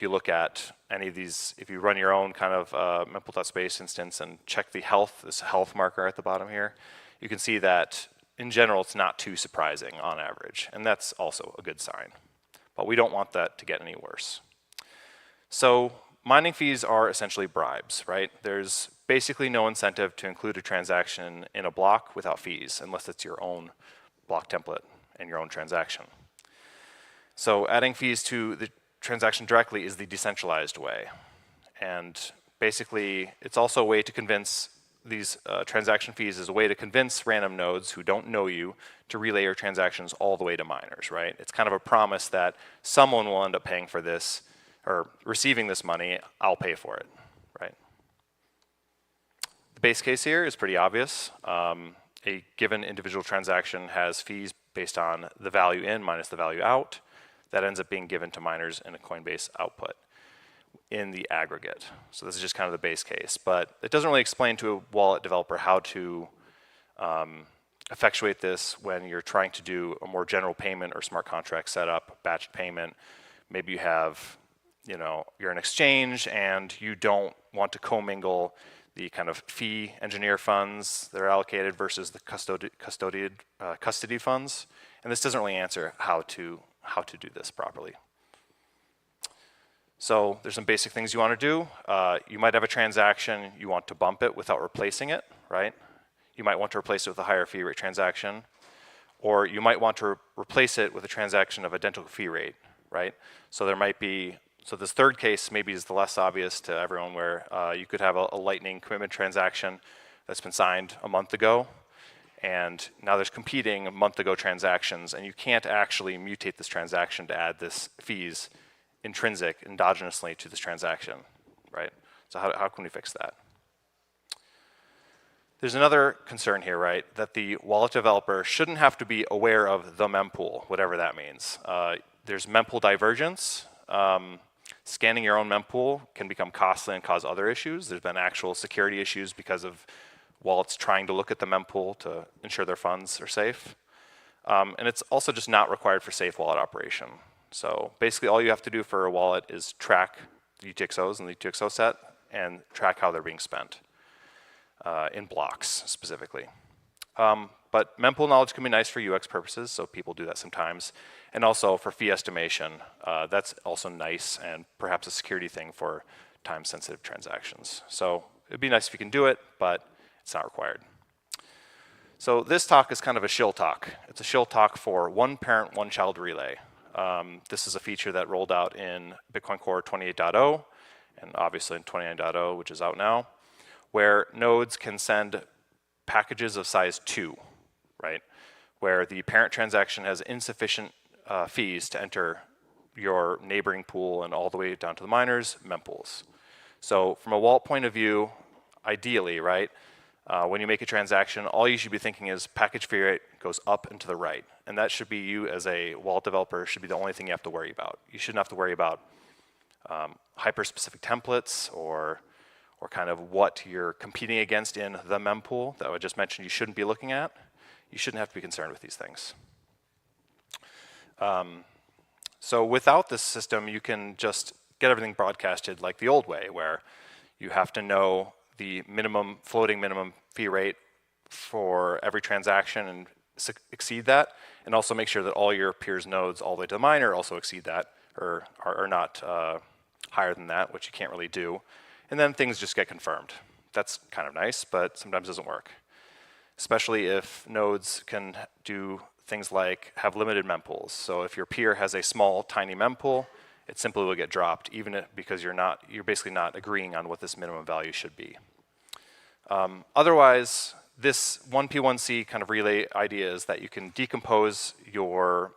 if you look at any of these, if you run your own kind of mempool.space instance and check the health, this health marker at the bottom here, you can see that in general it's not too surprising on average, and that's also a good sign. But we don't want that to get any worse. So mining fees are essentially bribes, right? There's basically no incentive to include a transaction in a block without fees, unless it's your own block template and your own transaction. So adding fees to the transaction directly is the decentralized way. And basically, it's also a way to convince these transaction fees is a way to convince random nodes who don't know you to relay your transactions all the way to miners, right? It's kind of a promise that someone will end up paying for this or receiving this money, I'll pay for it, right? The base case here is pretty obvious. A given individual transaction has fees based on the value in minus the value out. That ends up being given to miners in a Coinbase output in the aggregate. So this is just kind of the base case, but it doesn't really explain to a wallet developer how to effectuate this when you're trying to do a more general payment or smart contract setup, batch payment. Maybe you have, you're an exchange and you don't want to commingle the kind of fee engineer funds that are allocated versus the custody funds. And this doesn't really answer how to do this properly. So there's some basic things you want to do. You might have a transaction, you want to bump it without replacing it, right? You might want to replace it with a higher fee rate transaction, or you might want to replace it with a transaction of identical fee rate, right? So there might be, so this third case maybe is the less obvious to everyone, where you could have a Lightning commitment transaction that's been signed a month ago, and now there's competing month-ago transactions, and you can't actually mutate this transaction to add this fees intrinsic, endogenously to this transaction, right? So how can we fix that? There's another concern here, right? That the wallet developer shouldn't have to be aware of the mempool, whatever that means. There's mempool divergence. Scanning your own mempool can become costly and cause other issues. There's been actual security issues because of wallets trying to look at the mempool to ensure their funds are safe. And it's also just not required for safe wallet operation. So basically all you have to do for a wallet is track the UTXOs in the UTXO set and track how they're being spent in blocks specifically. But mempool knowledge can be nice for UX purposes, so people do that sometimes. And also for fee estimation, that's also nice and perhaps a security thing for time-sensitive transactions. So it'd be nice if you can do it, but it's not required. So this talk is kind of a shill talk. It's a shill talk for one parent, one child relay. This is a feature that rolled out in Bitcoin Core 28.0 and obviously in 29.0, which is out now, where nodes can send packages of size 2, right? Where the parent transaction has insufficient fees to enter your neighboring pool and all the way down to the miners, mempools. So from a wallet point of view, ideally, right, when you make a transaction, all you should be thinking is package fee rate goes up and to the right. And that should be, you as a wallet developer, should be the only thing you have to worry about. You shouldn't have to worry about hyper-specific templates or kind of what you're competing against in the mempool that I just mentioned you shouldn't be looking at. You shouldn't have to be concerned with these things. So without this system, you can just get everything broadcasted like the old way, where you have to know the minimum, floating minimum fee rate for every transaction and exceed that, and also make sure that all your peers' nodes all the way to the miner also exceed that, or are not higher than that, which you can't really do. And then things just get confirmed. That's kind of nice, but sometimes doesn't work. Especially if nodes can do things like have limited mempools. So if your peer has a small, tiny mempool, it simply will get dropped, even because you're basically not agreeing on what this minimum value should be. Otherwise, this 1P1C kind of relay idea is that you can decompose your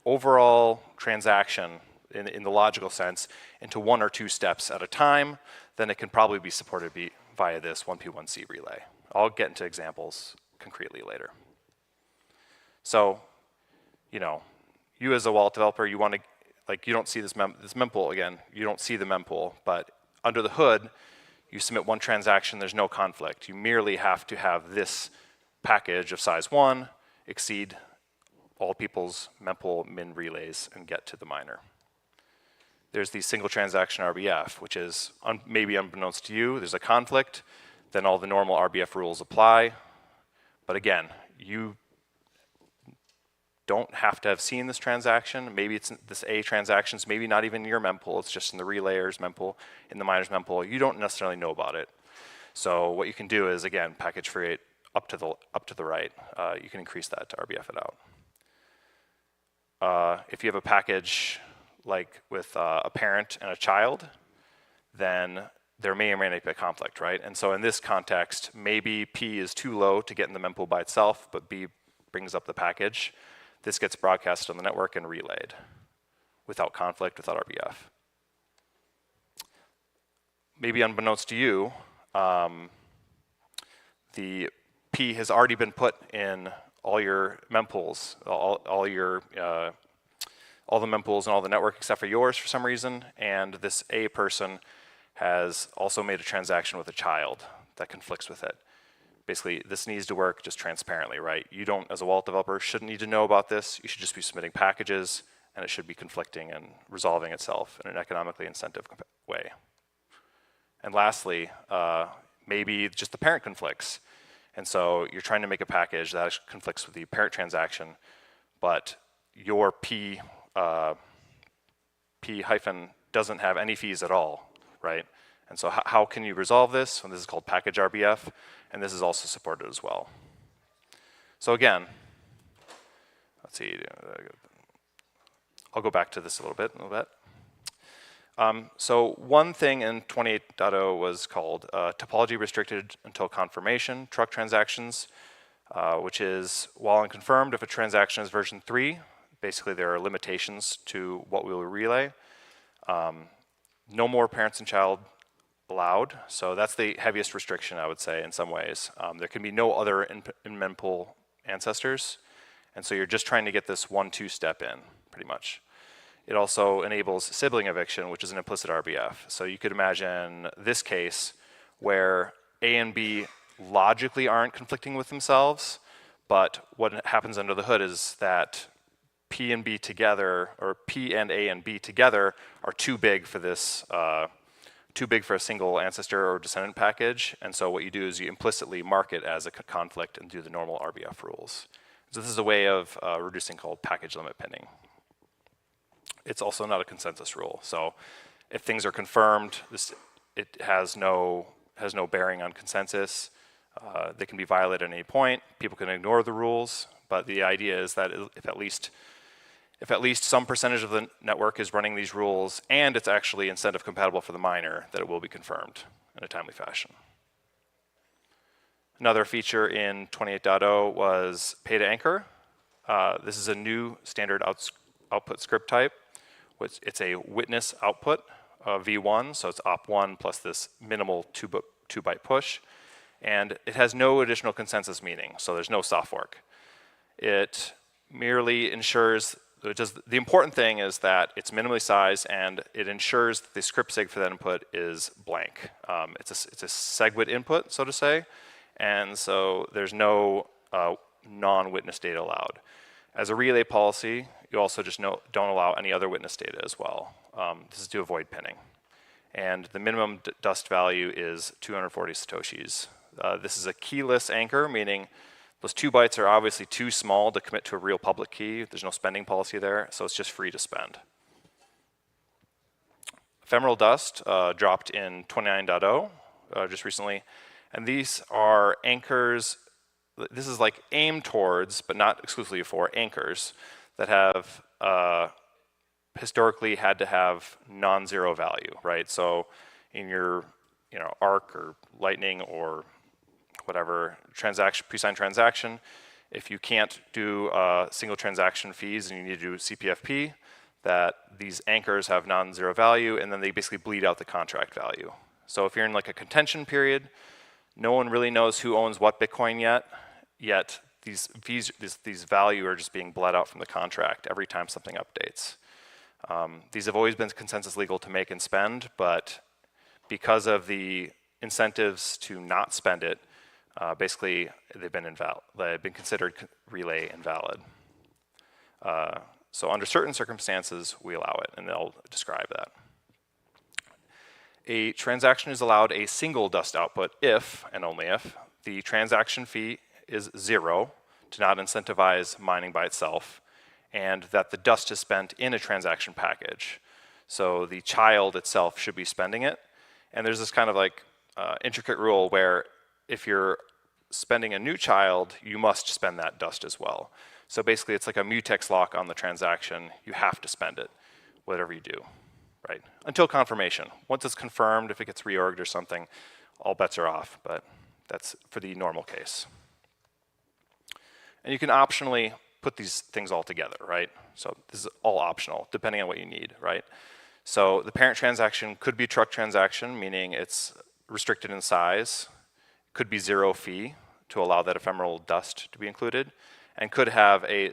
overall transaction in the logical sense into 1 or 2 steps at a time. Then it can probably be supported via this 1P1C relay. I'll get into examples concretely later. So, you as a wallet developer, you want to, you don't see this mempool again. You don't see the mempool, but under the hood, you submit one transaction, there's no conflict. You merely have to have this package of size 1 exceed all people's mempool min relays and get to the miner. there's the single transaction RBF, which is maybe unbeknownst to you, there's a conflict, then all the normal RBF rules apply. But again, you don't have to have seen this transaction. Maybe it's this A transaction's maybe not even in your mempool, it's just in the relayer's mempool, in the miner's mempool. You don't necessarily know about it. So what you can do is, again, package free it up to the right. You can increase that to RBF it out. If you have a package like with a parent and a child, then there may or may not be a conflict, right? And so in this context, maybe P is too low to get in the mempool by itself, but B brings up the package. This gets broadcast on the network and relayed without conflict, without RBF. Maybe unbeknownst to you, the P has already been put in all your mempools, all the mempools and all the network except for yours for some reason, and this A person has also made a transaction with a child that conflicts with it. Basically, this needs to work just transparently, right? You don't, as a wallet developer, shouldn't need to know about this. You should just be submitting packages, and it should be conflicting and resolving itself in an economically incentive way. And lastly, maybe just the parent conflicts. And so you're trying to make a package that conflicts with the parent transaction, but your P hyphen doesn't have any fees at all, right? And so how can you resolve this? And this is called package RBF, and this is also supported as well. So again, let's see, I'll go back to this a little bit. So one thing in 28.0 was called topology restricted until confirmation, TRUC transactions, which is while unconfirmed, if a transaction is version 3, basically there are limitations to what we will relay. No more parents and child allowed, so that's the heaviest restriction, I would say, in some ways. There can be no other in mempool ancestors, and so you're just trying to get this 1-2 step in, pretty much. It also enables sibling eviction, which is an implicit RBF. So you could imagine this case where A and B logically aren't conflicting with themselves, but what happens under the hood is that P and B together, or P and A and B together, are too big for this, too big for a single ancestor or descendant package. And so what you do is you implicitly mark it as a conflict and do the normal RBF rules. So this is a way of reducing called package limit pinning. It's also not a consensus rule. So if things are confirmed, it has no bearing on consensus. They can be violated at any point. People can ignore the rules, but the idea is that if at least some percentage of the network is running these rules and it's actually incentive compatible for the miner, that it will be confirmed in a timely fashion. Another feature in 28.0 was pay to anchor. This is a new standard output script type. It's a witness output v1, so it's op1 plus this minimal 2-byte push. And it has no additional consensus meaning, so there's no soft fork. It merely ensures, the important thing is that it's minimally sized and it ensures that the script sig for that input is blank. It's a SegWit input, so to say, and so there's no non-witness data allowed. As a relay policy, you also just don't allow any other witness data as well. This is to avoid pinning. And the minimum dust value is 240 satoshis. This is a keyless anchor, meaning those 2 bytes are obviously too small to commit to a real public key. There's no spending policy there, so it's just free to spend. Ephemeral dust dropped in 29.0 just recently, and these are anchors. This is like aimed towards, but not exclusively for, anchors that have historically had to have non-zero value, right? So in your ARC or Lightning or whatever pre-signed transaction, if you can't do single transaction fees and you need to do CPFP, that these anchors have non-zero value and then they basically bleed out the contract value. So if you're in like a contention period, no one really knows who owns what Bitcoin yet these value are just being bled out from the contract every time something updates. These have always been consensus legal to make and spend, but because of the incentives to not spend it, basically they've been considered relay invalid. So under certain circumstances, we allow it, and they'll describe that. A transaction is allowed a single dust output if, and only if, the transaction fee is 0 to not incentivize mining by itself, and that the dust is spent in a transaction package. So the child itself should be spending it. And there's this kind of like intricate rule where if you're spending a new child, you must spend that dust as well. So basically it's like a mutex lock on the transaction. You have to spend it, whatever you do, right? Until confirmation. Once it's confirmed, if it gets reorged or something, all bets are off, but that's for the normal case. And you can optionally put these things all together, right? So this is all optional, depending on what you need, right? So the parent transaction could be a TRUC transaction, meaning it's restricted in size, could be 0 fee to allow that ephemeral dust to be included, and could have a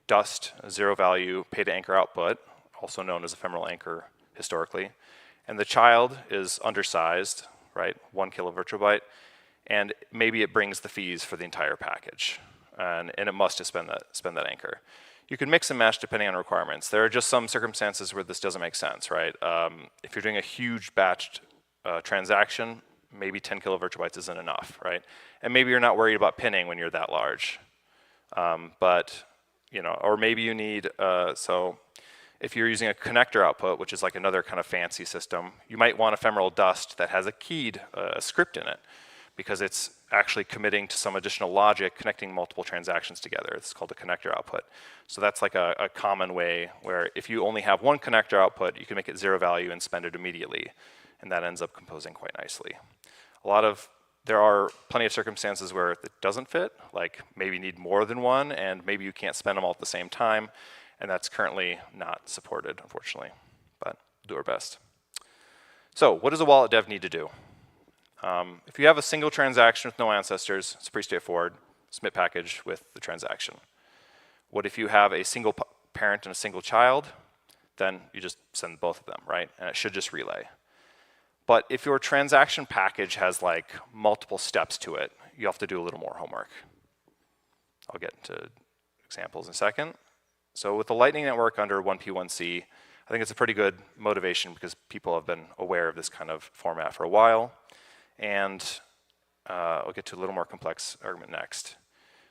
dust, 0 value, pay to anchor output, also known as ephemeral anchor historically. And the child is undersized, right, 1 kilovirtual byte, and maybe it brings the fees for the entire package. And it must spend that anchor. You can mix and match depending on requirements. There are just some circumstances where this doesn't make sense, right? If you're doing a huge batched transaction, maybe 10 kilovirtual bytes isn't enough, right? And maybe you're not worried about pinning when you're that large. But, you know, or maybe you need, so if you're using a connector output, which is like another kind of fancy system, you might want ephemeral dust that has a keyed script in it, because it's actually committing to some additional logic connecting multiple transactions together. It's called a connector output. So that's like a common way where if you only have one connector output, you can make it 0 value and spend it immediately. And that ends up composing quite nicely. There are plenty of circumstances where it doesn't fit, like maybe you need more than one and maybe you can't spend them all at the same time. And that's currently not supported, unfortunately, but we'll do our best. So what does a wallet dev need to do? If you have a single transaction with no ancestors, it's pretty straightforward. Submit package with the transaction. What if you have a single parent and a single child? Then you just send both of them, right? And it should just relay. But if your transaction package has like multiple steps to it, you have to do a little more homework. I'll get into examples in a second. So with the Lightning Network under 1P1C, I think it's a pretty good motivation because people have been aware of this kind of format for a while. And I'll get to a little more complex argument next.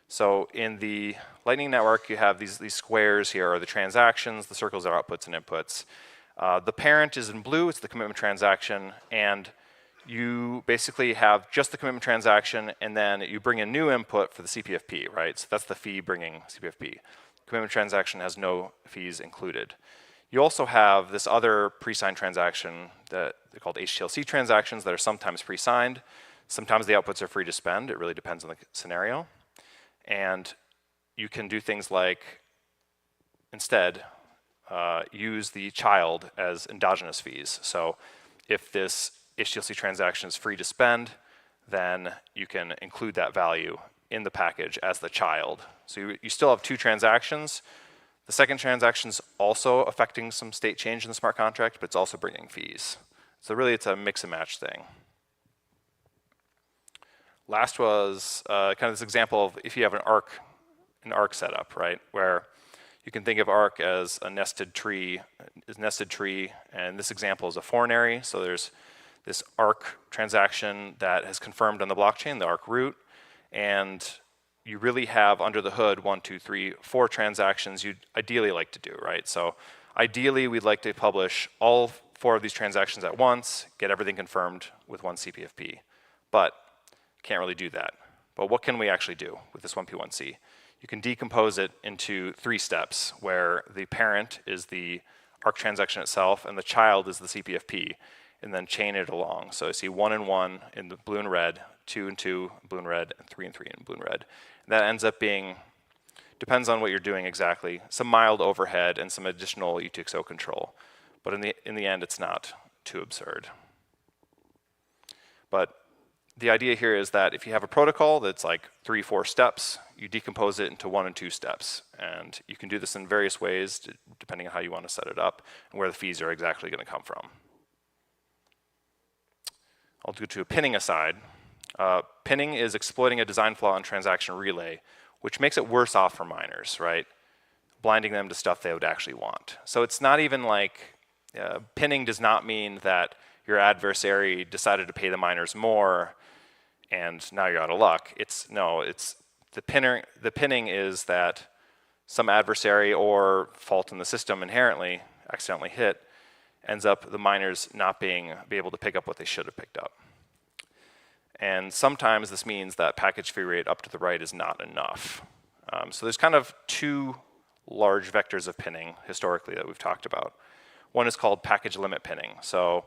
So in the Lightning Network, you have these squares here are the transactions, the circles are outputs and inputs. The parent is in blue, it's the commitment transaction, and you basically have just the commitment transaction, and then you bring a new input for the CPFP, right? So that's the fee bringing CPFP. Commitment transaction has no fees included. You also have this other pre-signed transaction that they're called HTLC transactions that are sometimes pre-signed. Sometimes the outputs are free to spend. It really depends on the scenario. And you can do things like, instead, use the child as endogenous fees. So if this HTLC transaction is free to spend, then you can include that value in the package as the child. So you still have 2 transactions. The second transaction is also affecting some state change in the smart contract, but it's also bringing fees. So really it's a mix and match thing. Last was kind of this example of if you have an ARC setup, right? Where you can think of ARC as a nested tree, and this example is a fornary. So there's this ARC transaction that has confirmed on the blockchain, the ARC root, and you really have under the hood 1, 2, 3, 4 transactions you'd ideally like to do, right? So ideally we'd like to publish all 4 of these transactions at once, get everything confirmed with 1 CPFP, but can't really do that. But what can we actually do with this 1P1C? You can decompose it into 3 steps where the parent is the ARC transaction itself and the child is the CPFP, and then chain it along. So I see 1 and 1 in the blue and red, 2 and 2 in blue and red, and 3 and 3 in blue and red. And that ends up being, depends on what you're doing exactly, some mild overhead and some additional UTXO control. But in the end, it's not too absurd. But the idea here is that if you have a protocol that's like 3, 4 steps, you decompose it into 1 and 2 steps. And you can do this in various ways, depending on how you want to set it up and where the fees are exactly going to come from. I'll go to a pinning aside. Pinning is exploiting a design flaw in transaction relay, which makes it worse off for miners, right? blinding them to stuff they would actually want. So it's not even like, pinning does not mean that your adversary decided to pay the miners more and now you're out of luck. It's the pinning is that some adversary or fault in the system inherently accidentally hit ends up the miners not be able to pick up what they should have picked up. And sometimes this means that package free rate up to the right is not enough. So there's kind of two large vectors of pinning historically that we've talked about. One is called package limit pinning. So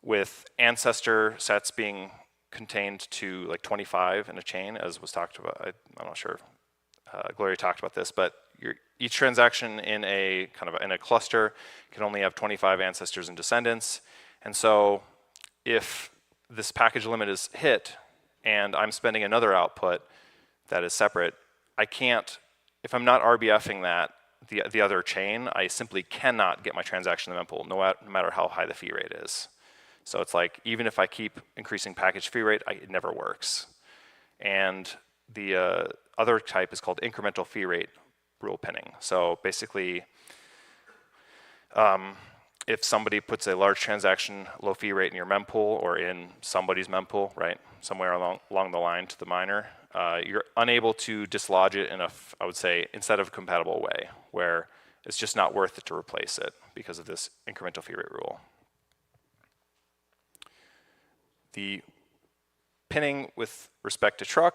with ancestor sets being contained to like 25 in a chain, as was talked about, I'm not sure if Gloria talked about this, but each transaction in a cluster can only have 25 ancestors and descendants. And so if this package limit is hit and I'm spending another output that is separate, I can't, if I'm not RBFing that, the other chain, I simply cannot get my transaction in the mempool, no matter how high the fee rate is. So it's like, even if I keep increasing package fee rate, it never works. And the other type is called incremental fee rate rule pinning. So basically, if somebody puts a large transaction low fee rate in your mempool or in somebody's mempool, right, somewhere along the line to the miner, you're unable to dislodge it in I would say, instead of a compatible way, where it's just not worth it to replace it because of this incremental fee rate rule. The pinning with respect to TRUC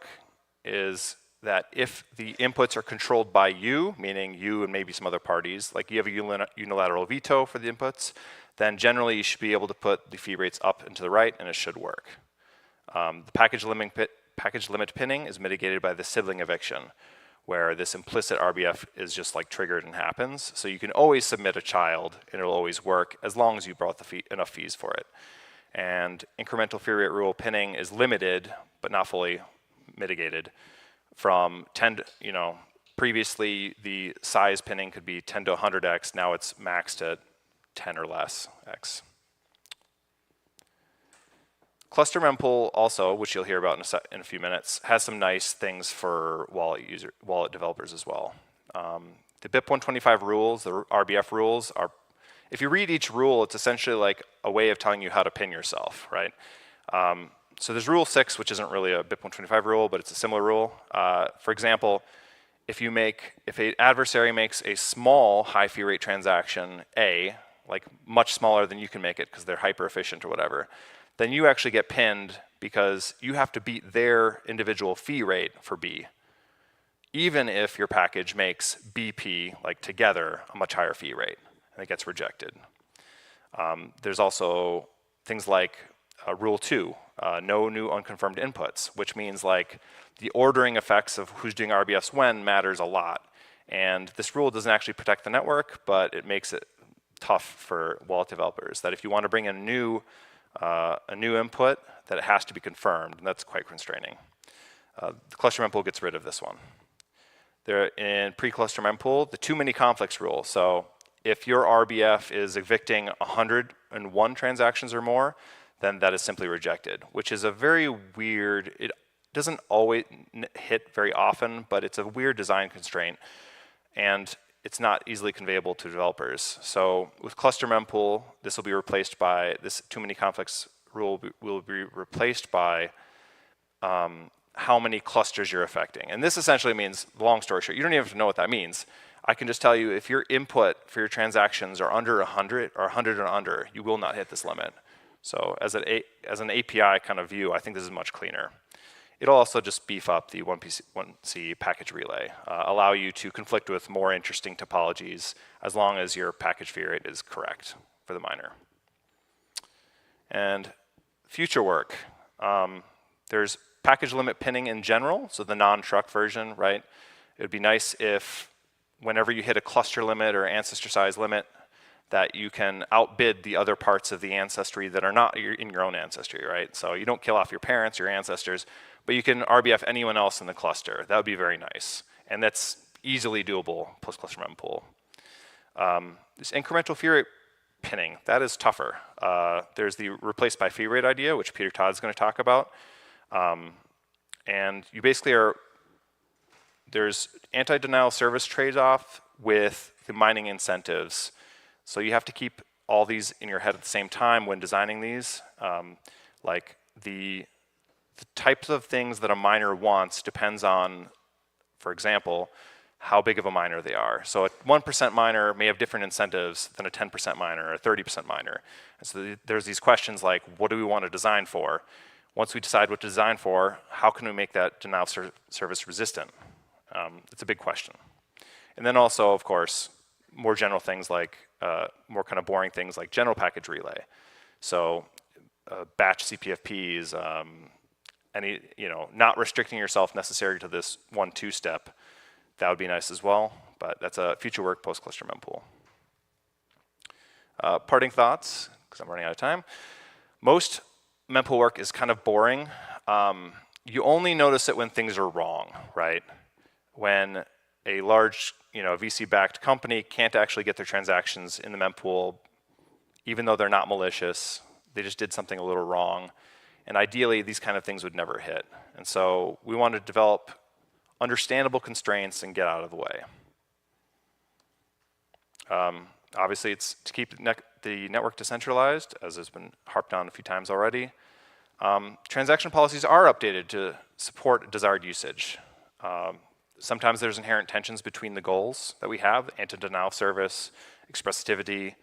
is that if the inputs are controlled by you, meaning you and maybe some other parties, like you have a unilateral veto for the inputs, then generally you should be able to put the fee rates up and to the right and it should work. The package limit pinning is mitigated by the sibling eviction, where this implicit RBF is just like triggered and happens. So you can always submit a child and it'll always work as long as you brought enough fees for it. And incremental fee rate rule pinning is limited, but not fully mitigated, from 10 to, previously the size pinning could be 10 to 100x, now it's maxed at 10 or less x. Cluster mempool also, which you'll hear about in a few minutes, has some nice things for wallet developers as well. The BIP 125 rules, the RBF rules, are, if you read each rule, it's essentially like a way of telling you how to pin yourself, right? So there's rule 6, which isn't really a BIP 125 rule, but it's a similar rule. For example, if an adversary makes a small high fee rate transaction A, like much smaller than you can make it because they're hyper efficient or whatever, then you actually get pinned because you have to beat their individual fee rate for B, even if your package makes BP, like together, a much higher fee rate, and it gets rejected. There's also things like rule 2, no new unconfirmed inputs, which means like the ordering effects of who's doing RBFs when matters a lot. And this rule doesn't actually protect the network, but it makes it tough for wallet developers, that if you want to bring in a new input, that it has to be confirmed, and that's quite constraining. The cluster mempool gets rid of this one. In pre-cluster mempool, the too many conflicts rule. So if your RBF is evicting 101 transactions or more, then that is simply rejected, which is a very weird, it doesn't always hit very often, but it's a weird design constraint, and it's not easily conveyable to developers. So with cluster mempool, this will be replaced by, this too many conflicts rule will be replaced by how many clusters you're affecting. And this essentially means, long story short, you don't even have to know what that means. I can just tell you, if your input for your transactions are under 100 or 100 or under, you will not hit this limit. So as an API kind of view, I think this is much cleaner. It'll also just beef up the 1C package relay, allow you to conflict with more interesting topologies as long as your package fee rate is correct for the miner. And future work, there's package limit pinning in general, so the non-TRUC version, right? It would be nice if whenever you hit a cluster limit or ancestor size limit, that you can outbid the other parts of the ancestry that are not in your own ancestry, right? So you don't kill off your parents, your ancestors, but you can RBF anyone else in the cluster. That would be very nice. And that's easily doable post-cluster mempool. This incremental fee rate pinning, that is tougher. There's the replace by fee rate idea, which Peter Todd's going to talk about. And you basically there's anti-denial service trade-off with the mining incentives. So you have to keep all these in your head at the same time when designing these. Like the types of things that a miner wants depends on, for example, how big of a miner they are. So a 1% miner may have different incentives than a 10% miner or a 30% miner. And so there's these questions like, what do we want to design for? Once we decide what to design for, how can we make that denial of service resistant? It's a big question. And then also, of course, more general things like, more kind of boring things like general package relay. So batch CPFPs, not restricting yourself necessarily to this 1-2 step. That would be nice as well, but that's a future work post-cluster mempool. Parting thoughts, because I'm running out of time. Most mempool work is kind of boring. You only notice it when things are wrong, right? When a large, VC-backed company can't actually get their transactions in the mempool, even though they're not malicious, they just did something a little wrong. And ideally, these kind of things would never hit. And so we want to develop understandable constraints and get out of the way. Obviously, it's to keep the network decentralized, as has been harped on a few times already. Transaction policies are updated to support desired usage. Sometimes there's inherent tensions between the goals that we have, anti-denial of service, expressivity,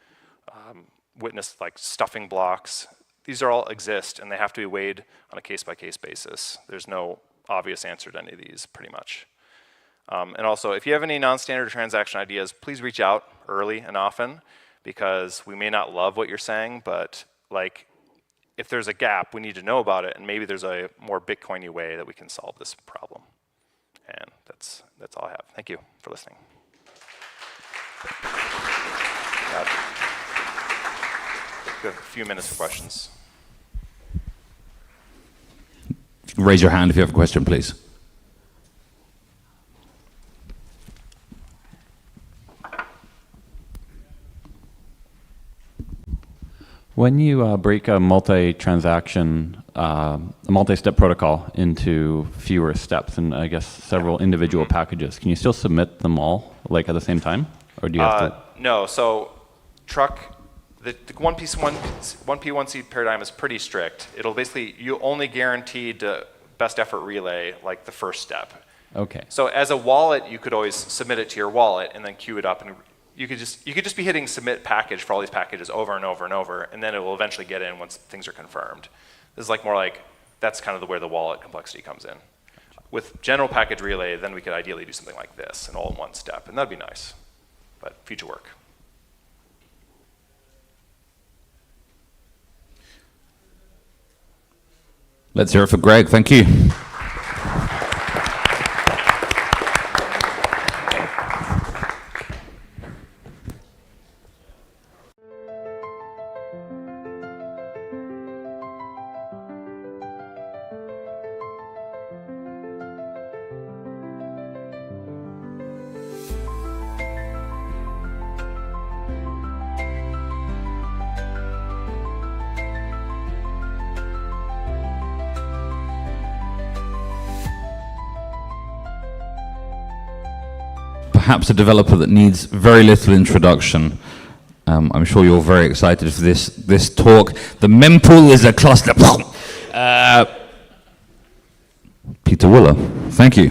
witness like stuffing blocks. These are all exist, and they have to be weighed on a case-by-case basis. There's no obvious answer to any of these, pretty much. And also, if you have any non-standard transaction ideas, please reach out early and often, because we may not love what you're saying, but like, if there's a gap, we need to know about it, and maybe there's a more Bitcoin-y way that we can solve this problem. And that's all I have. Thank you for listening. Got a few minutes for questions. Raise your hand if you have a question, please. When you break a multi-transaction, a multi-step protocol into fewer steps and I guess several individual packages, can you still submit them all like at the same time? Or do you have to? No, so TRUC, the 1P1C paradigm is pretty strict. It'll basically, you only guaranteed best effort relay like the first step. Okay. So as a wallet, you could always submit it to your wallet and then queue it up, and you could just be hitting submit package for all these packages over and over and over, and then it will eventually get in once things are confirmed. This is like more like, that's kind of where the wallet complexity comes in. With general package relay, then we could ideally do something like this, and all in one step, and that'd be nice, but future work. Let's hear it for Greg. Thank you. Perhaps a developer that needs very little introduction. I'm sure you're very excited for this talk. The mempool is a cluster. Peter Willer, thank you.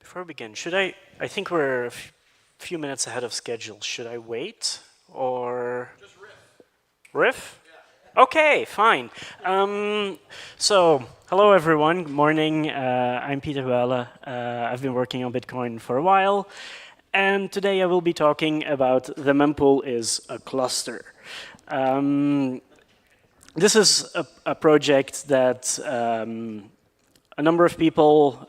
Before we begin, I think we're a few minutes ahead of schedule. Should I wait or? Just riff. Yeah. Okay, fine. So, hello everyone, good morning. I'm Peter Welle. I've been working on Bitcoin for a while. And today I will be talking about the mempool is a cluster. This is a project that a number of people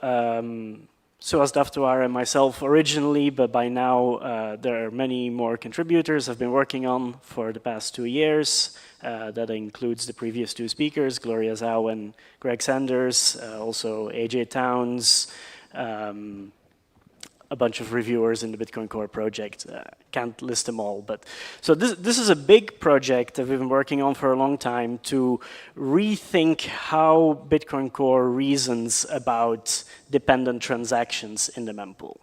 Suhas Daftuar and myself originally, but by now there are many more contributors I've been working on for the past 2 years. That includes the previous 2 speakers, Gloria Zhao and Greg Sanders, also AJ Towns, a bunch of reviewers in the Bitcoin Core project. Can't list them all, but so this is a big project that we've been working on for a long time to rethink how Bitcoin Core reasons about dependent transactions in the mempool.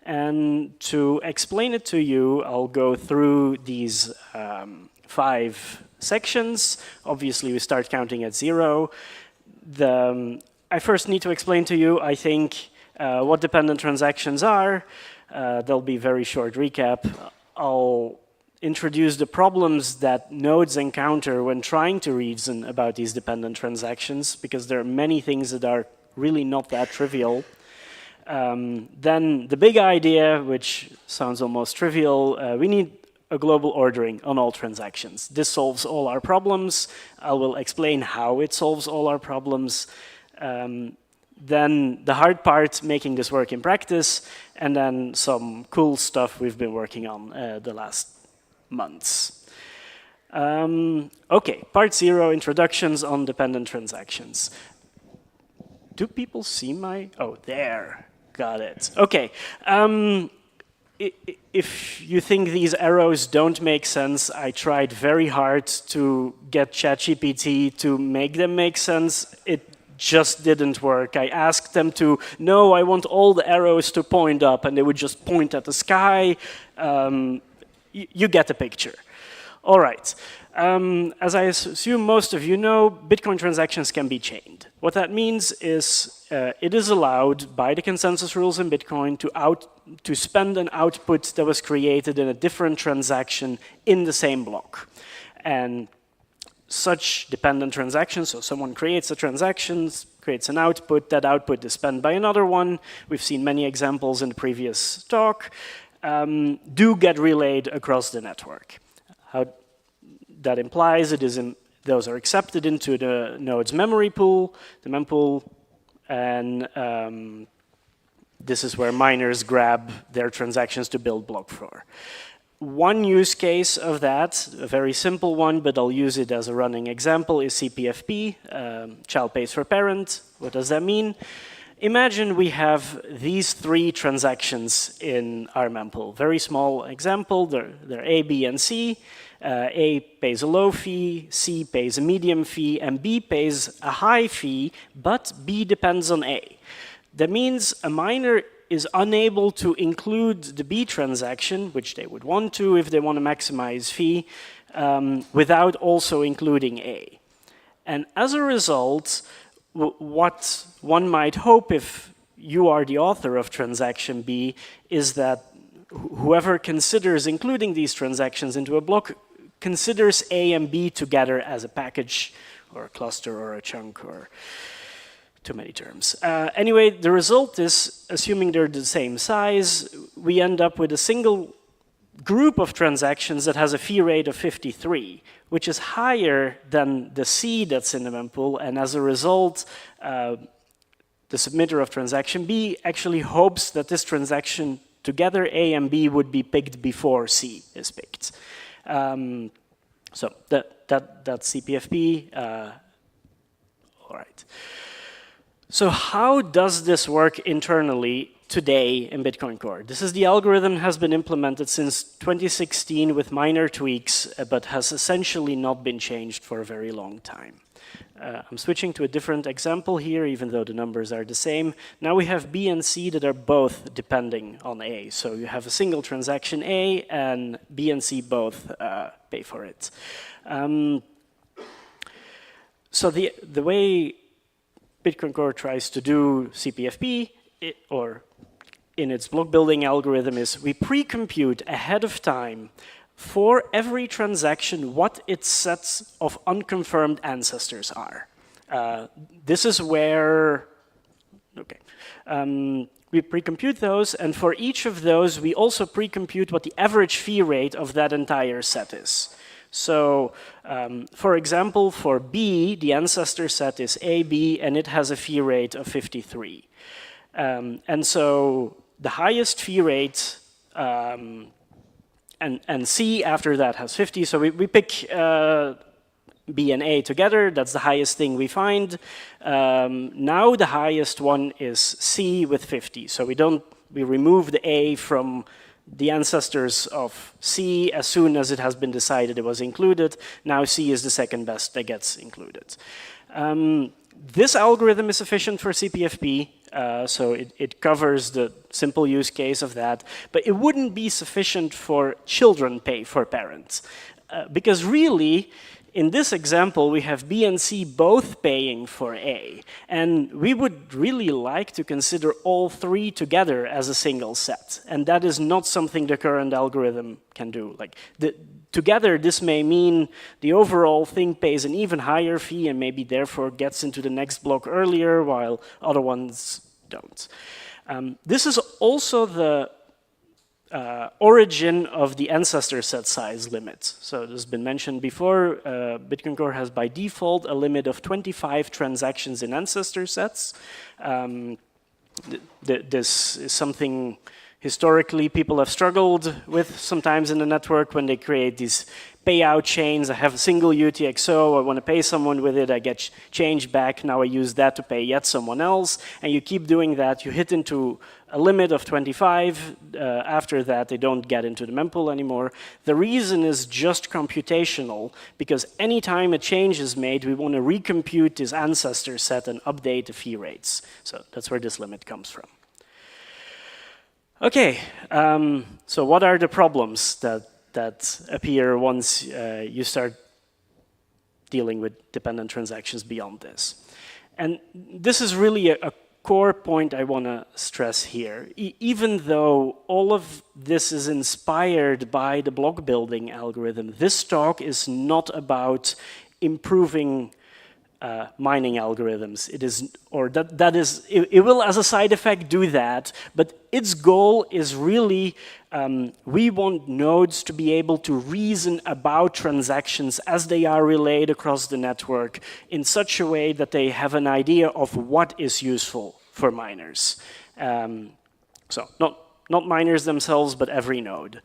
And to explain it to you, I'll go through these 5 sections. Obviously, we start counting at 0. I first need to explain to you, I think, what dependent transactions are. There'll be a very short recap. I'll introduce the problems that nodes encounter when trying to reason about these dependent transactions, because there are many things that are really not that trivial. Then the big idea, which sounds almost trivial, we need a global ordering on all transactions. This solves all our problems. I will explain how it solves all our problems. Then the hard part, making this work in practice, and then some cool stuff we've been working on the last months. Okay, part 0, introductions on dependent transactions. Do people see my, oh, there, got it. Okay, if you think these arrows don't make sense, I tried very hard to get ChatGPT to make them make sense. It just didn't work. I asked them to, no, I want all the arrows to point up, and they would just point at the sky. You get the picture. All right. As I assume most of you know, Bitcoin transactions can be chained. What that means is it is allowed by the consensus rules in Bitcoin to spend an output that was created in a different transaction in the same block. And such dependent transactions, so someone creates a transaction, creates an output, that output is spent by another one. We've seen many examples in the previous talk, do get relayed across the network. How that implies those are accepted into the node's memory pool, the mempool, and this is where miners grab their transactions to build block for. One use case of that, a very simple one, but I'll use it as a running example, is CPFP, child pays for parent. What does that mean? Imagine we have these 3 transactions in our mempool. Very small example, they're A, B, and C. A pays a low fee, C pays a medium fee, and B pays a high fee, but B depends on A. That means a miner is unable to include the B transaction, which they would want to if they want to maximize fee, without also including A. And as a result, what one might hope if you are the author of transaction B is that whoever considers including these transactions into a block considers A and B together as a package or a cluster or a chunk or too many terms. Anyway, the result is, assuming they're the same size, we end up with a single group of transactions that has a fee rate of 53, which is higher than the C that's in the mempool, and as a result, the submitter of transaction B actually hopes that this transaction together, A and B, would be picked before C is picked. So that's CPFP. All right. So how does this work internally today in Bitcoin Core? This is the algorithm has been implemented since 2016 with minor tweaks, but has essentially not been changed for a very long time. I'm switching to a different example here, even though the numbers are the same. Now we have B and C that are both depending on A. So you have a single transaction A, and B and C both pay for it. So the way Bitcoin Core tries to do CPFP, or in its block building algorithm, is we pre-compute ahead of time for every transaction what its sets of unconfirmed ancestors are. This is where, okay, we pre-compute those, and for each of those, we also pre-compute what the average fee rate of that entire set is. So, for example, for B, the ancestor set is AB, and it has a fee rate of 53. And so the highest fee rate and C after that has 50. So we pick B and A together. That's the highest thing we find. Now the highest one is C with 50. So we remove the A from the ancestors of C as soon as it has been decided it was included. Now C is the second best that gets included. This algorithm is sufficient for CPFP, so it covers the simple use case of that, but it wouldn't be sufficient for children pay for parents. Because really, in this example, we have B and C both paying for A, and we would really like to consider all three together as a single set, and that is not something the current algorithm can do. Like together, this may mean the overall thing pays an even higher fee and maybe therefore gets into the next block earlier, while other ones don't. This is also the origin of the ancestor set size limit. So this has been mentioned before. Bitcoin Core has by default a limit of 25 transactions in ancestor sets. This is something historically people have struggled with sometimes in the network when they create these payout chains. I have a single UTXO, I want to pay someone with it, I get change back, now I use that to pay yet someone else, and you keep doing that, you hit into a limit of 25, after that they don't get into the mempool anymore. The reason is just computational, because anytime a change is made, we want to recompute this ancestor set and update the fee rates. So that's where this limit comes from. Okay, so what are the problems that appear once you start dealing with dependent transactions beyond this? And this is really a core point I want to stress here. Even though all of this is inspired by the block building algorithm, this talk is not about improving mining algorithms. It is, or that is, it will as a side effect do that, but its goal is really, we want nodes to be able to reason about transactions as they are relayed across the network in such a way that they have an idea of what is useful for miners. So not miners themselves, but every node.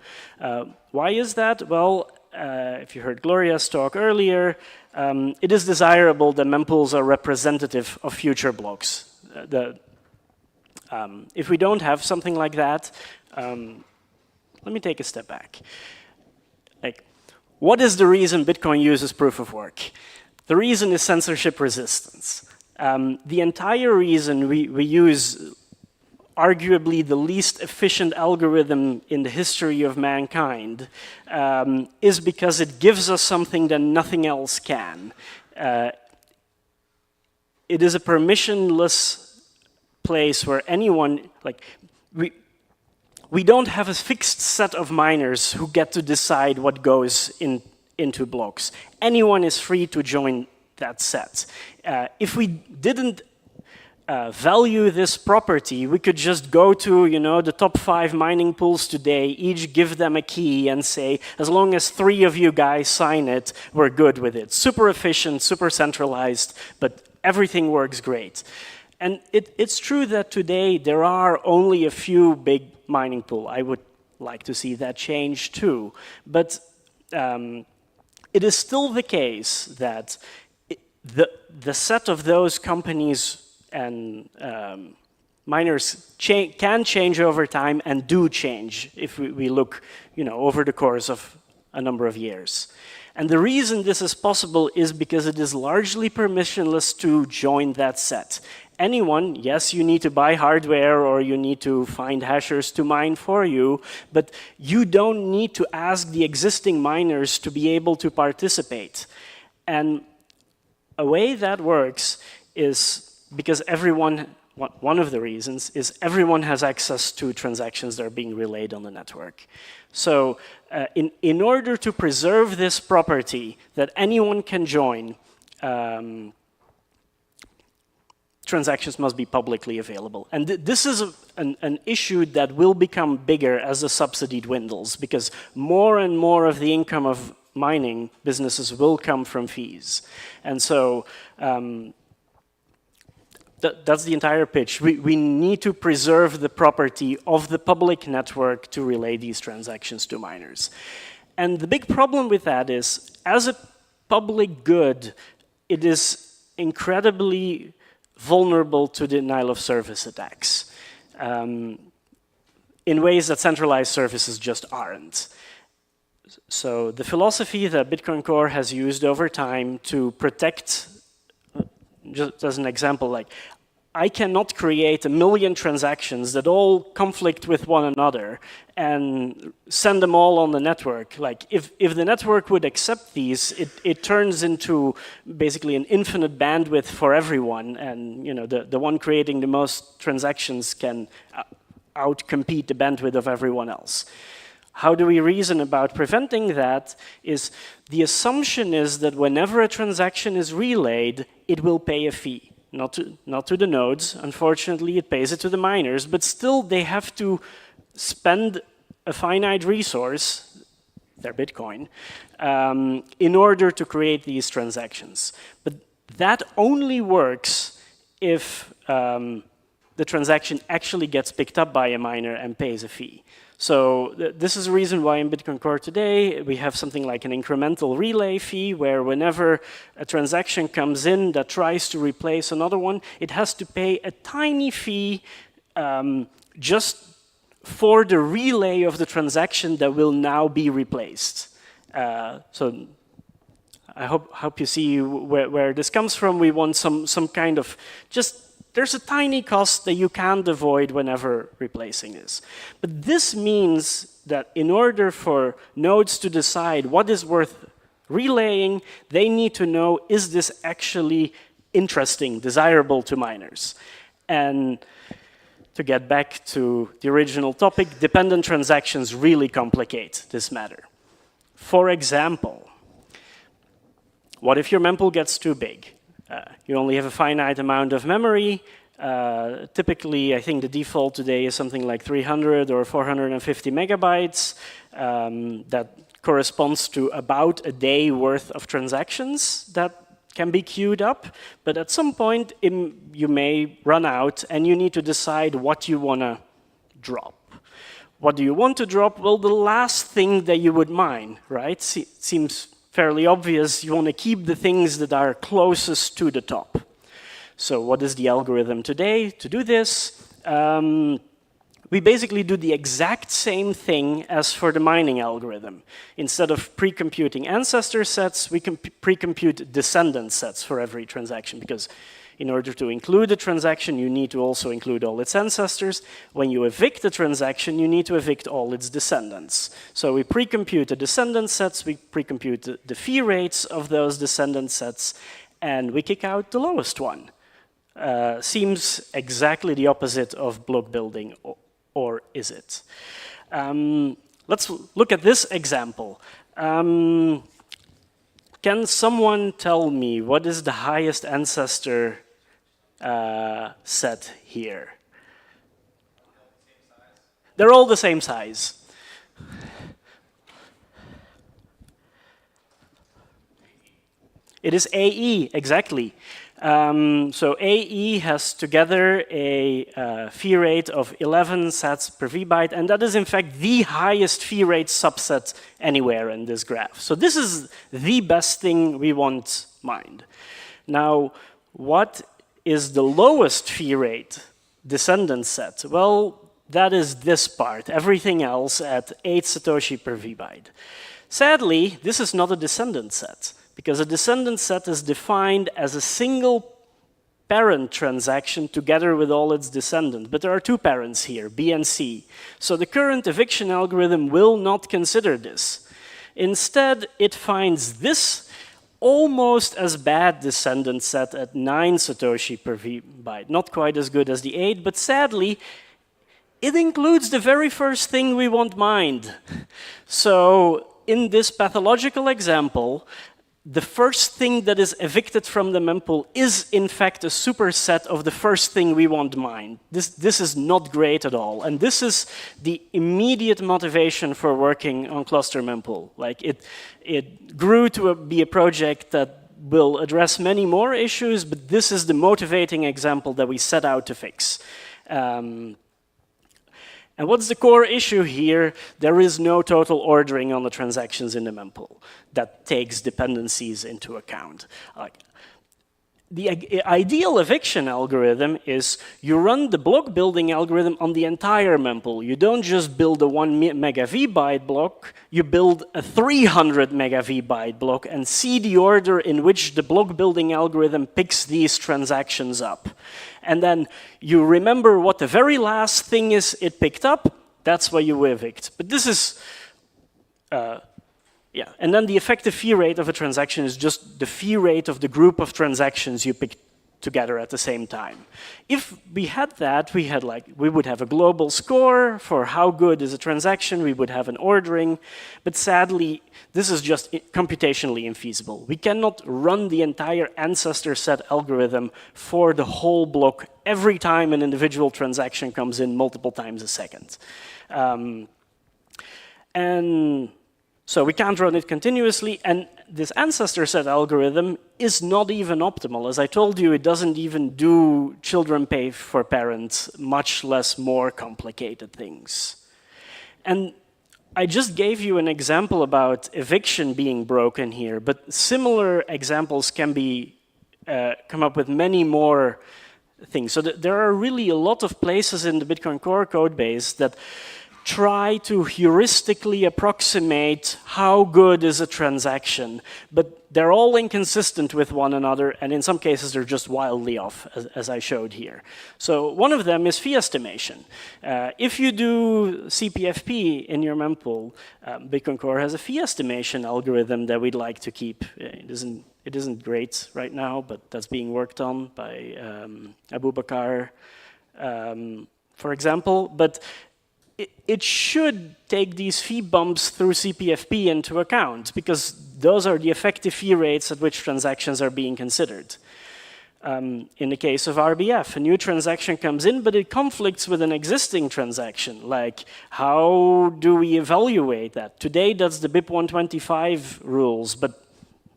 Why is that? Well, if you heard Gloria's talk earlier, it is desirable that mempools are representative of future blocks. If we don't have something like that, let me take a step back. Like, what is the reason Bitcoin uses proof of work? The reason is censorship resistance. The entire reason we use arguably the least efficient algorithm in the history of mankind is because it gives us something that nothing else can. It is a permissionless place where anyone, like, we don't have a fixed set of miners who get to decide what goes into blocks. Anyone is free to join that set. If we didn't value this property, we could just go to, the top 5 mining pools today, each give them a key and say, as long as 3 of you guys sign it, we're good with it. Super efficient, super centralized, but everything works great. And it's true that today there are only a few big mining pools. I would like to see that change too. But it is still the case that the set of those companies and miners can change over time and do change if we look, over the course of a number of years. And the reason this is possible is because it is largely permissionless to join that set. Anyone, yes, you need to buy hardware or you need to find hashers to mine for you, but you don't need to ask the existing miners to be able to participate. And a way that works is because one of the reasons is everyone has access to transactions that are being relayed on the network. So in order to preserve this property that anyone can join, transactions must be publicly available. And this is an issue that will become bigger as the subsidy dwindles, because more and more of the income of mining businesses will come from fees. And so That's the entire pitch. We need to preserve the property of the public network to relay these transactions to miners. And the big problem with that is, as a public good, it is incredibly vulnerable to denial of service attacks in ways that centralized services just aren't. So the philosophy that Bitcoin Core has used over time to protect, just as an example, like I cannot create 1 million transactions that all conflict with one another and send them all on the network. Like if the network would accept these, it turns into basically an infinite bandwidth for everyone, and the one creating the most transactions can outcompete the bandwidth of everyone else. How do we reason about preventing that? Is the assumption is that whenever a transaction is relayed, it will pay a fee. Not to the nodes, unfortunately, it pays it to the miners, but still they have to spend a finite resource, their Bitcoin, in order to create these transactions. But that only works if the transaction actually gets picked up by a miner and pays a fee. So this is the reason why in Bitcoin Core today we have something like an incremental relay fee, where whenever a transaction comes in that tries to replace another one, it has to pay a tiny fee just for the relay of the transaction that will now be replaced. So I hope you see where this comes from. We want some kind of there's a tiny cost that you can't avoid whenever replacing this. But this means that in order for nodes to decide what is worth relaying, they need to know, is this actually interesting, desirable to miners? And to get back to the original topic, dependent transactions really complicate this matter. For example, what if your mempool gets too big? You only have a finite amount of memory. Typically, I think the default today is something like 300 or 450 megabytes. That corresponds to about a day worth of transactions that can be queued up. But at some point, you may run out, and you need to decide what you want to drop. What do you want to drop? Well, the last thing that you would mine, right? Seems fairly obvious. You want to keep the things that are closest to the top. So what is the algorithm today to do this? We basically do the exact same thing as for the mining algorithm. Instead of pre-computing ancestor sets, we can pre-compute descendant sets for every transaction, because in order to include a transaction, you need to also include all its ancestors. When you evict a transaction, you need to evict all its descendants. So we pre-compute the descendant sets, we pre-compute the fee rates of those descendant sets, and we kick out the lowest one. Seems exactly the opposite of block building, or is it? Let's look at this example. Can someone tell me what is the highest ancestor set here? They're all the same size. It is AE, exactly. So AE has together a fee rate of 11 sats per vbyte, and that is in fact the highest fee rate subset anywhere in this graph. So this is the best thing we want mined. Now, what is the lowest fee rate descendant set? Well, that is this part, everything else at 8 Satoshi per vbyte. Sadly, this is not a descendant set, because a descendant set is defined as a single parent transaction together with all its descendants. But there are two parents here, B and C. So the current eviction algorithm will not consider this. Instead, it finds this almost as bad descendant set at 9 Satoshi per vbyte. Not quite as good as the 8, but sadly, it includes the very first thing we want mined. So in this pathological example, the first thing that is evicted from the mempool is in fact a superset of the first thing we want mined. This is not great at all, and this is the immediate motivation for working on cluster mempool. Like it grew to be a project that will address many more issues, but this is the motivating example that we set out to fix. And what's the core issue here? There is no total ordering on the transactions in the mempool that takes dependencies into account. The ideal eviction algorithm is you run the block building algorithm on the entire mempool. You don't just build a 1 mega VByte block, you build a 300 mega VByte block and see the order in which the block building algorithm picks these transactions up. And then you remember what the very last thing is it picked up, that's why you evict. But this is, yeah, and then the effective fee rate of a transaction is just the fee rate of the group of transactions you pick together at the same time. If we had that, we would have a global score for how good is a transaction, we would have an ordering, but sadly, this is just computationally infeasible. We cannot run the entire ancestor set algorithm for the whole block every time an individual transaction comes in multiple times a second. And so we can't run it continuously, and this ancestor set algorithm is not even optimal. As I told you, it doesn't even do children pay for parents, much less more complicated things. And I just gave you an example about eviction being broken here, but similar examples can be come up with many more things. So there are really a lot of places in the Bitcoin Core code base that try to heuristically approximate how good is a transaction, but they're all inconsistent with one another, and in some cases they're just wildly off, as I showed here. So one of them is fee estimation. If you do CPFP in your mempool, Bitcoin Core has a fee estimation algorithm that we'd like to keep. It isn't great right now, but that's being worked on by Abu Bakr, for example. But it should take these fee bumps through CPFP into account, because those are the effective fee rates at which transactions are being considered. In the case of RBF, a new transaction comes in, but it conflicts with an existing transaction. Like, how do we evaluate that? Today, that's the BIP 125 rules, but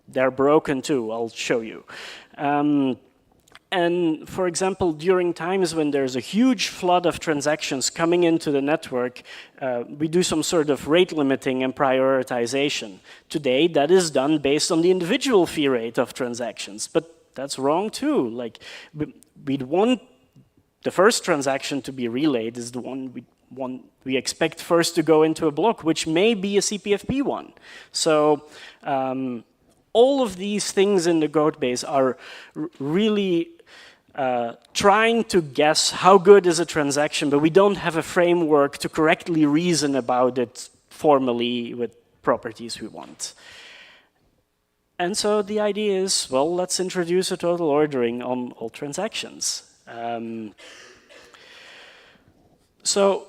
they're broken too. I'll show you. And for example, during times when there's a huge flood of transactions coming into the network, we do some sort of rate limiting and prioritization. Today, that is done based on the individual fee rate of transactions, but that's wrong too. Like, we'd want the first transaction to be relayed is the one we expect first to go into a block, which may be a CPFP one. So all of these things in the code base are really trying to guess how good is a transaction, but we don't have a framework to correctly reason about it formally with properties we want. And so the idea is, well, let's introduce a total ordering on all transactions. So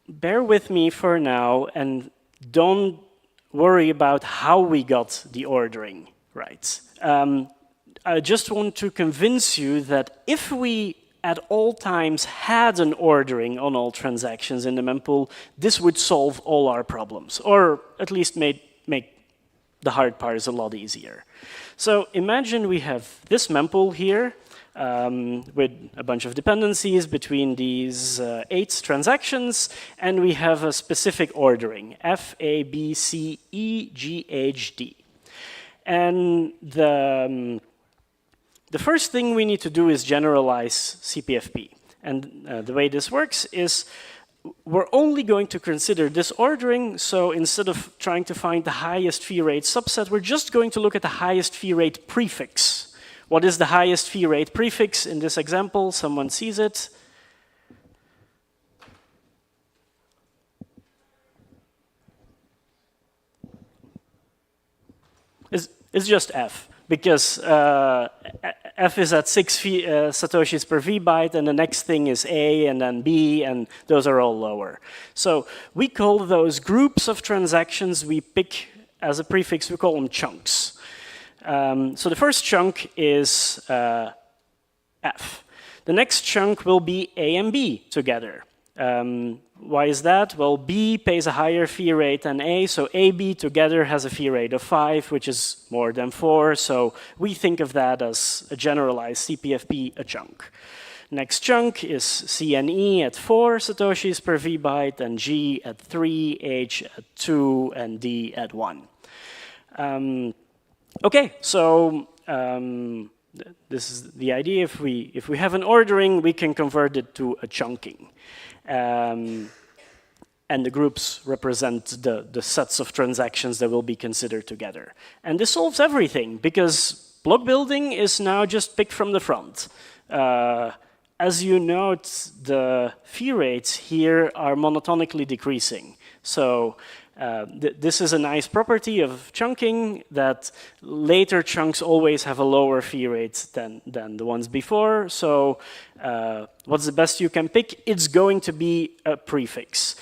bear with me for now and don't worry about how we got the ordering right. I just want to convince you that if we at all times had an ordering on all transactions in the mempool, this would solve all our problems, or at least make the hard parts a lot easier. So imagine we have this mempool here with a bunch of dependencies between these 8 transactions, and we have a specific ordering, F, A, B, C, E, G, H, D. And the first thing we need to do is generalize CPFP. And the way this works is we're only going to consider this ordering, so instead of trying to find the highest fee rate subset, we're just going to look at the highest fee rate prefix. What is the highest fee rate prefix in this example? Someone sees it. It's just F, because F is at 6 satoshis per VByte, and the next thing is A, and then B, and those are all lower. So we call those groups of transactions we pick as a prefix, we call them chunks. So the first chunk is F. The next chunk will be A and B together. Why is that? Well, B pays a higher fee rate than A, so AB together has a fee rate of 5, which is more than 4, so we think of that as a generalized CPFP, a chunk. Next chunk is C and E at 4 satoshis per vbyte, and G at 3, H at 2, and D at 1. Okay, so this is the idea. If we have an ordering, we can convert it to a chunking. And the groups represent the sets of transactions that will be considered together. And this solves everything, because block building is now just picked from the front. As you note, the fee rates here are monotonically decreasing. So this is a nice property of chunking, that later chunks always have a lower fee rate than the ones before. So what's the best you can pick? It's going to be a prefix.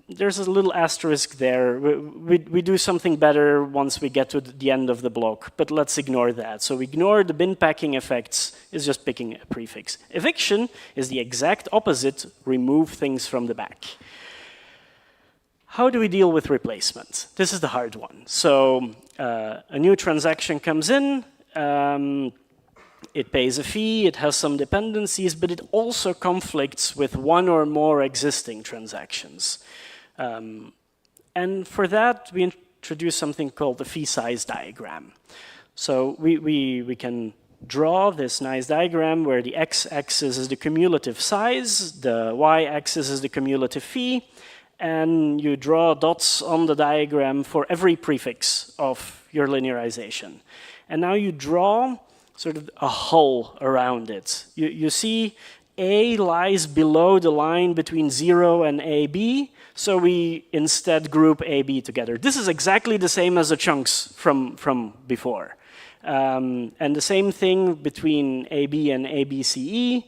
There's a little asterisk there. We do something better once we get to the end of the block, but let's ignore that. So ignore the bin packing effects, is just picking a prefix. Eviction is the exact opposite, remove things from the back. How do we deal with replacement? This is the hard one. So a new transaction comes in, it pays a fee, it has some dependencies, but it also conflicts with one or more existing transactions. And for that, we introduce something called the fee size diagram. So we can draw this nice diagram where the x-axis is the cumulative size, the y-axis is the cumulative fee, and you draw dots on the diagram for every prefix of your linearization. And now you draw sort of a hull around it. You see A lies below the line between 0 and AB, so we instead group AB together. This is exactly the same as the chunks from before. And the same thing between AB and ABCE.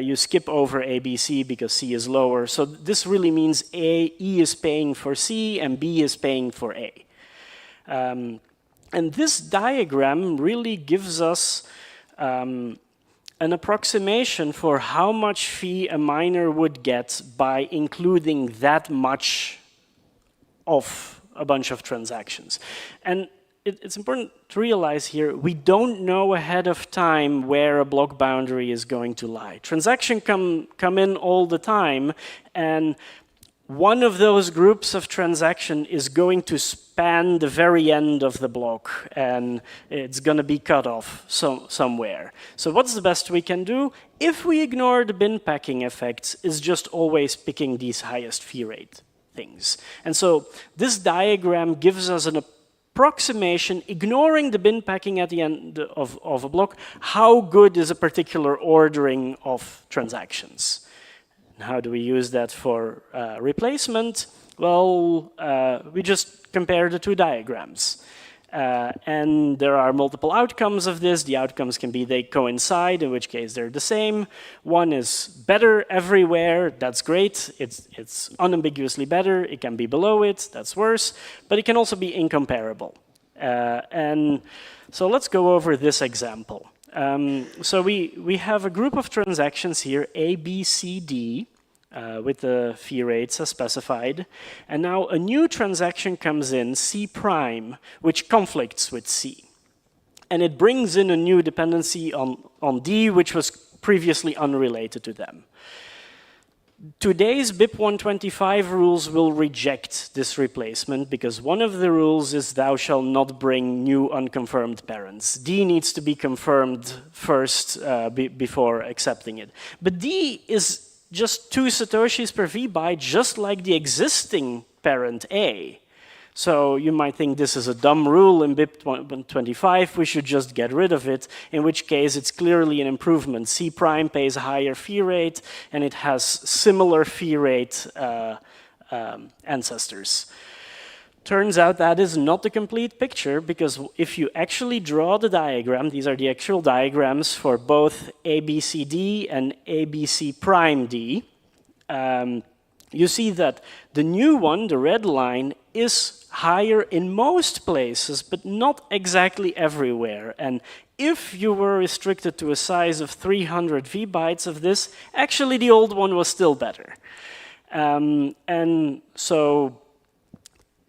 You skip over ABC because C is lower. So this really means E is paying for C and B is paying for A. And this diagram really gives us an approximation for how much fee a miner would get by including that much of a bunch of transactions. And it's important to realize here, we don't know ahead of time where a block boundary is going to lie. Transactions come in all the time, and one of those groups of transaction is going to span the very end of the block, and it's going to be cut off somewhere. So what's the best we can do? If we ignore the bin packing effects, is just always picking these highest fee rate things. And so this diagram gives us an approximation, ignoring the bin packing at the end of a block, how good is a particular ordering of transactions. How do we use that for replacement? Well, we just compare the two diagrams. And there are multiple outcomes of this. The outcomes can be they coincide, in which case they're the same. One is better everywhere, that's great. It's unambiguously better. It can be below it, that's worse. But it can also be incomparable. And so let's go over this example. So we have a group of transactions here, A, B, C, D, with the fee rates as specified. And now a new transaction comes in, C prime, which conflicts with C. And it brings in a new dependency on D, which was previously unrelated to them. Today's BIP 125 rules will reject this replacement because one of the rules is thou shalt not bring new unconfirmed parents. D needs to be confirmed first before accepting it. But D is just 2 satoshis per vbyte, just like the existing parent A. So you might think this is a dumb rule in BIP 125, we should just get rid of it, in which case it's clearly an improvement. C prime pays a higher fee rate, and it has similar fee rate ancestors. Turns out that is not the complete picture, because if you actually draw the diagram, these are the actual diagrams for both ABCD and ABC prime D, you see that the new one, the red line, is higher in most places, but not exactly everywhere. And if you were restricted to a size of 300 V-bytes of this, actually the old one was still better. And so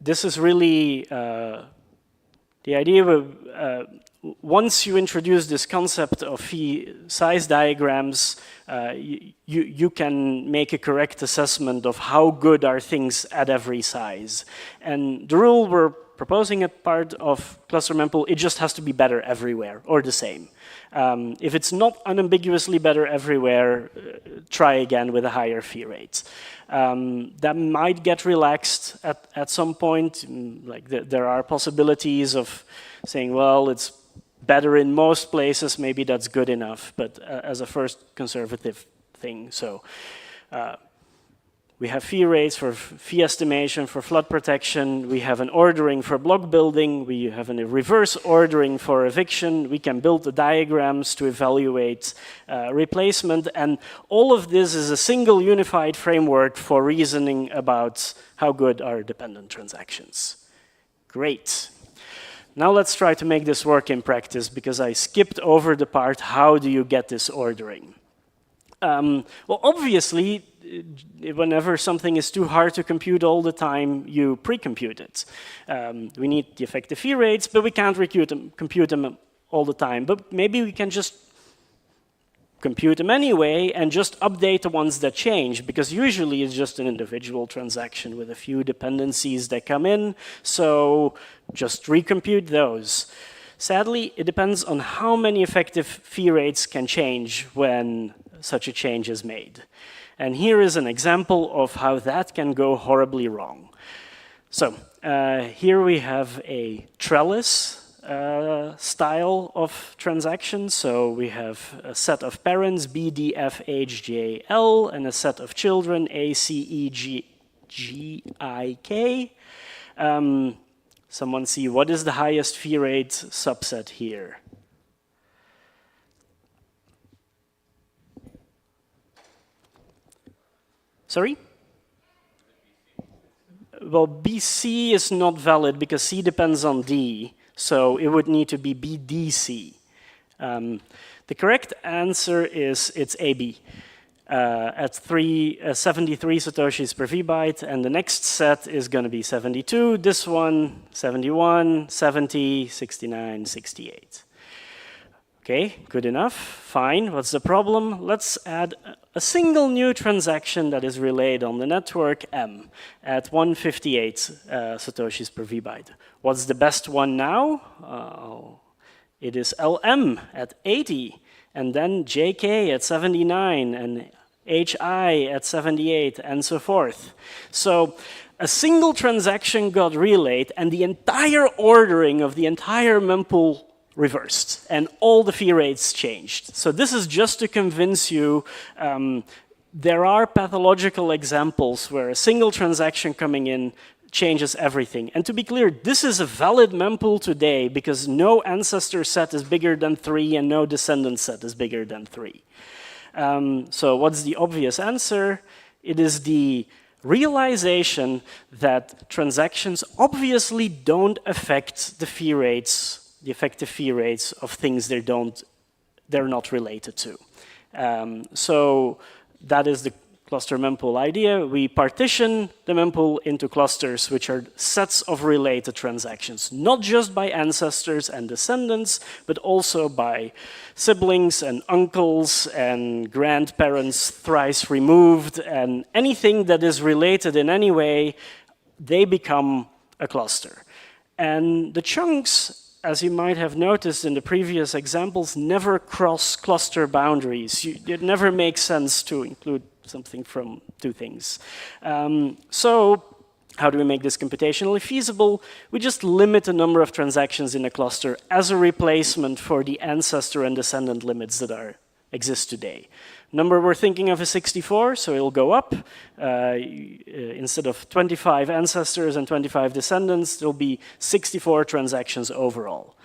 this is really the idea of once you introduce this concept of size diagrams, you can make a correct assessment of how good are things at every size. And the rule we're proposing a part of cluster mempool, it just has to be better everywhere, or the same. If it's not unambiguously better everywhere, try again with a higher fee rate. That might get relaxed at some point. Like there are possibilities of saying, well, it's better in most places, maybe that's good enough, but as a first conservative thing. So we have fee rates for fee estimation, for flood protection. We have an ordering for block building. We have a reverse ordering for eviction. We can build the diagrams to evaluate replacement. And all of this is a single unified framework for reasoning about how good are dependent transactions. Great. Now let's try to make this work in practice, because I skipped over the part, how do you get this ordering? Well, obviously, whenever something is too hard to compute all the time, you pre-compute it. We need the effective fee rates, but we can't compute them all the time. But maybe we can just compute them anyway and just update the ones that change, because usually it's just an individual transaction with a few dependencies that come in, so just recompute those. Sadly, it depends on how many effective fee rates can change when such a change is made. And here is an example of how that can go horribly wrong. So here we have a trellis style of transactions. So we have a set of parents, B, D, F, H, J, L, and a set of children, A, C, E, G, I, K. Someone see, what is the highest fee rate subset here? Sorry? Well, BC is not valid because C depends on D. So it would need to be BDC. The correct answer is it's AB at 73 satoshis per V-byte, and the next set is going to be 72, this one 71, 70, 69, 68. Okay, good enough, fine. What's the problem? Let's add a single new transaction that is relayed on the network, M, at 158 satoshis per V-byte. What's the best one now? It is LM at 80, and then JK at 79, and HI at 78, and so forth. So a single transaction got relayed, and the entire ordering of the entire mempool reversed, and all the fee rates changed. So this is just to convince you there are pathological examples where a single transaction coming in changes everything. And to be clear, this is a valid mempool today because no ancestor set is bigger than 3 and no descendant set is bigger than 3. So what's the obvious answer? It is the realization that transactions obviously don't affect the fee rates, the effective fee rates of things they're not related to. So that is the cluster mempool idea. We partition the mempool into clusters, which are sets of related transactions, not just by ancestors and descendants, but also by siblings and uncles and grandparents thrice removed, and anything that is related in any way, they become a cluster. And the chunks, as you might have noticed in the previous examples, never cross cluster boundaries. It never makes sense to include something from two things. So how do we make this computationally feasible? We just limit the number of transactions in a cluster as a replacement for the ancestor and descendant limits that exist today. Number we're thinking of is 64, so it'll go up. Instead of 25 ancestors and 25 descendants, there'll be 64 transactions overall.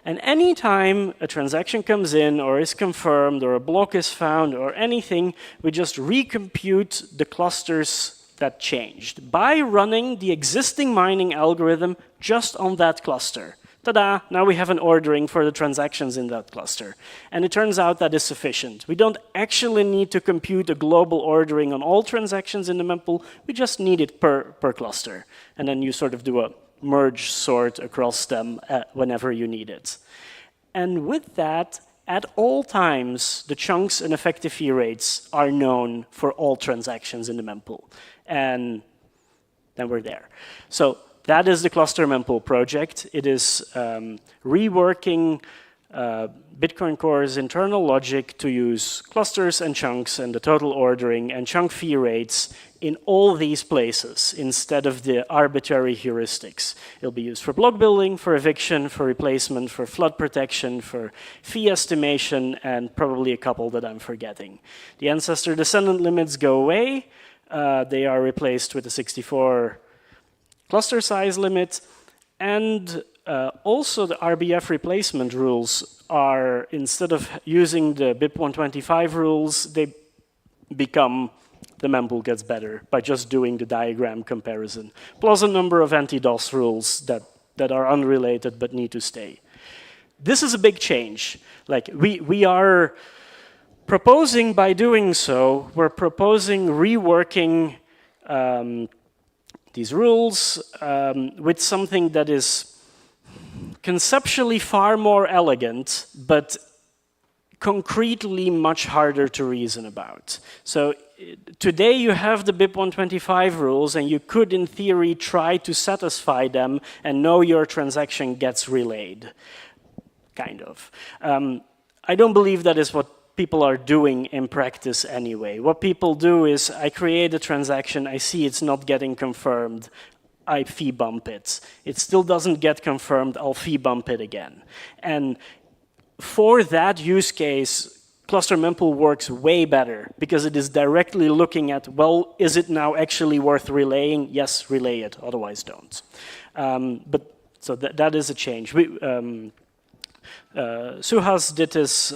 And anytime a transaction comes in or is confirmed or a block is found or anything, we just recompute the cluster's that changed by running the existing mining algorithm just on that cluster. Ta-da, now we have an ordering for the transactions in that cluster. And it turns out that is sufficient. We don't actually need to compute a global ordering on all transactions in the mempool. We just need it per cluster. And then you sort of do a merge sort across them whenever you need it. And with that, at all times, the chunks and effective fee rates are known for all transactions in the mempool. And then we're there. So that is the cluster mempool project. It is reworking Bitcoin Core's internal logic to use clusters and chunks and the total ordering and chunk fee rates in all these places instead of the arbitrary heuristics. It'll be used for block building, for eviction, for replacement, for flood protection, for fee estimation, and probably a couple that I'm forgetting. The ancestor-descendant limits go away. They are replaced with a 64 cluster size limit, and also the RBF replacement rules are, instead of using the BIP125 rules, they become the mempool gets better by just doing the diagram comparison, plus a number of anti-DOS rules that are unrelated but need to stay. This is a big change. Like we are proposing, by doing so, we're proposing reworking these rules with something that is conceptually far more elegant, but concretely much harder to reason about. So today you have the BIP125 rules, and you could, in theory, try to satisfy them and know your transaction gets relayed, kind of. I don't believe that is what people are doing in practice anyway. What people do is, I create a transaction, I see it's not getting confirmed, I fee bump it. It still doesn't get confirmed, I'll fee bump it again. And for that use case, cluster mempool works way better because it is directly looking at, well, is it now actually worth relaying? Yes, relay it, otherwise don't. So that is a change. Suhas did this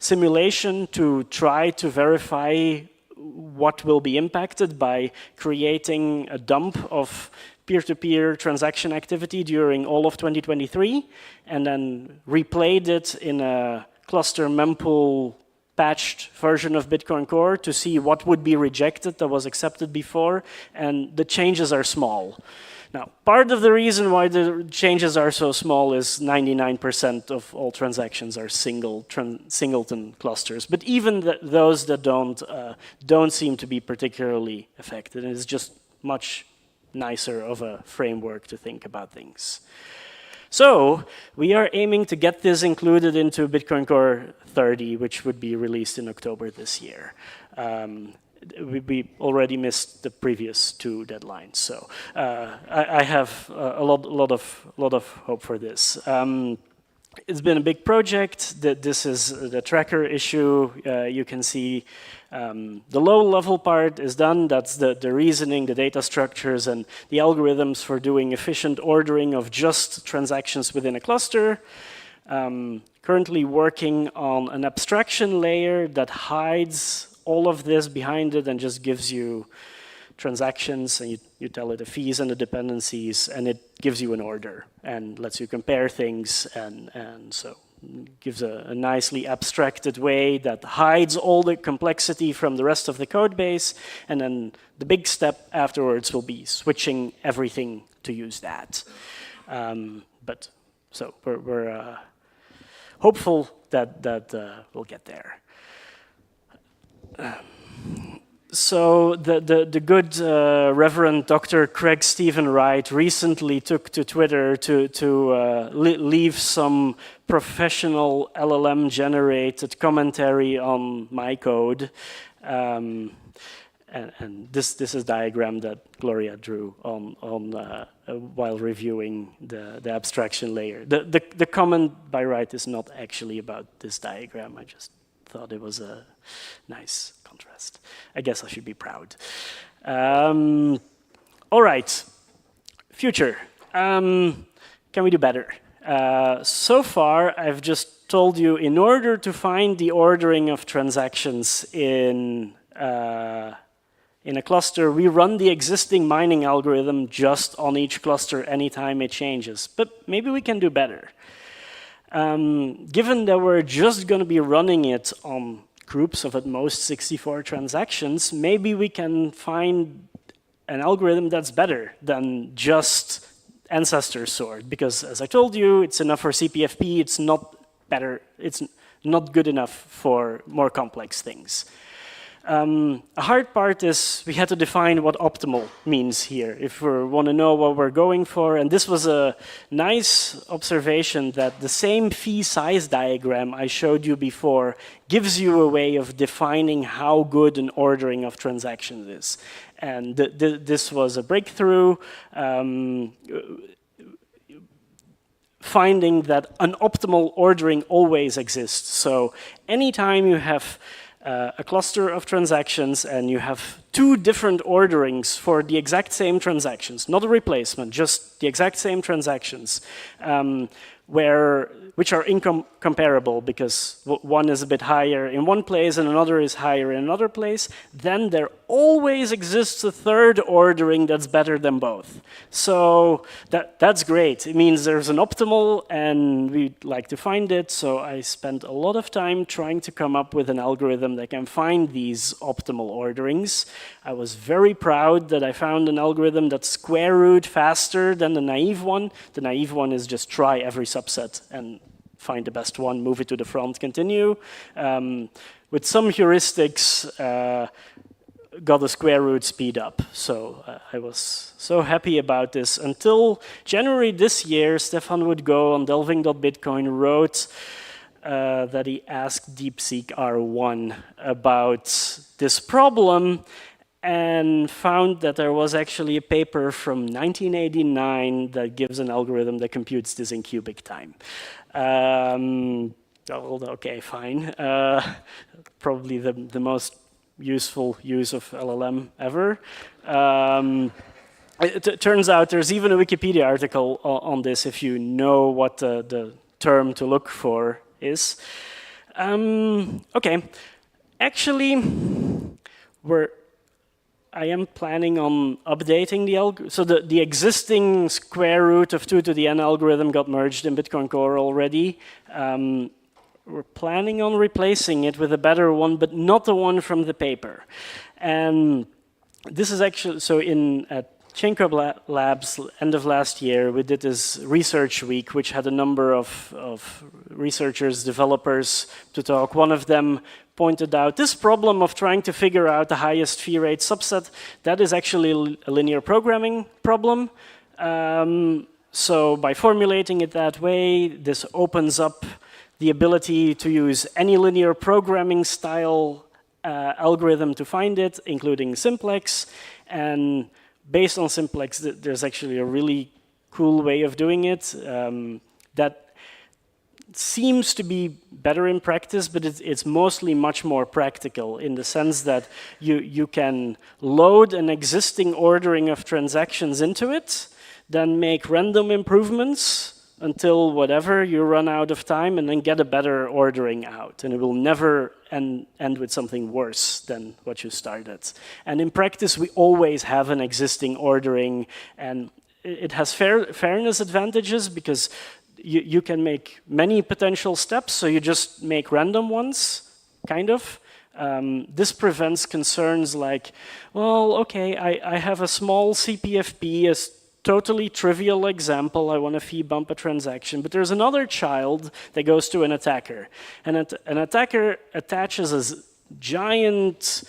simulation to try to verify what will be impacted by creating a dump of peer-to-peer transaction activity during all of 2023, and then replayed it in a cluster mempool patched version of Bitcoin Core to see what would be rejected that was accepted before, and the changes are small. Now, part of the reason why the changes are so small is 99% of all transactions are singleton clusters. But even those that don't seem to be particularly affected. It's just much nicer of a framework to think about things. So we are aiming to get this included into Bitcoin Core 30, which would be released in October this year. We already missed the previous two deadlines, so I have a lot of hope for this. It's been a big project. This is the tracker issue. You can see the low-level part is done. That's the reasoning, the data structures, and the algorithms for doing efficient ordering of just transactions within a cluster. Currently working on an abstraction layer that hides all of this behind it and just gives you transactions, and you tell it the fees and the dependencies, and it gives you an order and lets you compare things, and so gives a nicely abstracted way that hides all the complexity from the rest of the code base, and then the big step afterwards will be switching everything to use that. So we're hopeful that we'll get there. So the good Reverend Dr. Craig Stephen Wright recently took to Twitter to leave some professional LLM-generated commentary on my code. And this is a diagram that Gloria drew on while reviewing the abstraction layer. The comment by Wright is not actually about this diagram. I just thought it was a nice contrast. I guess I should be proud. All right, future. Can we do better? So far, I've just told you, in order to find the ordering of transactions in in a cluster, we run the existing mining algorithm just on each cluster anytime it changes. But maybe we can do better. Given that we're just going to be running it on groups of at most 64 transactions, maybe we can find an algorithm that's better than just ancestor sort. Because as I told you, it's enough for CPFP, it's not better, it's not good enough for more complex things. A hard part is we had to define what optimal means here if we want to know what we're going for. And this was a nice observation that the same fee size diagram I showed you before gives you a way of defining how good an ordering of transactions is. And this was a breakthrough. Finding that an optimal ordering always exists. So anytime you have a cluster of transactions and you have two different orderings for the exact same transactions, not a replacement, just the exact same transactions, which are incomparable because one is a bit higher in one place and another is higher in another place, then there always exists a third ordering that's better than both. So that's great. It means there's an optimal and we'd like to find it. So I spent a lot of time trying to come up with an algorithm that can find these optimal orderings. I was very proud that I found an algorithm that's square root faster than the naive one. The naive one is just try every subset and find the best one, move it to the front, continue. With some heuristics, got a square root speed up. So I was so happy about this. Until January this year, Stefan would go on delving.bitcoin, wrote that he asked DeepSeek R1 about this problem and found that there was actually a paper from 1989 that gives an algorithm that computes this in cubic time. Okay, fine. Probably the most useful use of LLM ever. It turns out there's even a Wikipedia article on this if you know what the term to look for is. Okay, actually, I am planning on updating the algorithm. So the existing square root of 2 to the n algorithm got merged in Bitcoin Core already. We're planning on replacing it with a better one, but not the one from the paper. And this is actually, so at Chaincode Labs, end of last year, we did this research week, which had a number of researchers, developers to talk. One of them pointed out this problem of trying to figure out the highest fee rate subset. That is actually a linear programming problem. So by formulating it that way, this opens up the ability to use any linear programming style algorithm to find it, including Simplex. And based on Simplex, there's actually a really cool way of doing it that seems to be better in practice, but it's mostly much more practical in the sense that you can load an existing ordering of transactions into it, then make random improvements until whatever you run out of time, and then get a better ordering out. And it will never end with something worse than what you started. And in practice, we always have an existing ordering, and it has fairness advantages because you can make many potential steps, so you just make random ones, kind of. This prevents concerns like, well, okay, I have a small CPFP, a totally trivial example, I want to fee bump a transaction, but there's another child that goes to an attacker. And an attacker attaches a giant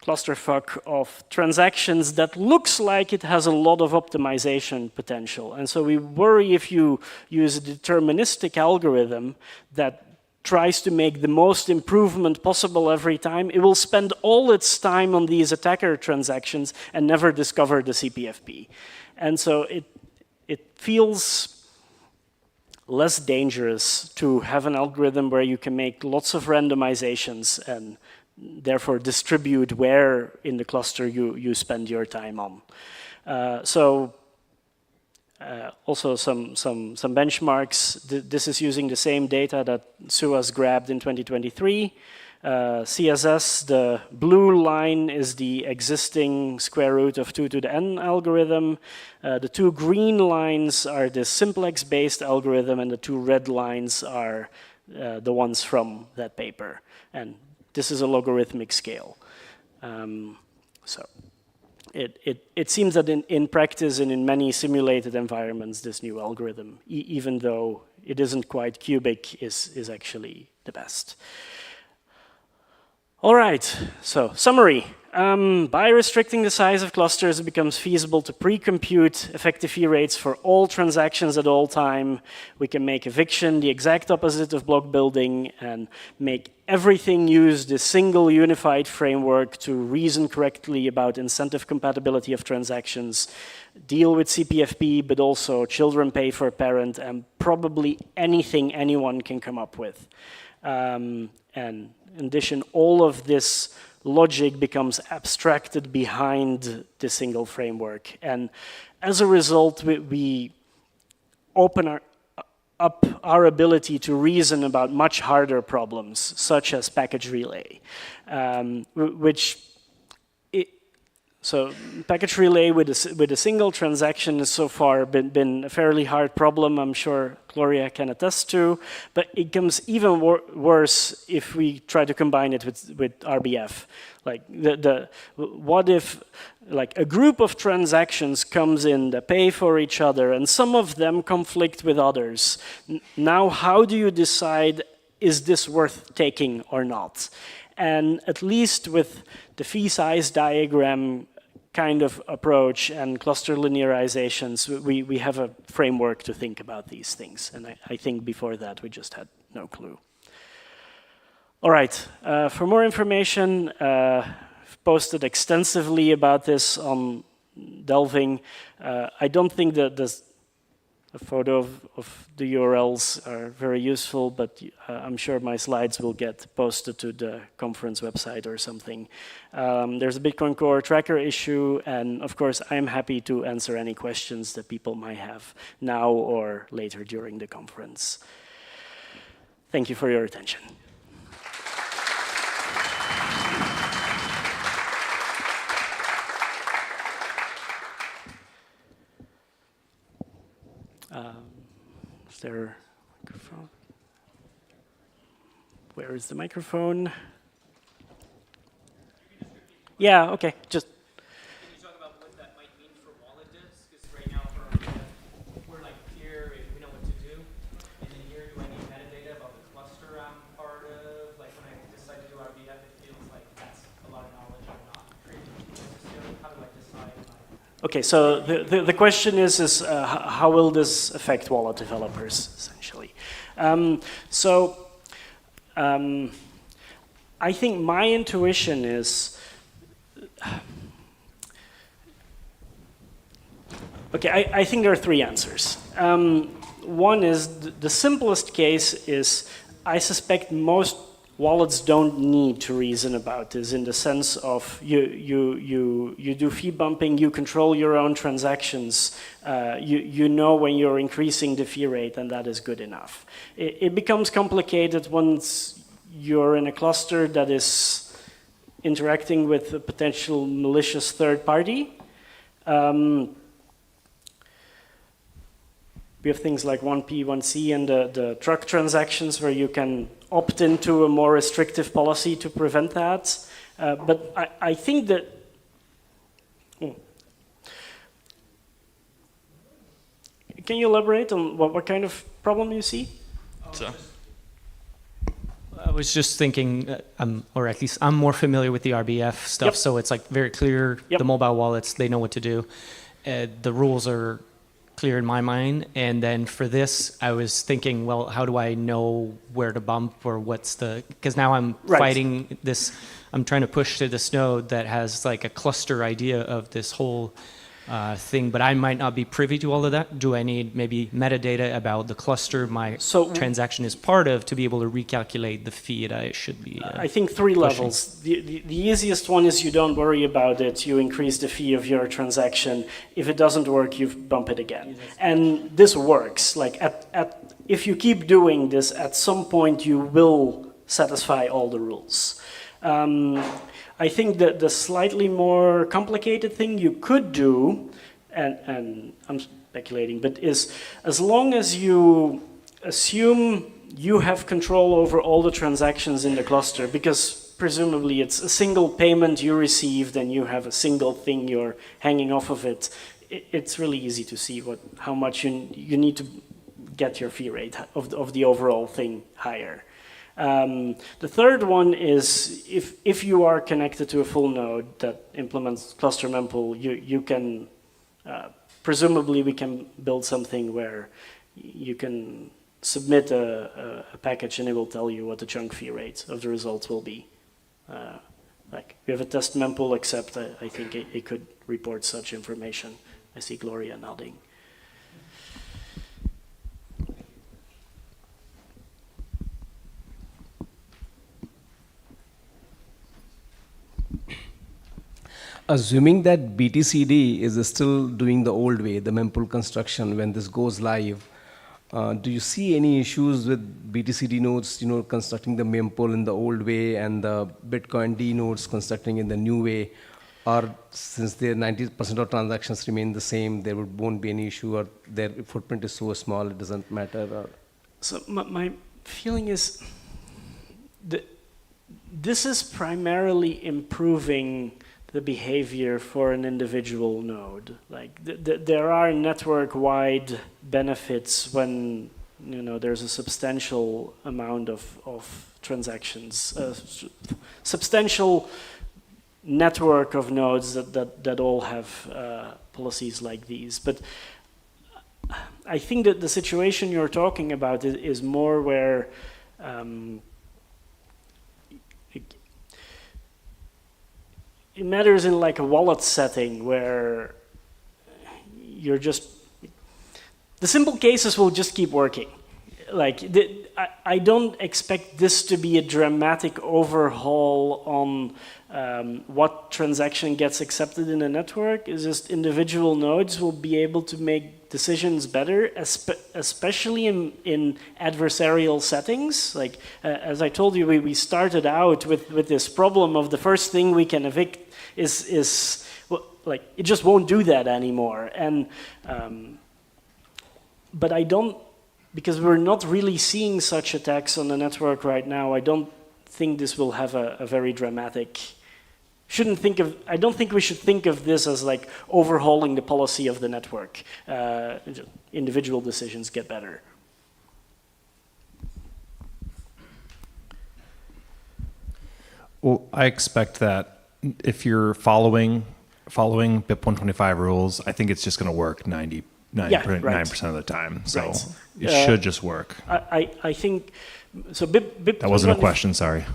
clusterfuck of transactions that looks like it has a lot of optimization potential. And so we worry if you use a deterministic algorithm that tries to make the most improvement possible every time, it will spend all its time on these attacker transactions and never discover the CPFP. And so it feels less dangerous to have an algorithm where you can make lots of randomizations and therefore distribute where in the cluster you spend your time on. Also some benchmarks. This is using the same data that Suaz grabbed in 2023. CSS, the blue line is the existing square root of 2 to the n algorithm. The two green lines are the simplex-based algorithm, and the two red lines are the ones from that paper. And this is a logarithmic scale. So it seems that in practice and in many simulated environments, this new algorithm, even though it isn't quite cubic, is actually the best. All right, so summary. By restricting the size of clusters, it becomes feasible to pre-compute effective fee rates for all transactions at all time. We can make eviction the exact opposite of block building and make everything use this single unified framework to reason correctly about incentive compatibility of transactions, deal with CPFP, but also children pay for a parent, and probably anything anyone can come up with. And in addition, all of this logic becomes abstracted behind the single framework. And as a result, we open up our ability to reason about much harder problems, such as package relay, so package relay with a single transaction has so far been a fairly hard problem. I'm sure Gloria can attest to, but it becomes even worse if we try to combine it with RBF. Like what if like a group of transactions comes in that pay for each other, and some of them conflict with others? Now, how do you decide, is this worth taking or not? And at least with the fee size diagram kind of approach and cluster linearizations, we have a framework to think about these things. And I think before that, we just had no clue. All right, for more information, I've posted extensively about this on Delving. I don't think that a photo of the URLs are very useful, but I'm sure my slides will get posted to the conference website or something. There's a Bitcoin Core tracker issue, and of course, I'm happy to answer any questions that people might have now or later during the conference. Thank you for your attention. Is there a microphone? Where is the microphone? Yeah, okay, just. Can you talk about what that might mean for wallet disks? Because right now we're like here, we know what to do. And then here, do I need metadata about the cluster I'm part of? Like when I decide to do RBF, it feels like that's a lot of knowledge I'm not creating necessarily. How do I decide? Okay, so the question is how will this affect wallet developers, essentially? I think my intuition is, okay, I think there are three answers. One is, the simplest case is, I suspect most wallets don't need to reason about this, in the sense of you do fee bumping, you control your own transactions, you know when you're increasing the fee rate, and that is good enough. It becomes complicated once you're in a cluster that is interacting with a potential malicious third party. We have things like 1P, 1C, and the TRUC transactions where you can opt into a more restrictive policy to prevent that. But I think that, can you elaborate on what kind of problem you see? I was just thinking, or at least I'm more familiar with the RBF stuff, yep. So it's like very clear, yep. The mobile wallets, they know what to do. The rules are clear in my mind, and then for this, I was thinking, well, how do I know where to bump, or what's the, because now I'm fighting this, I'm trying to push to this node that has like a cluster idea of this whole thing, but I might not be privy to all of that. Do I need maybe metadata about the cluster my transaction is part of to be able to recalculate the fee that I should be I think three pushing. Levels. The easiest one is you don't worry about it. You increase the fee of your transaction. If it doesn't work, you bump it again. And this works. Like if you keep doing this, at some point you will satisfy all the rules. I think that the slightly more complicated thing you could do, and I'm speculating, but is as long as you assume you have control over all the transactions in the cluster, because presumably it's a single payment you received and you have a single thing you're hanging off of it, it's really easy to see how much you need to get your fee rate of the overall thing higher. The third one is if you are connected to a full node that implements cluster mempool, you can, presumably we can build something where you can submit a package and it will tell you what the chunk fee rate of the results will be. Like we have a test mempool, except I think it could report such information. I see Gloria nodding. Assuming that BTCD is still doing the old way, the mempool construction, when this goes live, do you see any issues with BTCD nodes, constructing the mempool in the old way and the Bitcoin D nodes constructing in the new way? Or since their 90% of transactions remain the same, there won't be any issue, or their footprint is so small it doesn't matter? Or? So my feeling is that this is primarily improving the behavior for an individual node. Like there are network-wide benefits when there's a substantial amount of transactions, substantial network of nodes that all have policies like these. But I think that the situation you're talking about is more where it matters in like a wallet setting where you're just, the simple cases will just keep working. Like I don't expect this to be a dramatic overhaul on what transaction gets accepted in a network. It's just individual nodes will be able to make decisions better, especially in adversarial settings. Like as I told you, we started out with this problem of the first thing we can evict is well, like it just won't do that anymore. And but I don't, because we're not really seeing such attacks on the network right now, I don't think this will have a very dramatic. I don't think we should think of this as like overhauling the policy of the network. Individual decisions get better. Well, I expect that if you're following BIP 125 rules, I think it's just going to work 99% of the time. So it should just work. I think so. BIP that wasn't a question. Sorry.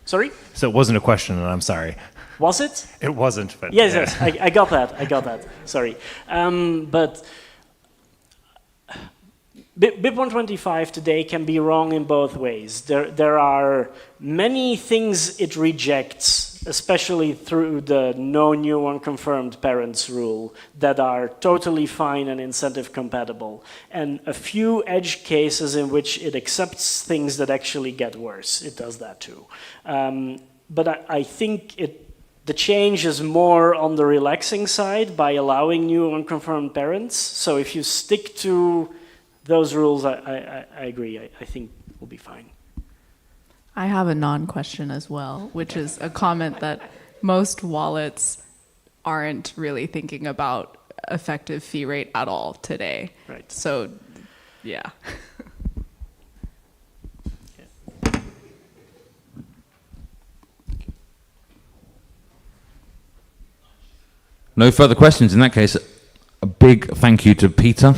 Sorry. So it wasn't a question, and I'm sorry. Was it? It wasn't. But yes, yeah. yes. I got that. I got that. Sorry. But BIP 125 today can be wrong in both ways. There are many things it rejects, especially through the no new unconfirmed parents rule, that are totally fine and incentive compatible, and a few edge cases in which it accepts things that actually get worse. It does that too. But I think the change is more on the relaxing side by allowing new unconfirmed parents. So if you stick to those rules, I agree. I think we'll be fine. I have a non-question as well, which is a comment that most wallets aren't really thinking about effective fee rate at all today. Right. So, yeah. No further questions. In that case, a big thank you to Peter.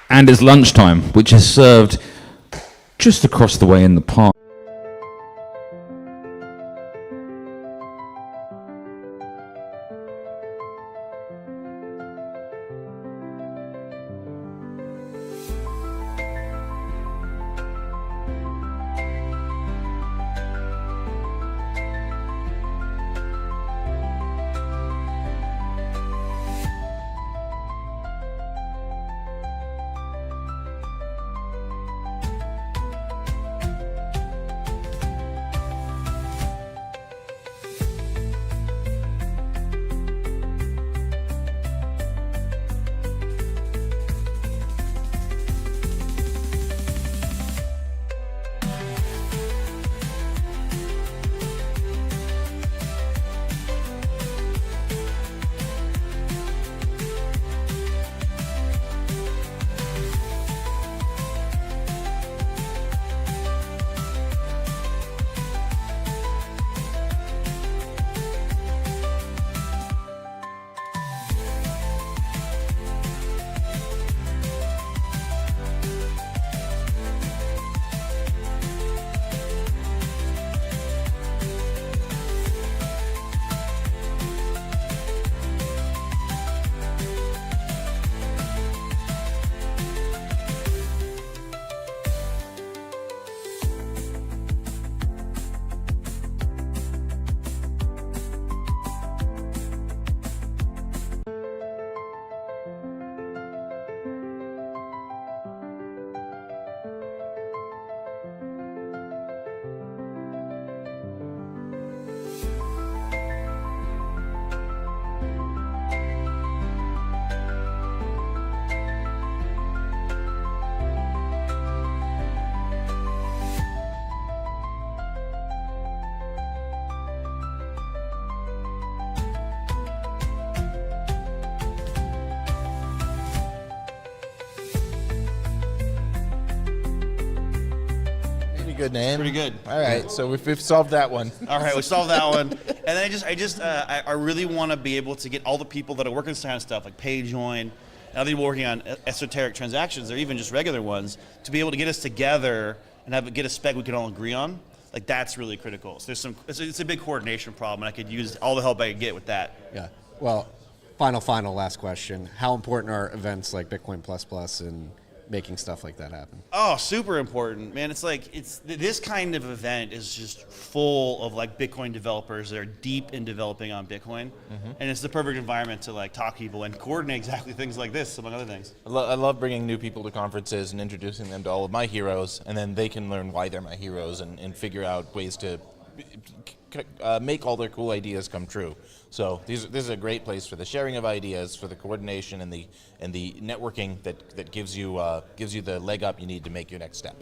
And it's lunchtime, which is served just across the way in the park. good name. Pretty good. All right, so we've solved that one. All right, we solved that one. And then I really want to be able to get all the people that are working this kind of stuff, like PayJoin, and other people working on esoteric transactions, or even just regular ones, to be able to get us together and get a spec we can all agree on. Like, that's really critical. So it's a big coordination problem, and I could use all the help I could get with that. Yeah. Well, final last question. How important are events like Bitcoin Plus Plus in making stuff like that happen? Oh, super important, man. It's like, this kind of event is just full of like Bitcoin developers that are deep in developing on Bitcoin. And it's the perfect environment to like talk to people and coordinate exactly things like this, among other things. I love bringing new people to conferences and introducing them to all of my heroes, and then they can learn why they're my heroes and figure out ways to make all their cool ideas come true. So this is a great place for the sharing of ideas, for the coordination and the networking that gives you the leg up you need to make your next step.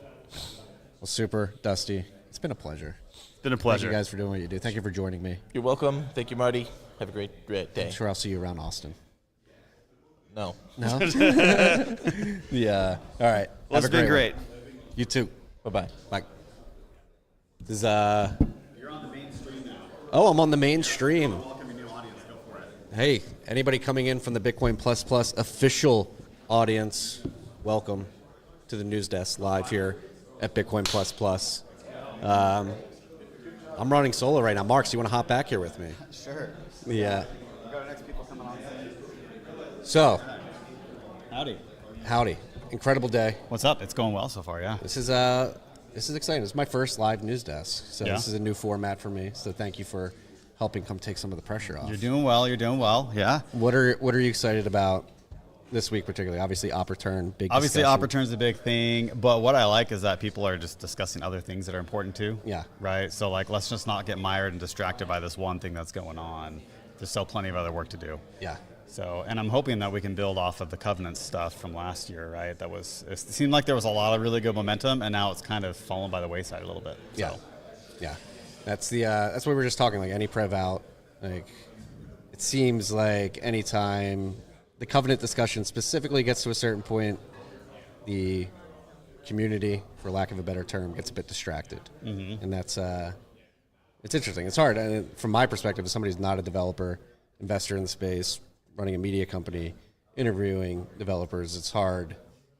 Well, super, Dusty. It's been a pleasure. It's been a pleasure. Thank you guys for doing what you do. Thank you for joining me. You're welcome. Thank you, Marty. Have a great day. I'm sure I'll see you around Austin. No. No? Yeah. All right. Well, it's been great. You too. Bye-bye. Bye. This is, You're on the main stream now. Oh, I'm on the main stream. Welcome a new audience. Go for it. Hey, anybody coming in from the Bitcoin Plus Plus official audience, welcome to the news desk live here at Bitcoin Plus Plus. I'm running solo right now. Marks, you want to hop back here with me? Sure. Yeah. We've got our next people coming on. So. Howdy. Incredible day. What's up? It's going well so far, yeah. This is exciting. This is my first live news desk, so This is a new format for me. So thank you for helping come take some of the pressure off. You're doing well. Yeah. What are you excited about this week particularly? Obviously, OpReturn, big Obviously, discussion. OpReturn's a big thing, but what I like is that people are just discussing other things that are important too. Yeah. Right? So, like, let's just not get mired and distracted by this one thing that's going on. There's still plenty of other work to do. Yeah. So, and I'm hoping that we can build off of the Covenant stuff from last year, right? It seemed like there was a lot of really good momentum, and now it's kind of fallen by the wayside a little bit. So. Yeah. Yeah. That's what we were just talking, like any Prev out, like it seems like anytime the Covenant discussion specifically gets to a certain point, the community, for lack of a better term, gets a bit distracted. Mm-hmm. And that's, it's interesting. It's hard. And from my perspective, as somebody who's not a developer, investor in the space, running a media company, interviewing developers, it's hard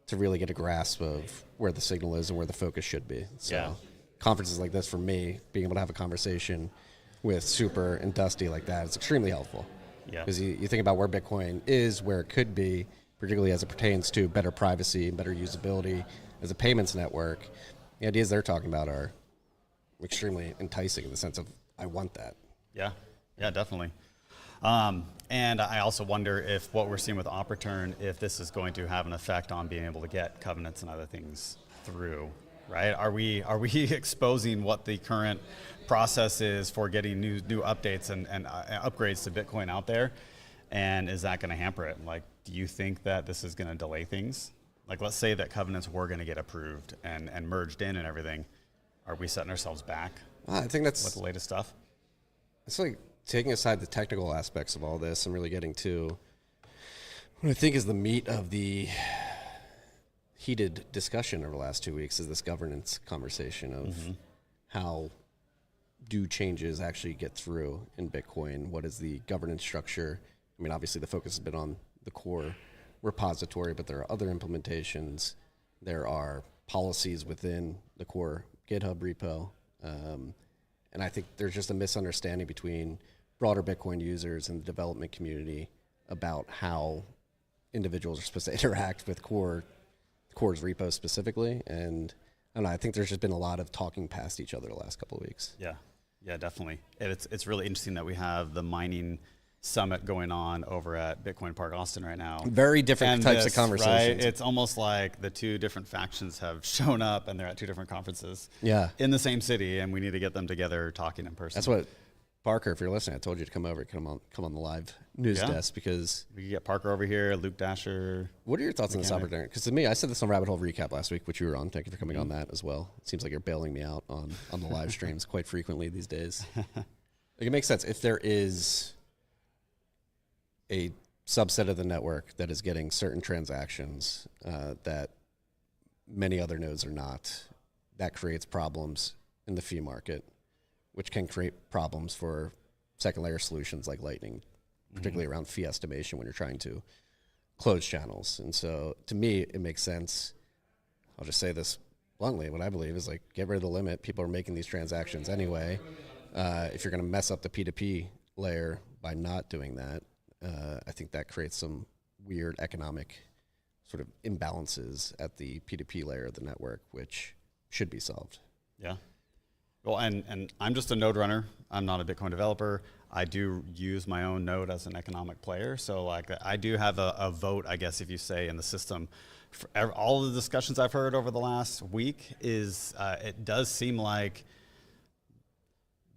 to really get a grasp of where the signal is and where the focus should be. So conferences like this, for me, being able to have a conversation with Super and Dusty like that, it's extremely helpful. Yeah. Because you think about where Bitcoin is, where it could be, particularly as it pertains to better privacy and better usability as a payments network. The ideas they're talking about are extremely enticing in the sense of, I want that. Yeah, definitely. And I also wonder if what we're seeing with OpReturn, if this is going to have an effect on being able to get covenants and other things through, right? Are we exposing what the current process is for getting new updates and upgrades to Bitcoin out there? And is that going to hamper it? Like, do you think that this is going to delay things? Like, let's say that covenants were going to get approved and merged in and everything. Are we setting ourselves back? I think that's with the latest stuff. It's like taking aside the technical aspects of all this and really getting to what I think is the meat of the heated discussion over the last 2 weeks is this governance conversation of how do changes actually get through in Bitcoin? What is the governance structure? I mean, obviously the focus has been on the core repository, but there are other implementations. There are policies within the core GitHub repo. And I think there's just a misunderstanding between broader Bitcoin users and the development community about how individuals are supposed to interact with Core's repo specifically. And I don't know, I think there's just been a lot of talking past each other the last couple of weeks. Yeah, definitely. And it's really interesting that we have the mining summit going on over at Bitcoin Park Austin right now. Very different types of conversations. Right? It's almost like the two different factions have shown up and they're at two different conferences. Yeah. In the same city, and we need to get them together talking in person. That's what, Parker, if you're listening, I told you to come over, come on the live news desk because we could get Parker over here, Luke Dasher. What are your thoughts on this opportunity? Because to me, I said this on Rabbit Hole Recap last week, which you were on. Thank you for coming on that as well. It seems like you're bailing me out on the live streams quite frequently these days. Like, it makes sense if there is a subset of the network that is getting certain transactions that many other nodes are not. that creates problems in the fee market, which can create problems for second layer solutions like Lightning, particularly around fee estimation when you're trying to close channels. And so to me, it makes sense. I'll just say this bluntly. What I believe is like, get rid of the limit. People are making these transactions anyway. If you're going to mess up the P2P layer by not doing that, I think that creates some weird economic sort of imbalances at the P2P layer of the network, which should be solved. Yeah. Well, and I'm just a node runner. I'm not a Bitcoin developer. I do use my own node as an economic player. So like I do have a vote, I guess, if you say, in the system. For all of the discussions I've heard over the last week is it does seem like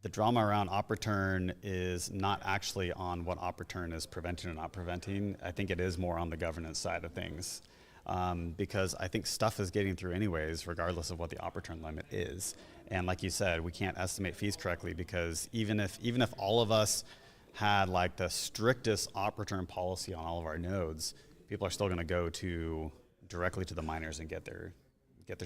the drama around op return is not actually on what op return is preventing or not preventing. I think it is more on the governance side of things. Because I think stuff is getting through anyways, regardless of what the op return limit is. And like you said, we can't estimate fees correctly because even if all of us had like the strictest op return policy on all of our nodes, people are still going to go directly to the miners and get their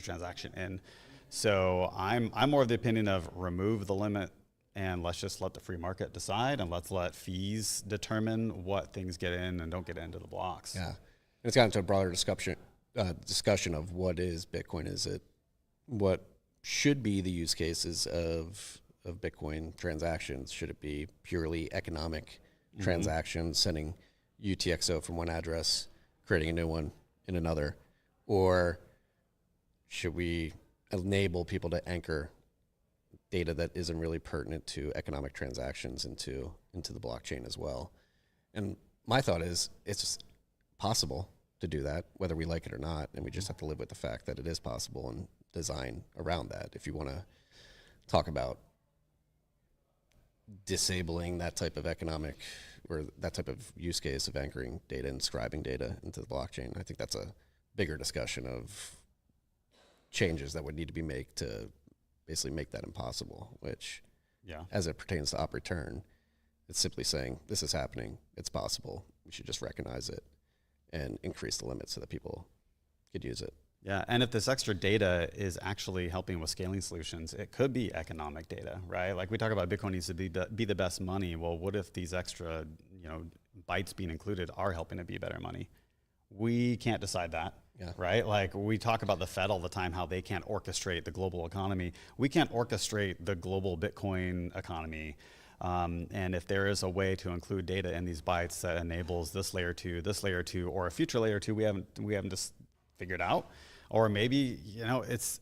transaction in. So I'm more of the opinion of remove the limit and let's just let the free market decide, and let's let fees determine what things get in and don't get into the blocks. Yeah. It's gotten to a broader discussion of what is Bitcoin. Is it what should be the use cases of Bitcoin transactions? Should it be purely economic transactions, sending UTXO from one address, creating a new one in another? Or should we enable people to anchor data that isn't really pertinent to economic transactions into the blockchain as well? And my thought is it's just possible to do that, whether we like it or not, and we just have to live with the fact that it is possible and design around that. If you want to talk about disabling that type of economic or that type of use case of anchoring data and scribing data into the blockchain, I think that's a bigger discussion of changes that would need to be made to basically make that impossible, which, as it pertains to op return, it's simply saying this is happening, it's possible, we should just recognize it and increase the limits so that people could use it. Yeah, and if this extra data is actually helping with scaling solutions, it could be economic data, right? Like we talk about Bitcoin needs to be the best money. Well, what if these extra, bytes being included are helping it be better money? We can't decide that, right? Like we talk about the Fed all the time, how they can't orchestrate the global economy. We can't orchestrate the global Bitcoin economy. And if there is a way to include data in these bytes that enables this layer two, or a future layer two, we haven't just figured out. Or maybe,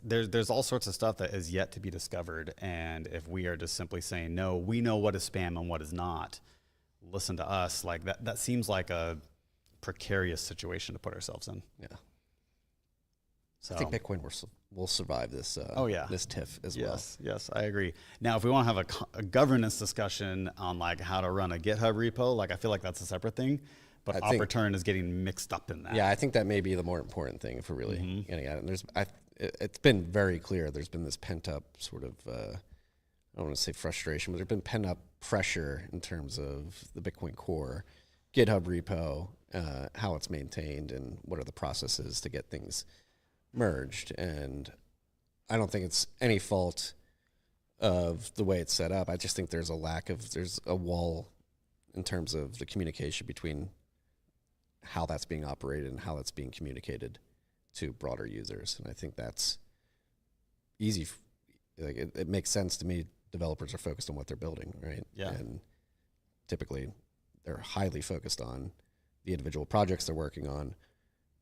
there's all sorts of stuff that is yet to be discovered. And if we are just simply saying, no, we know what is spam and what is not, listen to us, like that seems like a precarious situation to put ourselves in. Yeah. So I think Bitcoin will survive this this TIFF as well. Yes, I agree. Now, if we want to have a governance discussion on like how to run a GitHub repo, like I feel like that's a separate thing. But op return is getting mixed up in that. Yeah, I think that may be the more important thing if we're really getting at it. And it's been very clear there's been this pent up sort of, I don't want to say frustration, but there's been pent up pressure in terms of the Bitcoin core, GitHub repo, how it's maintained, and what are the processes to get things merged. And I don't think it's any fault of the way it's set up. I just think there's a wall in terms of the communication between how that's being operated and how that's being communicated to broader users. And I think that's easy. Like it makes sense to me. Developers are focused on what they're building, right? Yeah. And typically they're highly focused on the individual projects they're working on.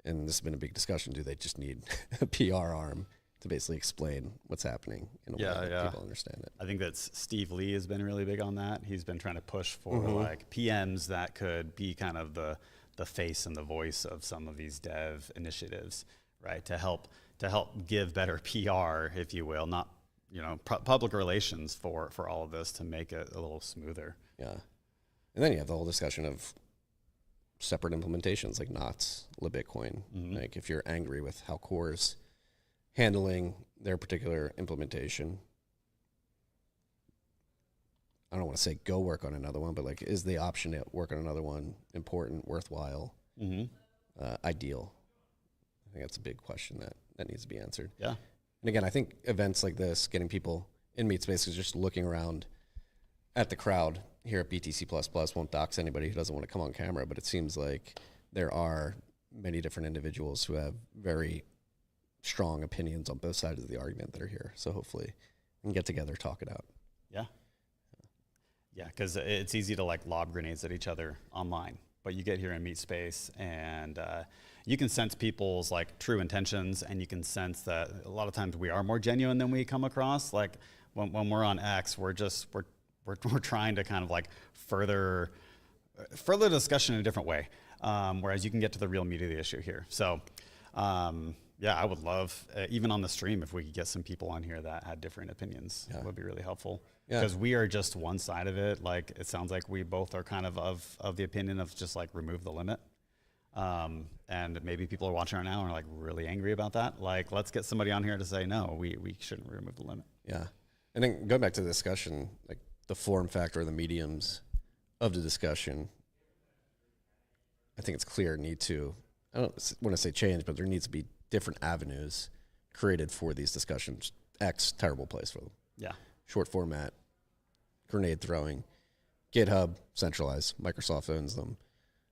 And this has been a big discussion. Do they just need a PR arm to basically explain what's happening in a way that people understand it? I think that Steve Lee has been really big on that. He's been trying to push for like PMs that could be kind of the face and the voice of some of these dev initiatives, right? To help give better PR, if you will, not public relations for all of this to make it a little smoother. Yeah, and then you have the whole discussion of separate implementations like Knots, LibBitcoin. Like if you're angry with how Core's handling their particular implementation, I don't want to say go work on another one, but like, is the option to work on another one important, worthwhile, ideal? I think that's a big question that needs to be answered. Yeah. And again, I think events like this, getting people in meet spaces, just looking around at the crowd here at BTC++ won't dox anybody who doesn't want to come on camera, but it seems like there are many different individuals who have very strong opinions on both sides of the argument that are here. So hopefully we can get together, talk it out. Yeah. Yeah, because it's easy to like lob grenades at each other online, but you get here in meet space and you can sense people's like true intentions, and you can sense that a lot of times we are more genuine than we come across. Like when we're on X, we're trying to kind of like further discussion in a different way, whereas you can get to the real meat of the issue here. So yeah, I would love, even on the stream, if we could get some people on here that had different opinions. It would be really helpful. Because we are just one side of it. Like, it sounds like we both are kind of the opinion of just like remove the limit. And maybe people are watching right now and are like really angry about that. Like, let's get somebody on here to say, no, we shouldn't remove the limit. Yeah. And then going back to the discussion, like the form factor, the mediums of the discussion, I think it's clear need to, I don't want to say change, but there needs to be different avenues created for these discussions. X, terrible place for them. Yeah. Short format, grenade throwing, GitHub, centralized. Microsoft owns them.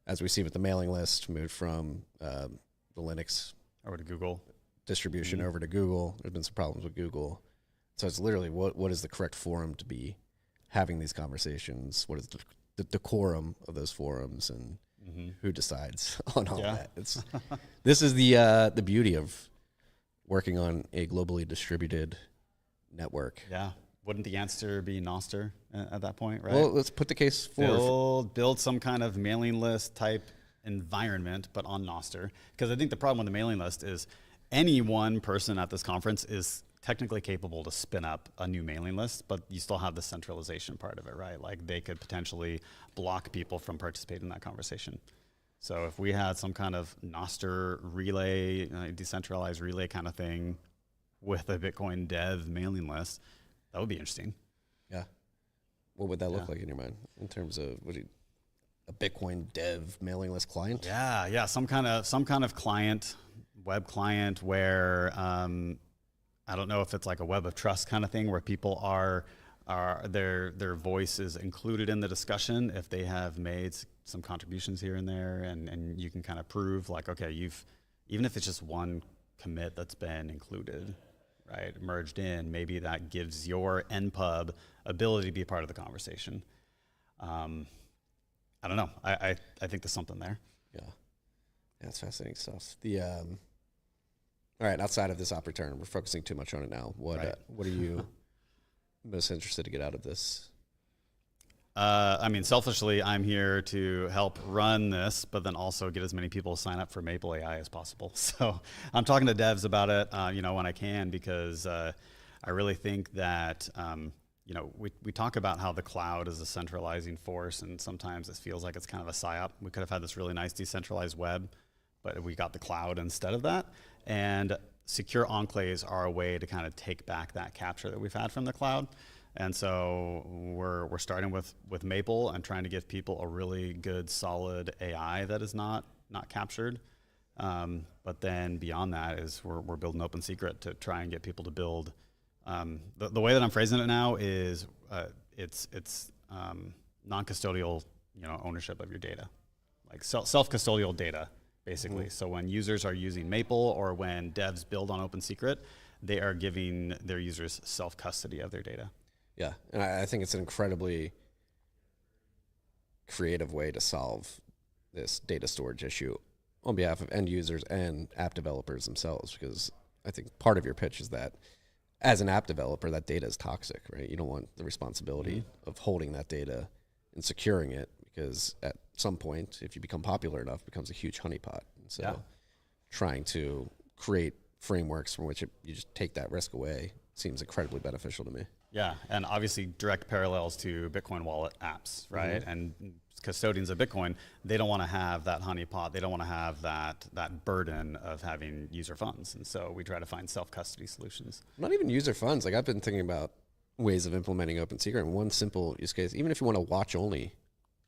As we see with the mailing list, moved from the Linux over to Google distribution over to Google. There's been some problems with Google. So it's literally what is the correct forum to be having these conversations? What is the decorum of those forums, and who decides on all that? This is the beauty of working on a globally distributed network. Yeah. Wouldn't the answer be Noster at that point, right? Well, let's put the case forward. Build some kind of mailing list type environment, but on Noster. Because I think the problem with the mailing list is any one person at this conference is technically capable to spin up a new mailing list, but you still have the centralization part of it, right? Like they could potentially block people from participating in that conversation. So if we had some kind of Noster relay, decentralized relay kind of thing with a Bitcoin dev mailing list, that would be interesting. Yeah. What would that look like in your mind in terms of a Bitcoin dev mailing list client? Yeah, some kind of client, web client where I don't know if it's like a web of trust kind of thing where people are their voice is included in the discussion if they have made some contributions here and there, and you can kind of prove like, okay, even if it's just one commit that's been included, right, merged in, maybe that gives your NPub ability to be a part of the conversation. I don't know. I think there's something there. Yeah, that's fascinating stuff. All right, outside of this op return, we're focusing too much on it now. What are you most interested to get out of this? I mean, selfishly, I'm here to help run this, but then also get as many people to sign up for Maple AI as possible. So I'm talking to devs about it, when I can, because I really think that, we talk about how the cloud is a centralizing force, and sometimes it feels like it's kind of a psyop. We could have had this really nice decentralized web, but we got the cloud instead of that. And secure enclaves are a way to kind of take back that capture that we've had from the cloud. And so we're starting with Maple and trying to give people a really good, solid AI that is not captured. But then beyond that is we're building open secret to try and get people to build. The way that I'm phrasing it now is it's non-custodial, ownership of your data, like self-custodial data, basically. So when users are using Maple or when devs build on open secret, they are giving their users self-custody of their data. Yeah, and I think it's an incredibly creative way to solve this data storage issue on behalf of end users and app developers themselves, because I think part of your pitch is that as an app developer, that data is toxic, right? You don't want the responsibility of holding that data and securing it, because at some point, if you become popular enough, it becomes a huge honeypot. And so trying to create frameworks from which you just take that risk away seems incredibly beneficial to me. Yeah, and obviously direct parallels to Bitcoin wallet apps, right? And custodians of Bitcoin, they don't want to have that honeypot. They don't want to have that burden of having user funds. And so we try to find self-custody solutions. Not even user funds. Like, I've been thinking about ways of implementing open secret. And one simple use case, even if you want to watch only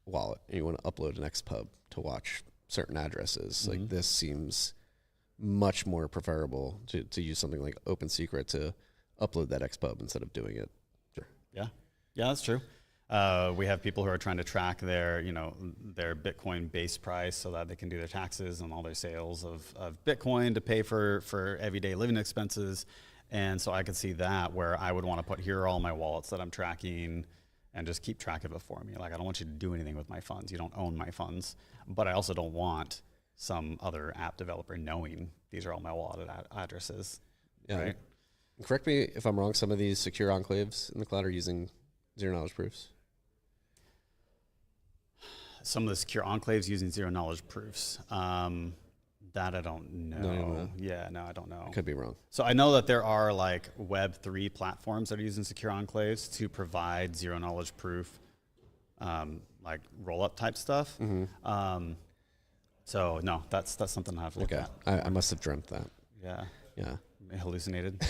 wallet and you want to upload an XPub to watch certain addresses, like this seems much more preferable to use something like Open Secret to upload that XPub instead of doing it. Sure. Yeah, that's true. We have people who are trying to track their, their Bitcoin base price so that they can do their taxes and all their sales of Bitcoin to pay for everyday living expenses. And so I could see that where I would want to put, here are all my wallets that I'm tracking, and just keep track of it for me. Like, I don't want you to do anything with my funds. You don't own my funds. But I also don't want some other app developer knowing these are all my wallet addresses. Yeah. Right? Correct me if I'm wrong, some of these secure enclaves in the cloud are using zero-knowledge proofs. Some of the secure enclaves using zero-knowledge proofs. That I don't know. No, you don't know? Yeah, no, I don't know. Could be wrong. So I know that there are like Web3 platforms that are using secure enclaves to provide zero-knowledge proof, like roll-up type stuff. Mm-hmm. So no, that's something I have to look at. I must have dreamt that. Yeah. Yeah. Hallucinated.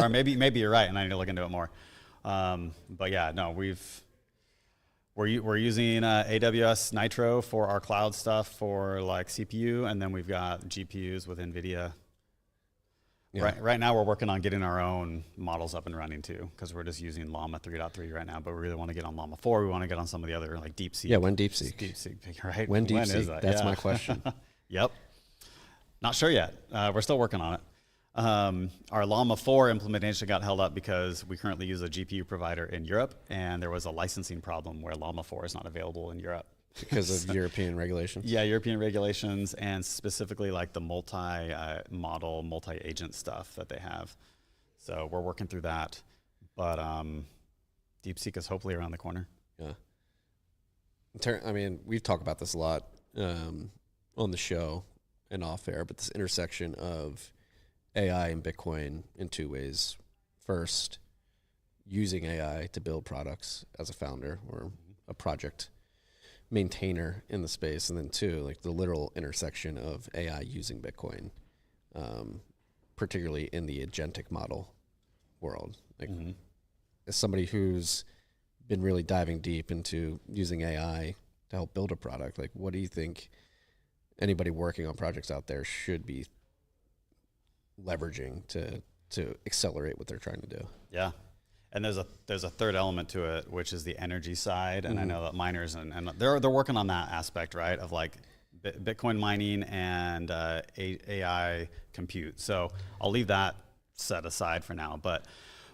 Or maybe you're right, and I need to look into it more. But yeah, no, we're using AWS Nitro for our cloud stuff for like CPU, and then we've got GPUs with NVIDIA. Yeah. Right now we're working on getting our own models up and running too, because we're just using Llama 3.3 right now, but we really want to get on Llama 4. We want to get on some of the other like DeepSeek. Yeah, when DeepSeek? DeepSeek, right? When DeepSeek? Is that? That's my question. Yep. Not sure yet. We're still working on it. Our Llama 4 implementation got held up because we currently use a GPU provider in Europe, and there was a licensing problem where Llama 4 is not available in Europe. Because of European regulations? Yeah, European regulations, and specifically like the multi-model, multi-agent stuff that they have. So we're working through that. But DeepSeek is hopefully around the corner. Yeah. I mean, we've talked about this a lot on the show and off air, but this intersection of AI and Bitcoin in two ways. First, using AI to build products as a founder or a project maintainer in the space, and then two, like the literal intersection of AI using Bitcoin, particularly in the agentic model world. Like, as somebody who's been really diving deep into using AI to help build a product, like, what do you think anybody working on projects out there should be leveraging to accelerate what they're trying to do? Yeah. And there's a third element to it, which is the energy side. And I know that miners and they're working on that aspect, right, of like Bitcoin mining and AI compute. So I'll leave that set aside for now. But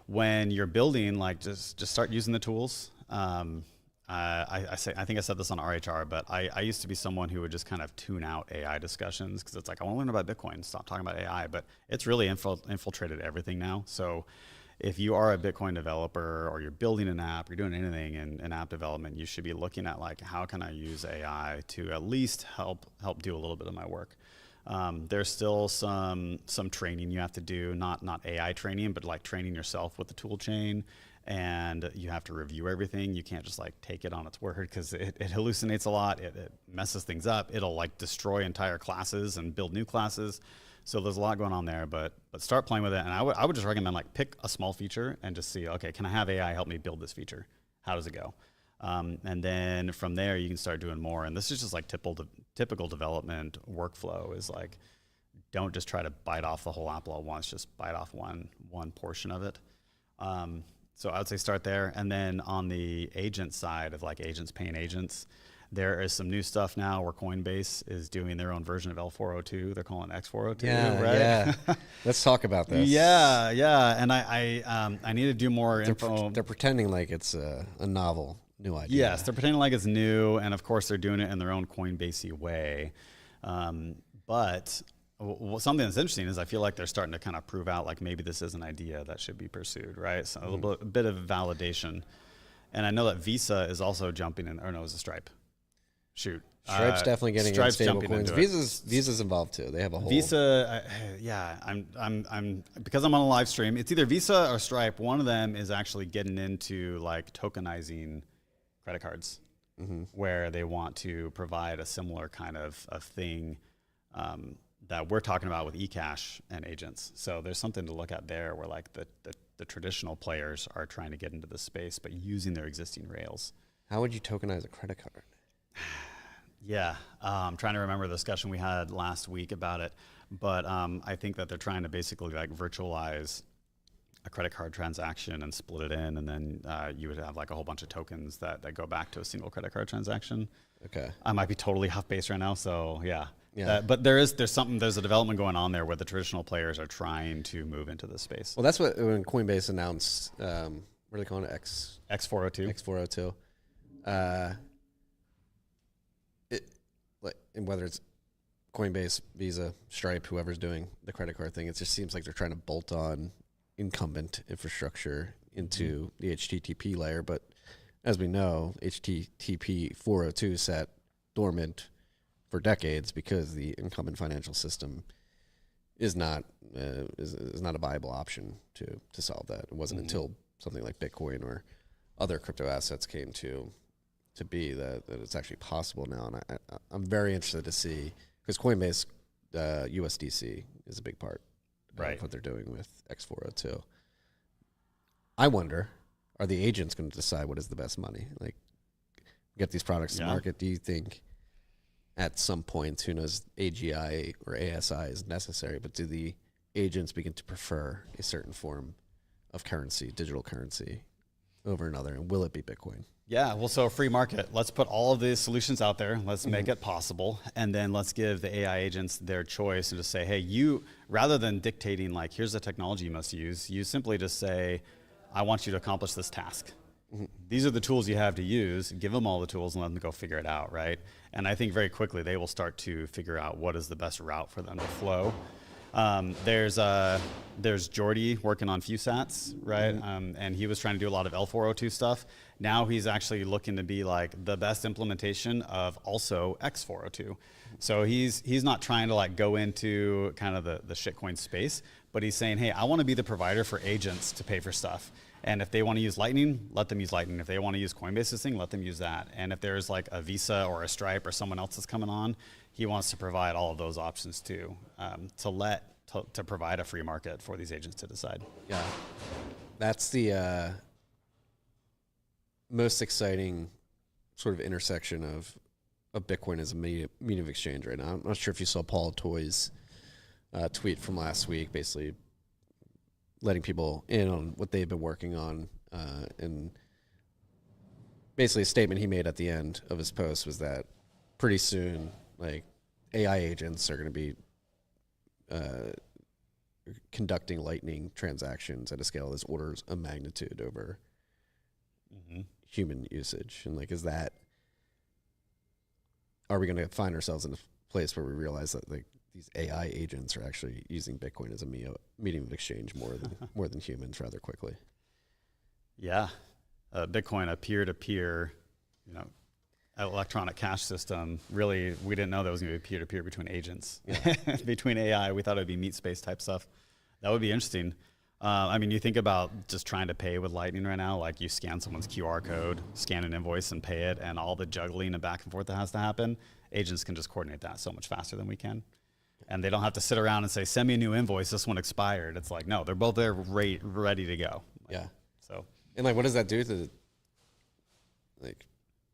when you're building, like, just start using the tools. I think I said this on RHR, but I used to be someone who would just kind of tune out AI discussions because it's like, I want to learn about Bitcoin, stop talking about AI. But it's really infiltrated everything now. So if you are a Bitcoin developer or you're building an app, you're doing anything in app development, you should be looking at like, how can I use AI to at least help do a little bit of my work. There's still some training you have to do, not AI training, but like training yourself with the tool chain. And you have to review everything. You can't just like take it on its word because it hallucinates a lot. It messes things up. It'll like destroy entire classes and build new classes. So there's a lot going on there, but start playing with it. And I would just recommend like pick a small feature and just see, okay, can I have AI help me build this feature? How does it go? And then from there you can start doing more. And this is just like typical development workflow is like, don't just try to bite off the whole apple at once. Just bite off one portion of it. So I would say start there. And then on the agent side of like agents paying agents, there is some new stuff now where Coinbase is doing their own version of L402. They're calling it X402, right? Yeah. Let's talk about this. Yeah. And I need to do more info. They're pretending like it's a novel, new idea. Yes, they're pretending like it's new. And of course, they're doing it in their own Coinbase-y way. But something that's interesting is I feel like they're starting to kind of prove out like maybe this is an idea that should be pursued, right? So a bit of validation. And I know that Visa is also jumping in, or no, it was a Stripe. Shoot. Stripe's definitely getting Stripe's in stable jumping coins. into Visa's involved too. They have a whole Visa. I'm because I'm on a live stream. It's either Visa or Stripe. One of them is actually getting into like tokenizing credit cards, where they want to provide a similar kind of thing that we're talking about with eCash and agents. So there's something to look at there, where like the traditional players are trying to get into the space, but using their existing rails. How would you tokenize a credit card? Yeah, I'm trying to remember the discussion we had last week about it. But I think that they're trying to basically like virtualize a credit card transaction and split it in, and then you would have like a whole bunch of tokens that go back to a single credit card transaction. Okay. I might be totally off base right now, so yeah. Yeah. But there's a development going on there where the traditional players are trying to move into this space. Well, that's what when Coinbase announced. What are they calling it? X402. X402. And whether it's Coinbase, Visa, Stripe, whoever's doing the credit card thing, it just seems like they're trying to bolt on incumbent infrastructure into the HTTP layer. But as we know, HTTP 402 sat dormant for decades because the incumbent financial system is not a viable option to solve that. It wasn't until something like Bitcoin or other crypto assets came to be that it's actually possible now. And I'm very interested to see, because Coinbase USDC is a big part of what they're doing with X402. I wonder, are the agents going to decide what is the best money? Like, get these products to market. Do you think at some point, who knows, AGI or ASI is necessary, but do the agents begin to prefer a certain form of currency, digital currency, over another? And will it be Bitcoin? Yeah, well, so free market. Let's put all of these solutions out there. Let's make it possible. And then let's give the AI agents their choice and just say, hey, you, rather than dictating, like, here's the technology you must use, you simply just say, I want you to accomplish this task. These are the tools you have to use. Give them all the tools and let them go figure it out, right? And I think very quickly they will start to figure out what is the best route for them to flow. There's Jordy working on FuSats, right? And he was trying to do a lot of L402 stuff. Now he's actually looking to be like the best implementation of also X402. So he's not trying to like go into kind of the shitcoin space, but he's saying, hey, I want to be the provider for agents to pay for stuff. And if they want to use Lightning, let them use Lightning. If they want to use Coinbase's thing, let them use that. And if there's like a Visa or a Stripe or someone else that's coming on, he wants to provide all of those options too, to provide a free market for these agents to decide. Yeah, that's the most exciting sort of intersection of Bitcoin as a medium of exchange right now. I'm not sure if you saw Paul Toy's tweet from last week, basically letting people in on what they've been working on, and basically a statement he made at the end of his post was that pretty soon, like, AI agents are going to be conducting Lightning transactions at a scale that's orders of magnitude over human usage. And like, are we going to find ourselves in a place where we realize that like these AI agents are actually using Bitcoin as a medium of exchange more than humans rather quickly? Yeah, Bitcoin, a peer-to-peer, electronic cash system. Really, we didn't know that was going to be peer-to-peer between agents, between AI. We thought it would be meat space type stuff. That would be interesting. I mean, you think about just trying to pay with Lightning right now, like you scan someone's QR code, scan an invoice and pay it, and all the juggling and back and forth that has to happen, agents can just coordinate that so much faster than we can. And they don't have to sit around and say, send me a new invoice, this one expired. It's like, no, they're both there ready to go. Yeah. So. And like, what does that do to, like,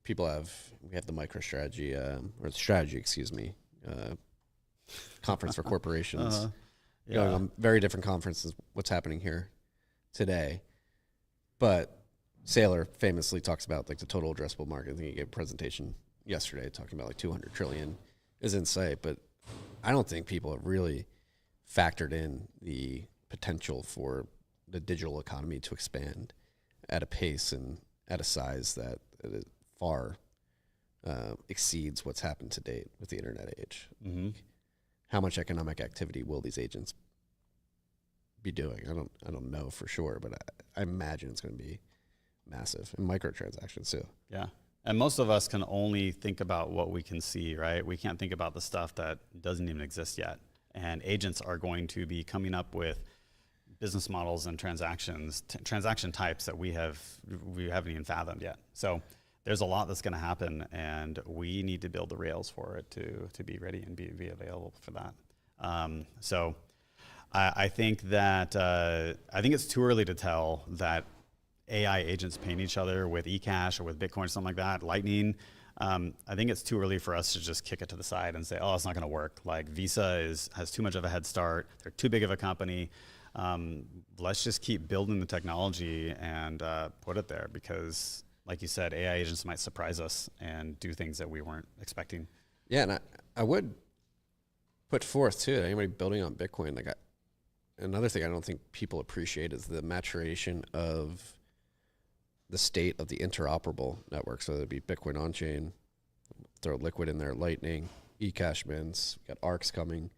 we have the MicroStrategy, or the strategy, conference for corporations. Going on very different conferences, what's happening here today. But Saylor famously talks about like the total addressable market. I think he gave a presentation yesterday talking about like 200 trillion is in sight, but I don't think people have really factored in the potential for the digital economy to expand at a pace and at a size that far exceeds what's happened to date with the internet age. How much economic activity will these agents be doing? I don't know for sure, but I imagine it's going to be massive, and microtransactions too. Yeah. And most of us can only think about what we can see, right? We can't think about the stuff that doesn't even exist yet. And agents are going to be coming up with business models and transaction types that we haven't even fathomed yet. So there's a lot that's going to happen, and we need to build the rails for it to be ready and be available for that. So I think that I think it's too early to tell that AI agents paying each other with eCash or with Bitcoin or something like that, Lightning, I think it's too early for us to just kick it to the side and say, oh, it's not going to work. Like Visa has too much of a head start. They're too big of a company. Let's just keep building the technology and put it there, because like you said, AI agents might surprise us and do things that we weren't expecting. Yeah, and I would put forth too, anybody building on Bitcoin, like another thing I don't think people appreciate is the maturation of the state of the interoperable network. So it'd be Bitcoin on-chain, throw Liquid in there, Lightning, eCash mints, we got ARCs coming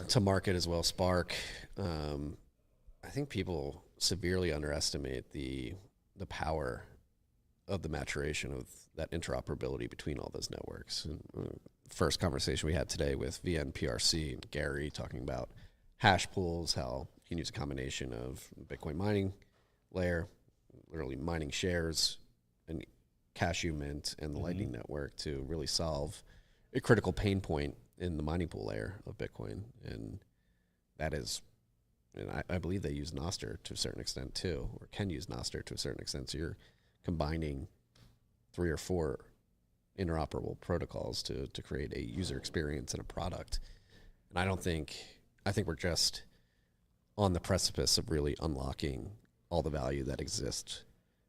to market as well, Spark. I think people severely underestimate the power of the maturation of that interoperability between all those networks. And, first conversation we had today with VNPRC and Gary talking about hash pools, how you can use a combination of Bitcoin mining layer, literally mining shares, and Cashew Mint and the Lightning Network to really solve a critical pain point in the mining pool layer of Bitcoin. And that is, and I believe they use Nostr to a certain extent too, or can use Nostr to a certain extent. So you're combining 3 or 4 interoperable protocols to create a user experience and a product. And I think we're just on the precipice of really unlocking all the value that exists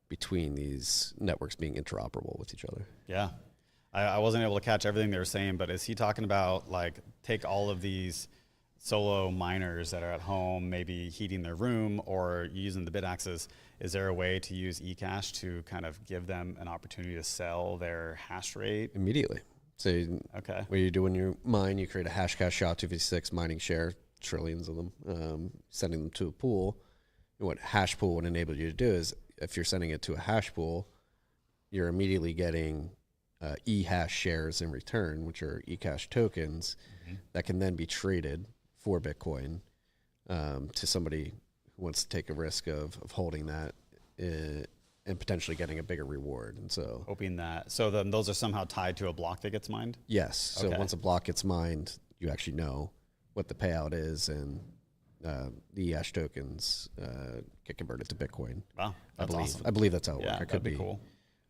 between these networks being interoperable with each other. Yeah. I wasn't able to catch everything they were saying, but is he talking about like take all of these solo miners that are at home, maybe heating their room or using the bit axes? Is there a way to use eCash to kind of give them an opportunity to sell their hash rate? Immediately. So okay, what you do when you mine, you create a Hashcash SHA-256 mining share, trillions of them, sending them to a pool. And what hash pool would enable you to do is if you're sending it to a hash pool, you're immediately getting eHash shares in return, which are eCash tokens that can then be traded for Bitcoin to somebody who wants to take a risk of holding that and potentially getting a bigger reward. And so hoping that, so then those are somehow tied to a block that gets mined? Yes. So once a block gets mined, you actually know what the payout is, and the eHash tokens get converted to Bitcoin. Wow, that's awesome. I believe that's how it works. It could be cool.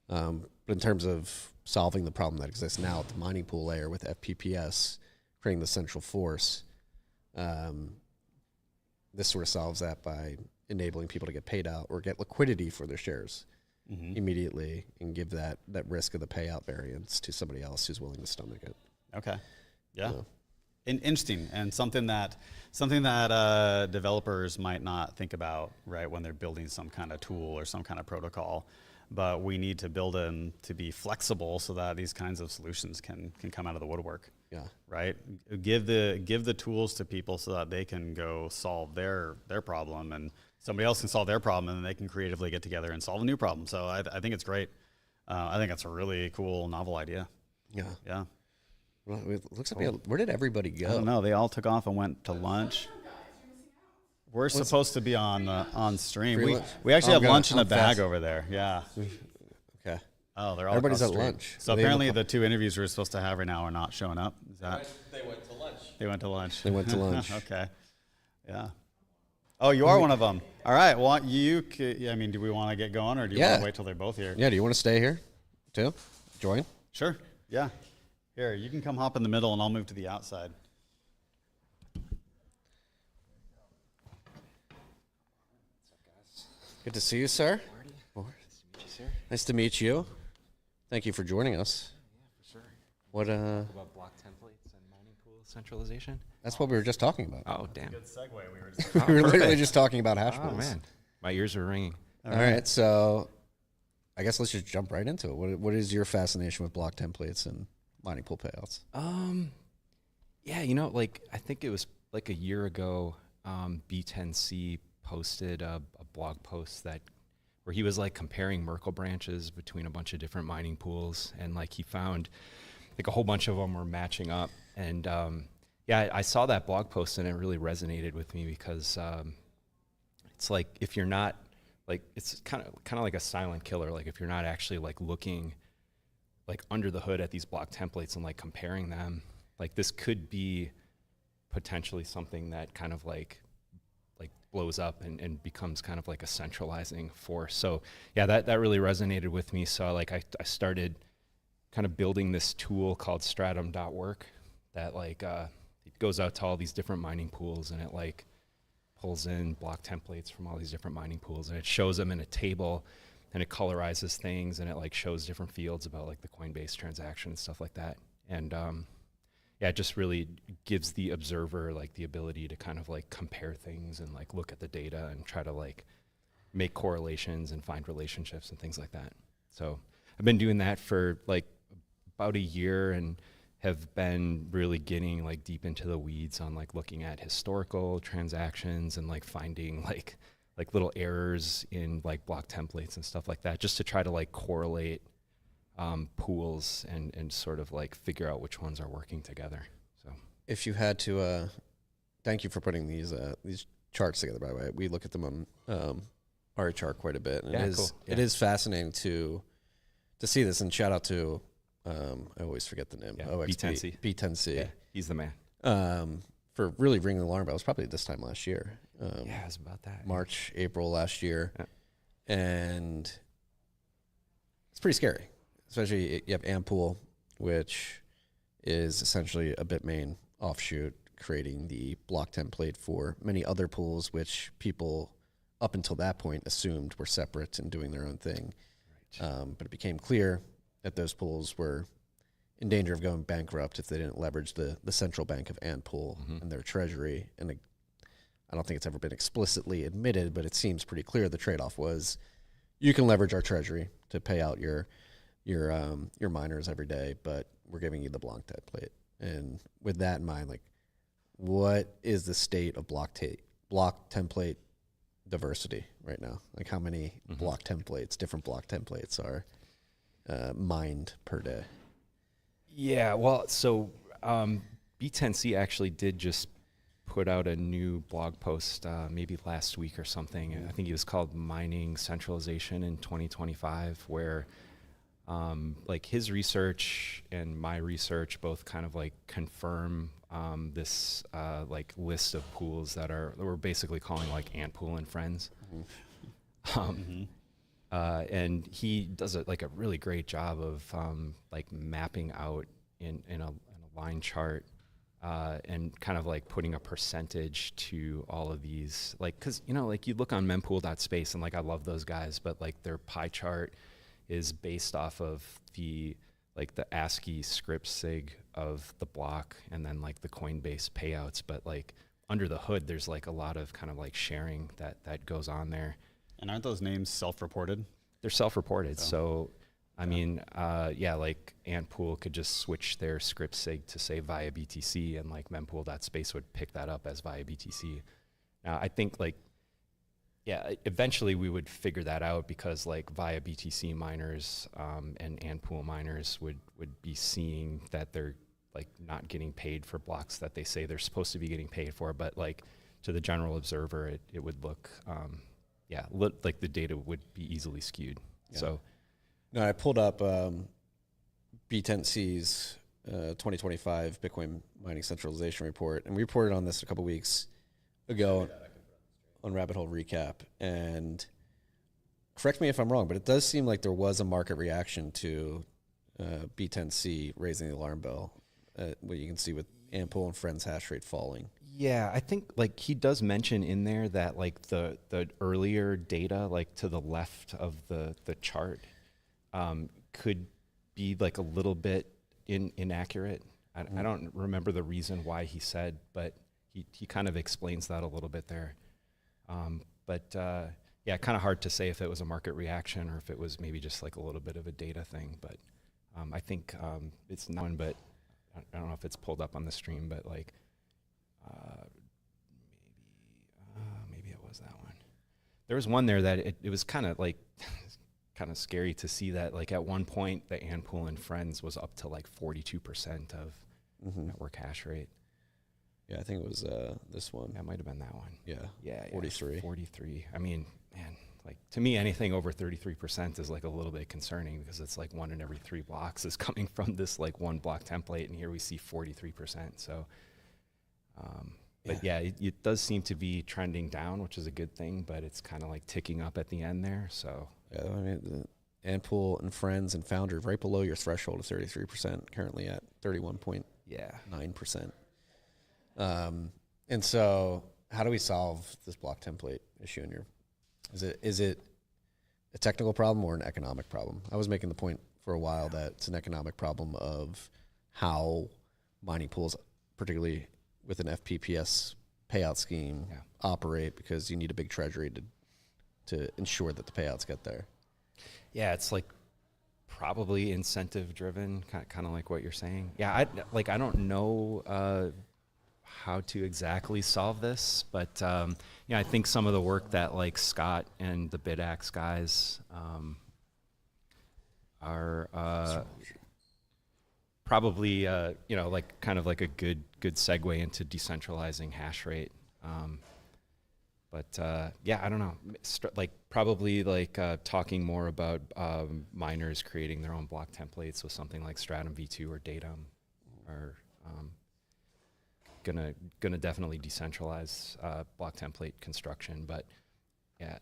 But in terms of solving the problem that exists now at the mining pool layer with FPPS, creating the central force, this sort of solves that by enabling people to get paid out or get liquidity for their shares immediately and give that risk of the payout variance to somebody else who's willing to stomach it. Okay. Yeah. Interesting, and something that developers might not think about, right, when they're building some kind of tool or some kind of protocol. But we need to build them to be flexible so that these kinds of solutions can come out of the woodwork. Yeah. Right. Give the tools to people so that they can go solve their problem, and somebody else can solve their problem, and then they can creatively get together and solve a new problem. So I think it's great. I think that's a really cool, novel idea. Yeah. Yeah. Well, it looks like where did everybody go? I don't know. They all took off and went to lunch. We're supposed to be on stream. We actually have lunch in a bag over there. Yeah. Okay. Oh, they're all everybody's at stream. lunch. So apparently the 2 interviews we were supposed to have right now are not showing up. Is that? They went to lunch. They went to lunch. They went to lunch. Okay. Yeah. Oh, you are one of them. All right. Well, I mean, do we want to get going, or do you want to wait till they're both here? Yeah. Do you want to stay here too? Join? Sure. Yeah. Here, you can come hop in the middle, and I'll move to the outside. Good to see you, sir. Nice to meet you, sir. Nice to meet you. Thank you for joining us. Yeah, for sure. What about block templates and mining pool centralization? That's what we were just talking about. Oh, damn. Good segue. We were just we were literally just talking about hash pools. Oh, man. My ears are ringing. All right, so I guess let's just jump right into it. What is your fascination with block templates and mining pool payouts? Yeah, like I think it was like a year ago, B10C posted a blog post where he was like comparing Merkle branches between a bunch of different mining pools, and like he found like a whole bunch of them were matching up. And yeah, I saw that blog post and it really resonated with me because it's like if you're not like, it's kind of like a silent killer. Like if you're not actually like looking like under the hood at these block templates and like comparing them, like this could be potentially something that kind of like blows up and becomes kind of like a centralizing force. So yeah, that really resonated with me. So like I started kind of building this tool called stratum.work that like it goes out to all these different mining pools, and it like pulls in block templates from all these different mining pools, and it shows them in a table, and it colorizes things, and it like shows different fields about like the Coinbase transaction and stuff like that. And yeah, it just really gives the observer like the ability to kind of like compare things and like look at the data and try to like make correlations and find relationships and things like that. So I've been doing that for like about a year, and have been really getting like deep into the weeds on like looking at historical transactions and like finding like little errors in like block templates and stuff like that, just to try to like correlate pools and sort of like figure out which ones are working together. So if you had to, thank you for putting these charts together, by the way. We look at them on our chart quite a bit. And yeah, it is, cool. It is fascinating to see this, and shout out to, I always forget the name. Yeah, OXB, B10C. Yeah, he's the man. For really ringing the alarm bell. It was probably this time last year. Yeah, it was about that. March, April last year. Yeah. And it's pretty scary. Especially you have Mempool, which is essentially a Bitmain offshoot, creating the block template for many other pools, which people up until that point assumed were separate and doing their own thing. Right. But it became clear that those pools were in danger of going bankrupt if they didn't leverage the central bank of Mempool and their treasury. And I don't think it's ever been explicitly admitted, but it seems pretty clear the trade-off was you can leverage our treasury to pay out your miners every day, but we're giving you the block template. And with that in mind, like, what is the state of block template diversity right now? Like, how many different block templates are mined per day? Yeah, well, so B10C actually did just put out a new blog post maybe last week or something. I think it was called Mining Centralization in 2025, where like his research and my research both kind of like confirm this like list of pools that we're basically calling like Mempool and Friends. And he does like a really great job of like mapping out in a line chart and kind of like putting a percentage to all of these, like, cause you know, like you look on mempool.space and like I love those guys, but like their pie chart is based off of the ASCII script sig of the block and then like the Coinbase payouts, but like under the hood there's like a lot of kind of like sharing that goes on there. And aren't those names self-reported? They're self-reported. So I mean, yeah, like Mempool could just switch their script sig to say via BTC, and like mempool.space would pick that up as via BTC. Now, I think like, yeah, eventually we would figure that out, because like via BTC miners and Mempool miners would be seeing that they're like not getting paid for blocks that they say they're supposed to be getting paid for, but like to the general observer, it would look, like the data would be easily skewed. Yeah. So. No, I pulled up B10C's 2025 Bitcoin Mining Centralization Report, and we reported on this a couple weeks ago on Rabbit Hole Recap. And correct me if I'm wrong, but it does seem like there was a market reaction to B10C raising the alarm bell, what you can see with Mempool and Friends hash rate falling. Yeah, I think like he does mention in there that like the earlier data, like to the left of the chart, could be like a little bit inaccurate. I don't remember the reason why he said, but he kind of explains that a little bit there. Yeah, kind of hard to say if it was a market reaction or if it was maybe just like a little bit of a data thing. But I think it's not one, but I don't know if it's pulled up on the stream, but like maybe it was that one. There was one there that it was kind of like kind of scary to see that like at one point the Mempool and Friends was up to like 42% of network hash rate. Yeah, I think it was this one. That might have been that one. Yeah, 43. 43. I mean, man, like to me anything over 33% is like a little bit concerning, because it's like 1 in every 3 blocks is coming from this like one block template, and here we see 43%. So but yeah, it does seem to be trending down, which is a good thing, but it's kind of like ticking up at the end there. So yeah, I mean, Mempool and Friends and Foundry right below your threshold of 33%, currently at 31.9%. And so how do we solve this block template issue in your, is it a technical problem or an economic problem? I was making the point for a while that it's an economic problem of how mining pools, particularly with an FPPS payout scheme, operate, because you need a big treasury to ensure that the payouts get there. Yeah, it's like probably incentive driven, kind of like what you're saying. Yeah, I don't know how to exactly solve this, but I think some of the work that like Scott and the BitAxe guys are probably like kind of like a good segue into decentralizing hash rate. But I don't know. Like probably like talking more about miners creating their own block templates with something like Stratum v2 or Datam, are gonna definitely decentralize block template construction. But yeah,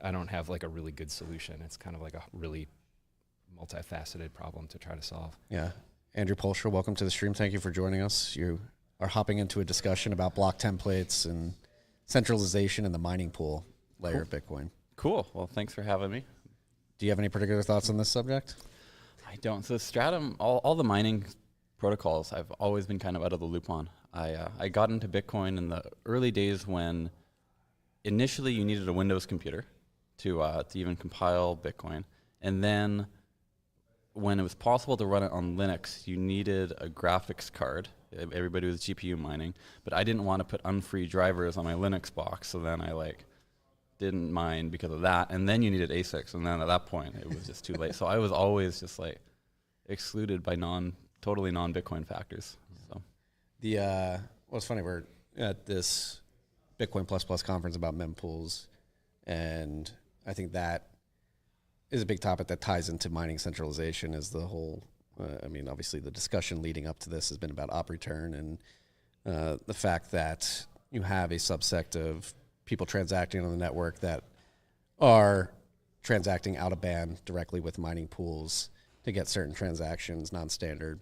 I don't have like a really good solution. It's kind of like a really multifaceted problem to try to solve. Yeah. Andrew Polsher, welcome to the stream. Thank you for joining us. You are hopping into a discussion about block templates and centralization in the mining pool layer of Bitcoin. Cool. Well, thanks for having me. Do you have any particular thoughts on this subject? I don't. So Stratum, all the mining protocols I've always been kind of out of the loop on. I got into Bitcoin in the early days when initially you needed a Windows computer to even compile Bitcoin. And then when it was possible to run it on Linux, you needed a graphics card. Everybody was GPU mining, but I didn't want to put unfree drivers on my Linux box, so then I didn't mine because of that. And then you needed ASICs, and then at that point it was just too late. So I was always just like excluded by totally non-Bitcoin factors. So what's funny, we're at this Bitcoin plus conference about mempools, and I think that is a big topic that ties into mining centralization. Is the whole obviously the discussion leading up to this has been about op return and the fact that you have a subsect of people transacting on the network that are transacting out of band directly with mining pools to get certain transactions, non-standard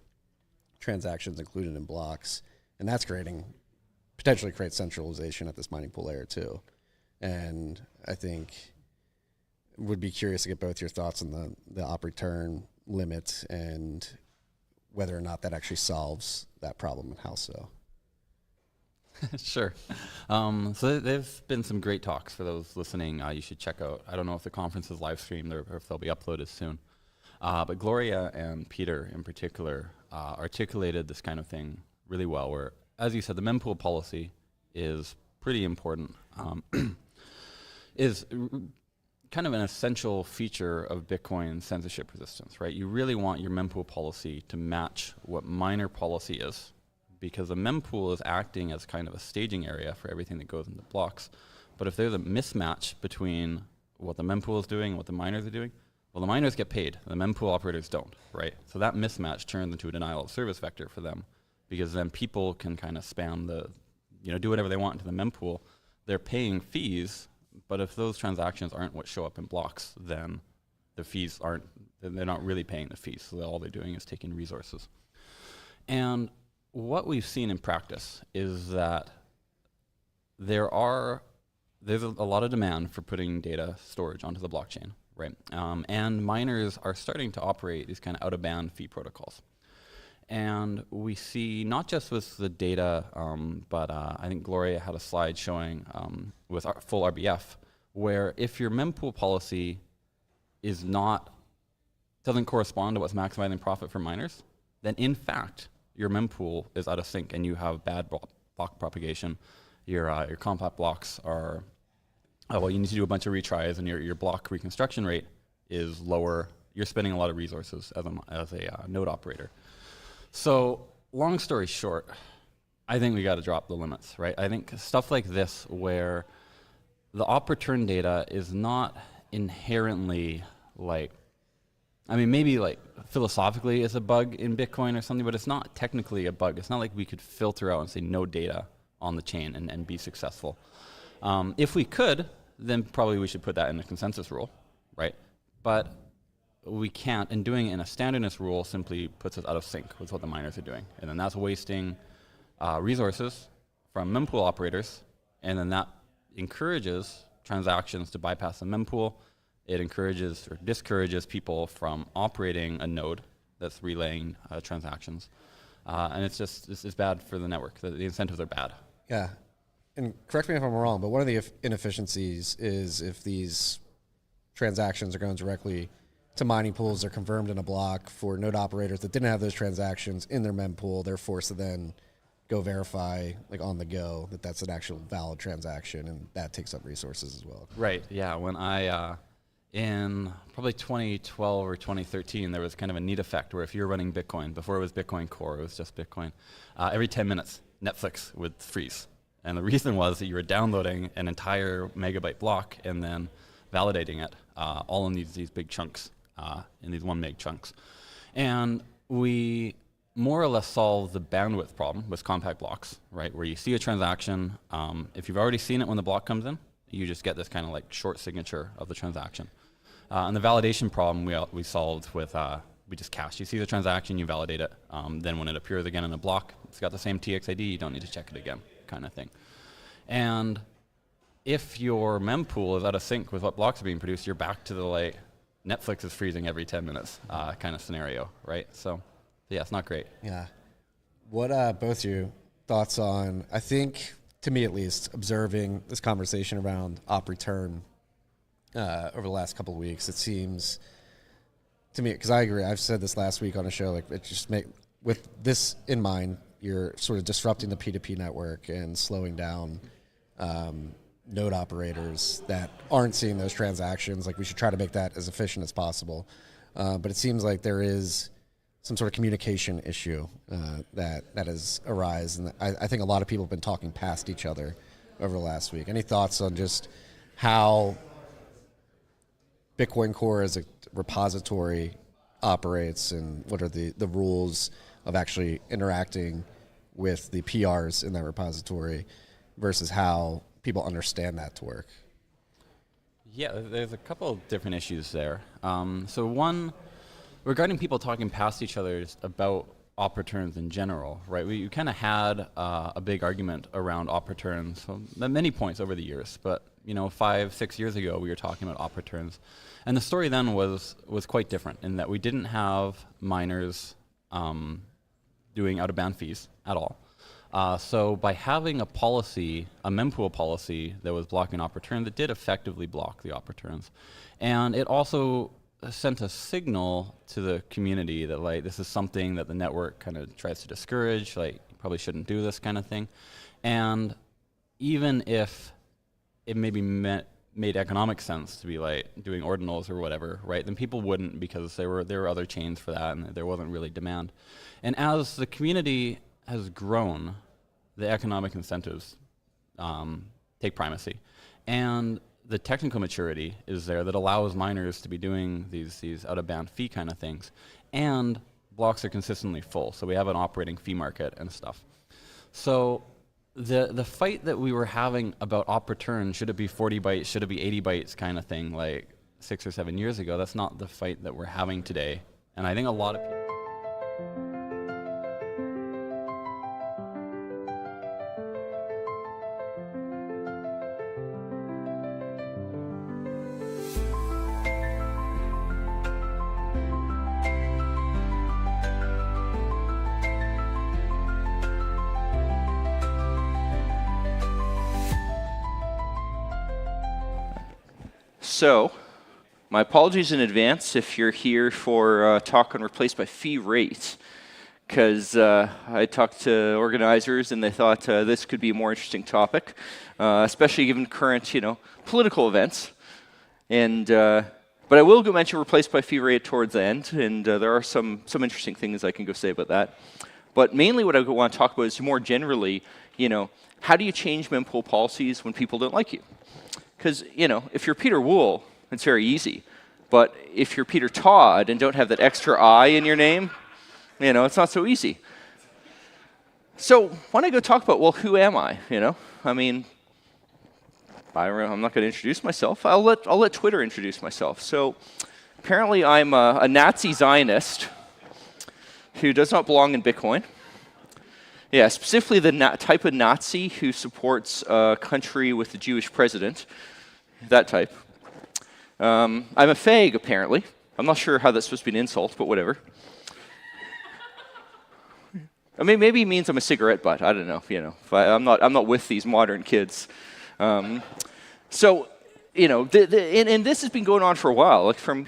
transactions included in blocks. And that's potentially creates centralization at this mining pool layer too. And I think would be curious to get both your thoughts on the op return limit and whether or not that actually solves that problem and how so. Sure. So there've been some great talks for those listening. You should check out. I don't know if the conference is live streamed or if they'll be uploaded soon. But Gloria and Peter in particular articulated this kind of thing really well, where, as you said, the mempool policy is pretty important. Is kind of an essential feature of Bitcoin censorship resistance, right? You really want your mempool policy to match what miner policy is, because a mempool is acting as kind of a staging area for everything that goes into blocks. But if there's a mismatch between what the mempool is doing and what the miners are doing, well, the miners get paid, the mempool operators don't, right? So that mismatch turns into a denial of service vector for them, because then people can kind of spam do whatever they want into the mempool. They're paying fees, but if those transactions aren't what show up in blocks, then the fees they're not really paying the fees. So all they're doing is taking resources. And what we've seen in practice is that there's a lot of demand for putting data storage onto the blockchain, right? And miners are starting to operate these kind of out-of-band fee protocols. And we see, not just with the data, but I think Gloria had a slide showing with full RBF, where if your mempool policy doesn't correspond to what's maximizing profit for miners, then in fact, your mempool is out of sync and you have bad block propagation. Your compact blocks are, you need to do a bunch of retries, and your block reconstruction rate is lower. You're spending a lot of resources as a node operator. So long story short, I think we got to drop the limits, right? I think stuff like this, where the op return data is not inherently maybe philosophically it's a bug in Bitcoin or something, but it's not technically a bug. It's not like we could filter out and say no data on the chain and be successful. If we could, then probably we should put that in a consensus rule, right? But we can't, and doing it in a standardness rule simply puts us out of sync with what the miners are doing. And then that's wasting resources from mempool operators, and then that encourages transactions to bypass the mempool. It encourages or discourages people from operating a node that's relaying transactions. And it's bad for the network. The incentives are bad. Yeah. And correct me if I'm wrong, but one of the inefficiencies is if these transactions are going directly to mining pools, they're confirmed in a block. For node operators that didn't have those transactions in their mempool, they're forced to then go verify, like on the go, that that's an actual valid transaction, and that takes up resources as well. Right, yeah. When I, in probably 2012 or 2013, there was kind of a neat effect where if you were running Bitcoin, before it was Bitcoin Core, it was just Bitcoin, every 10 minutes, Netflix would freeze. And the reason was that you were downloading an entire megabyte block and then validating it, all in these big chunks, in these 1 meg chunks. And we more or less solved the bandwidth problem with compact blocks, right? Where you see a transaction, if you've already seen it when the block comes in, you just get this kind of like short signature of the transaction. And the validation problem we solved with, we just cached. You see the transaction, you validate it. Then when it appears again in a block, it's got the same TXID, you don't need to check it again, kind of thing. And if your mempool is out of sync with what blocks are being produced, you're back to the like, Netflix is freezing every 10 minutes kind of scenario, right? So yeah, it's not great. Yeah. What both your thoughts on, I think, to me at least, observing this conversation around op return over the last couple of weeks, it seems to me, because I agree, I've said this last week on a show, like it just with this in mind, you're sort of disrupting the P2P network and slowing down node operators that aren't seeing those transactions. Like we should try to make that as efficient as possible. But it seems like there is some sort of communication issue that has arisen. And I think a lot of people have been talking past each other over the last week. Any thoughts on just how Bitcoin Core as a repository operates, and what are the rules of actually interacting with the PRs in that repository versus how people understand that to work? Yeah, there's a couple of different issues there. So one, regarding people talking past each other about op returns in general, right? We kind of had a big argument around op returns at many points over the years, but 5-6 years ago we were talking about op returns, and the story then was quite different in that we didn't have miners doing out-of-band fees at all. So by having a policy, a mempool policy that was blocking op return, that did effectively block the op returns, and it also sent a signal to the community that like this is something that the network kind of tries to discourage, like you probably shouldn't do this kind of thing. And even if it maybe made economic sense to be like doing ordinals or whatever, right, then people wouldn't, because there were other chains for that and there wasn't really demand. And as the community has grown, the economic incentives take primacy. And the technical maturity is there that allows miners to be doing these out-of-band fee kind of things. And blocks are consistently full, so we have an operating fee market and stuff. So the fight that we were having about op return, should it be 40 bytes, should it be 80 bytes kind of thing, like 6 or 7 years ago, that's not the fight that we're having today. And I think a lot of people... So, my apologies in advance if you're here for talk on replaced by fee rate, because I talked to organizers and they thought this could be a more interesting topic, especially given current, political events. And but I will go mention replaced by fee rate towards the end, and there are some interesting things I can go say about that. But mainly what I want to talk about is more generally, how do you change mempool policies when people don't like you? Because, if you're Peter Wool, it's very easy. But if you're Peter Todd and don't have that extra I in your name, it's not so easy. So why don't I go talk about, well, who am I? I mean, I'm not going to introduce myself. I'll let Twitter introduce myself. So Apparently, I'm a Nazi Zionist who does not belong in Bitcoin. Yeah, specifically the type of Nazi who supports a country with a Jewish president, that type. I'm a fag, apparently. I'm not sure how that's supposed to be an insult, but whatever. I mean, maybe it means I'm a cigarette butt. I don't know. I'm not with these modern kids. So, and this has been going on for a while, like from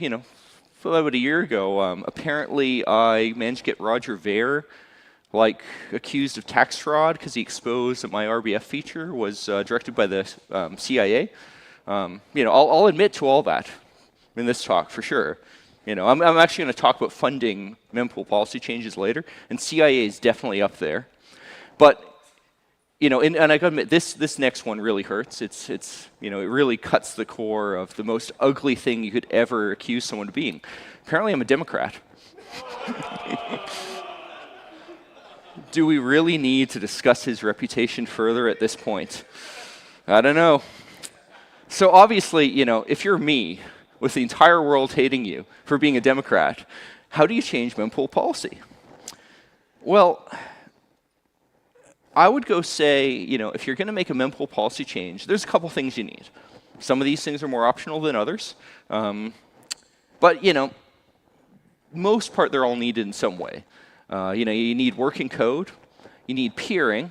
about a year ago. Apparently, I managed to get Roger Ver accused of tax fraud because he exposed that my RBF feature was directed by the CIA. I'll admit to all that in this talk for sure. I'm actually going to talk about funding mempool policy changes later, and CIA is definitely up there. But and I got to admit, this next one really hurts. It really cuts the core of the most ugly thing you could ever accuse someone of being. Apparently, I'm a Democrat. Do we really need to discuss his reputation further at this point? I don't know. So obviously, if you're me, with the entire world hating you for being a Democrat, how do you change mempool policy? Well, I would go say, if you're going to make a mempool policy change, there's a couple things you need. Some of these things are more optional than others. But, most part, they're all needed in some way. You need working code. You need peering.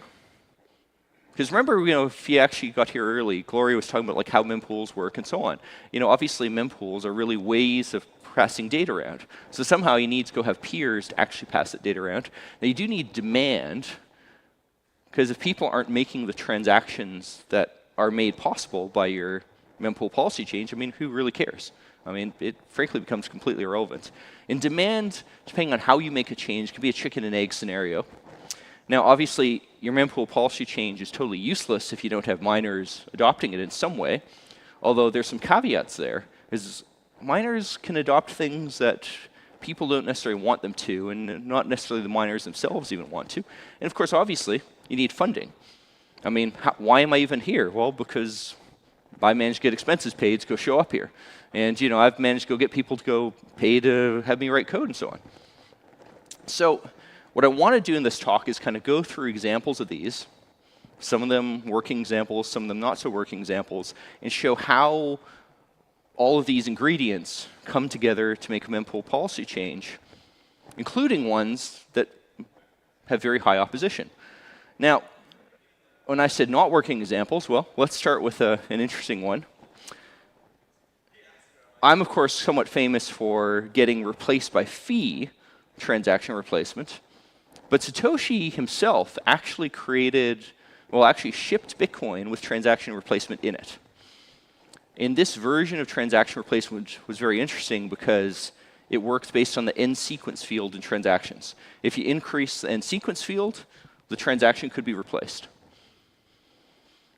Because remember, if you actually got here early, Gloria was talking about how mempools work and so on. Obviously, mempools are really ways of passing data around. So somehow you need to go have peers to actually pass that data around. Now, you do need demand, because if people aren't making the transactions that are made possible by your mempool policy change, who really cares? It frankly becomes completely irrelevant. And demand, depending on how you make a change, can be a chicken and egg scenario. Now, obviously, your mempool policy change is totally useless if you don't have miners adopting it in some way, although there's some caveats there. Miners can adopt things that people don't necessarily want them to, and not necessarily the miners themselves even want to. And of course, obviously, you need funding. Why am I even here? Well, because I managed to get expenses paid to go show up here. And, I've managed to go get people to go pay to have me write code and so on. So what I want to do in this talk is kind of go through examples of these, some of them working examples, some of them not so working examples, and show how all of these ingredients come together to make a mempool policy change, including ones that have very high opposition. Now, when I said not working examples, well, let's start with an interesting one. I'm, of course, somewhat famous for getting replaced by fee transaction replacement. But Satoshi himself actually shipped Bitcoin with transaction replacement in it. And this version of transaction replacement was very interesting because it works based on the end sequence field in transactions. If you increase the end sequence field, the transaction could be replaced.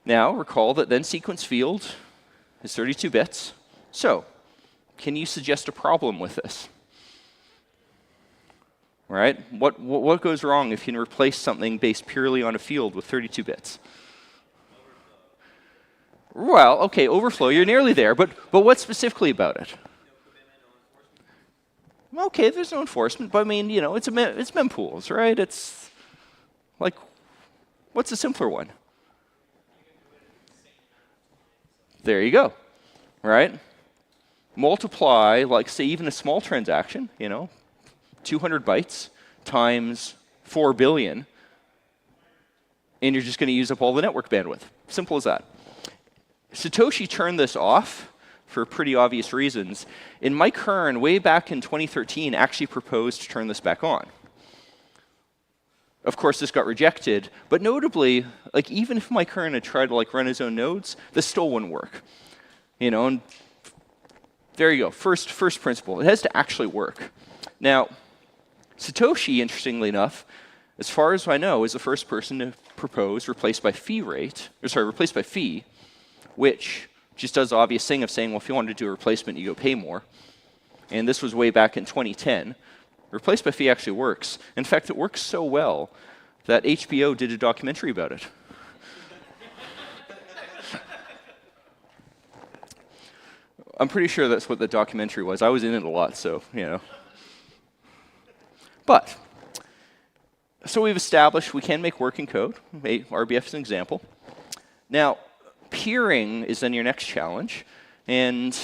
Now, recall that the end sequence field is 32 bits. So, can you suggest a problem with this? Right? What goes wrong if you can replace something based purely on a field with 32 bits? Well, okay, overflow, you're nearly there, but what specifically about it? Okay, there's no enforcement, but it's mempools, right? It's what's a simpler one? There you go, right? Multiply, say, even a small transaction, 200 bytes times 4 billion, and you're just going to use up all the network bandwidth. Simple as that. Satoshi turned this off for pretty obvious reasons, and Mike Hearn, way back in 2013, actually proposed to turn this back on. Of course, this got rejected, but notably, even if Mike Hearn had tried to run his own nodes, this still wouldn't work. And there you go. First principle. It has to actually work. Now, Satoshi, interestingly enough, as far as I know, is the first person to propose replaced by fee, which just does the obvious thing of saying, well, if you want to do a replacement, you go pay more. And this was way back in 2010. Replaced by fee actually works. In fact, it works so well that HBO did a documentary about it. I'm pretty sure that's what the documentary was. I was in it a lot, so, you know. But, so we've established we can make working code. RBF is an example. Now, peering is then your next challenge. And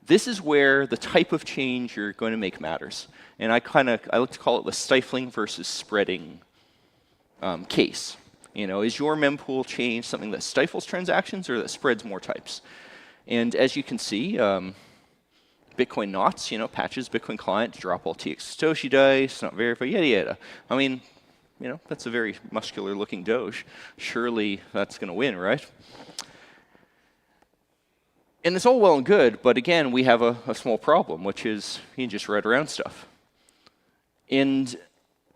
this is where the type of change you're going to make matters. And I like to call it the stifling versus spreading case. You know, is your mempool change something that stifles transactions or that spreads more types? And as you can see, Bitcoin knots, you know, patches Bitcoin client to drop all TX Satoshi dice, not verify, yada yada. I mean, you know, that's a very muscular looking Doge. Surely that's going to win, right? And it's all well and good, but again, we have a small problem, which is you can just write around stuff. And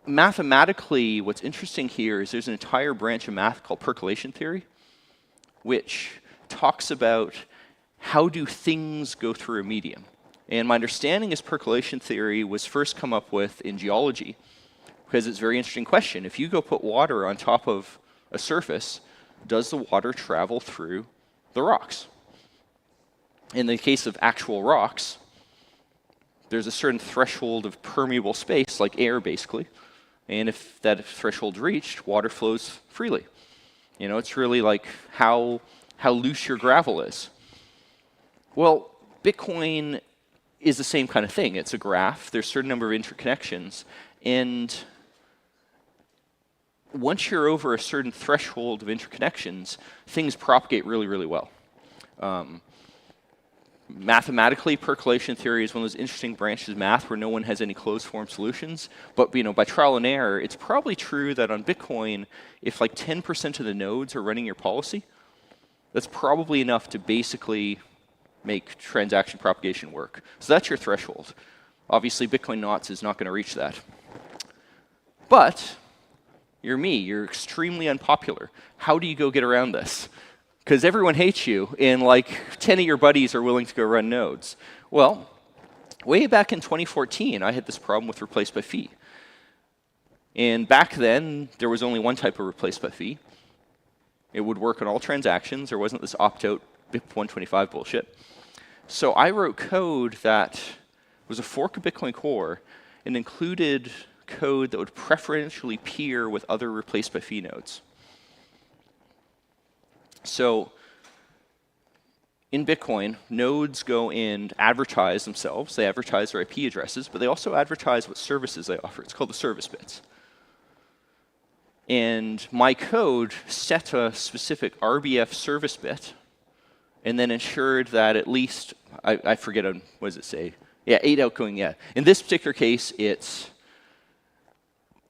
mathematically, what's interesting here is there's an entire branch of math called percolation theory, which talks about how do things go through a medium. And my understanding is percolation theory was first come up with in geology, because it's a very interesting question. If you go put water on top of a surface, does the water travel through the rocks? In the case of actual rocks, there's a certain threshold of permeable space, like air basically, and if that threshold's reached, water flows freely. You know, it's really like how loose your gravel is. Well, Bitcoin is the same kind of thing. It's a graph. There's a certain number of interconnections, and once you're over a certain threshold of interconnections, things propagate really, really well. Mathematically, percolation theory is one of those interesting branches of math where no one has any closed-form solutions. But you know, by trial and error, it's probably true that on Bitcoin, if like 10% of the nodes are running your policy, that's probably enough to basically make transaction propagation work. So that's your threshold. Obviously, Bitcoin Knots is not going to reach that. But you're me. You're extremely unpopular. How do you go get around this? Because everyone hates you, and like 10 of your buddies are willing to go run nodes. Well, way back in 2014, I had this problem with replace by fee. And back then, there was only one type of replace by fee. It would work on all transactions. There wasn't this opt-out BIP 125 bullshit. So I wrote code that was a fork of Bitcoin Core and included code that would preferentially peer with other replace by fee nodes. So in Bitcoin, nodes go and advertise themselves. They advertise their IP addresses, but they also advertise what services they offer. It's called the service bits. And my code set a specific RBF service bit and then ensured that at least, I forget, what does it say? Yeah, 8 outgoing, yeah. In this particular case, it's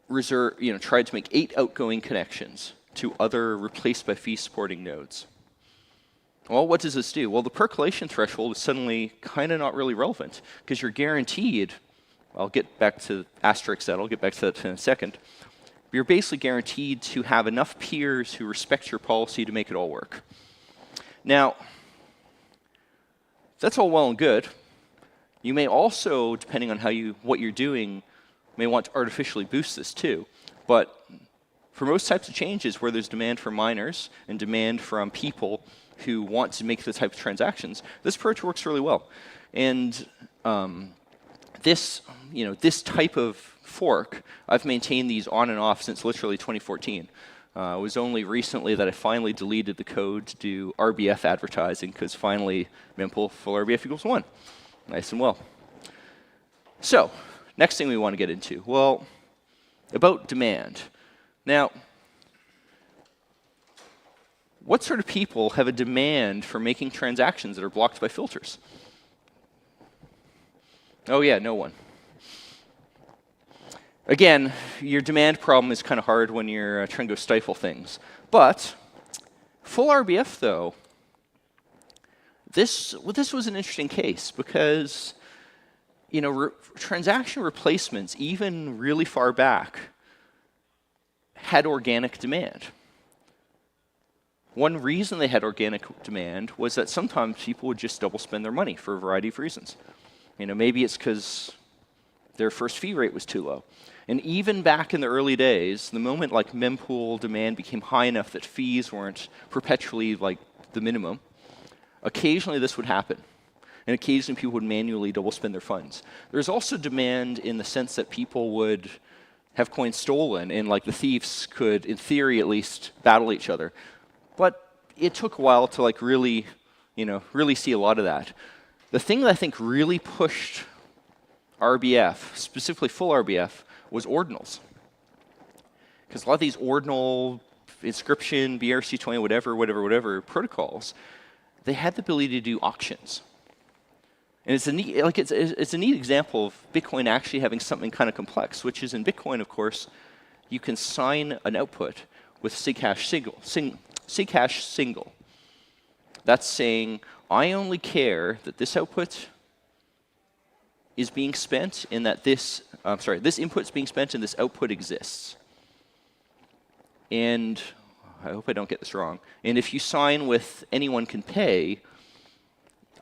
tried to make 8 outgoing connections to other replace by fee supporting nodes. Well, what does this do? Well, the percolation threshold is suddenly kind of not really relevant because you're guaranteed, I'll get back to asterisk that, I'll get back to that in a second. You're basically guaranteed to have enough peers who respect your policy to make it all work. Now, that's all well and good. You may also, depending on what you're doing, may want to artificially boost this too. But for most types of changes where there's demand from miners and demand from people who want to make the type of transactions, this approach works really well. And this type of fork, I've maintained these on and off since literally 2014. It was only recently that I finally deleted the code to do RBF advertising because finally mempool full RBF equals 1. Nice and well. So, next thing we want to get into. Well, about demand. Now, what sort of people have a demand for making transactions that are blocked by filters? Oh yeah, no one. Again, your demand problem is kind of hard when you're trying to go stifle things. But full RBF, though, this was an interesting case because transaction replacements, even really far back, had organic demand. One reason they had organic demand was that sometimes people would just double spend their money for a variety of reasons. Maybe it's because their first fee rate was too low. And even back in the early days, the moment like mempool demand became high enough that fees weren't perpetually like the minimum, Occasionally this would happen. And occasionally people would manually double spend their funds. There's also demand in the sense that people would have coins stolen, and like the thieves could, in theory at least, battle each other. But it took a while to like really, really see a lot of that. The thing that I think really pushed RBF, specifically full RBF, was ordinals. Because a lot of these ordinal inscription, BRC20, whatever protocols, they had the ability to do auctions. And it's a neat, it's a neat example of Bitcoin actually having something kind of complex, which is in Bitcoin, of course, you can sign an output with sighash single. That's saying, I only care that this output is being spent and that this input is being spent and this output exists. And I hope I don't get this wrong. And if you sign with anyone can pay,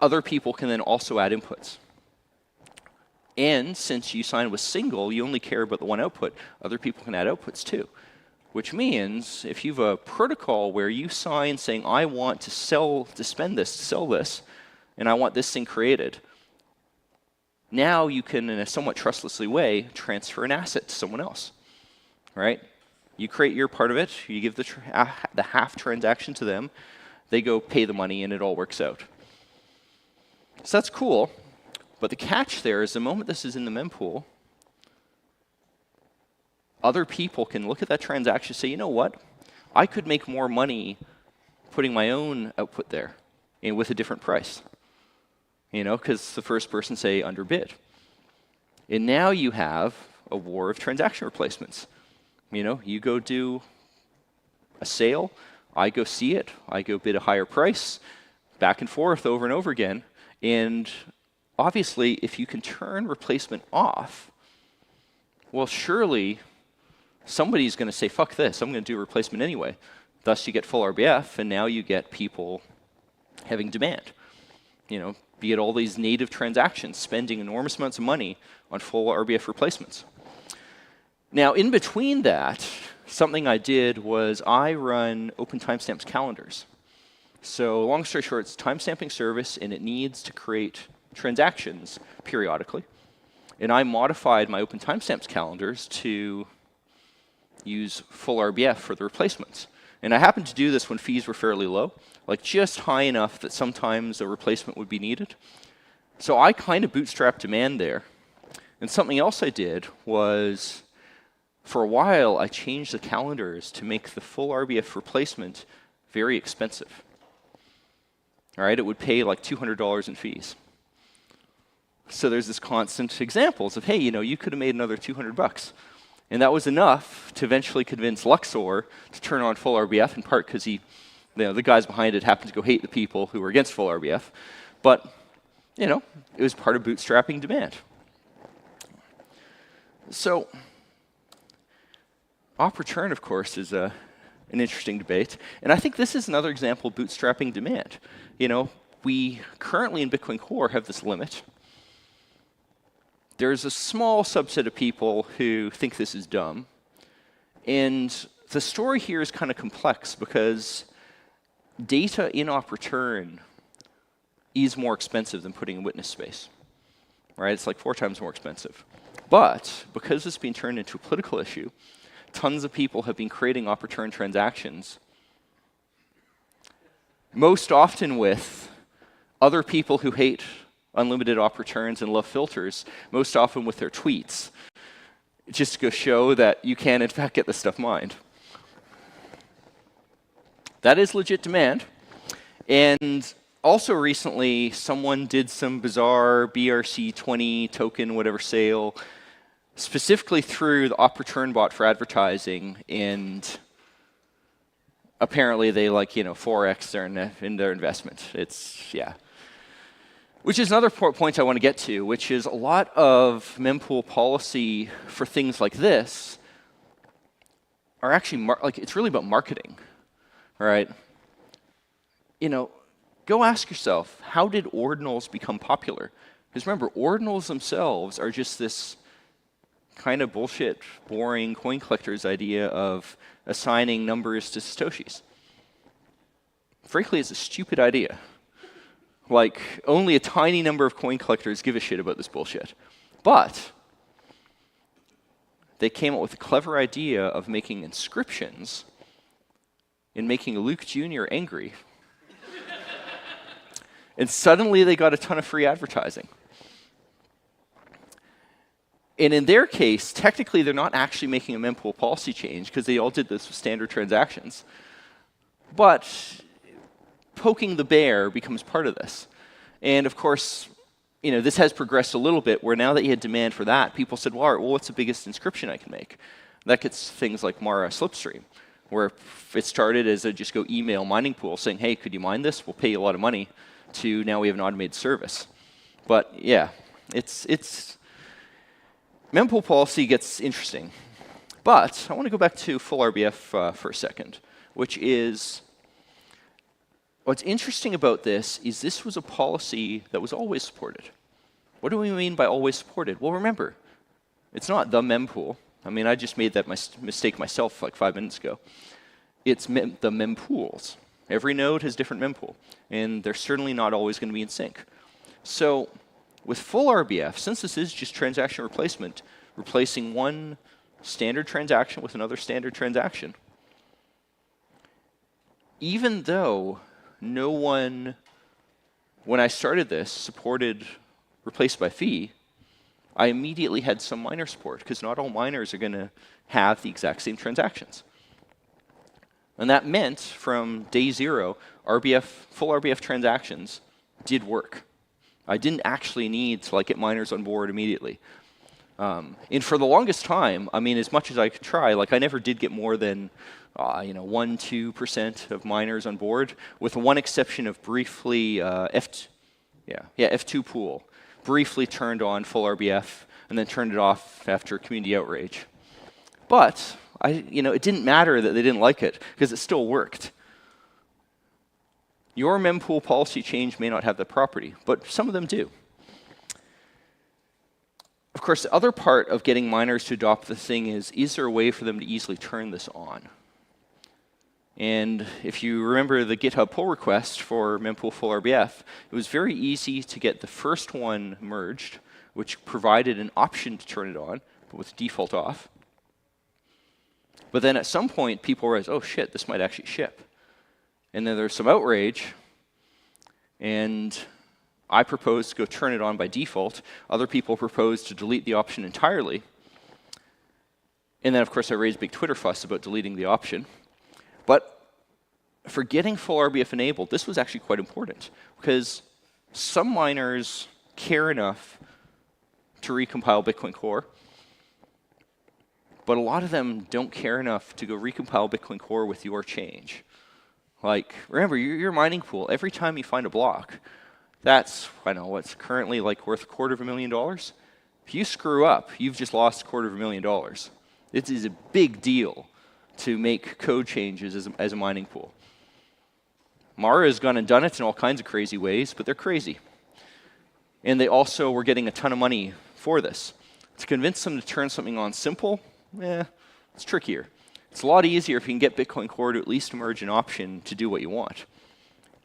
other people can then also add inputs. And since you sign with single, you only care about the one output. Other people can add outputs too. Which means if you have a protocol where you sign saying, I want to sell this, and I want this thing created, now you can, in a somewhat trustlessly way, transfer an asset to someone else, right? You create your part of it, you give the half transaction to them, they go pay the money, and it all works out. So that's cool, but the catch there is the moment this is in the mempool, other people can look at that transaction and say, you know what? I could make more money putting my own output there and with a different price. Because the first person, say, underbid. And now you have a war of transaction replacements. You go do a sale, I go see it, I go bid a higher price, back and forth over and over again. And obviously, if you can turn replacement off, well, surely somebody's going to say, fuck this, I'm going to do a replacement anyway. Thus, you get full RBF, and now you get people having demand. Be it all these native transactions, spending enormous amounts of money on full RBF replacements. Now, in between that, something I did was I run open timestamps calendars. So long story short, it's a timestamping service, and it needs to create transactions periodically. And I modified my open timestamps calendars to use full RBF for the replacements. And I happened to do this when fees were fairly low, like just high enough that sometimes a replacement would be needed. So I kind of bootstrapped demand there. And something else I did was, for a while, I changed the calendars to make the full RBF replacement very expensive. All right, it would pay like $200 in fees. So there's this constant examples of, hey, you could have made another $200. And that was enough to eventually convince Luxor to turn on full RBF, in part because the guys behind it happened to go hate the people who were against full RBF. But, it was part of bootstrapping demand. So, op return, of course, is an interesting debate. And I think this is another example of bootstrapping demand. We currently in Bitcoin Core have this limit. There's a small subset of people who think this is dumb. And the story here is kind of complex because data in op return is more expensive than putting in witness space. Right? It's like 4 times more expensive. But because it's being turned into a political issue, tons of people have been creating op return transactions, most often with other people who hate unlimited op returns and love filters, most often with their tweets, just to go show that you can, in fact, get this stuff mined. That is legit demand. And also recently, someone did some bizarre BRC20 token, whatever sale, specifically through the op return bot for advertising, and apparently they 4x their investment. Yeah. Which is another point I want to get to, which is a lot of mempool policy for things like this are actually, it's really about marketing, right? Go ask yourself, how did ordinals become popular? Because remember, ordinals themselves are just this kind of bullshit, boring coin collector's idea of assigning numbers to Satoshis. Frankly, it's a stupid idea. Like, only a tiny number of coin collectors give a shit about this bullshit. But they came up with a clever idea of making inscriptions and making Luke Jr. angry. And suddenly they got a ton of free advertising. And in their case, technically they're not actually making a mempool policy change because they all did this with standard transactions. But poking the bear becomes part of this. And of course, this has progressed a little bit where now that you had demand for that, people said, well, all right, well, what's the biggest inscription I can make? That gets things like Mara Slipstream, where it started as a just go email mining pool saying, hey, could you mine this? We'll pay you a lot of money, to now we have an automated service. But yeah, it's mempool policy gets interesting. But I want to go back to full RBF for a second, which is, what's interesting about this was a policy that was always supported. What do we mean by always supported? Well, remember, it's not the mempool. I mean, I just made that mistake myself like 5 minutes ago. It's the mempools. Every node has different mempool, and they're certainly not always going to be in sync. So with full RBF, since this is just transaction replacement, replacing one standard transaction with another standard transaction, even though no one, when I started this, supported replaced by fee, I immediately had some miner support, because not all miners are going to have the exact same transactions. And that meant from day 0, full RBF transactions did work. I didn't actually need to get miners on board immediately. And for the longest time, I mean, as much as I could try, I never did get more than 1-2% of miners on board, with one exception of briefly F2 pool briefly turned on full RBF and then turned it off after community outrage. But it didn't matter that they didn't like it, because it still worked. Your mempool policy change may not have that property, but some of them do. Of course, the other part of getting miners to adopt the thing is there a way for them to easily turn this on? And if you remember the GitHub pull request for mempool full RBF, it was very easy to get the first one merged, which provided an option to turn it on, but with default off. But then at some point, people realized, oh shit, this might actually ship. And then there's some outrage, and I proposed to go turn it on by default. Other people proposed to delete the option entirely. And then, of course, I raised a big Twitter fuss about deleting the option. But for getting full RBF enabled, this was actually quite important, because some miners care enough to recompile Bitcoin Core, but a lot of them don't care enough to go recompile Bitcoin Core with your change. Remember, your mining pool, every time you find a block, that's, what's currently worth $250,000. If you screw up, you've just lost $250,000. It is a big deal to make code changes as a mining pool. Mara has gone and done it in all kinds of crazy ways, but they're crazy. And they also were getting a ton of money for this. To convince them to turn something on simple, it's trickier. It's a lot easier if you can get Bitcoin Core to at least merge an option to do what you want.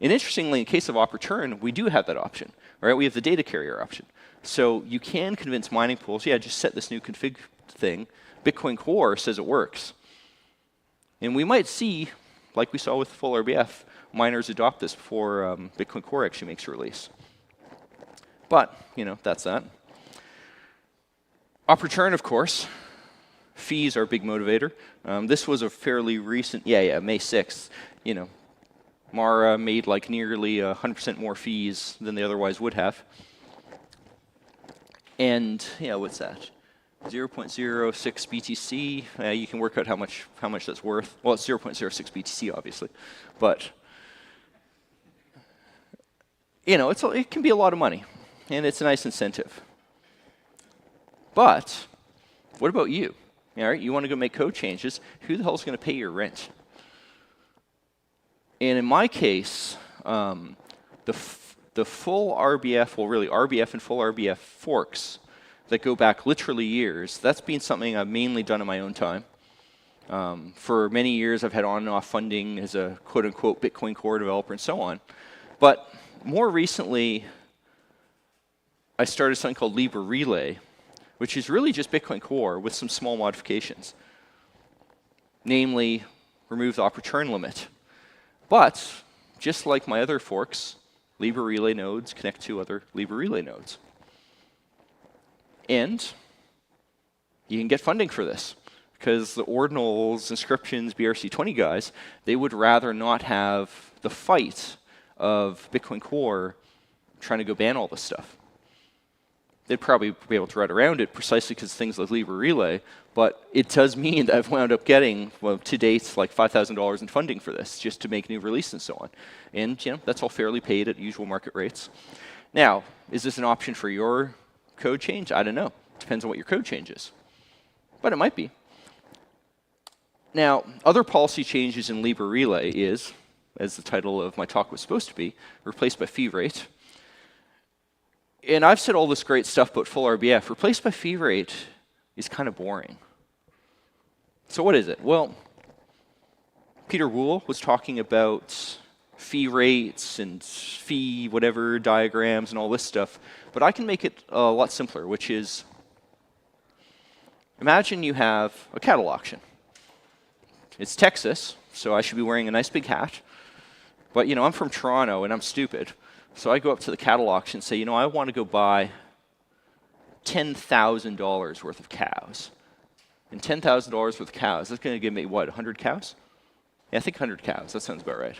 And interestingly, in case of op return, we do have that option. Right? We have the data carrier option. So you can convince mining pools, just set this new config thing. Bitcoin Core says it works. And we might see, like we saw with full RBF, miners adopt this before Bitcoin Core actually makes a release. But, that's that. Op return, of course. Fees are a big motivator. This was a fairly recent, May 6th. Mara made nearly 100% more fees than they otherwise would have. And, what's that? 0.06 BTC. You can work out how much that's worth. Well, it's 0.06 BTC, obviously. But, it can be a lot of money. And it's a nice incentive. But, what about you? All right, you want to go make code changes. Who the hell is going to pay your rent? And in my case, the full RBF, well, really RBF and full RBF forks that go back literally years, that's been something I've mainly done in my own time. For many years, I've had on and off funding as a quote-unquote Bitcoin Core developer and so on. But more recently, I started something called Libre Relay, which is really just Bitcoin Core with some small modifications. Namely, remove the op return limit. But, just like my other forks, Libre Relay nodes connect to other Libre Relay nodes. And you can get funding for this, because the ordinals, inscriptions, BRC20 guys, they would rather not have the fight of Bitcoin Core trying to go ban all this stuff. They'd probably be able to ride around it precisely because things like Libre Relay, but it does mean that I've wound up getting, well, to date, like $5,000 in funding for this, just to make new release and so on. And that's all fairly paid at usual market rates. Now, is this an option for your code change? I don't know. Depends on what your code change is. But it might be. Now, other policy changes in Libre Relay is, as the title of my talk was supposed to be, replaced by fee rate. And I've said all this great stuff about full RBF. Replaced by fee rate is kind of boring. So what is it? Well, Peter Wool was talking about fee rates and fee whatever diagrams and all this stuff. But I can make it a lot simpler, which is, imagine you have a cattle auction. It's Texas, so I should be wearing a nice big hat. But I'm from Toronto and I'm stupid. So I go up to the cattle auction and say, I want to go buy $10,000 worth of cows. And $10,000 worth of cows, that's going to give me, what, 100 cows? Yeah, I think 100 cows. That sounds about right.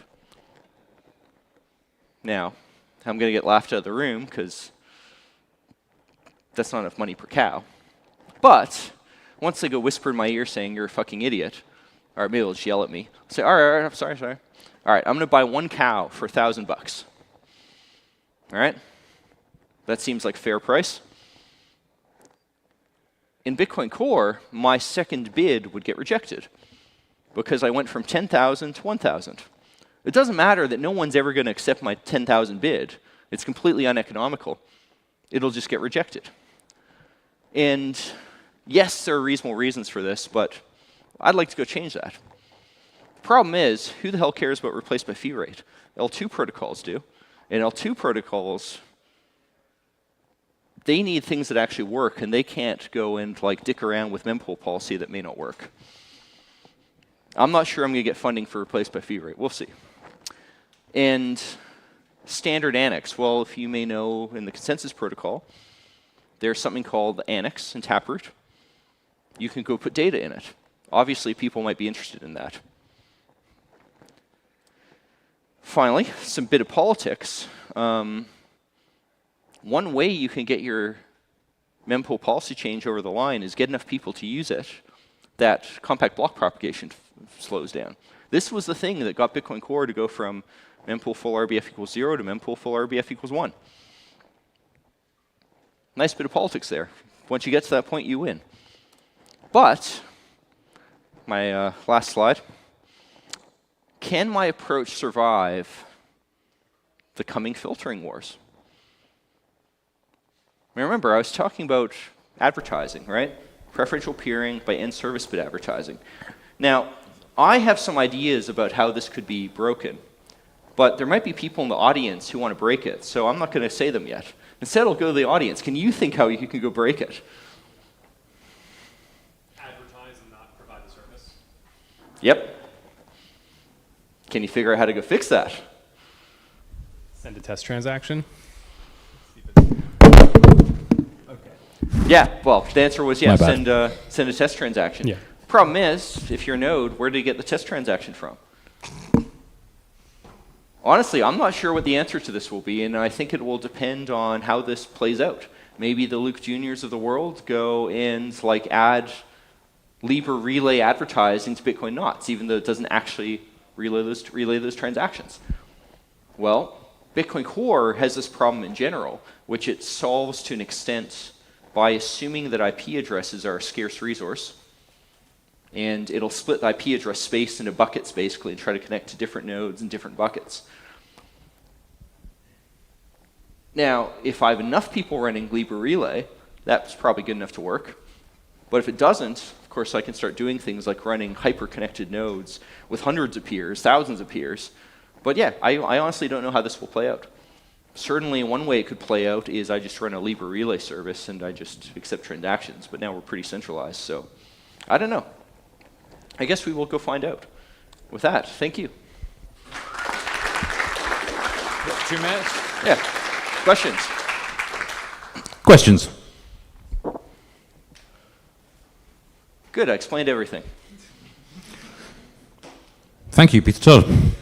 Now, I'm going to get laughed out of the room because that's not enough money per cow. But once they go whisper in my ear saying, you're a fucking idiot, or maybe they'll just yell at me. I'll say, all right, I'm sorry. All right, I'm going to buy one cow for $1,000. All right? That seems like a fair price. In Bitcoin Core, my second bid would get rejected because I went from 10,000 to 1,000. It doesn't matter that no one's ever going to accept my 10,000 bid. It's completely uneconomical. It'll just get rejected. And yes, there are reasonable reasons for this, but I'd like to go change that. The problem is, who the hell cares about replaced by fee rate? L2 protocols do. And L2 protocols, they need things that actually work, and they can't go and dick around with mempool policy that may not work. I'm not sure I'm going to get funding for replaced by fee rate. We'll see. And standard annex. Well, if you may know, in the consensus protocol, there's something called annex and taproot. You can go put data in it. Obviously, people might be interested in that. Finally, some bit of politics. One way you can get your mempool policy change over the line is get enough people to use it that compact block propagation slows down. This was the thing that got Bitcoin Core to go from mempool full RBF equals 0 to mempool full RBF equals 1. Nice bit of politics there. Once you get to that point, you win. But, my last slide. Can my approach survive the coming filtering wars? Remember, I was talking about advertising, right? Preferential peering by end service bit advertising. Now, I have some ideas about how this could be broken, but there might be people in the audience who want to break it, so I'm not going to say them yet. Instead, I'll go to the audience. Can you think how you can go break it? Advertise and not provide the service. Yep. Can you figure out how to go fix that? Send a test transaction. Yeah, well, the answer was yes, send a test transaction. Yeah. Problem is, if you're a node, where do you get the test transaction from? Honestly, I'm not sure what the answer to this will be, and I think it will depend on how this plays out. Maybe the Luke Juniors of the world go and add Libre Relay advertising to Bitcoin knots, even though it doesn't actually relay those transactions. Well, Bitcoin Core has this problem in general, which it solves to an extent by assuming that IP addresses are a scarce resource, and it'll split the IP address space into buckets, basically, and try to connect to different nodes and different buckets. Now, if I have enough people running Libre Relay, that's probably good enough to work. But if it doesn't, of course, I can start doing things like running hyper-connected nodes with hundreds of peers, thousands of peers. But yeah, I honestly don't know how this will play out. Certainly, one way it could play out is I just run a Libra relay service and I just accept transactions, but now we're pretty centralized, so I don't know. I guess we will go find out. With that, thank you. 2 minutes? Yeah. Questions? Questions? Good, I explained everything. Thank you, Peter Todd.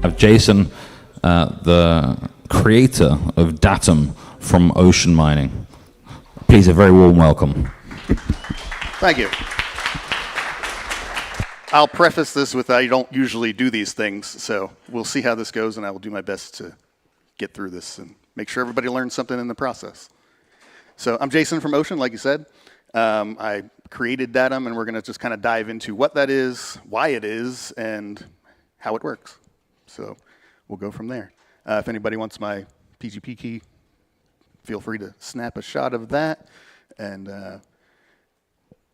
Of Jason, the creator of Datam from Ocean Mining. Please, a very warm welcome. Thank you. I'll preface this with I don't usually do these things, so we'll see how this goes, and I will do my best to get through this and make sure everybody learns something in the process. So I'm Jason from Ocean, like you said. I created Datam, and we're going to just kind of dive into what that is, why it is, and how it works. So we'll go from there. If anybody wants my PGP key, feel free to snap a shot of that. And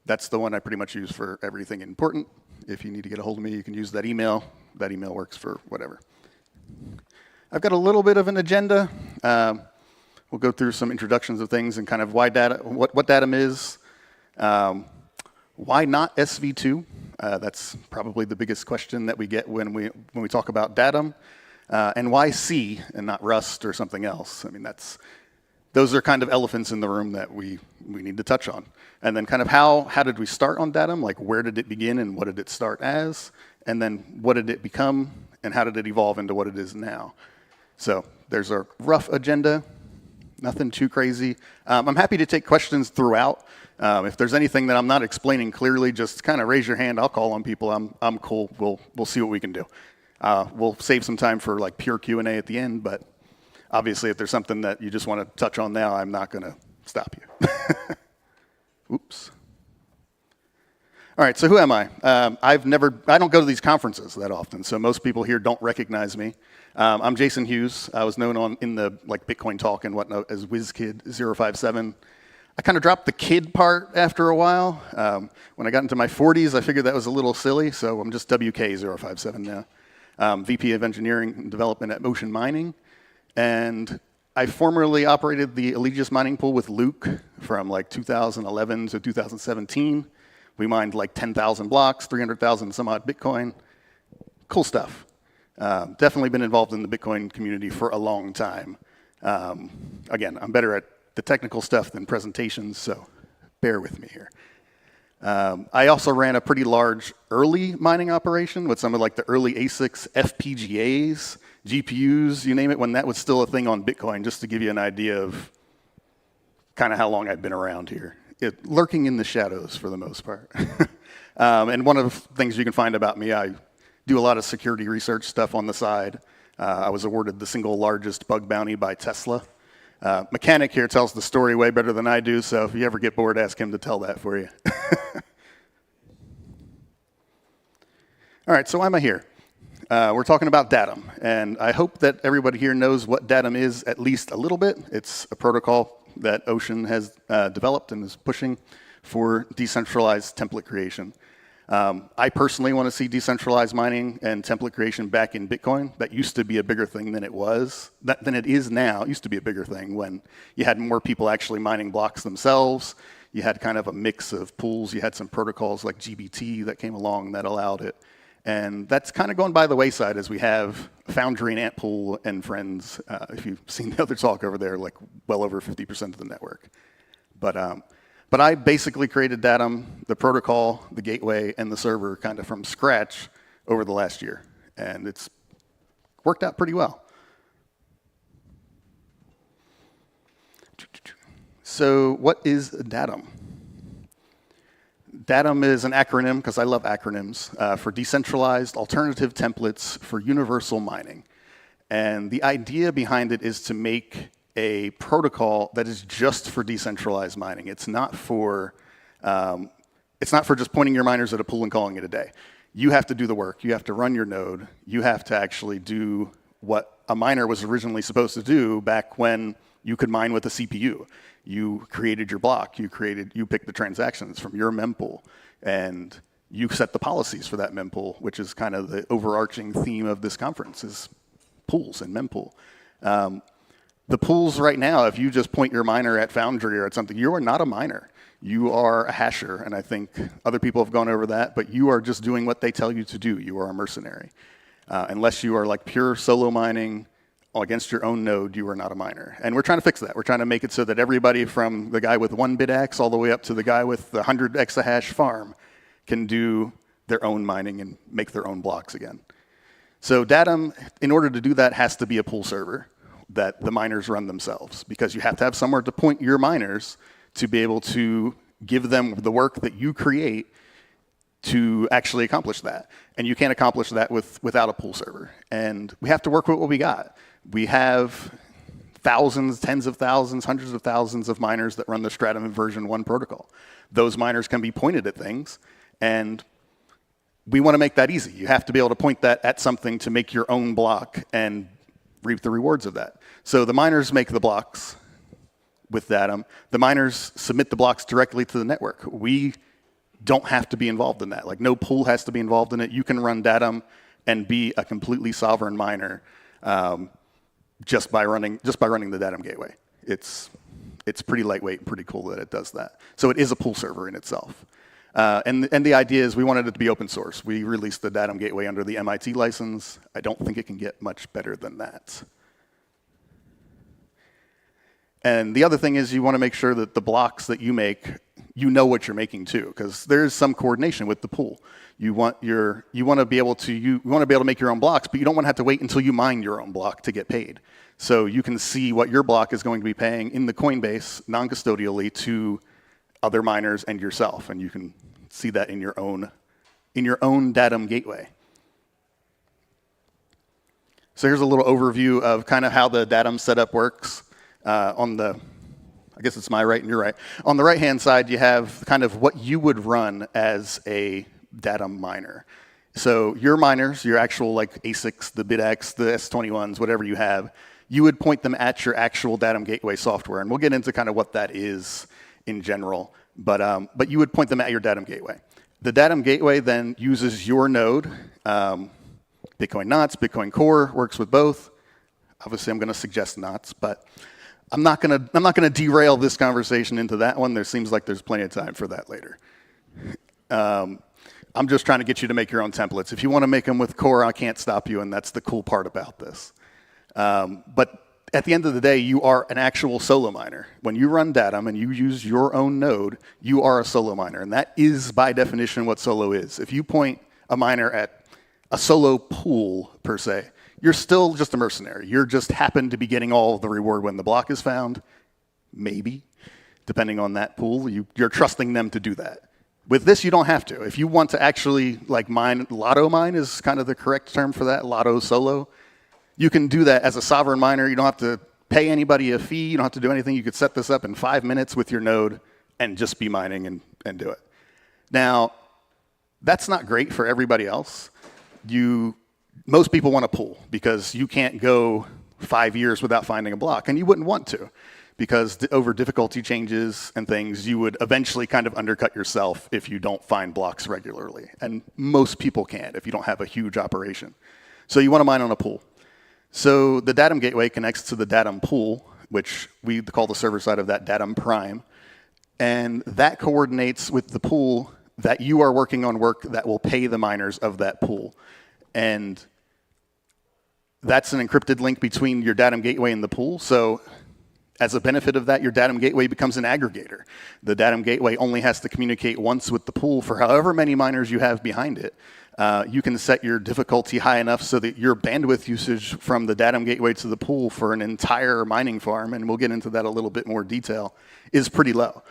that's the one I pretty much use for everything important. If you need to get a hold of me, you can use that email. That email works for whatever. I've got a little bit of an agenda. We'll go through some introductions of things and kind of why what Datam is. Why not SV2? That's probably the biggest question that we get when we talk about Datam. And why C and not Rust or something else? I mean, those are kind of elephants in the room that we need to touch on. And then kind of how did we start on Datam? Like, where did it begin and what did it start as? And then what did it become and how did it evolve into what it is now? So there's a rough agenda, nothing too crazy. I'm happy to take questions throughout. If there's anything that I'm not explaining clearly, just kind of raise your hand. I'll call on people. I'm cool. We'll see what we can do. We'll save some time for like pure Q&A at the end, but obviously if there's something that you just want to touch on now, I'm not going to stop you. Oops. All right, so who am I? I don't go to these conferences that often, so most people here don't recognize me. I'm Jason Hughes. I was known in the like Bitcoin talk and whatnot as WizKid057. I kind of dropped the kid part after a while. When I got into my 40s, I figured that was a little silly, so I'm just WK057 now. VP of Engineering and Development at Ocean Mining. And I formerly operated the Eligius mining pool with Luke from like 2011 to 2017. We mined like 10,000 blocks, 300,000 some odd Bitcoin. Cool stuff. Definitely been involved in the Bitcoin community for a long time. Again, I'm better at the technical stuff than presentations, so bear with me here. I also ran a pretty large early mining operation with some of like the early ASICs, FPGAs, GPUs, you name it, when that was still a thing on Bitcoin, just to give you an idea of kind of how long I've been around here. Lurking in the shadows for the most part. And one of the things you can find about me, I do a lot of security research stuff on the side. I was awarded the single largest bug bounty by Tesla. Mechanic here tells the story way better than I do, so if you ever get bored, ask him to tell that for you. All right, so why am I here? We're talking about Datam, and I hope that everybody here knows what Datam is at least a little bit. It's a protocol that Ocean has developed and is pushing for decentralized template creation. I personally want to see decentralized mining and template creation back in Bitcoin. That used to be a bigger thing than it is now. It used to be a bigger thing when you had more people actually mining blocks themselves. You had kind of a mix of pools. You had some protocols like GBT that came along that allowed it. And that's kind of gone by the wayside as we have Foundry and Antpool and friends. If you've seen the other talk over there, like well over 50% of the network. But I basically created Datam, the protocol, the gateway, and the server kind of from scratch over the last year. And it's worked out pretty well. So what is Datam? Datam is an acronym, because I love acronyms, for Decentralized Alternative Templates for Universal Mining. And the idea behind it is to make a protocol that is just for decentralized mining. It's not for just pointing your miners at a pool and calling it a day. You have to do the work. You have to run your node. You have to actually do what a miner was originally supposed to do back when you could mine with a CPU. You created your block. You picked the transactions from your mempool, and you set the policies for that mempool, which is kind of the overarching theme of this conference is pools and mempool. The pools right now, if you just point your miner at Foundry or at something, you are not a miner. You are a hasher, and I think other people have gone over that, but you are just doing what they tell you to do. You are a mercenary. Unless you are like pure solo mining against your own node, you are not a miner. And we're trying to fix that. We're trying to make it so that everybody from the guy with 1 BitX all the way up to the guy with the 100 exahash farm can do their own mining and make their own blocks again. So Datam, in order to do that, has to be a pool server that the miners run themselves, because you have to have somewhere to point your miners to be able to give them the work that you create to actually accomplish that. And you can't accomplish that without a pool server. And we have to work with what we got. We have thousands, tens of thousands, hundreds of thousands of miners that run the Stratum version 1 protocol. Those miners can be pointed at things, and we want to make that easy. You have to be able to point that at something to make your own block and reap the rewards of that. So the miners make the blocks with Datam. The miners submit the blocks directly to the network. We don't have to be involved in that. Like, no pool has to be involved in it. You can run Datam and be a completely sovereign miner just by running the Datam gateway. It's pretty lightweight and pretty cool that it does that. So it is a pool server in itself. And the idea is we wanted it to be open source. We released the Datam gateway under the MIT license. I don't think it can get much better than that. And the other thing is you want to make sure that the blocks that you make, you know what you're making too, because there's some coordination with the pool. You want to be able to make your own blocks, but you don't want to have to wait until you mine your own block to get paid. So you can see what your block is going to be paying in the Coinbase non-custodially to other miners and yourself, and you can see that in your own Datam gateway. So here's a little overview of kind of how the Datam setup works. I guess it's my right and your right. On the right-hand side, you have kind of what you would run as a Datam miner. So your miners, your actual like ASICs, the BitX, the S21s, whatever you have, you would point them at your actual Datam gateway software, and we'll get into kind of what that is in general, but you would point them at your Datam gateway. The Datam gateway then uses your node, Bitcoin Knots, Bitcoin Core, works with both, Obviously, I'm going to suggest not, but I'm not going to derail this conversation into that one. There seems like there's plenty of time for that later. I'm just trying to get you to make your own templates. If you want to make them with core, I can't stop you, and that's the cool part about this. But at the end of the day, you are an actual solo miner. When you run Datam and you use your own node, you are a solo miner, and that is by definition what solo is. If you point a miner at a solo pool, per se, you're still just a mercenary. You're just happen to be getting all of the reward when the block is found, maybe, depending on that pool. You're trusting them to do that. With this, you don't have to. If you want to actually like mine, lotto mine is kind of the correct term for that, lotto solo. You can do that as a sovereign miner. You don't have to pay anybody a fee. You don't have to do anything. You could set this up in 5 minutes with your node and just be mining and do it. Now, that's not great for everybody else. Most people want to pool because you can't go 5 years without finding a block, and you wouldn't want to, because over difficulty changes and things, you would eventually kind of undercut yourself if you don't find blocks regularly. And most people can't if you don't have a huge operation. So you want to mine on a pool. So the Datam gateway connects to the Datam pool, which we call the server side of that Datam prime. And that coordinates with the pool that you are working on work that will pay the miners of that pool. And that's an encrypted link between your Datam gateway and the pool. So as a benefit of that, your Datam gateway becomes an aggregator. The Datam gateway only has to communicate once with the pool for however many miners you have behind it. You can set your difficulty high enough so that your bandwidth usage from the Datam gateway to the pool for an entire mining farm, and we'll get into that a little bit more detail, is pretty low.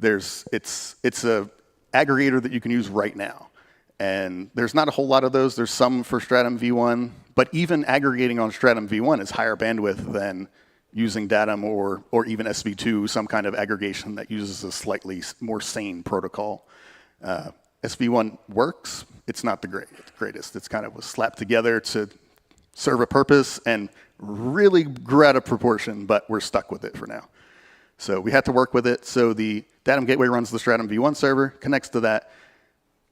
It's a aggregator that you can use right now. And there's not a whole lot of those. There's some for Stratum v1, but even aggregating on Stratum v1 is higher bandwidth than using Datam or even SV2, some kind of aggregation that uses a slightly more sane protocol. SV1 works. It's not the greatest. It's kind of was slapped together to serve a purpose and really grew out of proportion, but we're stuck with it for now. So we had to work with it. So the Datam gateway runs the Stratum v1 server, connects to that,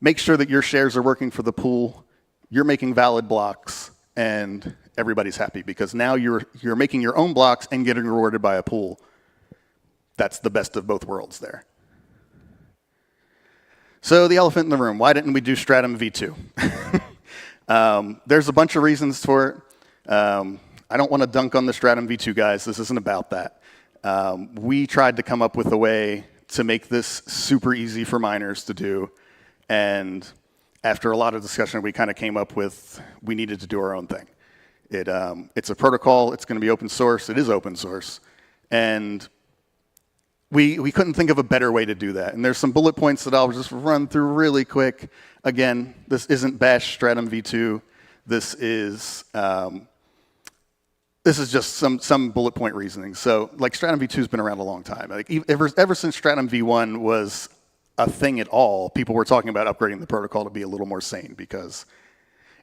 makes sure that your shares are working for the pool, you're making valid blocks, and everybody's happy because now you're making your own blocks and getting rewarded by a pool. That's the best of both worlds there. So the elephant in the room, why didn't we do Stratum v2? There's a bunch of reasons for it. I don't want to dunk on the Stratum v2 guys. This isn't about that. We tried to come up with a way to make this super easy for miners to do. And after a lot of discussion, we kind of came up with we needed to do our own thing. It's a protocol. It's going to be open source. It is open source. And we couldn't think of a better way to do that. And there's some bullet points that I'll just run through really quick. Again, this isn't bash Stratum v2. This is just some bullet point reasoning. So like Stratum v2 has been around a long time. Like ever since Stratum v1 was a thing at all, people were talking about upgrading the protocol to be a little more sane because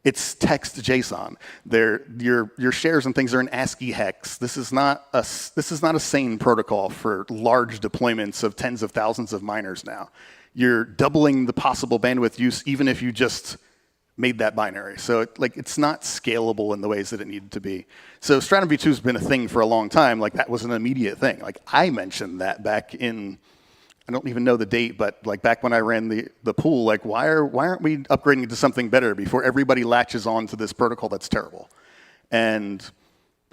it's text JSON. Your shares and things are in ASCII hex. This is not a sane protocol for large deployments of tens of thousands of miners now. You're doubling the possible bandwidth use even if you just made that binary. So it's not scalable in the ways that it needed to be. So Stratum v2 has been a thing for a long time. Like that was an immediate thing. Like I mentioned that back in, I don't even know the date, but like back when I ran the pool, like why aren't we upgrading to something better before everybody latches on to this protocol that's terrible? And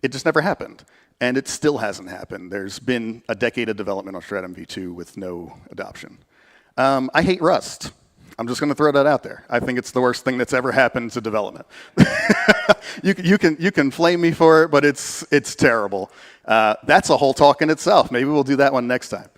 it just never happened. And it still hasn't happened. There's been a decade of development on Stratum v2 with no adoption. I hate Rust. I'm just going to throw that out there. I think it's the worst thing that's ever happened to development. You can flame me for it, but it's terrible. That's a whole talk in itself. Maybe we'll do that one next time.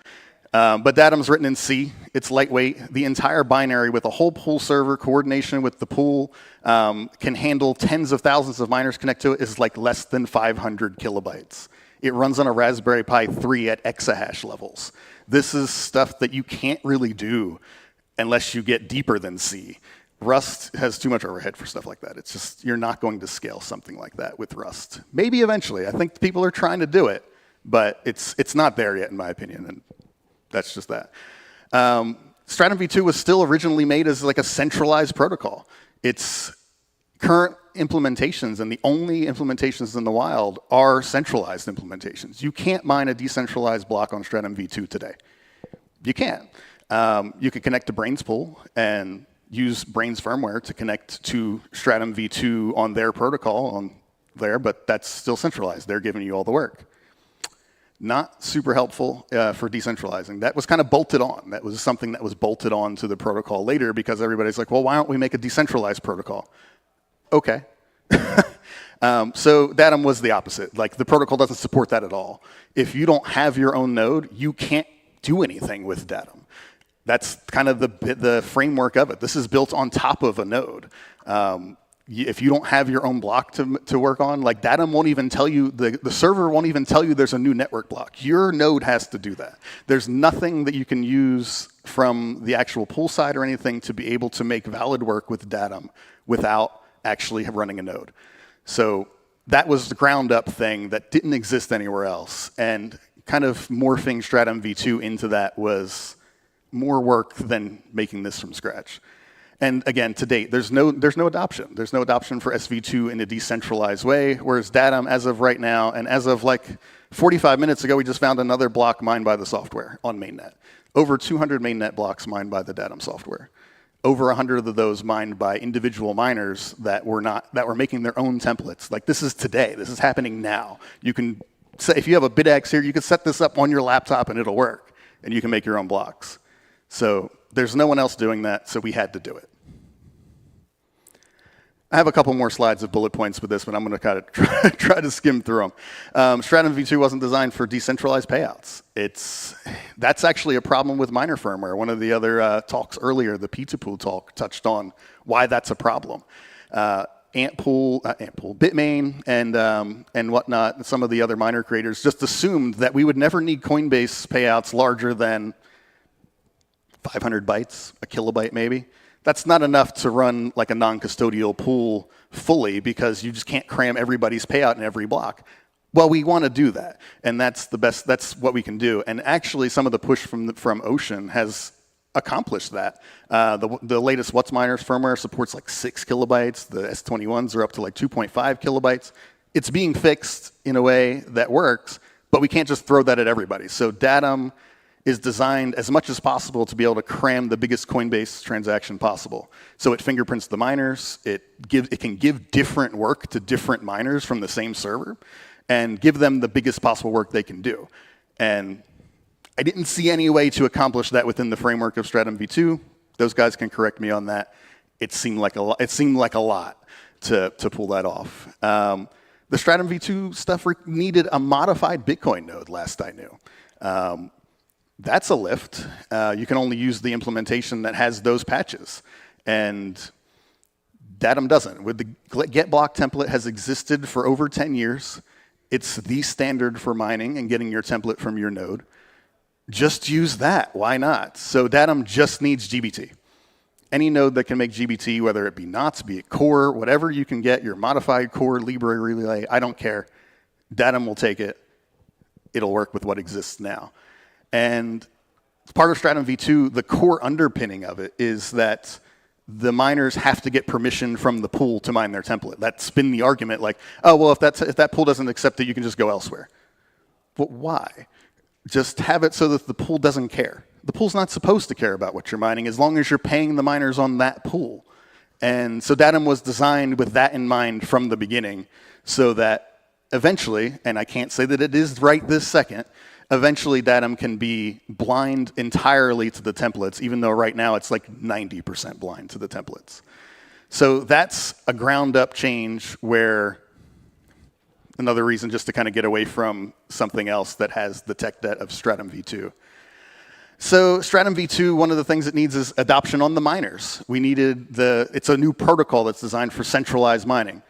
But Datam's written in C. It's lightweight. The entire binary with a whole pool server, coordination with the pool, can handle tens of thousands of miners connect to it, is like less than 500 kilobytes. It runs on a Raspberry Pi 3 at exahash levels. This is stuff that you can't really do unless you get deeper than C. Rust has too much overhead for stuff like that. It's just, you're not going to scale something like that with Rust. Maybe eventually. I think people are trying to do it, but it's not there yet, in my opinion, and that's just that. Stratum v2 was still originally made as like a centralized protocol. It's current implementations, and the only implementations in the wild, are centralized implementations. You can't mine a decentralized block on Stratum v2 today. You can't. You could connect to Brains Pool and use Brains firmware to connect to Stratum v2 on their protocol on there, but that's still centralized. They're giving you all the work. Not super helpful for decentralizing. That was kind of bolted on. That was something that was bolted on to the protocol later because everybody's like, well, why don't we make a decentralized protocol? Okay. So Datam was the opposite. Like, the protocol doesn't support that at all. If you don't have your own node, you can't do anything with Datam. That's kind of the framework of it. This is built on top of a node. If you don't have your own block to work on, like, Datam won't even tell you, the server won't even tell you there's a new network block. Your node has to do that. There's nothing that you can use from the actual pool side or anything to be able to make valid work with Datam without actually running a node. So that was the ground up thing that didn't exist anywhere else. And kind of morphing Stratum v2 into that was more work than making this from scratch. And again, to date, there's no adoption. There's no adoption for SV2 in a decentralized way, whereas Datam, as of right now, and as of like 45 minutes ago, we just found another block mined by the software on mainnet. Over 200 mainnet blocks mined by the Datam software. Over 100 of those mined by individual miners that were making their own templates. Like, this is today. This is happening now. You can say, if you have a BitX here, you can set this up on your laptop and it'll work, and you can make your own blocks. So there's no one else doing that, so we had to do it. I have a couple more slides of bullet points with this, but I'm going to kind of try to skim through them. Stratum v2 wasn't designed for decentralized payouts. That's actually a problem with miner firmware. One of the other talks earlier, the P2Pool talk, touched on why that's a problem. Bitmain and whatnot, and some of the other miner creators just assumed that we would never need Coinbase payouts larger than 500 bytes, a kilobyte maybe. That's not enough to run like a non-custodial pool fully because you just can't cram everybody's payout in every block. Well, we want to do that, and that's what we can do. And actually, some of the push from Ocean has accomplished that. The latest WhatsMiners firmware supports like 6 kilobytes. The S21s are up to like 2.5 kilobytes. It's being fixed in a way that works, but we can't just throw that at everybody. So Datam is designed as much as possible to be able to cram the biggest Coinbase transaction possible. So it fingerprints the miners, it can give different work to different miners from the same server, and give them the biggest possible work they can do. And I didn't see any way to accomplish that within the framework of Stratum v2. Those guys can correct me on that. It seemed like a lot to pull that off. The Stratum v2 stuff needed a modified Bitcoin node, last I knew. That's a lift. You can only use the implementation that has those patches. And Datam doesn't. With the get block template has existed for over 10 years. It's the standard for mining and getting your template from your node. Just use that. Why not? So Datam just needs GBT. Any node that can make GBT, whether it be knots, be it core, whatever you can get, your modified core, Libre relay, I don't care. Datam will take it. It'll work with what exists now. And part of Stratum v2, the core underpinning of it is that the miners have to get permission from the pool to mine their template. That's been the argument, like, oh, well, if that pool doesn't accept it, you can just go elsewhere. But why? Just have it so that the pool doesn't care. The pool's not supposed to care about what you're mining as long as you're paying the miners on that pool. And so Datam was designed with that in mind from the beginning so that eventually, and I can't say that it is right this second, eventually Datam can be blind entirely to the templates, even though right now it's like 90% blind to the templates. So that's a ground up change where another reason just to kind of get away from something else that has the tech debt of Stratum v2. So Stratum v2, one of the things it needs is adoption on the miners. It's a new protocol that's designed for centralized mining.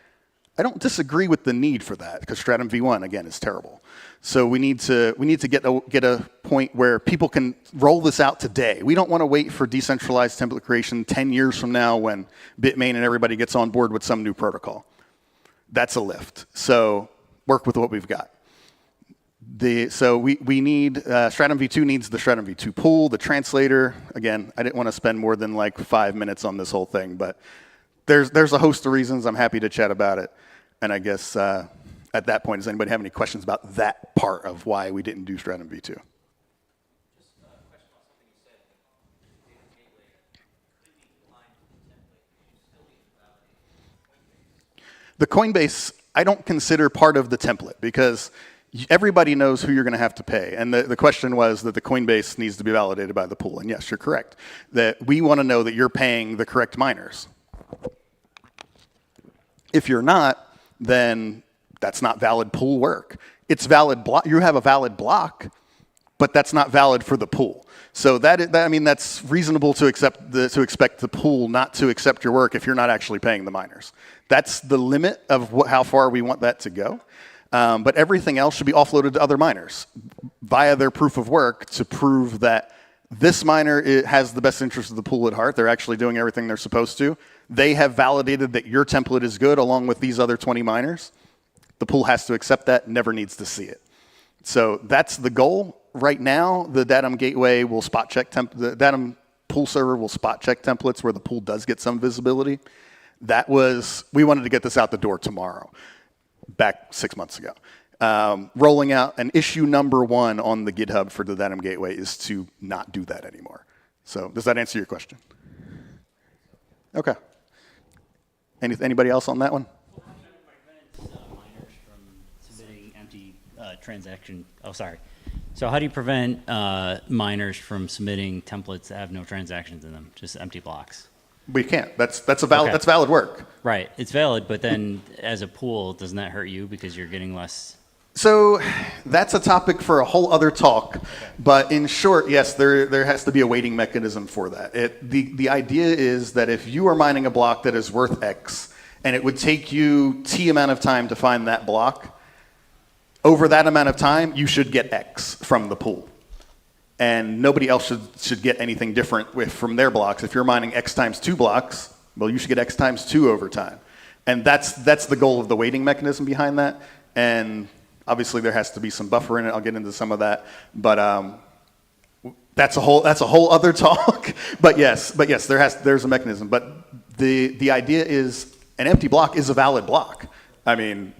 I don't disagree with the need for that because Stratum v1, again, is terrible. So we need to get a point where people can roll this out today. We don't want to wait for decentralized template creation 10 years from now when Bitmain and everybody gets on board with some new protocol. That's a lift. So work with what we've got. So we need, Stratum v2 needs the Stratum v2 pool, the translator. Again, I didn't want to spend more than like 5 minutes on this whole thing, but there's a host of reasons. I'm happy to chat about it. And I guess at that point, does anybody have any questions about that part of why we didn't do Stratum v2? The Coinbase, I don't consider part of the template because everybody knows who you're going to have to pay. And the question was that the Coinbase needs to be validated by the pool. And yes, you're correct. That we want to know that you're paying the correct miners. If you're not, then that's not valid pool work. It's valid block. You have a valid block, but that's not valid for the pool. So I mean, that's reasonable to expect the pool not to accept your work if you're not actually paying the miners. That's the limit of how far we want that to go. But everything else should be offloaded to other miners via their proof of work to prove that this miner has the best interest of the pool at heart. They're actually doing everything they're supposed to. They have validated that your template is good along with these other 20 miners. The pool has to accept that, never needs to see it. So that's the goal. Right now, the Datam gateway will spot check the Datam pool server will spot check templates where the pool does get some visibility. We wanted to get this out the door tomorrow, back 6 months ago. Rolling out an issue number 1 on the GitHub for the Datam gateway is to not do that anymore. So does that answer your question? Okay. Anybody else on that one? Miners from submitting empty transaction. Oh, sorry. So how do you prevent miners from submitting templates that have no transactions in them, just empty blocks? We can't. That's valid work. Right. It's valid, but then as a pool, doesn't that hurt you because you're getting less? So that's a topic for a whole other talk. Okay. But in short, yes, there has to be a weighting mechanism for that. The idea is that if you are mining a block that is worth X, and it would take you T amount of time to find that block, over that amount of time, you should get X from the pool. And nobody else should get anything different from their blocks. If you're mining X times 2 blocks, well, you should get X times 2 over time. And that's the goal of the weighting mechanism behind that. And obviously there has to be some buffer in it. I'll get into some of that. But that's a whole other talk. But yes, there's a mechanism. But the idea is an empty block is a valid block. I mean,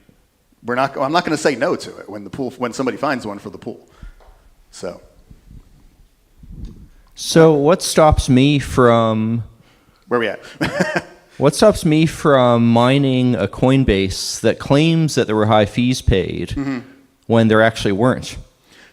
I'm not going to say no to it when somebody finds one for the pool. So what stops me from... Where are we at? What stops me from mining a Coinbase that claims that there were high fees paid when there actually weren't?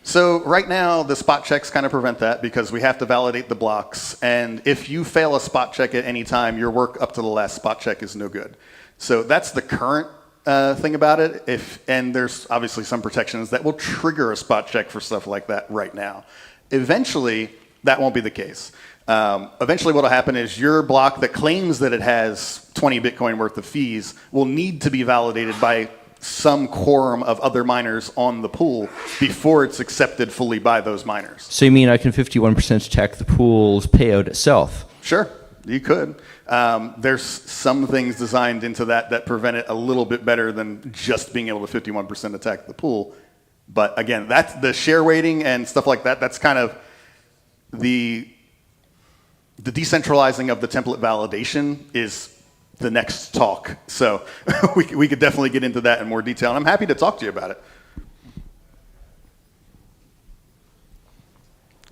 So right now, the spot checks kind of prevent that because we have to validate the blocks. And if you fail a spot check at any time, your work up to the last spot check is no good. So that's the current thing about it. And there's obviously some protections that will trigger a spot check for stuff like that right now. Eventually, that won't be the case. Eventually what will happen is your block that claims that it has 20 Bitcoin worth of fees will need to be validated by some quorum of other miners on the pool before it's accepted fully by those miners. So you mean I can 51% check the pool's payout itself? Sure, you could. There's some things designed into that prevent it a little bit better than just being able to 51% attack the pool. But again, that's the share weighting and stuff like that. That's kind of the decentralizing of the template validation is the next talk. So we could definitely get into that in more detail. And I'm happy to talk to you about it.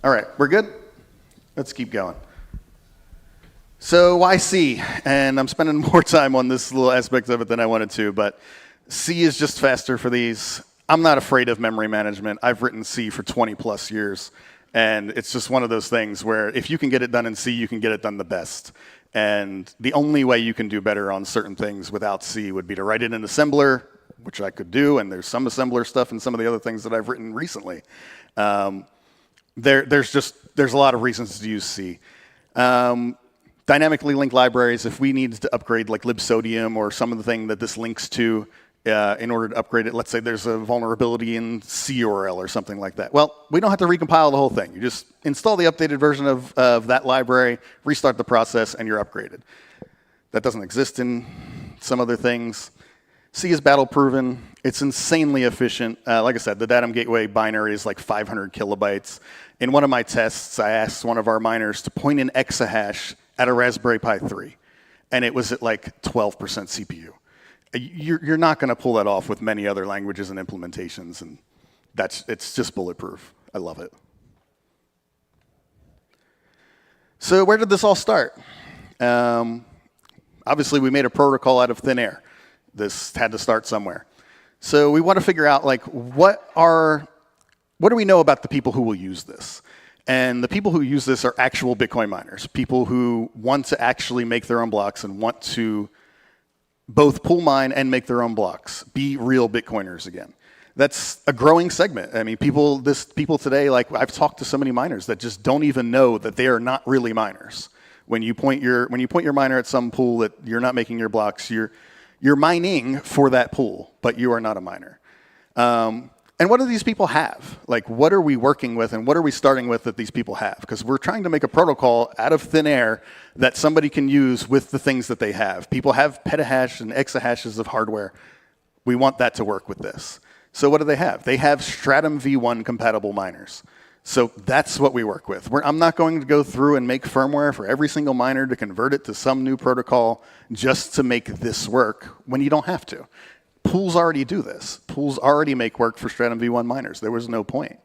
All right, we're good? Let's keep going. So why C? And I'm spending more time on this little aspect of it than I wanted to, but C is just faster for these. I'm not afraid of memory management. I've written C for 20 plus years. And it's just one of those things where if you can get it done in C, you can get it done the best. And the only way you can do better on certain things without C would be to write it in assembler, which I could do, and there's some assembler stuff and some of the other things that I've written recently. There's a lot of reasons to use C. Dynamically linked libraries, if we need to upgrade like libsodium or some of the thing that this links to, in order to upgrade it, let's say there's a vulnerability in CURL or something like that. Well, we don't have to recompile the whole thing. You just install the updated version of that library, restart the process, and you're upgraded. That doesn't exist in some other things. C is battle proven. It's insanely efficient. Like I said, the Datam gateway binary is like 500 kilobytes. In one of my tests, I asked one of our miners to point an exahash at a Raspberry Pi 3. and it was at like 12% CPU. You're not going to pull that off with many other languages and implementations, and it's just bulletproof. I love it. So where did this all start? Obviously, we made a protocol out of thin air. This had to start somewhere. So we want to figure out, like, what do we know about the people who will use this? And the people who use this are actual Bitcoin miners, people who want to actually make their own blocks and want to both pool mine and make their own blocks, be real Bitcoiners again. That's a growing segment. I mean, people today, like, I've talked to so many miners that just don't even know that they are not really miners. When you point your miner at some pool that you're not making your blocks, you're mining for that pool, but you are not a miner. And what do these people have? Like, what are we working with, and what are we starting with that these people have? Because we're trying to make a protocol out of thin air that somebody can use with the things that they have. People have petahash and exahashes of hardware. We want that to work with this. So what do they have? They have Stratum v1 compatible miners. So that's what we work with. I'm not going to go through and make firmware for every single miner to convert it to some new protocol just to make this work when you don't have to. Pools already do this. Pools already make work for Stratum v1 miners. There was no point.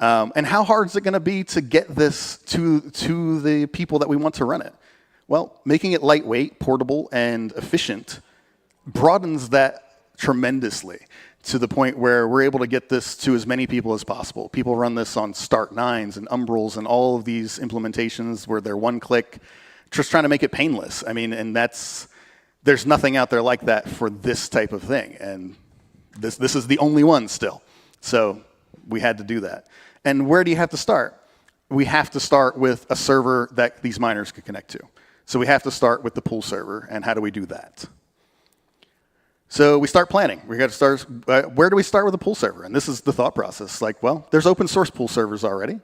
And how hard is it going to be to get this to the people that we want to run it? Well, making it lightweight, portable, and efficient broadens that tremendously, to the point where we're able to get this to as many people as possible. People run this on Start9s and Umbrals and all of these implementations where they're one click, just trying to make it painless. I mean, and there's nothing out there like that for this type of thing. And this is the only one still. So we had to do that. And where do you have to start? We have to start with a server that these miners could connect to. So we have to start with the pool server, and how do we do that? So we start planning. We got to start, where do we start with a pool server? And this is the thought process. Like, well, there's open source pool servers already.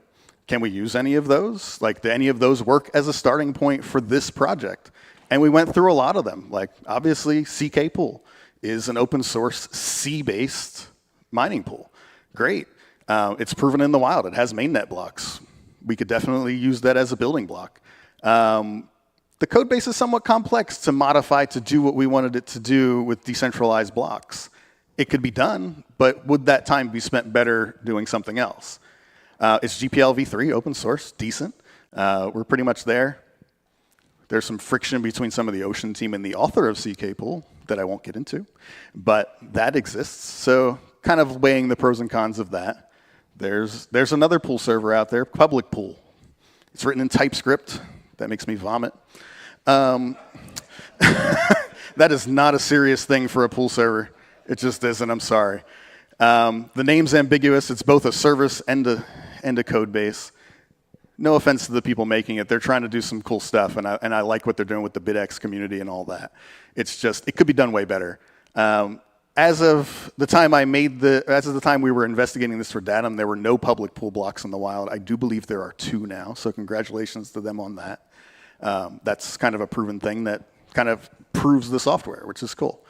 Can we use any of those? Like, do any of those work as a starting point for this project? And we went through a lot of them. Like, obviously, CK Pool is an open source C-based mining pool. Great. It's proven in the wild. It has mainnet blocks. We could definitely use that as a building block. The code base is somewhat complex to modify to do what we wanted it to do with decentralized blocks. It could be done, but would that time be spent better doing something else? It's GPL v3, open source, decent. We're pretty much there. There's some friction between some of the Ocean team and the author of CK Pool that I won't get into, but that exists. So kind of weighing the pros and cons of that. There's another pool server out there, Public Pool. It's written in TypeScript. That makes me vomit. That is not a serious thing for a pool server. It just isn't, I'm sorry. The name's ambiguous. It's both a service and a code base. No offense to the people making it. They're trying to do some cool stuff, and I like what they're doing with the BitX community and all that. It's just, it could be done way better. As of the time we were investigating this for Datam, there were no public pool blocks in the wild. I do believe there are 2 now, so congratulations to them on that. That's kind of a proven thing that kind of proves the software, which is cool.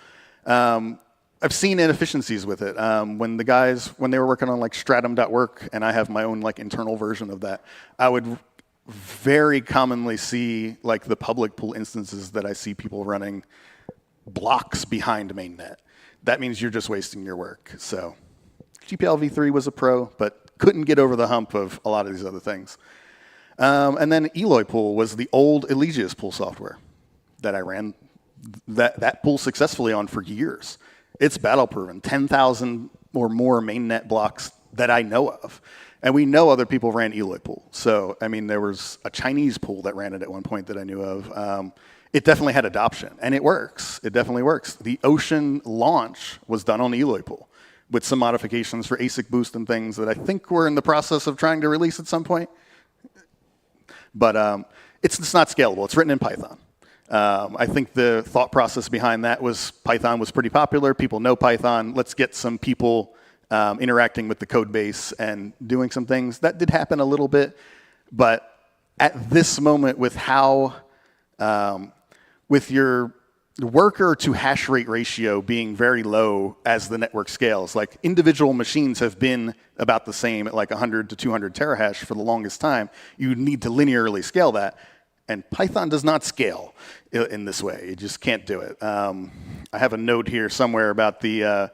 I've seen inefficiencies with it. When they were working on like stratum.work, and I have my own like internal version of that, I would very commonly see like the public pool instances that I see people running blocks behind mainnet. That means you're just wasting your work. So GPL v3 was a pro, but couldn't get over the hump of a lot of these other things. And then Eloy Pool was the old Eligius pool software that I ran that pool successfully on for years. It's battle proven, 10,000 or more mainnet blocks that I know of. And we know other people ran Eloy Pool. So, I mean, there was a Chinese pool that ran it at one point that I knew of. It definitely had adoption, and it works. It definitely works. The Ocean launch was done on Eloy Pool with some modifications for ASIC boost and things that I think we're in the process of trying to release at some point. But it's not scalable. It's written in Python. I think the thought process behind that was Python was pretty popular. People know Python. Let's get some people interacting with the code base and doing some things. That did happen a little bit. But at this moment, with how, with your worker to hash rate ratio being very low as the network scales, like individual machines have been about the same at like 100 to 200 terahash for the longest time. You need to linearly scale that. And Python does not scale in this way. You just can't do it. I have a note here somewhere about the,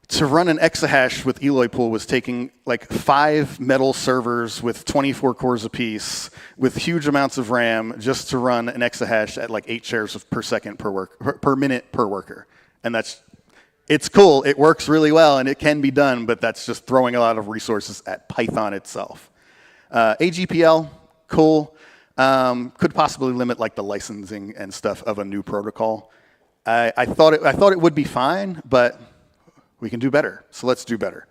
to run an exahash with Eloy pool was taking like 5 metal servers with 24 cores apiece with huge amounts of RAM just to run an exahash at like 8 shares per second per minute per worker. And it's cool, it works really well, and it can be done, but that's just throwing a lot of resources at Python itself. AGPL, cool. Could possibly limit like the licensing and stuff of a new protocol. I thought it would be fine, but we can do better, so let's do better.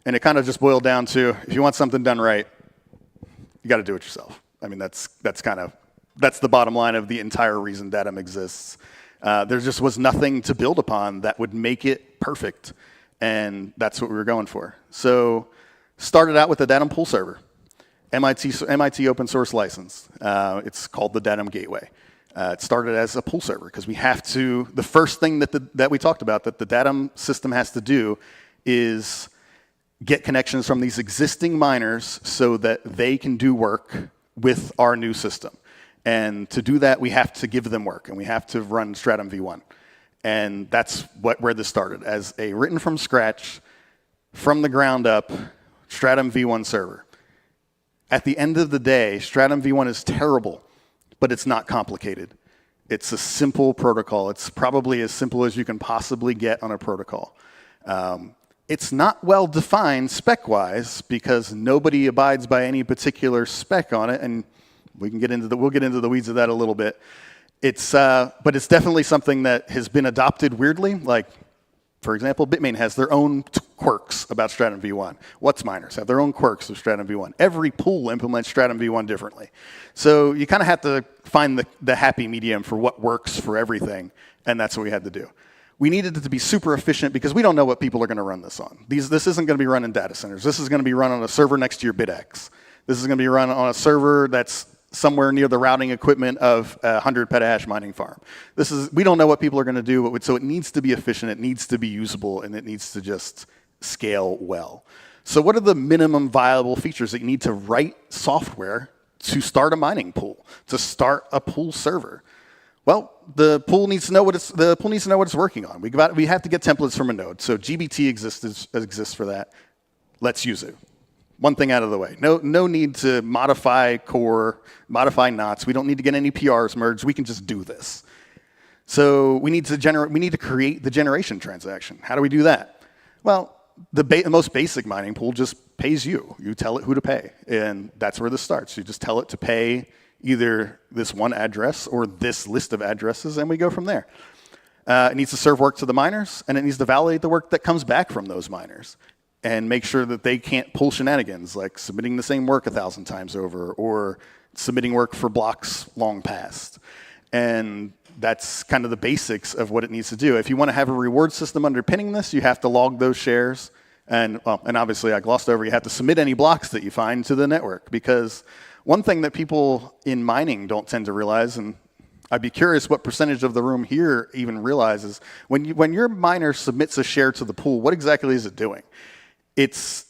And it kind of just boiled down to, if you want something done right, you got to do it yourself. I mean, that's the bottom line of the entire reason Datam exists. There just was nothing to build upon that would make it perfect, and that's what we were going for. So, started out with the Datam pool server, MIT open source license. It's called the Datam Gateway. It started as a pool server because we have to. The first thing that we talked about that the Datam system has to do is get connections from these existing miners so that they can do work with our new system. And to do that, we have to give them work, and we have to run Stratum v1. And that's where this started, as a written from scratch, from the ground up, Stratum v1 server. At the end of the day, Stratum v1 is terrible, but it's not complicated. It's a simple protocol. It's probably as simple as you can possibly get on a protocol. It's not well defined spec-wise because nobody abides by any particular spec on it, and we'll get into the weeds of that a little bit. But it's definitely something that has been adopted weirdly. Like, for example, Bitmain has their own quirks about Stratum v1. What's miners have their own quirks of Stratum v1. Every pool implements Stratum v1 differently. So you kind of have to find the happy medium for what works for everything, and that's what we had to do. We needed it to be super efficient because we don't know what people are going to run this on. This isn't going to be run in data centers. This is going to be run on a server next to your BitX. This is going to be run on a server that's somewhere near the routing equipment of a 100 petahash mining farm. We don't know what people are going to do, so it needs to be efficient, it needs to be usable, and it needs to just scale well. So what are the minimum viable features that you need to write software to start a mining pool, to start a pool server? Well, the pool needs to know what it's working on. We have to get templates from a node. So GBT exists for that. Let's use it. One thing out of the way. No need to modify core, modify knots. We don't need to get any PRs merged. We can just do this. So we need to create the generation transaction. How do we do that? Well, the most basic mining pool just pays you. You tell it who to pay, and that's where this starts. You just tell it to pay either this one address or this list of addresses, and we go from there. It needs to serve work to the miners, and it needs to validate the work that comes back from those miners and make sure that they can't pull shenanigans like submitting the same work 1,000 times over or submitting work for blocks long past. And that's kind of the basics of what it needs to do. If you want to have a reward system underpinning this, you have to log those shares. And obviously I glossed over, you have to submit any blocks that you find to the network, because one thing that people in mining don't tend to realize, and I'd be curious what percentage of the room here even realizes, when your miner submits a share to the pool, what exactly is it doing?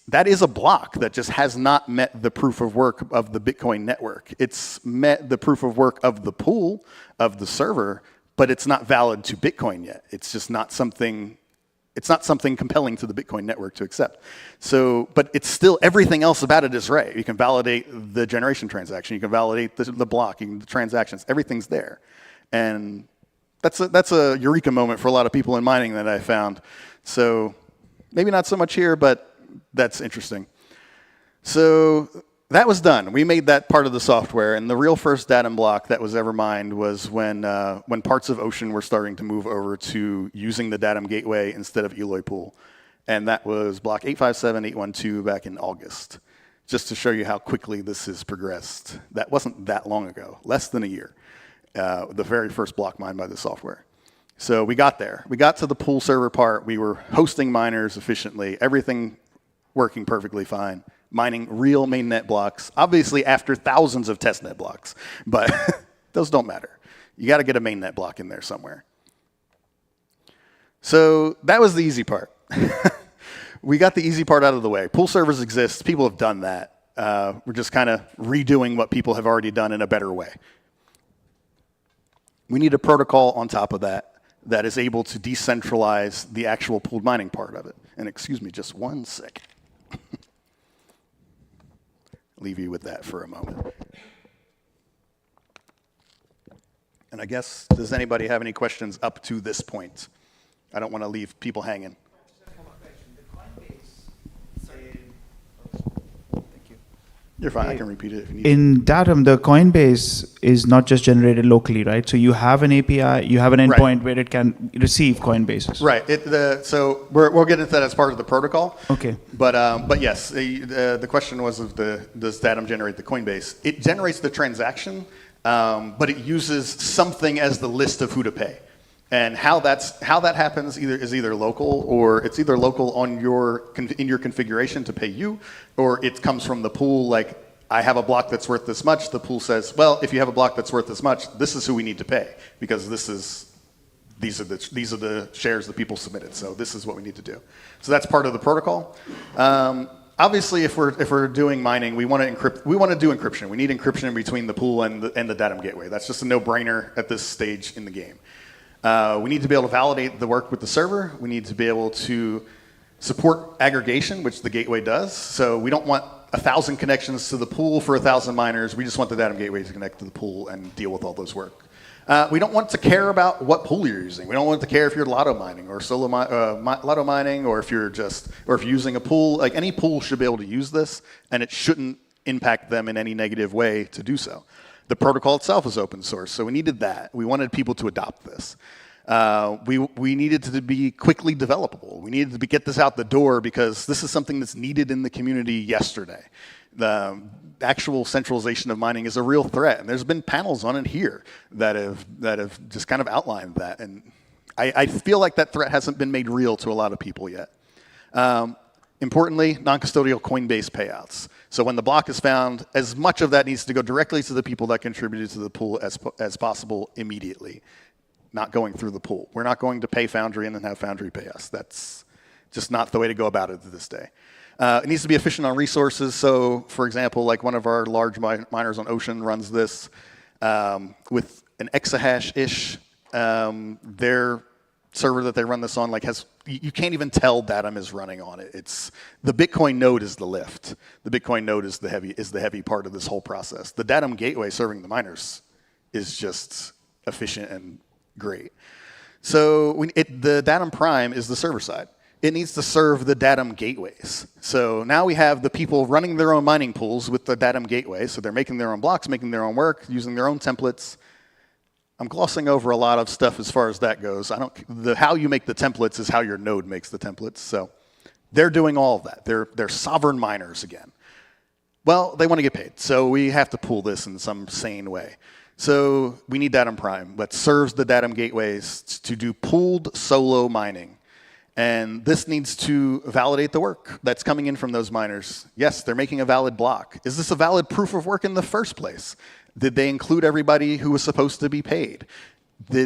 That is a block that just has not met the proof of work of the Bitcoin network. It's met the proof of work of the pool, of the server, but it's not valid to Bitcoin yet. It's just not something compelling to the Bitcoin network to accept. So, but it's still, everything else about it is right. You can validate the generation transaction, you can validate the block, the transactions, everything's there. And that's a eureka moment for a lot of people in mining that I found. So maybe not so much here, but that's interesting. So that was done. We made that part of the software, and the real first Datam block that was ever mined was when parts of Ocean were starting to move over to using the Datam gateway instead of Eloy pool. And that was block 857.812 back in August, just to show you how quickly this has progressed. That wasn't that long ago, less than a year, the very first block mined by the software. So we got there. We got to the pool server part. We were hosting miners efficiently, everything working perfectly fine, mining real mainnet blocks, obviously after thousands of testnet blocks, but those don't matter. You got to get a mainnet block in there somewhere. So that was the easy part. We got the easy part out of the way. Pool servers exist. People have done that. We're just kind of redoing what people have already done in a better way. We need a protocol on top of that that is able to decentralize the actual pooled mining part of it. And excuse me just one second. Leave you with that for a moment. And I guess, does anybody have any questions up to this point? I don't want to leave people hanging. You're fine, I can repeat it if you need. In Datam, the Coinbase is not just generated locally, right? So you have an API, you have an endpoint where it can receive Coinbases. Right. So we'll get into that as part of the protocol. Okay. But yes, the question was does Datam generate the Coinbase? It generates the transaction, but it uses something as the list of who to pay. And how that happens is either local, or it's either local on in your configuration to pay you, or it comes from the pool. Like, I have a block that's worth this much. The pool says, well, if you have a block that's worth this much, this is who we need to pay, because these are the shares that people submitted. So this is what we need to do. So that's part of the protocol. Obviously, if we're doing mining, we want to encrypt. We want to do encryption. We need encryption between the pool and the Datam gateway. That's just a no-brainer at this stage in the game. We need to be able to validate the work with the server. We need to be able to support aggregation, which the gateway does. So we don't want 1,000 connections to the pool for 1,000 miners. We just want the Datam gateway to connect to the pool and deal with all those work. We don't want to care about what pool you're using. We don't want to care if you're lotto mining or lotto mining, or if you're using a pool. Like, any pool should be able to use this, and it shouldn't impact them in any negative way to do so. The protocol itself is open source, so we needed that. We wanted people to adopt this. We needed to be quickly developable. We needed to get this out the door, because this is something that's needed in the community yesterday. The actual centralization of mining is a real threat, and there's been panels on it here that have just kind of outlined that. And I feel like that threat hasn't been made real to a lot of people yet. Importantly, non-custodial Coinbase payouts. So when the block is found, as much of that needs to go directly to the people that contributed to the pool as possible immediately, not going through the pool. We're not going to pay Foundry and then have Foundry pay us. That's just not the way to go about it to this day. It needs to be efficient on resources. So, for example, like one of our large miners on Ocean runs this with an exahash-ish. Their server that they run this on you can't even tell Datam is running on it. It's the Bitcoin node is the lift. The Bitcoin node is the heavy part of this whole process. The Datam gateway serving the miners is just efficient and great. So the Datam Prime is the server side. It needs to serve the Datam gateways. So now we have the people running their own mining pools with the Datam gateway. So they're making their own blocks, making their own work, using their own templates. I'm glossing over a lot of stuff as far as that goes. How you make the templates is how your node makes the templates. So they're doing all of that. They're sovereign miners again. Well, they want to get paid, so we have to pool this in some sane way. So we need Datam Prime that serves the Datam gateways to do pooled solo mining. And this needs to validate the work that's coming in from those miners. Yes, they're making a valid block. Is this a valid proof of work in the first place? Did they include everybody who was supposed to be paid? We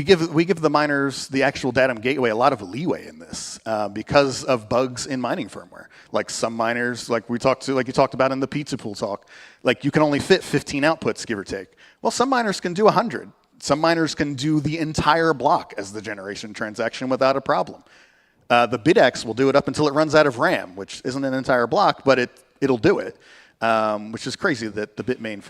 give the miners, the actual Datam gateway, a lot of leeway in this because of bugs in mining firmware. Like some miners, like you talked about in the pizza pool talk, like you can only fit 15 outputs, give or take. Well, some miners can do 100. Some miners can do the entire block as the generation transaction without a problem. The BitX will do it up until it runs out of RAM, which isn't an entire block, but it'll do it. Which is crazy that the Bitmain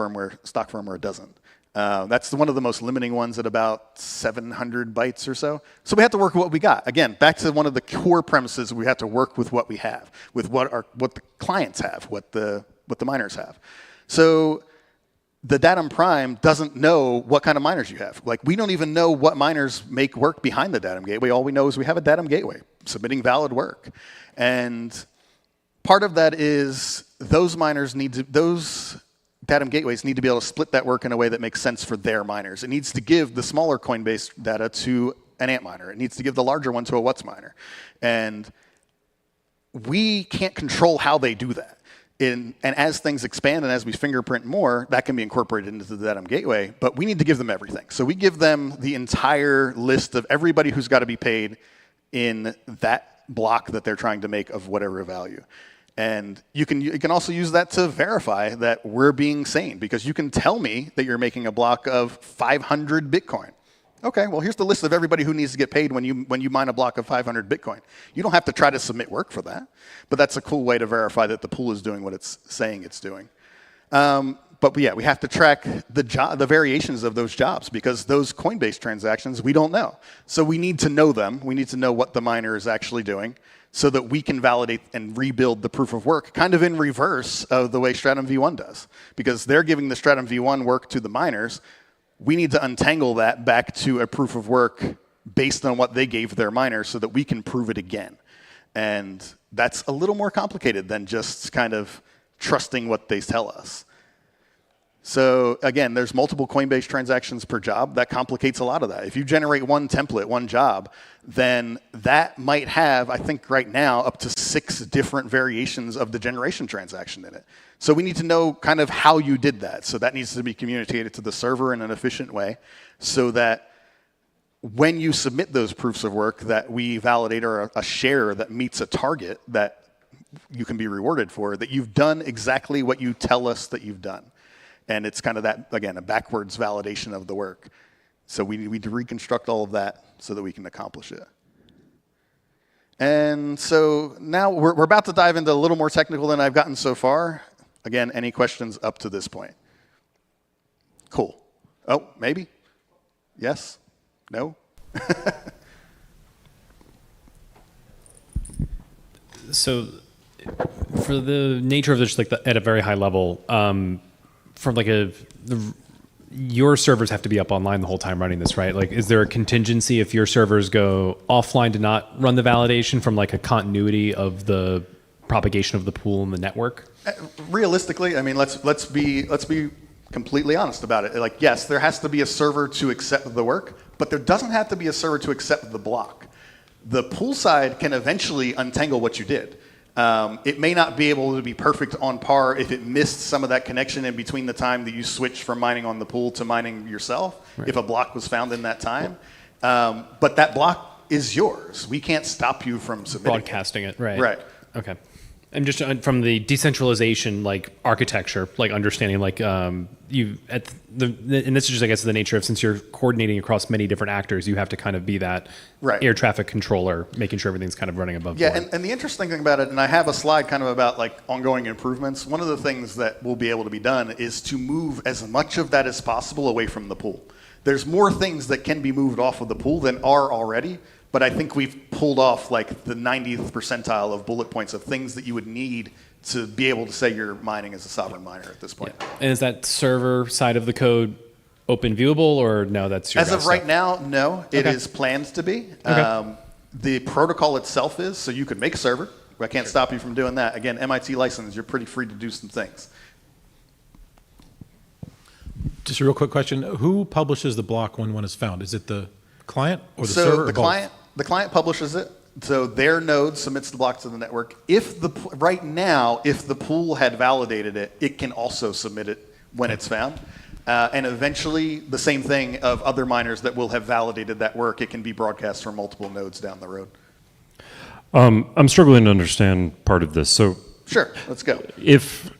stock firmware doesn't. That's one of the most limiting ones at about 700 bytes or so. So we have to work with what we got. Again, back to one of the core premises, we have to work with what we have, with what the clients have, what the miners have. So the Datam Prime doesn't know what kind of miners you have. Like, we don't even know what miners make work behind the Datam gateway. All we know is we have a Datam gateway submitting valid work. And part of that is those Datam gateways need to be able to split that work in a way that makes sense for their miners. It needs to give the smaller Coinbase data to an Ant miner. It needs to give the larger one to a What's miner. And we can't control how they do that. And as things expand and as we fingerprint more, that can be incorporated into the Datam gateway, but we need to give them everything. So we give them the entire list of everybody who's got to be paid in that block that they're trying to make of whatever value. And you can also use that to verify that we're being sane, because you can tell me that you're making a block of 500 Bitcoin. Okay, well, here's the list of everybody who needs to get paid when you mine a block of 500 Bitcoin. You don't have to try to submit work for that, but that's a cool way to verify that the pool is doing what it's saying it's doing. But yeah, we have to track the variations of those jobs, because those Coinbase transactions, we don't know. So we need to know them. We need to know what the miner is actually doing, so that we can validate and rebuild the proof of work, kind of in reverse of the way Stratum v1 does. Because they're giving the Stratum v1 work to the miners. We need to untangle that back to a proof of work based on what they gave their miners, so that we can prove it again. And that's a little more complicated than just kind of trusting what they tell us. So again, there's multiple Coinbase transactions per job. That complicates a lot of that. If you generate one template, one job, then that might have, I think right now, up to 6 different variations of the generation transaction in it. So we need to know kind of how you did that. So that needs to be communicated to the server in an efficient way, so that when you submit those proofs of work that we validate are a share that meets a target that you can be rewarded for, that you've done exactly what you tell us that you've done. And it's kind of that, again, a backwards validation of the work. So we need to reconstruct all of that so that we can accomplish it. And so now we're about to dive into a little more technical than I've gotten so far. Again, any questions up to this point? Cool. Oh, maybe? Yes? No? So for the nature of this, like at a very high level, from like your servers have to be up online the whole time running this, right? Like, is there a contingency if your servers go offline to not run the validation from like a continuity of the propagation of the pool in the network? Realistically, I mean, let's be completely honest about it. Like, yes, there has to be a server to accept the work, but there doesn't have to be a server to accept the block. The pool side can eventually untangle what you did. It may not be able to be perfect on par if it missed some of that connection in between the time that you switched from mining on the pool to mining yourself, right, if a block was found in that time. But that block is yours. We can't stop you from submitting broadcasting it, right? Right. Okay. And just from the decentralization, like architecture, like understanding, like and this is just, I guess, the nature of, since you're coordinating across many different actors, you have to kind of be that right air traffic controller, making sure everything's kind of running above board. Yeah, and the interesting thing about it, and I have a slide kind of about like ongoing improvements. One of the things that will be able to be done is to move as much of that as possible away from the pool. There's more things that can be moved off of the pool than are already. But I think we've pulled off like the 90th percentile of bullet points of things that you would need to be able to say you're mining as a sovereign miner at this point. Yeah. And is that server side of the code open viewable, or no, that's your As of right now, no. It Okay. is planned to be. Okay. The protocol itself is, so you could make a server. I can't stop you from doing that. Again, MIT license, you're pretty free to do some things. Just a real quick question. Who publishes the block when one is found? Is it the client or the So server? the or both? The client publishes it, so their node submits the block to the network. Right now, if the pool had validated it, it can also submit it when it's found. And eventually, the same thing of other miners that will have validated that work, it can be broadcast from multiple nodes down the road. I'm struggling to understand part of this. So sure, let's go. If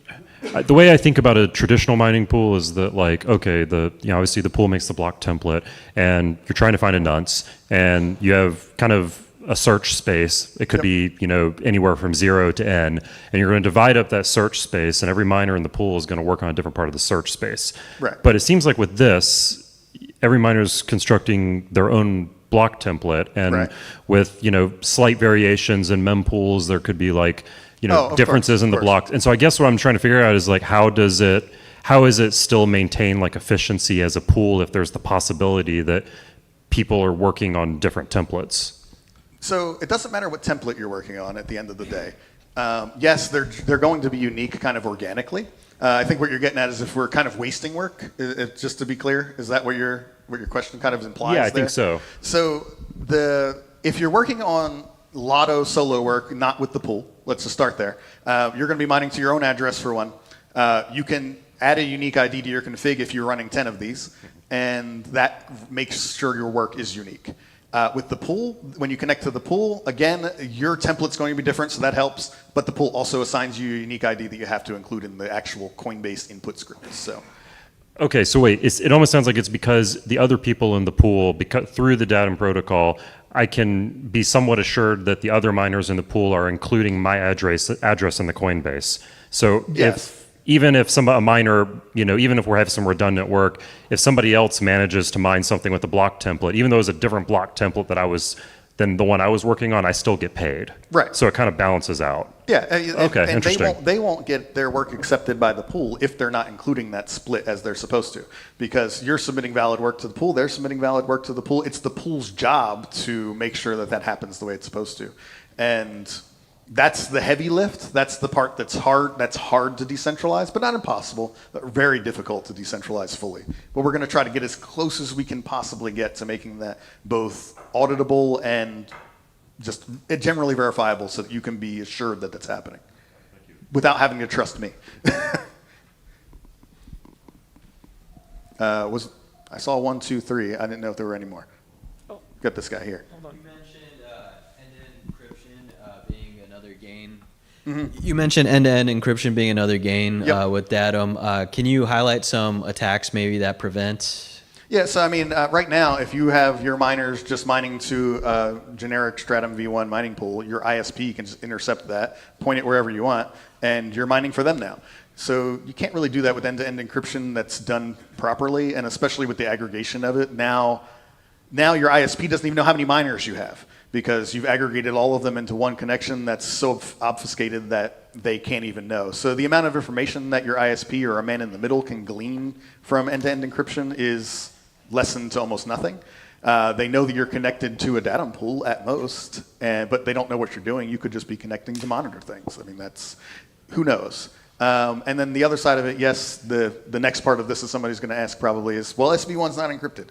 the way I think about a traditional mining pool is that, like, okay, obviously the pool makes the block template, and you're trying to find a nonce, and you have kind of a search space. It could be, anywhere from 0 to n, and you're going to divide up that search space, and every miner in the pool is going to work on a different part of the search space. Right. But it seems like with this, every miner is constructing their own block template, and Right. with slight variations in mempools, there could be like of differences course, in the of course. blocks. And so I guess what I'm trying to figure out is like, how is it still maintain like efficiency as a pool if there's the possibility that people are working on different templates? So it doesn't matter what template you're working on at the end of the day. Yes, they're going to be unique kind of organically. I think what you're getting at is if we're kind of wasting work, just to be clear, is that what your question kind of implies? Yeah, I there? think so. So if you're working on Lotto solo work, not with the pool, let's just start there. You're going to be mining to your own address for one. You can add a unique ID to your config if you're running 10 of these, and that makes sure your work is unique. With the pool, when you connect to the pool, again, your template's going to be different, so that helps. But the pool also assigns you a unique ID that you have to include in the actual Coinbase input script. So. Okay, so wait, it almost sounds like it's because the other people in the pool, because through the Datam protocol, I can be somewhat assured that the other miners in the pool are including my address in the Coinbase. So even if a miner, even if we're having some redundant work, if somebody else manages to mine something with a block template, even though it's a different block template than the one I was working on, I still get paid. Right. So it kind of balances out. Yeah. Okay, interesting. They won't get their work accepted by the pool if they're not including that split as they're supposed to, because you're submitting valid work to the pool, they're submitting valid work to the pool. It's the pool's job to make sure that happens the way it's supposed to, and that's the heavy lift. That's the part that's hard. That's hard to decentralize, but not impossible. But very difficult to decentralize fully. But we're going to try to get as close as we can possibly get to making that both auditable and just generally verifiable, so that you can be assured that that's happening without having to trust me. I saw 1, 2, 3. I didn't know if there were any more. Oh. Got this guy here. You mentioned end-to-end encryption being another gain Yep. with Datam. Can you highlight some attacks maybe that prevent? Yeah, so I mean, right now, if you have your miners just mining to a generic Stratum v1 mining pool, your ISP can just intercept that, point it wherever you want, and you're mining for them now. So you can't really do that with end-to-end encryption that's done properly, and especially with the aggregation of it. Now your ISP doesn't even know how many miners you have, because you've aggregated all of them into one connection that's so obfuscated that they can't even know. So the amount of information that your ISP or a man in the middle can glean from end-to-end encryption is lessened to almost nothing. They know that you're connected to a Datam pool at most, but they don't know what you're doing. You could just be connecting to monitor things. I mean, who knows? And then the other side of it, yes, the next part of this is somebody's going to ask probably is, well, SV1's not encrypted.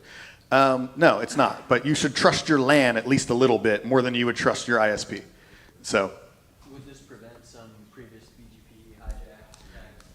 No, it's not. But you should trust your LAN at least a little bit more than you would trust your ISP. So, Would this prevent some previous BGP hijack attacks?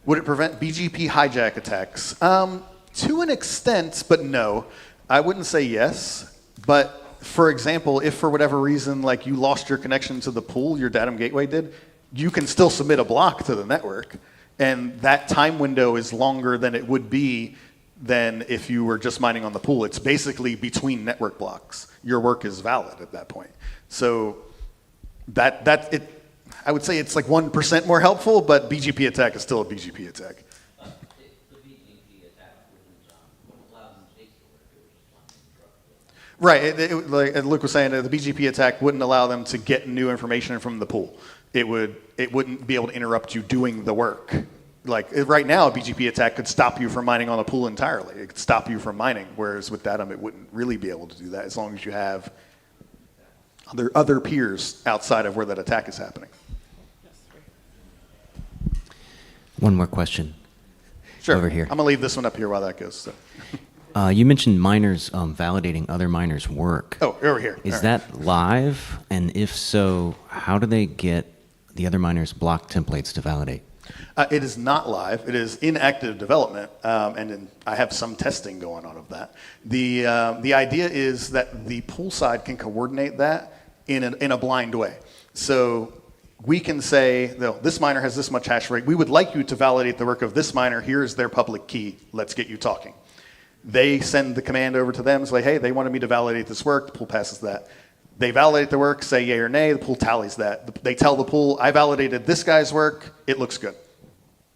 Would it prevent BGP hijack attacks? To an extent, but no. I wouldn't say yes. But for example, if for whatever reason, like you lost your connection to the pool, your Datam gateway did, you can still submit a block to the network. And that time window is longer than it would be than if you were just mining on the pool. It's basically between network blocks. Your work is valid at that point. So I would say it's like 1% more helpful, but BGP attack is still a BGP attack. Right, like Luke was saying, the BGP attack wouldn't allow them to get new information from the pool. It wouldn't be able to interrupt you doing the work. Like right now, a BGP attack could stop you from mining on a pool entirely. It could stop you from mining, whereas with Datam, it wouldn't really be able to do that as long as you have other peers outside of where that attack is happening. One more question. Sure. Over here. I'm going to leave this one up here while that goes. So. You mentioned miners validating other miners' work. Oh, over here. Is All right. that live? And if so, how do they get the other miners' block templates to validate? It is not live. It is in active development, and I have some testing going on of that. The idea is that the pool side can coordinate that in a blind way. So we can say, this miner has this much hash rate. We would like you to validate the work of this miner. Here's their public key. Let's get you talking. They send the command over to them, say, hey, they wanted me to validate this work. The pool passes that. They validate the work, say yay or nay. The pool tallies that. They tell the pool, I validated this guy's work. It looks good.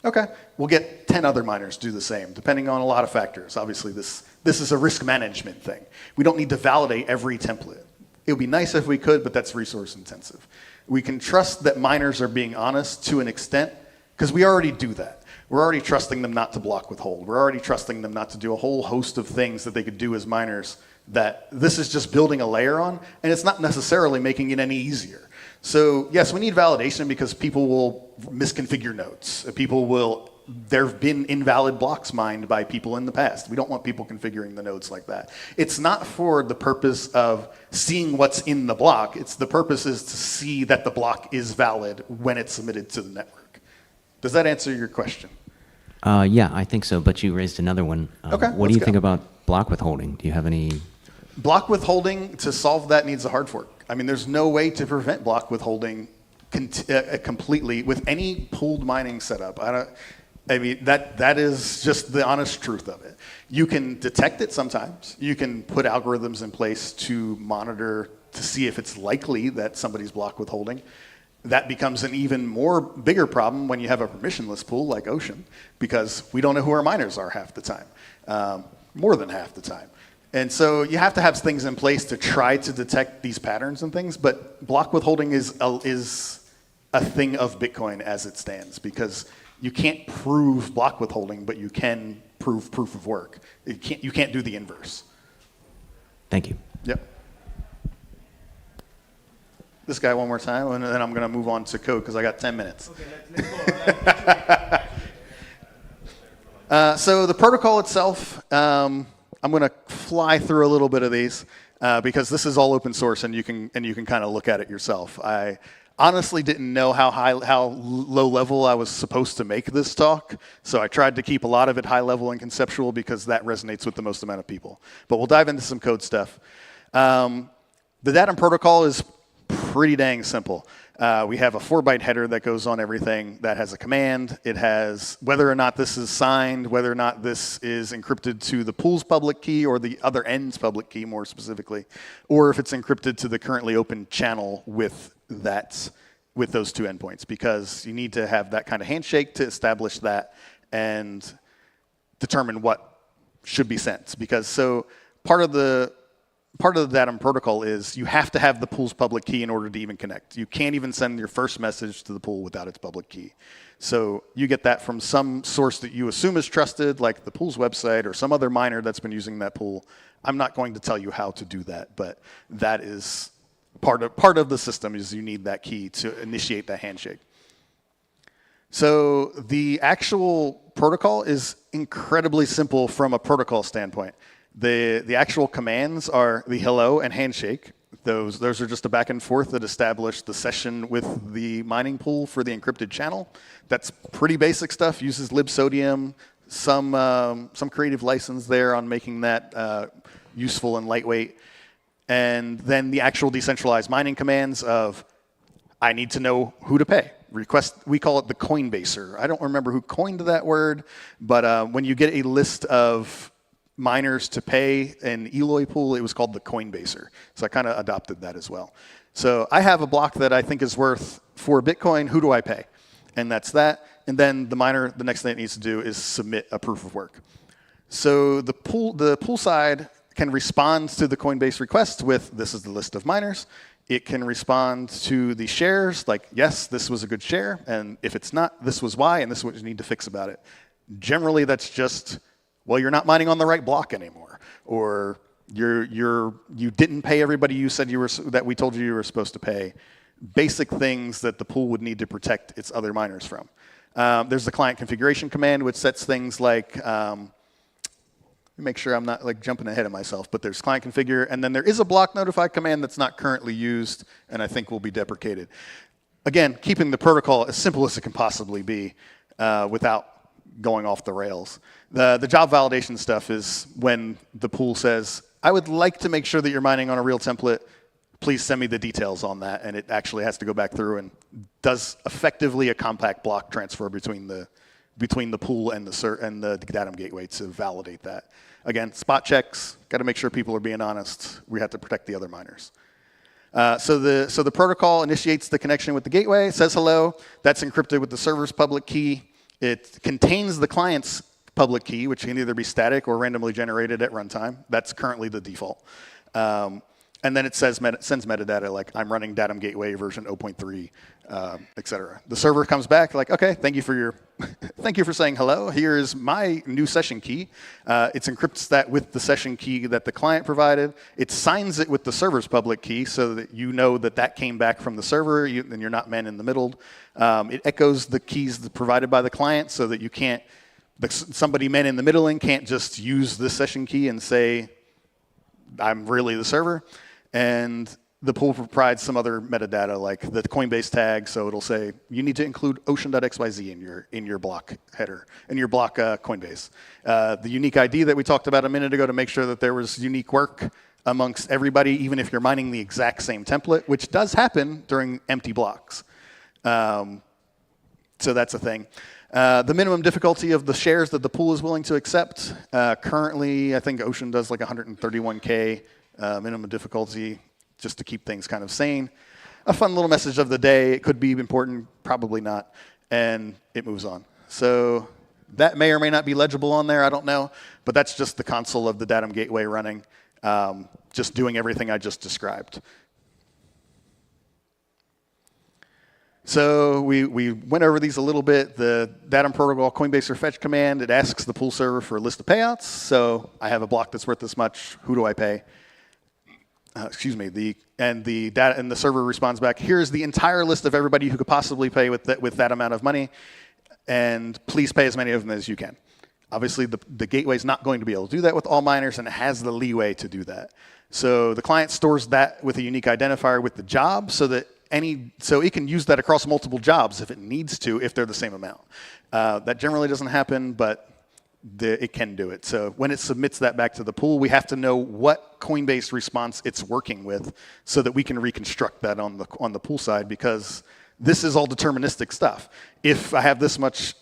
Okay, we'll get 10 other miners do the same, depending on a lot of factors. Obviously, this is a risk management thing. We don't need to validate every template. It would be nice if we could, but that's resource intensive. We can trust that miners are being honest to an extent, because we already do that. We're already trusting them not to block withhold. We're already trusting them not to do a whole host of things that they could do as miners that this is just building a layer on, and it's not necessarily making it any easier. So yes, we need validation because people will misconfigure nodes. There have been invalid blocks mined by people in the past. We don't want people configuring the nodes like that. It's not for the purpose of seeing what's in the block. The purpose is to see that the block is valid when it's submitted to the network. Does that answer your question? Yeah, I think so, but you raised another one. Okay, what do you think about block withholding? Do you have any Block withholding, to solve that, needs a hard fork. I mean, there's no way to prevent block withholding completely with any pooled mining setup. I mean, that is just the honest truth of it. You can detect it sometimes. You can put algorithms in place to monitor to see if it's likely that somebody's block withholding. That becomes an even more bigger problem when you have a permissionless pool like Ocean, because we don't know who our miners are half the time, more than half the time. And so you have to have things in place to try to detect these patterns and things, but block withholding is a thing of Bitcoin as it stands, because you can't prove block withholding, but you can prove proof of work. You can't do the inverse. Thank you. Yep. This guy one more time, and then I'm going to move on to code because I got 10 minutes. Okay, let's go. So the protocol itself, I'm going to fly through a little bit of these because this is all open source, and you can kind of look at it yourself. I honestly didn't know how low level I was supposed to make this talk, so I tried to keep a lot of it high level and conceptual because that resonates with the most amount of people. But we'll dive into some code stuff. The Datam protocol is pretty dang simple. We have a 4-byte header that goes on everything that has a command. It has whether or not this is signed, whether or not this is encrypted to the pool's public key or the other end's public key more specifically, or if it's encrypted to the currently open channel with those two endpoints, because you need to have that kind of handshake to establish that and determine what should be sent. Because so part of the Datam protocol is you have to have the pool's public key in order to even connect. You can't even send your first message to the pool without its public key. So you get that from some source that you assume is trusted, like the pool's website or some other miner that's been using that pool. I'm not going to tell you how to do that, but that is part of the system, is you need that key to initiate that handshake. So the actual protocol is incredibly simple from a protocol standpoint. The actual commands are the hello and handshake. Those are just a back and forth that establish the session with the mining pool for the encrypted channel. That's pretty basic stuff. Uses libsodium, some creative license there on making that useful and lightweight. And then the actual decentralized mining commands of, I need to know who to pay. Request, we call it the Coinbaser. I don't remember who coined that word, but when you get a list of miners to pay an Eloy pool, it was called the Coinbaser. So I kind of adopted that as well. So I have a block that I think is worth 4 Bitcoin. Who do I pay? And that's that. And then the miner, the next thing it needs to do is submit a proof of work. So the pool side can respond to the Coinbase request with, this is the list of miners. It can respond to the shares, like, yes, this was a good share, and if it's not, this was why, and this is what you need to fix about it. Generally, that's just, well, you're not mining on the right block anymore, or you didn't pay everybody you said that we told you were supposed to pay. Basic things that the pool would need to protect its other miners from. There's the client configuration command, which sets things like, make sure I'm not like jumping ahead of myself, but there's client configure, and then there is a block notify command that's not currently used and I think will be deprecated. Again, keeping the protocol as simple as it can possibly be without going off the rails. The job validation stuff is when the pool says, I would like to make sure that you're mining on a real template, please send me the details on that, and it actually has to go back through and does effectively a compact block transfer between the pool and the Datam gateway to validate that. Again, spot checks, got to make sure people are being honest. We have to protect the other miners. So the protocol initiates the connection with the gateway, says hello, that's encrypted with the server's public key. It contains the client's public key, which can either be static or randomly generated at runtime. That's currently the default. And then it sends metadata like I'm running Datam gateway version 0.3, et cetera. The server comes back like, okay, thank you for saying hello. Here's my new session key. It encrypts that with the session key that the client provided. It signs it with the server's public key so that you know that came back from the server and you're not man in the middle. It echoes the keys provided by the client so that you can't, somebody man in the middle can't just use the session key and say, I'm really the server. And the pool provides some other metadata like the Coinbase tag, so it'll say you need to include ocean.xyz in your block header, in your block Coinbase. The unique ID that we talked about a minute ago to make sure that there was unique work, amongst everybody, even if you're mining the exact same template, which does happen during empty blocks. So that's a thing. The minimum difficulty of the shares that the pool is willing to accept. Currently, I think Ocean does like 131K minimum difficulty, just to keep things kind of sane. A fun little message of the day. It could be important, probably not, and it moves on. So that may or may not be legible on there, I don't know, but that's just the console of the Datam gateway running, just doing everything I just described. So we went over these a little bit. The Datam protocol Coinbase or fetch command, it asks the pool server for a list of payouts. So I have a block that's worth this much. Who do I pay? And the server responds back, here's the entire list of everybody who could possibly pay with that amount of money, and please pay as many of them as you can. Obviously, the gateway is not going to be able to do that with all miners, and it has the leeway to do that. So the client stores that with a unique identifier with the job, so it can use that across multiple jobs if it needs to, if they're the same amount. That generally doesn't happen, but it can do it. So when it submits that back to the pool, we have to know what Coinbase response it's working with, so that we can reconstruct that on the pool side, because this is all deterministic stuff. If I have this much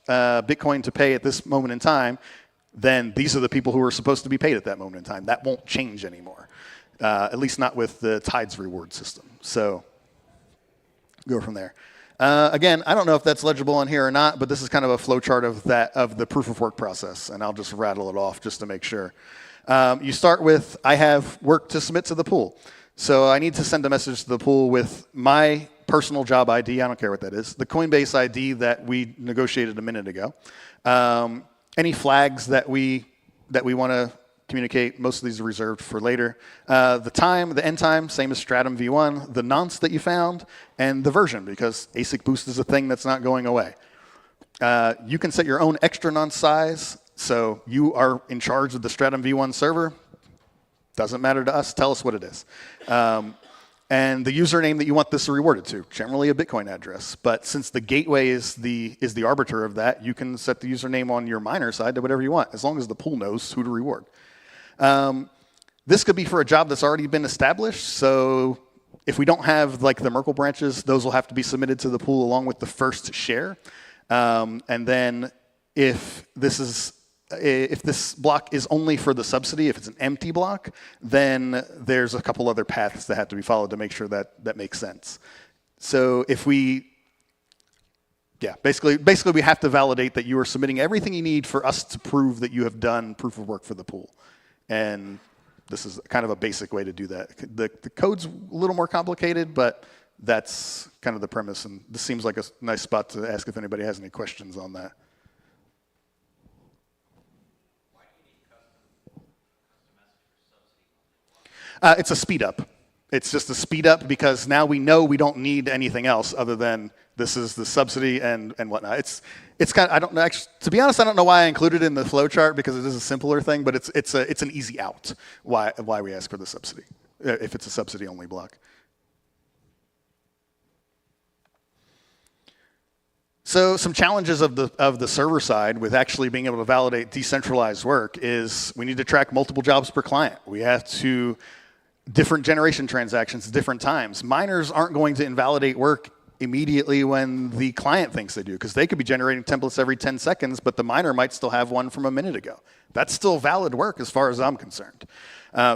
Bitcoin to pay at this moment in time, then these are the people who are supposed to be paid at that moment in time. That won't change anymore, at least not with the Tides reward system. So go from there. Again, I don't know if that's legible on here or not, but this is kind of a flow chart of the proof of work process, and I'll just rattle it off just to make sure. You start with, I have work to submit to the pool. So I need to send a message to the pool with my personal job ID, I don't care what that is, the Coinbase ID that we negotiated a minute ago, any flags that we want to communicate. Most of these are reserved for later. The time, the end time, same as Stratum v1, the nonce that you found, and the version, because ASIC boost is a thing that's not going away. You can set your own extra nonce size, so you are in charge of the Stratum v1 server. Doesn't matter to us, tell us what it is. And the username that you want this rewarded to, generally a Bitcoin address. But since the gateway is the arbiter of that, you can set the username on your miner side to whatever you want, as long as the pool knows who to reward. This could be for a job that's already been established. So if we don't have like the Merkle branches, those will have to be submitted to the pool along with the first share. And then if this block is only for the subsidy, if it's an empty block, then there's a couple other paths that have to be followed to make sure that makes sense. So basically we have to validate that you are submitting everything you need for us to prove that you have done proof of work for the pool. And this is kind of a basic way to do that. The code's a little more complicated, but that's kind of the premise. And this seems like a nice spot to ask if anybody has any questions on that. It's a speed up. It's just a speed up because now we know we don't need anything else other than this is the subsidy and whatnot. It's kind of, I don't know, actually, to be honest, I don't know why I included it in the flow chart because it is a simpler thing, but it's an easy out why we ask for the subsidy if it's a subsidy only block. So some challenges of the server side with actually being able to validate decentralized work is we need to track multiple jobs per client. We have to different generation transactions at different times. Miners aren't going to invalidate work immediately when the client thinks they do, because they could be generating templates every 10 seconds, but the miner might still have one from a minute ago. That's still valid work as far as I'm concerned.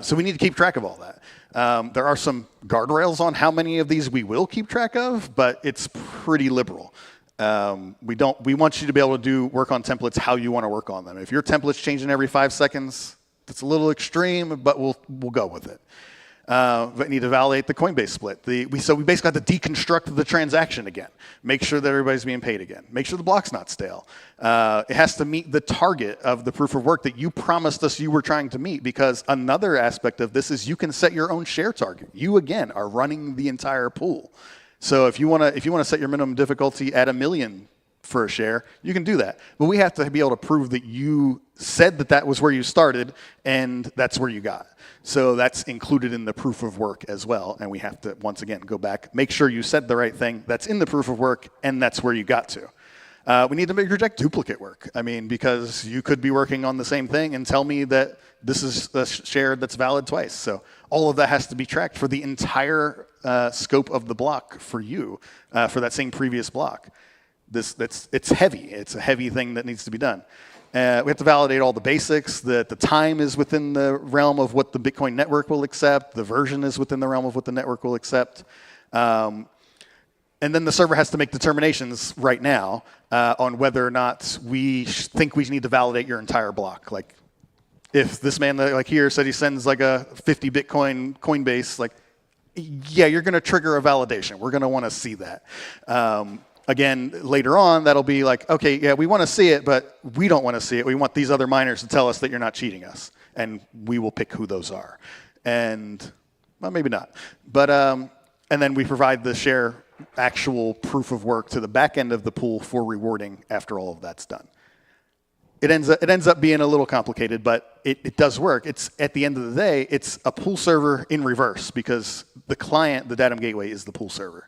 So we need to keep track of all that. There are some guardrails on how many of these we will keep track of, but it's pretty liberal. We want you to be able to do work on templates how you want to work on them. If your template's changing every 5 seconds, that's a little extreme, but we'll go with it. We need to validate the Coinbase split. So we basically have to deconstruct the transaction again. Make sure that everybody's being paid again. Make sure the block's not stale. It has to meet the target of the proof of work that you promised us you were trying to meet, because another aspect of this is you can set your own share target. You, again, are running the entire pool. So if you want to set your minimum difficulty at 1 million for a share, you can do that. But we have to be able to prove that you said that was where you started and that's where you got. So that's included in the proof of work as well. And we have to, once again, go back, make sure you said the right thing. That's in the proof of work, and that's where you got to. We need to reject duplicate work. I mean, because you could be working on the same thing and tell me that this is a share that's valid twice. So all of that has to be tracked for the entire scope of the block for you, for that same previous block. It's heavy. It's a heavy thing that needs to be done. We have to validate all the basics, that the time is within the realm of what the Bitcoin network will accept, the version is within the realm of what the network will accept. And then the server has to make determinations right now on whether or not we think we need to validate your entire block. Like, if this man like here said he sends like a 50 Bitcoin Coinbase, like, yeah, you're going to trigger a validation. We're going to want to see that. Again, later on, that'll be like, okay, yeah, we want to see it, but we don't want to see it. We want these other miners to tell us that you're not cheating us, and we will pick who those are. And, well, maybe not. But, and then we provide the share actual proof of work to the back end of the pool for rewarding after all of that's done. It ends up being a little complicated, but it does work. It's, at the end of the day, it's a pool server in reverse, because the client, the Datam gateway, is the pool server.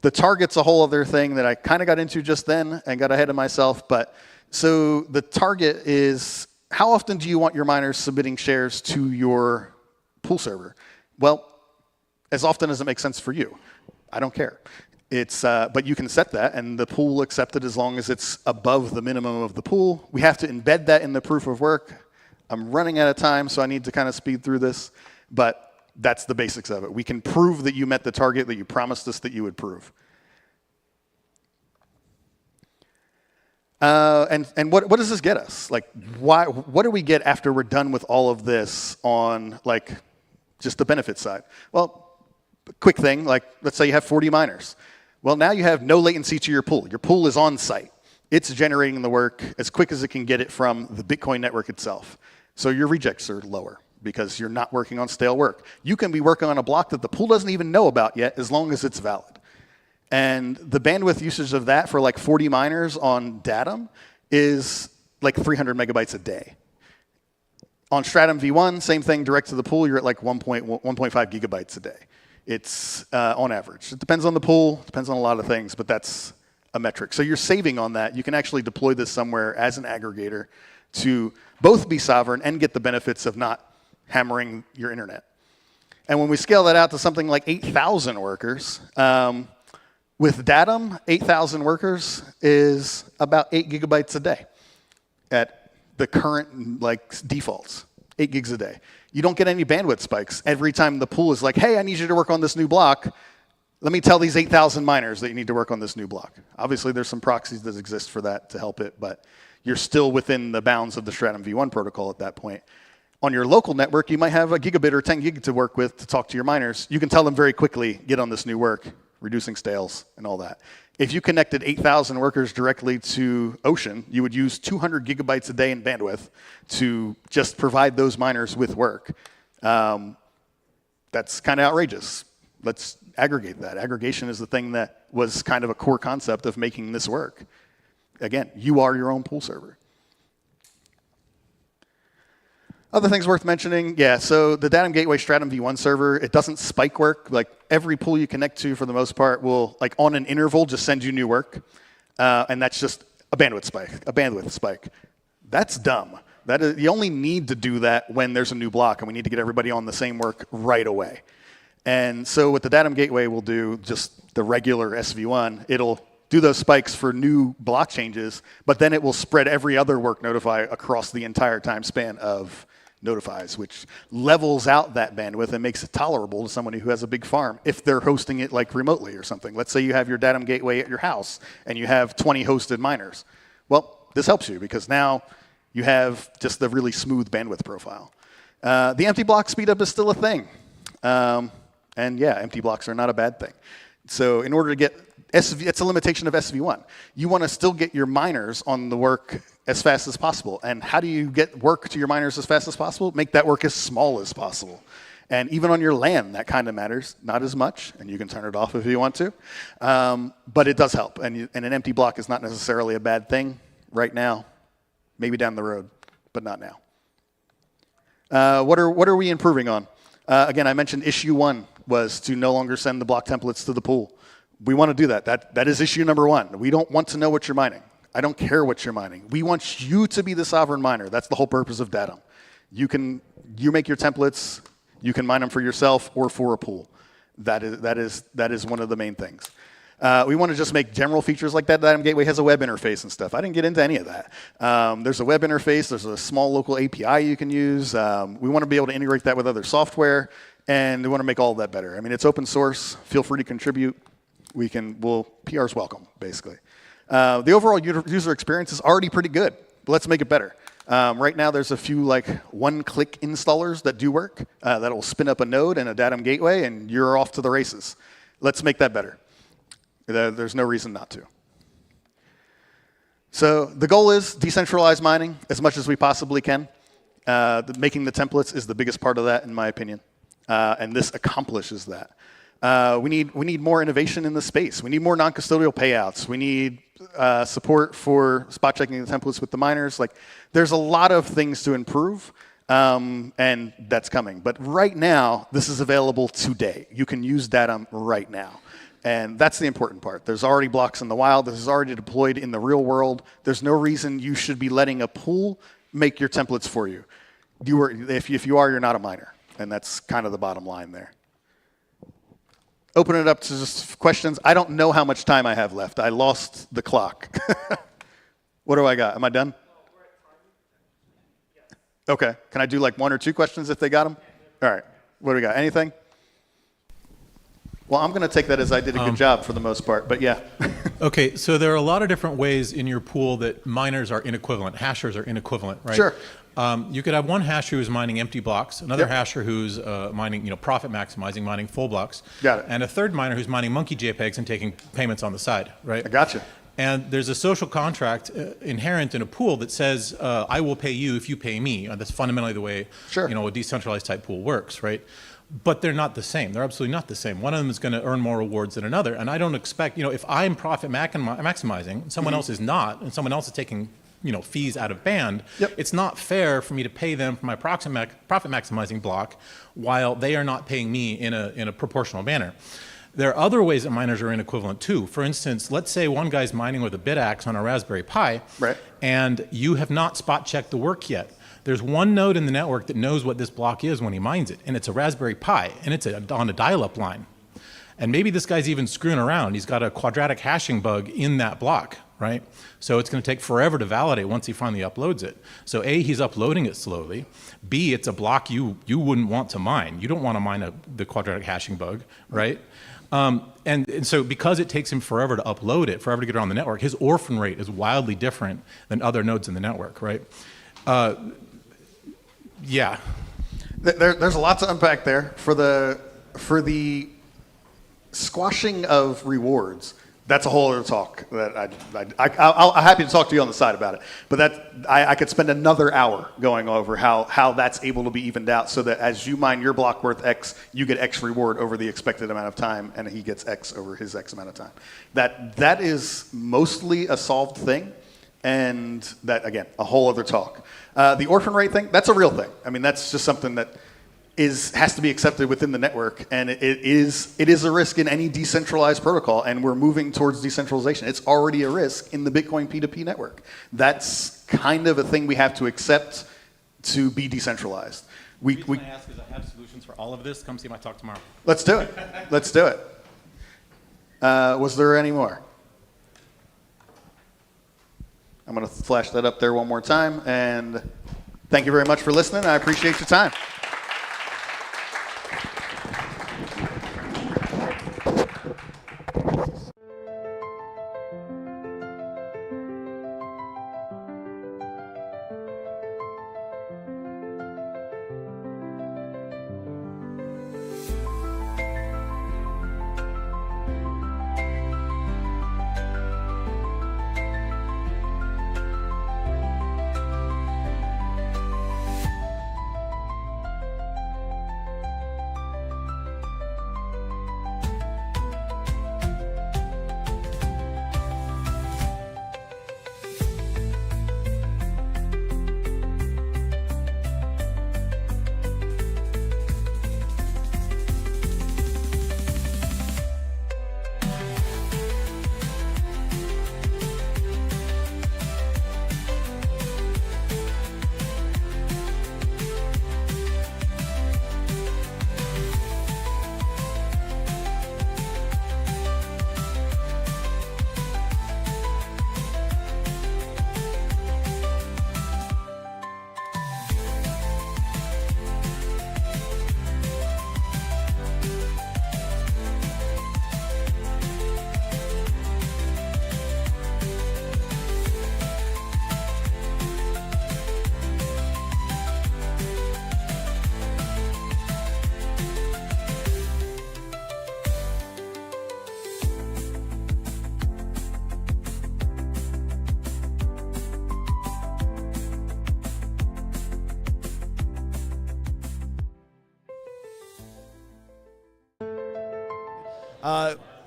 The target's a whole other thing that I kind of got into just then and got ahead of myself. But so the target is, how often do you want your miners submitting shares to your pool server? Well, as often as it makes sense for you. I don't care. But you can set that, and the pool will accept it as long as it's above the minimum of the pool. We have to embed that in the proof of work. I'm running out of time, so I need to kind of speed through this. But that's the basics of it. We can prove that you met the target that you promised us that you would prove. And what does this get us? Like, what do we get after we're done with all of this on, like, just the benefit side? Well, quick thing, like, let's say you have 40 miners. Well, now you have no latency to your pool. Your pool is on site. It's generating the work as quick as it can get it from the Bitcoin network itself. So your rejects are lower, because you're not working on stale work. You can be working on a block that the pool doesn't even know about yet, as long as it's valid. And the bandwidth usage of that for like 40 miners on Datam is like 300 megabytes a day. On Stratum V1, same thing, direct to the pool, you're at like 1.5 gigabytes a day. It's on average. It depends on the pool, depends on a lot of things, but that's a metric. So you're saving on that. You can actually deploy this somewhere as an aggregator to both be sovereign and get the benefits of not hammering your internet. And when we scale that out to something like 8,000 workers, with Datam, 8,000 workers is about 8 gigabytes a day at the current defaults, 8 gigs a day. You don't get any bandwidth spikes. Every time the pool is like, hey, I need you to work on this new block, let me tell these 8,000 miners that you need to work on this new block. Obviously, there's some proxies that exist for that to help it, but you're still within the bounds of the Stratum V1 protocol at that point. On your local network, you might have a gigabit or 10 gig to work with to talk to your miners. You can tell them very quickly, get on this new work, reducing stales and all that. If you connected 8,000 workers directly to Ocean, you would use 200 gigabytes a day in bandwidth to just provide those miners with work. That's kind of outrageous. Let's aggregate that. Aggregation is the thing that was kind of a core concept of making this work. Again, you are your own pool server. Other things worth mentioning, yeah, so the Datam Gateway Stratum V1 server, it doesn't spike work. Like, every pool you connect to, for the most part, will, like, on an interval, just send you new work. And that's just a bandwidth spike. That's dumb. That is, you only need to do that when there's a new block, and we need to get everybody on the same work right away. And so what the Datam Gateway will do, just the regular SV1, it'll do those spikes for new block changes, but then it will spread every other work notify across the entire time span of notifies, which levels out that bandwidth and makes it tolerable to someone who has a big farm if they're hosting it like remotely or something. Let's say you have your Datam gateway at your house and you have 20 hosted miners. Well, this helps you because now you have just the really smooth bandwidth profile. The empty block speedup is still a thing. And yeah, empty blocks are not a bad thing. So in order to get it's a limitation of SV1. You want to still get your miners on the work as fast as possible. And how do you get work to your miners as fast as possible? Make that work as small as possible. And even on your LAN, that kind of matters. Not as much, and you can turn it off if you want to. But it does help. And an empty block is not necessarily a bad thing right now. Maybe down the road, but not now. What are we improving on? Again, I mentioned issue 1 was to no longer send the block templates to the pool. We want to do that. That is issue number one. We don't want to know what you're mining. I don't care what you're mining. We want you to be the sovereign miner. That's the whole purpose of Datam. You make your templates, you can mine them for yourself or for a pool. That is one of the main things. We want to just make general features like that. Datam Gateway has a web interface and stuff. I didn't get into any of that. There's a web interface. There's a small local API you can use. We want to be able to integrate that with other software, and we want to make all of that better. I mean, it's open source. Feel free to contribute. PR's welcome, basically. The overall user experience is already pretty good, but let's make it better. Right now, there's a few one-click installers that do work. That will spin up a node and a Datam gateway, and you're off to the races. Let's make that better. There's no reason not to. So the goal is decentralized mining as much as we possibly can. Making the templates is the biggest part of that, in my opinion, and this accomplishes that. We need more innovation in the space. We need more non-custodial payouts. We need support for spot checking the templates with the miners. There's a lot of things to improve, and that's coming. But right now, this is available today. You can use Datam right now. And that's the important part. There's already blocks in the wild. This is already deployed in the real world. There's no reason you should be letting a pool make your templates for you. If you are, you're not a miner. And that's kind of the bottom line there. Open it up to just questions. I don't know how much time I have left. I lost the clock. What do I got? Am I done? Okay. Can I do 1 or 2 questions if they got them? All right. What do we got? Anything? Well, I'm going to take that as I did a good job for the most part, but yeah. Okay, so there are a lot of different ways in your pool that miners are inequivalent, hashers are inequivalent, right? Sure. You could have one hasher who's mining empty blocks, another hasher who's mining, profit maximizing, mining full blocks. Got it. And a third miner who's mining monkey JPEGs and taking payments on the side, right? I gotcha. And there's a social contract inherent in a pool that says, I will pay you if you pay me. That's fundamentally the way a decentralized type pool works, right? But they're not the same. They're absolutely not the same. One of them is going to earn more rewards than another. And I don't expect, if I'm profit maximizing, someone else is not, and someone else is taking fees out of band, it's not fair for me to pay them for my profit maximizing block while they are not paying me in a proportional manner. There are other ways that miners are inequivalent too. For instance, let's say one guy's mining with a BitAxe on a Raspberry Pi, and you have not spot checked the work yet. There's one node in the network that knows what this block is when he mines it, and it's a Raspberry Pi, and it's on a dial-up line. And maybe this guy's even screwing around. He's got a quadratic hashing bug in that block, right? So it's going to take forever to validate once he finally uploads it. So A, he's uploading it slowly. B, it's a block you wouldn't want to mine. You don't want to mine the quadratic hashing bug, right? And so because it takes him forever to upload it, forever to get it on the network, his orphan rate is wildly different than other nodes in the network, right? Yeah. There's a lot to unpack there. For the squashing of rewards, that's a whole other talk. That I'm happy to talk to you on the side about it. But I could spend another hour going over how that's able to be evened out, so that as you mine your block worth X, you get X reward over the expected amount of time, and he gets X over his X amount of time. That is mostly a solved thing, and that, again, a whole other talk. The orphan rate thing, that's a real thing. I mean, that's just something that has to be accepted within the network, and it is a risk in any decentralized protocol, and we're moving towards decentralization. It's already a risk in the Bitcoin P2P network. That's kind of a thing we have to accept to be decentralized. The reason I ask is I have solutions for all of this. Come see my talk tomorrow. Let's do it. Let's do it. Was there any more? I'm going to flash that up there one more time, and thank you very much for listening. I appreciate your time.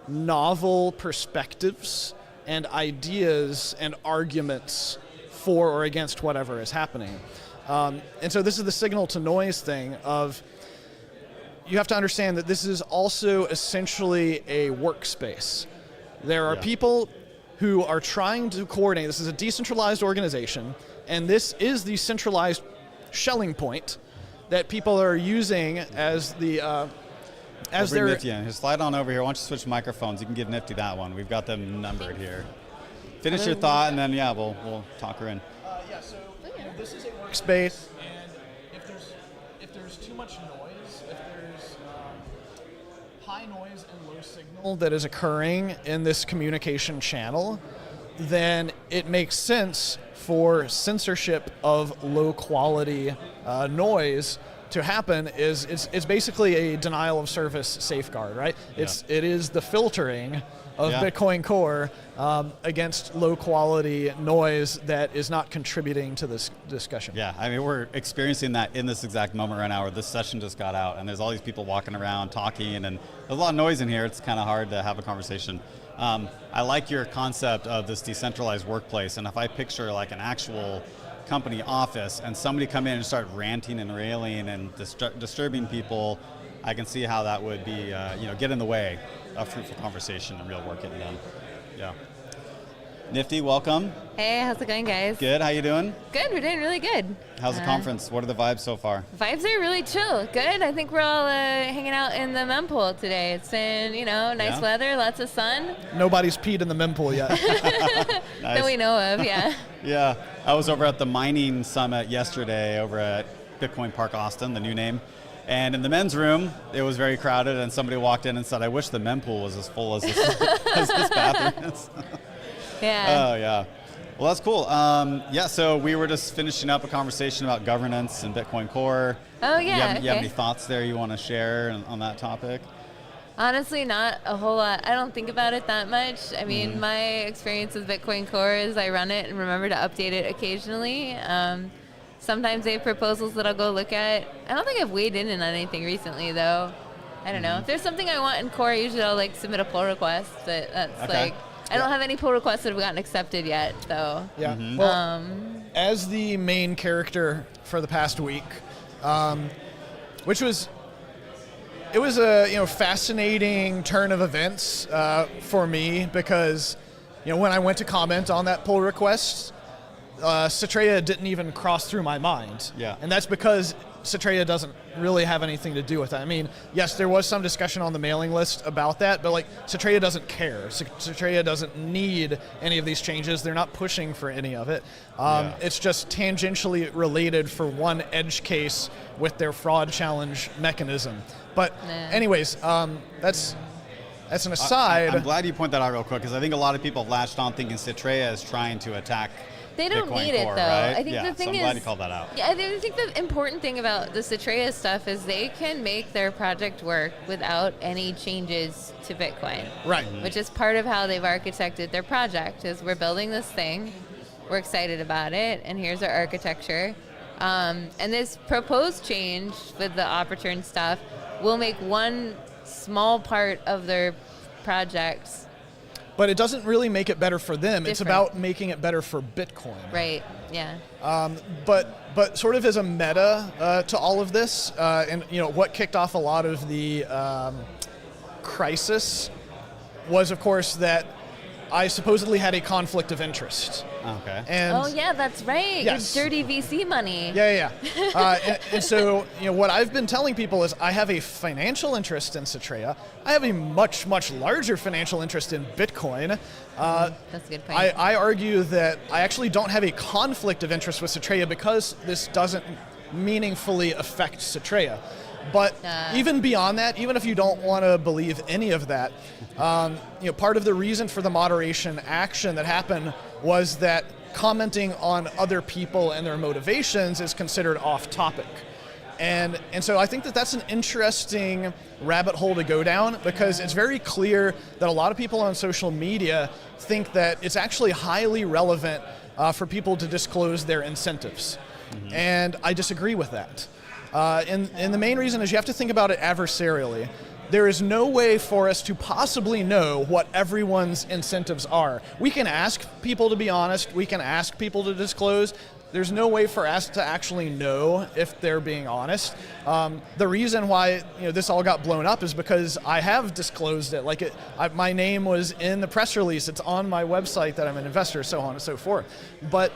novel perspectives and ideas and arguments for or against whatever is happening. And so this is the signal to noise thing of, you have to understand that this is also essentially a workspace. There are people who are trying to coordinate. This is a decentralized organization, and this is the centralized shelling point that people are using as the as their. Nifty in. Just slide on over here. Why don't you switch microphones? You can give Nifty that one. We've got them numbered here. Finish your thought, and then we'll talk her in. So this is a workspace, and if there's too much noise, if there's high noise and low signal that is occurring in this communication channel, then it makes sense for censorship of low quality noise to happen. It's basically a denial of service safeguard, right? It is the filtering of Bitcoin Core against low quality noise that is not contributing to this discussion. Yeah, I mean, we're experiencing that in this exact moment right now where this session just got out and there's all these people walking around talking, and there's a lot of noise in here. It's kind of hard to have a conversation. I like your concept of this decentralized workplace, and if I picture like an actual company office and somebody come in and start ranting and railing and disturbing people, I can see how that would be, get in the way of fruitful conversation and real work getting done. Yeah. Nifty, welcome. Hey, how's it going, guys? Good, how you doing? Good, we're doing really good. How's the conference? What are the vibes so far? Vibes are really chill. Good. I think we're all hanging out in the mempool today. It's been, nice weather, lots of sun. Nobody's peed in the mempool yet. That we know of, yeah. Yeah, I was over at the mining summit yesterday over at Bitcoin Park Austin, the new name. And in the men's room, it was very crowded, and somebody walked in and said, I wish the mempool was as full as this, as this bathroom is. Yeah. Oh, yeah. Well, that's cool. So we were just finishing up a conversation about governance and Bitcoin Core. Oh, yeah. You have any thoughts there you want to share on that topic? Honestly, not a whole lot. I don't think about it that much. I mean, my experience with Bitcoin Core is I run it and remember to update it occasionally. Sometimes they have proposals that I'll go look at. I don't think I've weighed in on anything recently, though. I don't know. If there's something I want in Core, usually I'll submit a pull request. But that's I don't have any pull requests that have gotten accepted yet, though. Yeah. Well, as the main character for the past week, which was a fascinating turn of events for me, because when I went to comment on that pull request, Cetrea didn't even cross through my mind. Yeah. And that's because Cetrea doesn't really have anything to do with that. I mean, yes, there was some discussion on the mailing list about that, but Cetrea doesn't care. Cetrea doesn't need any of these changes. They're not pushing for any of it. It's just tangentially related for one edge case with their fraud challenge mechanism. But anyways, that's an aside. I'm glad you point that out real quick, because I think a lot of people have latched on thinking Cetrea is trying to attack They don't Bitcoin need it, Core, though. right? I think the thing so I'm is, glad you called that out. Yeah, I think the important thing about the Cetrea stuff is they can make their project work without any changes to Bitcoin. Right. Which is part of how they've architected their project, is we're building this thing, we're excited about it, and here's our architecture. And this proposed change with the Opportune stuff will make one small part of their projects. But it doesn't really make it better for them. It's about making it better for Bitcoin. Right, yeah. But sort of as a meta to all of this, and what kicked off a lot of the crisis was, of course, that I supposedly had a conflict of interest. Okay. And yeah, that's right. Yes. Your dirty VC money. Yeah. And so, what I've been telling people is I have a financial interest in Cetrea. I have a much, much larger financial interest in Bitcoin. That's a good point. I argue that I actually don't have a conflict of interest with Cetrea because this doesn't meaningfully affect Cetrea. But even beyond that, even if you don't want to believe any of that, part of the reason for the moderation action that happened was that commenting on other people and their motivations is considered off topic. And so I think that that's an interesting rabbit hole to go down, because it's very clear that a lot of people on social media think that it's actually highly relevant for people to disclose their incentives. And I disagree with that. And the main reason is you have to think about it adversarially. there is no way for us to possibly know what everyone's incentives are. We can ask people to be honest, we can ask people to disclose. There's no way for us to actually know if they're being honest. The reason why this all got blown up is because I have disclosed it. Like my name was in the press release. It's on my website that I'm an investor, so on and so forth. But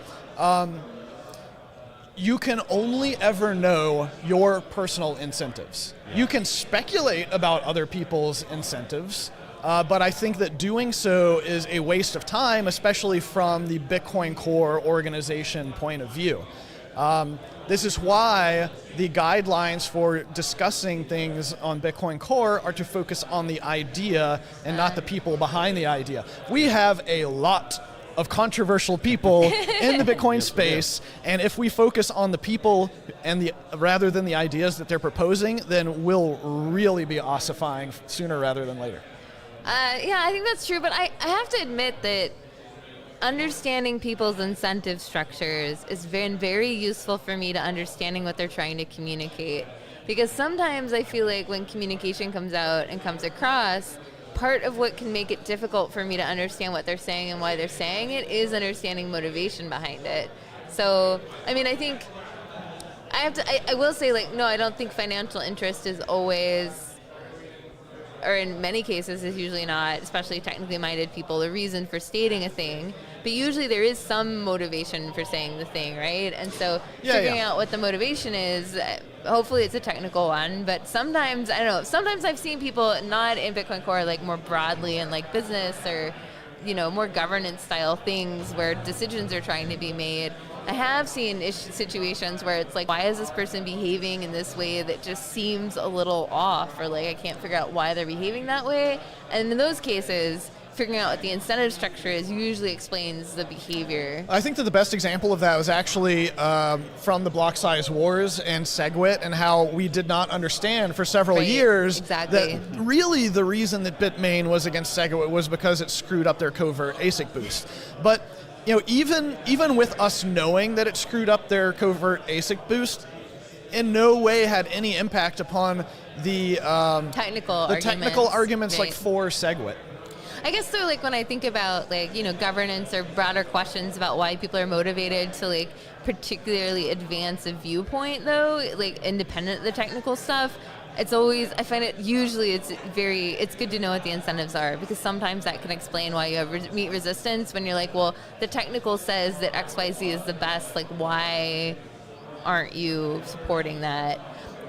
you can only ever know your personal incentives. You can speculate about other people's incentives, but I think that doing so is a waste of time, especially from the Bitcoin Core organization point of view. This is why the guidelines for discussing things on Bitcoin Core are to focus on the idea and not the people behind the idea. We have a lot of controversial people in the Bitcoin space, and if we focus on the people and rather than the ideas that they're proposing, then we'll really be ossifying sooner rather than later. Yeah, I think that's true, but I have to admit that understanding people's incentive structures has been very useful for me to understanding what they're trying to communicate. Because sometimes I feel like when communication comes out and comes across, part of what can make it difficult for me to understand what they're saying and why they're saying it is understanding motivation behind it. So, I mean, I think I will say, like, no, I don't think financial interest is always, or in many cases is usually not, especially technically minded people, the reason for stating a thing. But usually there is some motivation for saying the thing, right? And so figuring out what the motivation is, hopefully it's a technical one, but sometimes, I don't know, sometimes I've seen people not in Bitcoin Core, like more broadly in like business or, more governance style things where decisions are trying to be made. I have seen situations where it's like, why is this person behaving in this way that just seems a little off, or like I can't figure out why they're behaving that way. And in those cases, figuring out what the incentive structure is usually explains the behavior. I think that the best example of that was actually from the block size wars and SegWit, and how we did not understand for several years that really the reason that Bitmain was against SegWit was because it screwed up their covert ASIC boost. But even with us knowing that it screwed up their covert ASIC boost, in no way had any impact upon the technical arguments like for SegWit. I guess so, like when I think about like, governance or broader questions about why people are motivated to like particularly advance a viewpoint though, like independent of the technical stuff, it's always, I find it usually it's good to know what the incentives are, because sometimes that can explain why you have meet resistance when you're like, well, the technical says that XYZ is the best, like why aren't you supporting that?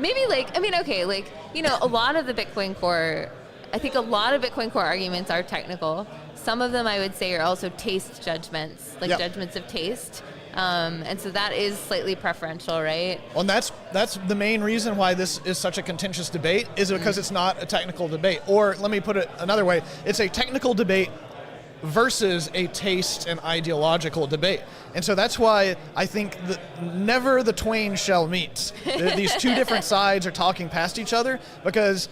Maybe like, a lot of the Bitcoin Core, I think a lot of Bitcoin Core arguments are technical. Some of them I would say are also taste judgments, like judgments of taste. And so that is slightly preferential, right? Well, and that's the main reason why this is such a contentious debate, is because it's not a technical debate. Or let me put it another way, it's a technical debate versus a taste and ideological debate. And so that's why I think that never the twain shall meet. These two different sides are talking past each other, because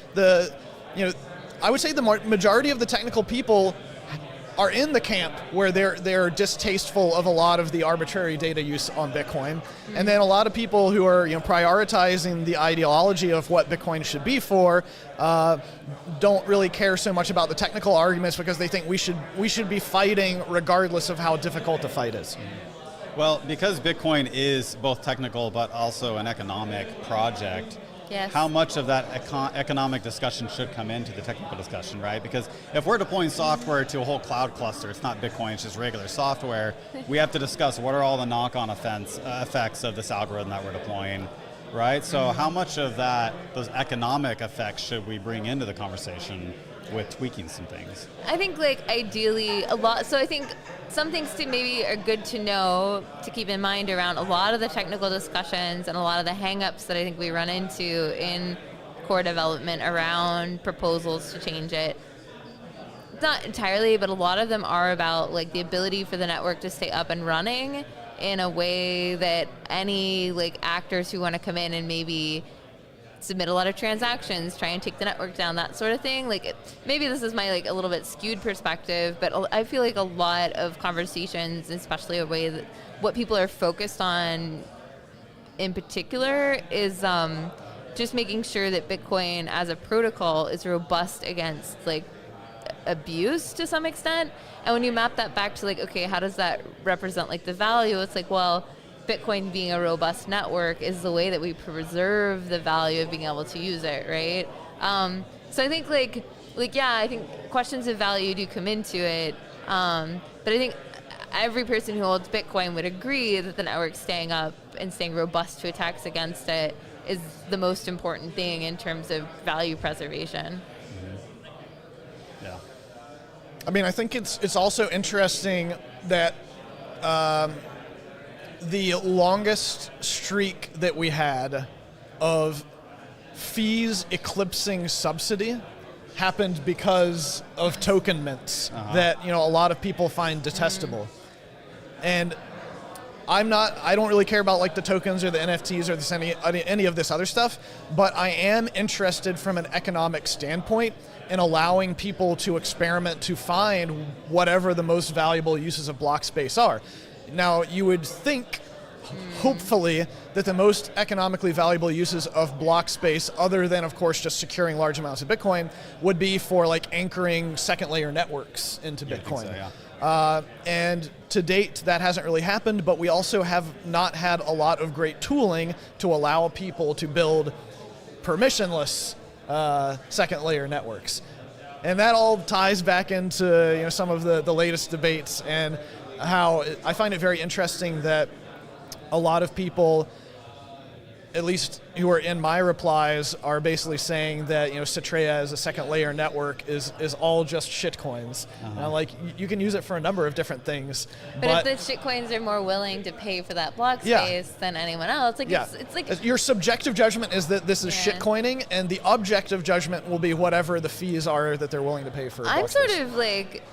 I would say the majority of the technical people are in the camp where they're distasteful of a lot of the arbitrary data use on Bitcoin. And then a lot of people who are prioritizing the ideology of what Bitcoin should be for don't really care so much about the technical arguments, because they think we should be fighting regardless of how difficult the fight is. Well, because Bitcoin is both technical but also an economic project, yes. How much of that economic discussion should come into the technical discussion, right? Because if we're deploying software to a whole cloud cluster, it's not Bitcoin, it's just regular software, we have to discuss what are all the knock-on effects of this algorithm that we're deploying, right? So how much of those economic effects should we bring into the conversation with tweaking some things? I think ideally a lot, so I think some things maybe are good to know, to keep in mind around a lot of the technical discussions and a lot of the hang-ups that I think we run into in core development around proposals to change it. Not entirely, but a lot of them are about the ability for the network to stay up and running in a way that any actors who want to come in and maybe submit a lot of transactions, try and take the network down, that sort of thing. Maybe this is my a little bit skewed perspective, but I feel like a lot of conversations, especially a way that what people are focused on in particular, is just making sure that Bitcoin as a protocol is robust against like abuse to some extent. And when you map that back to like, okay, how does that represent like the value? It's like, well, Bitcoin being a robust network is the way that we preserve the value of being able to use it, right? So I think like yeah, I think questions of value do come into it, but I think every person who holds Bitcoin would agree that the network staying up and staying robust to attacks against it is the most important thing in terms of value preservation. Yeah. I mean, I think it's also interesting that the longest streak that we had of fees eclipsing subsidy happened because of token mints that, you know, a lot of people find detestable. And I don't really care about like the tokens or the NFTs or any of this other stuff, but I am interested from an economic standpoint in allowing people to experiment to find whatever the most valuable uses of block space are. Now, you would think, hopefully, that the most economically valuable uses of block space, other than, of course, just securing large amounts of Bitcoin, would be for like anchoring second layer networks into Bitcoin. I think so, yeah. And to date, that hasn't really happened, but we also have not had a lot of great tooling to allow people to build permissionless second layer networks. And that all ties back into, you know, some of the latest debates, and how I find it very interesting that a lot of people, at least who are in my replies, are basically saying that, you know, Citrea as a second layer network is all just shitcoins. And I'm like, you can use it for a number of different things. But if the shitcoins are more willing to pay for that block space than anyone else, like it's like your subjective judgment is that this is shitcoining, and the objective judgment will be whatever the fees are that they're willing to pay for. I'm sort of like,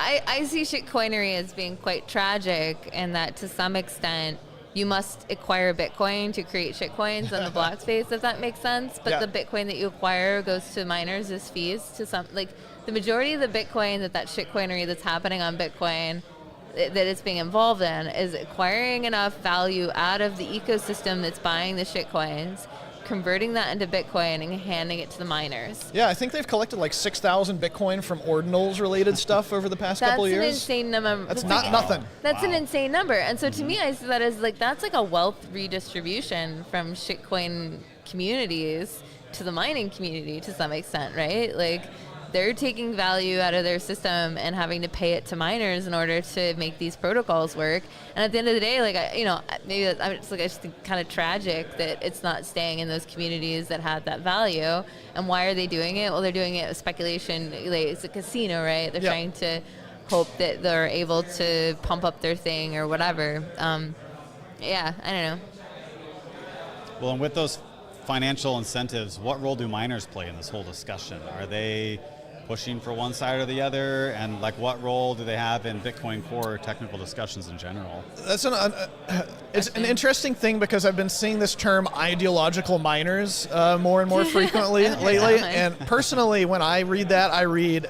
I see shitcoinery as being quite tragic, and that to some extent you must acquire Bitcoin to create shitcoins on the block space, if that makes sense. But the Bitcoin that you acquire goes to miners as fees to some, like the majority of the Bitcoin that shitcoinery that's happening on Bitcoin that it's being involved in is acquiring enough value out of the ecosystem that's buying the shitcoins, converting that into Bitcoin and handing it to the miners. Yeah, I think they've collected like 6,000 Bitcoin from ordinals related stuff over the past couple of years. That's an insane number. That's not nothing. That's an insane number. And so to me, I see that as like, that's like a wealth redistribution from shitcoin communities to the mining community to some extent, right? Like, they're taking value out of their system and having to pay it to miners in order to make these protocols work. And at the end of the day, like, maybe I just think kind of tragic that it's not staying in those communities that had that value. And why are they doing it? Well, they're doing it with speculation. Like, it's a casino, right? They're trying to hope that they're able to pump up their thing or whatever. Yeah, I don't know. Well, and with those financial incentives, what role do miners play in this whole discussion? Are they pushing for one side or the other, and like what role do they have in Bitcoin Core technical discussions in general? That's it's an interesting thing, because I've been seeing this term ideological miners more and more frequently lately. And personally, when I read that, I read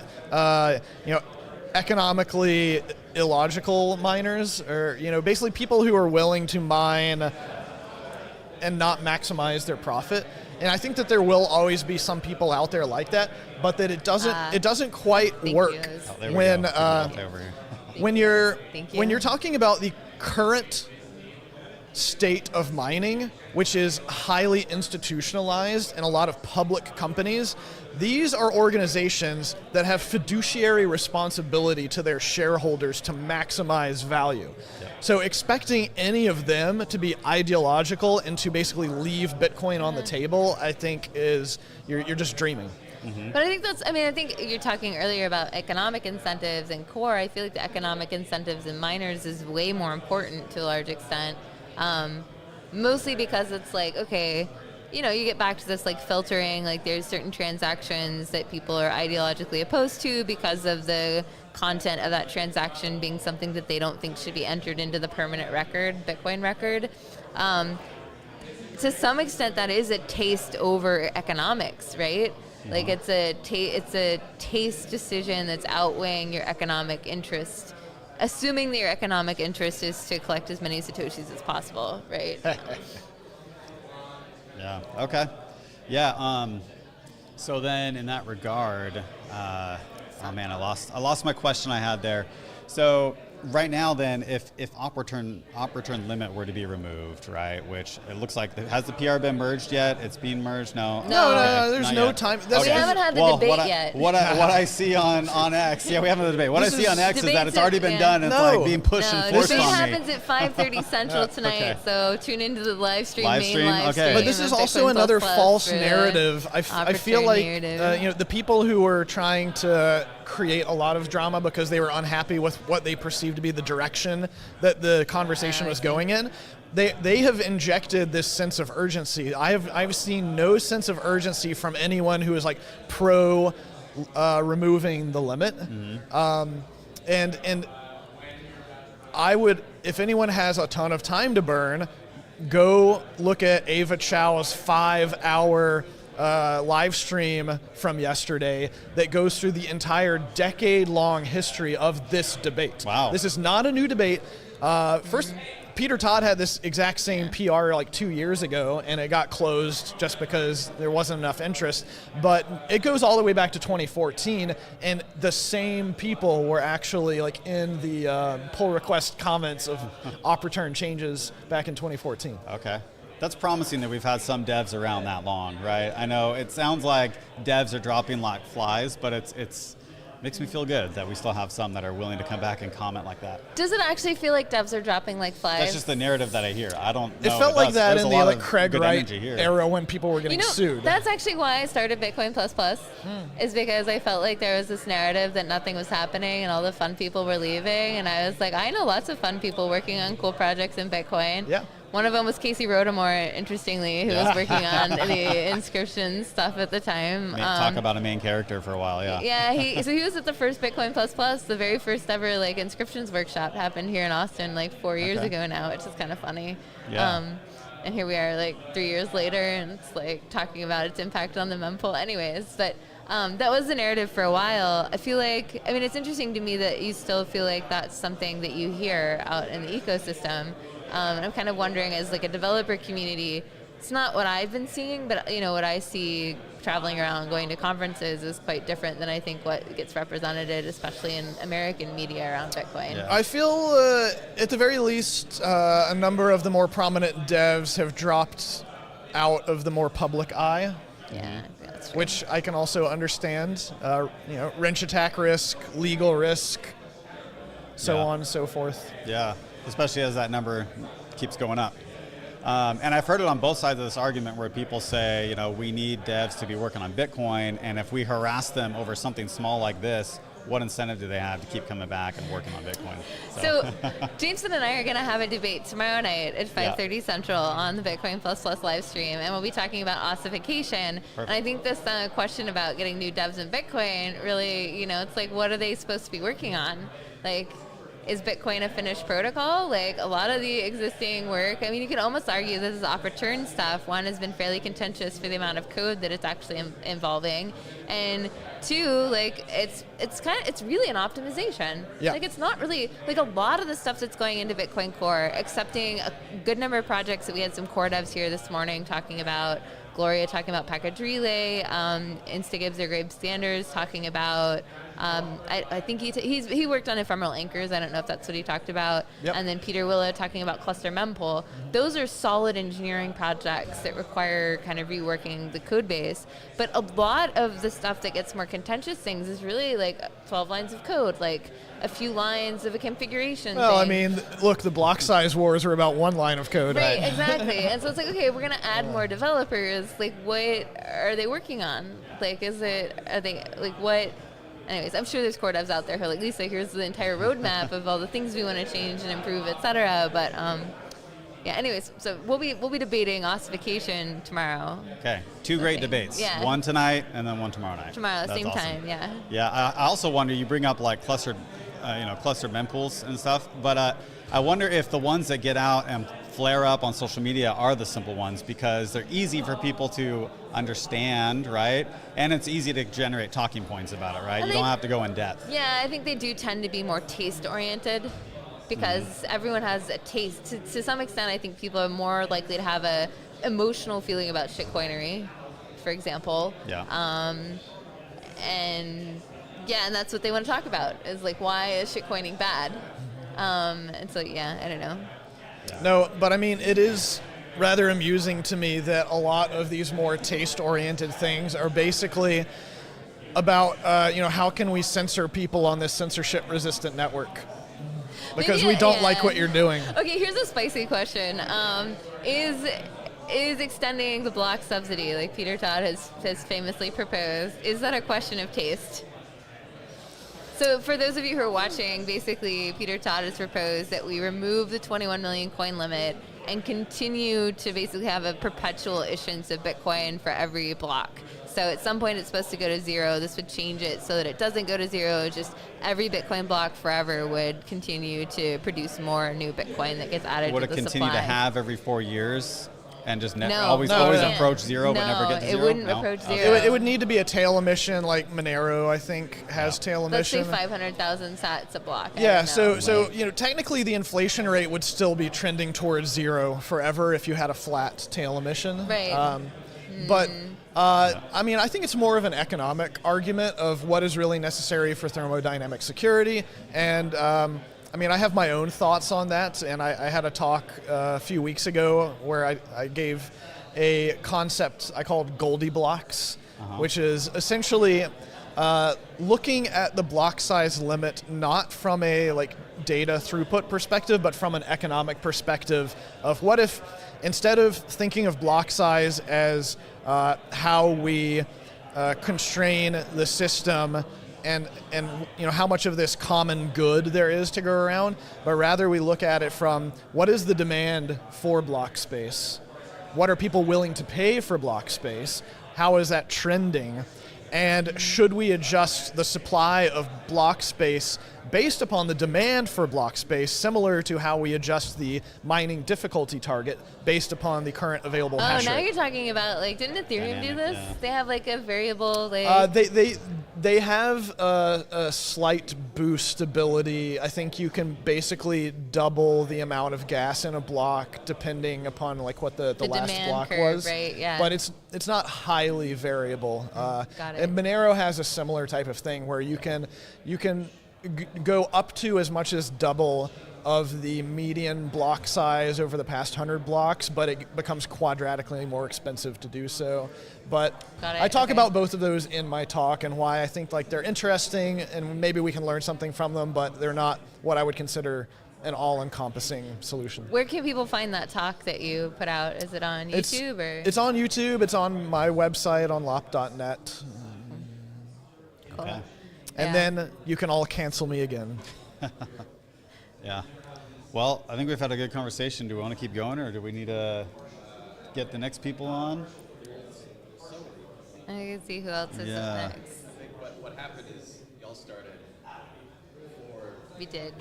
economically illogical miners, or basically people who are willing to mine and not maximize their profit. And I think that there will always be some people out there like that, but that it doesn't quite work when you're talking about the current state of mining, which is highly institutionalized and a lot of public companies. These are organizations that have fiduciary responsibility to their shareholders to maximize value. Yep. So expecting any of them to be ideological and to basically leave Bitcoin on the table, I think you're just dreaming. Mm-hmm. But I think you're talking earlier about economic incentives and core. I feel like the economic incentives in miners is way more important to a large extent. Mostly because it's like, okay, you get back to this like filtering, like there's certain transactions that people are ideologically opposed to because of the content of that transaction being something that they don't think should be entered into the permanent record, Bitcoin record. To some extent, that is a taste over economics, right? Mm-hmm. Like it's a taste decision that's outweighing your economic interest, assuming that your economic interest is to collect as many Satoshis as possible, right? Yeah, okay. Yeah. So then, in that regard, oh man, I lost my question I had there. So right now, then, if op return limit were to be removed, right? Which it looks like has the PR been merged yet? It's being merged. No. No. There's no time. We haven't had the debate yet. What I see on X, yeah, we haven't had the debate. What I see on X is that it's already been done. And it's like being pushed and forced on me. The debate happens at 5:30 Central tonight. So tune into the live stream. Main live stream. But this is also another false narrative. I feel like the people who were trying to create a lot of drama because they were unhappy with what they perceived to be the direction that the conversation was going in. They have injected this sense of urgency. I've seen no sense of urgency from anyone who is like pro removing the limit. And I would, if anyone has a ton of time to burn, go look at Ava Chow's 5-hour live stream from yesterday that goes through the entire decade-long history of this debate. Wow. This is not a new debate. First, Peter Todd had this exact same PR like 2 years ago, and it got closed just because there wasn't enough interest. But it goes all the way back to 2014, and the same people were actually like in the pull request comments of op return changes back in 2014. Okay. That's promising that we've had some devs around that long, right? I know it sounds like devs are dropping like flies, but it's makes me feel good that we still have some that are willing to come back and comment like that. Does it actually feel like devs are dropping like flies? That's just the narrative that I hear. I don't know. It felt like that There's in a the lot like of Craig good Wright energy here. era when people were getting sued. That's actually why I started Bitcoin++, is because I felt like there was this narrative that nothing was happening and all the fun people were leaving, and I was like, I know lots of fun people working on cool projects in Bitcoin. Yeah. One of them was Casey Rodamore, interestingly, who was working on the inscription stuff at the time. Talk about a main character for a while, yeah. Yeah, he was at the first Bitcoin++, the very first ever like inscriptions workshop happened here in Austin like 4 years ago now, which is kind of funny. Yeah. And here we are like 3 years later, and it's like talking about its impact on the mempool. Anyways, but that was the narrative for a while. I feel like, I mean, it's interesting to me that you still feel like that's something that you hear out in the ecosystem. And I'm kind of wondering, as like a developer community, it's not what I've been seeing, but what I see traveling around, going to conferences, is quite different than I think what gets represented, especially in American media around Bitcoin. Yeah. I feel, at the very least, a number of the more prominent devs have dropped out of the more public eye. Yeah, that's true. Which I can also understand. Wrench attack risk, legal risk, so on and so forth. Yeah. Especially as that number keeps going up. And I've heard it on both sides of this argument where people say, we need devs to be working on Bitcoin, and if we harass them over something small like this, what incentive do they have to keep coming back and working on Bitcoin? So Jameson and I are going to have a debate tomorrow night at 5:30 Central on the Bitcoin++ live stream, and we'll be talking about ossification. Perfect. And I think this question about getting new devs in Bitcoin really, it's like, what are they supposed to be working on? Like, is Bitcoin a finished protocol? Like a lot of the existing work, I mean, you could almost argue this is op return stuff. One, has been fairly contentious for the amount of code that it's actually involving, and two, like it's really an optimization. Yeah. Like it's not really like a lot of the stuff that's going into Bitcoin Core, excepting a good number of projects that we had some core devs here this morning talking about. Gloria talking about package relay, Instagibbs or Grabe Sanders talking about, I think he worked on ephemeral anchors. I don't know if that's what he talked about. Yep. And then Peter Willow talking about cluster mempool. Those are solid engineering projects that require kind of reworking the code base. But a lot of the stuff that gets more contentious things is really like 12 lines of code, like a few lines of a configuration Well, thing. I mean, look, the block size wars are about one line of code. Right, exactly. And so it's like, okay, we're going to add more developers. Like, what are they working on? Like, what? Anyways, I'm sure there's core devs out there who are like, Lisa, here's the entire roadmap of all the things we want to change and improve, et cetera. But, yeah, anyways, so we'll be debating ossification tomorrow. Okay, two great debates. Yeah. One tonight and then one tomorrow night. Tomorrow, That's same awesome. time, yeah. Yeah, I also wonder, you bring up like clustered mempools and stuff, but I wonder if the ones that get out and flare up on social media are the simple ones because they're easy for people to understand, right? And it's easy to generate talking points about it, right? You don't have to go in depth. Yeah, I think they do tend to be more taste-oriented because everyone has a taste. To some extent, I think people are more likely to have a emotional feeling about shitcoinery for example. Yeah. And that's what they want to talk about is like, why is shitcoining bad? And so, I don't know. No, but I mean, it is rather amusing to me that a lot of these more taste-oriented things are basically about, how can we censor people on this censorship-resistant network? Because we don't like what you're doing. Okay, here's a spicy question. Is extending the block subsidy, like Peter Todd has famously proposed, is that a question of taste? So for those of you who are watching, basically Peter Todd has proposed that we remove the 21 million coin limit and continue to basically have a perpetual issuance of Bitcoin for every block. So at some point it's supposed to go to 0. This would change it so that it doesn't go to 0. Just every Bitcoin block forever would continue to produce more new Bitcoin that gets added to the supply. Would it continue to have every 4 years? And just always approach 0 but never get to 0? It wouldn't approach 0. It would need to be a tail emission, like Monero, I think, has tail emission. Let's say 500,000 sats a block. Yeah, so technically the inflation rate would still be trending towards 0 forever if you had a flat tail emission. Right. But I mean, I think it's more of an economic argument of what is really necessary for thermodynamic security. And I mean, I have my own thoughts on that, and I had a talk a few weeks ago where I gave a concept I called Goldie blocks, which is essentially looking at the block size limit not from a data throughput perspective, but from an economic perspective of what if instead of thinking of block size as how we constrain the system and how much of this common good there is to go around, but rather we look at it from what is the demand for block space? What are people willing to pay for block space? How is that trending? And should we adjust the supply of block space based upon the demand for block space, similar to how we adjust the mining difficulty target based upon the current available hash rate? Now you're talking about, didn't Ethereum do this? Yeah. They have a variable, They have a slight boostability. I think you can basically double the amount of gas in a block depending upon what the last block curve, was. Right, yeah. But it's not highly variable. Got it. And Monero has a similar type of thing where you can go up to as much as double of the median block size over the past 100 blocks, but it becomes quadratically more expensive to do so. But I talk about both of those in my talk and why I think they're interesting and maybe we can learn something from them, but they're not what I would consider an all-encompassing solution. Where can people find that talk that you put out? Is it on YouTube? It's on YouTube. It's on my website on lop.net. Cool. Okay. And then you can all cancel me again. Yeah. Well, I think we've had a good conversation. Do we want to keep going, or do we need to get the next people on? I can see who else is up next. I think what happened is y'all started before. We did.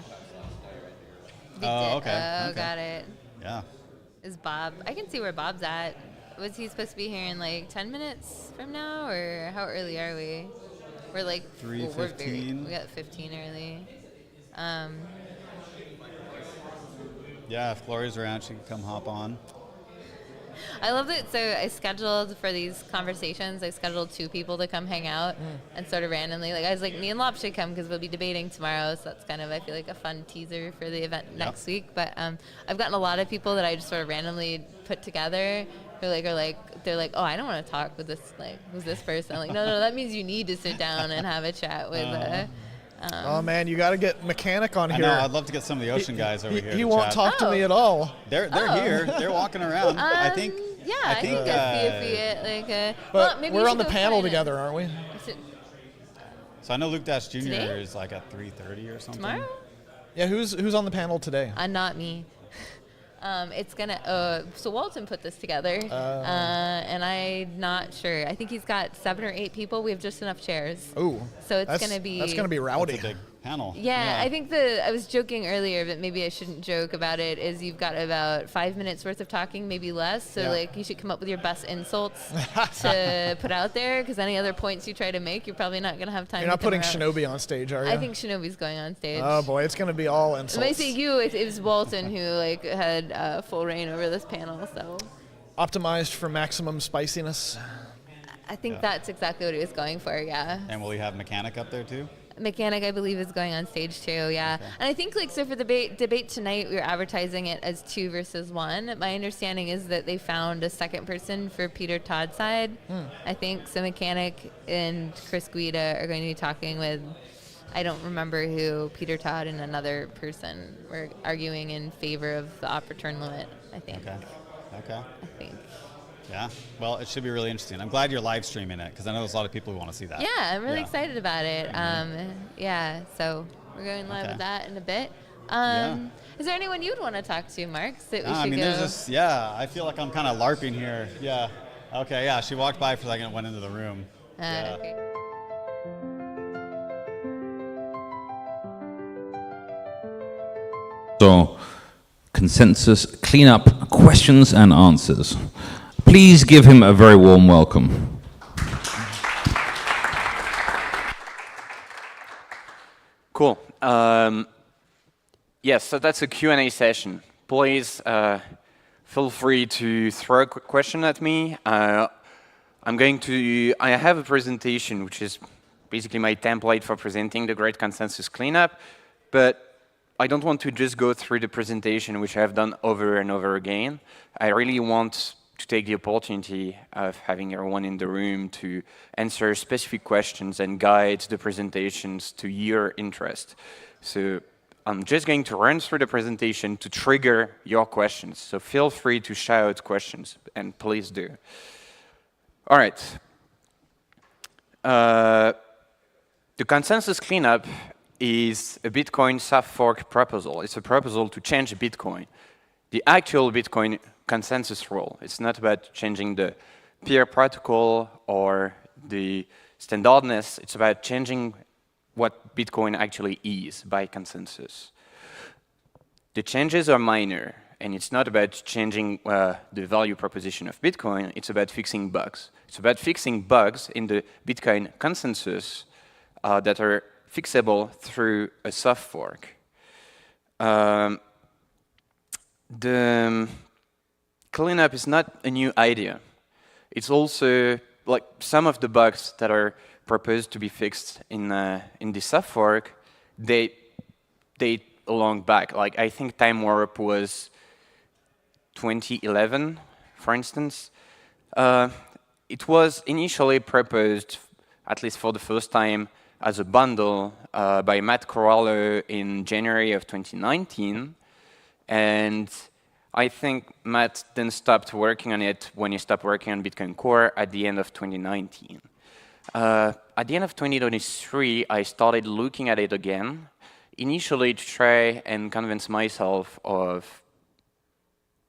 Okay. Oh, got it. Yeah. Is Bob? I can see where Bob's at. Was he supposed to be here in 10 minutes from now, or how early are we? We're 3:15. We got 15 early. Yeah, if Gloria's around, she can come hop on. I love that. So I scheduled for these conversations, I scheduled 2 people to come hang out and sort of randomly. I was like, me and Lop should come because we'll be debating tomorrow. So that's kind of, I feel a fun teaser for the event next week. But I've gotten a lot of people that I just sort of randomly put together who they're like, oh, I don't want to talk with this, who's this person? I'm like, no, that means you need to sit down and have a chat with oh man, you got to get Mechanic on here. I know, I'd love to get some of the ocean guys over here. He won't talk to me at all. They're here. They're walking around. I think. Yeah, I think that'd be a but maybe we're on the panel together, aren't we? So I know Luke Dash Jr. Today? is at 3:30 or something. Tomorrow? Yeah, who's on the panel today? Not me. It's gonna. So Walton put this together, and I'm not sure. I think he's got 7 or 8 people. We have just enough chairs. Ooh. So that's gonna be rowdy. That's a big panel. Yeah, I think I was joking earlier, but maybe I shouldn't joke about it. Is you've got about 5 minutes worth of talking, maybe less. So you should come up with your best insults to put out there, because any other points you try to make, you're probably not gonna have time. You're not to come putting around. Shinobi on stage, are you? I think Shinobi's going on stage. Oh boy, it's gonna be all insults. When I say you, it was Walton who had full reign over this panel. So optimized for maximum spiciness. I think that's exactly what he was going for, yeah. And will he have Mechanic up there too? Mechanic, I believe, is going on stage too, yeah. Okay. And I think, like, so for the debate tonight, we were advertising it as 2 versus 1. My understanding is that they found a second person for Peter Todd's side. I think so. Mechanic and Chris Guida are going to be talking with, I don't remember who, Peter Todd and another person were arguing in favor of the op return limit, I think. Okay. I think. Yeah, well, it should be really interesting. I'm glad you're live streaming it because I know there's a lot of people who want to see that. Yeah, I'm really excited about it. Yeah, so we're going live with that in a bit. Is there anyone you'd want to talk to, Mark? That we should go? There's just, I feel like I'm kind of LARPing here. Yeah. Okay, yeah, she walked by for a second and went into the room. Okay. So, consensus cleanup questions and answers. Please give him a very warm welcome. Cool. Yes, so that's a Q&A session. Please feel free to throw a question at me. I have a presentation, which is basically my template for presenting the Great Consensus Cleanup, but I don't want to just go through the presentation, which I have done over and over again. I really want to take the opportunity of having everyone in the room to answer specific questions and guide the presentations to your interest. So I'm just going to run through the presentation to trigger your questions. So feel free to shout questions, and please do. All right. The consensus cleanup is a Bitcoin soft fork proposal. It's a proposal to change Bitcoin. The actual Bitcoin consensus rule. It's not about changing the peer protocol or the standardness. It's about changing what Bitcoin actually is by consensus. The changes are minor, and it's not about changing the value proposition of Bitcoin. It's about fixing bugs. It's about fixing bugs in the Bitcoin consensus that are fixable through a soft fork. The cleanup is not a new idea. It's also like some of the bugs that are proposed to be fixed in the soft fork. They date a long back. Like I think time warp was 2011, for instance. It was initially proposed, at least for the first time, as a bundle by Matt Corallo in January of 2019. And I think Matt then stopped working on it when he stopped working on Bitcoin Core at the end of 2019. At the end of 2023, I started looking at it again, initially to try and convince myself of,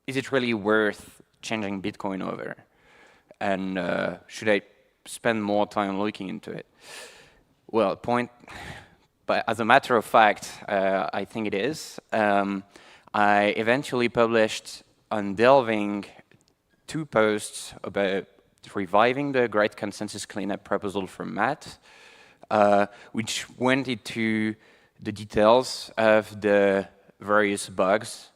is it really worth changing Bitcoin over? And should I spend more time looking into it? Well, but as a matter of fact, I think it is. I eventually published on Delving 2 posts about reviving the Great Consensus Cleanup proposal from Matt, which went into the details of the various bugs,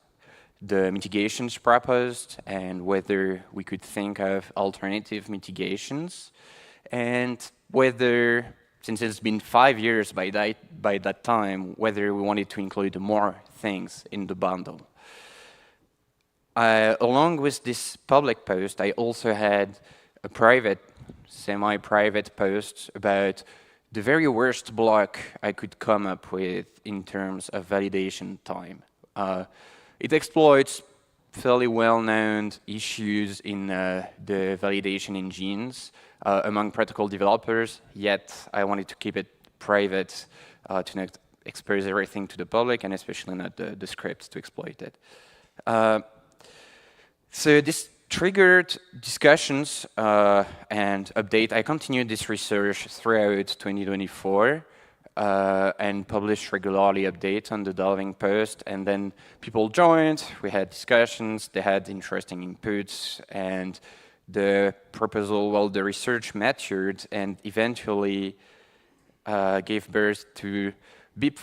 the mitigations proposed, and whether we could think of alternative mitigations, and whether, since it's been 5 years by that time, whether we wanted to include more things in the bundle. Along with this public post, I also had a private, semi-private post about the very worst block I could come up with in terms of validation time. It exploits fairly well-known issues in the validation engines among protocol developers, yet I wanted to keep it private to not expose everything to the public, and especially not the scripts to exploit it. So this triggered discussions and update. I continued this research throughout 2024 and published regularly updates on the Delving post, and then people joined, we had discussions, they had interesting inputs, and the proposal, well, the research matured and eventually gave birth to BIP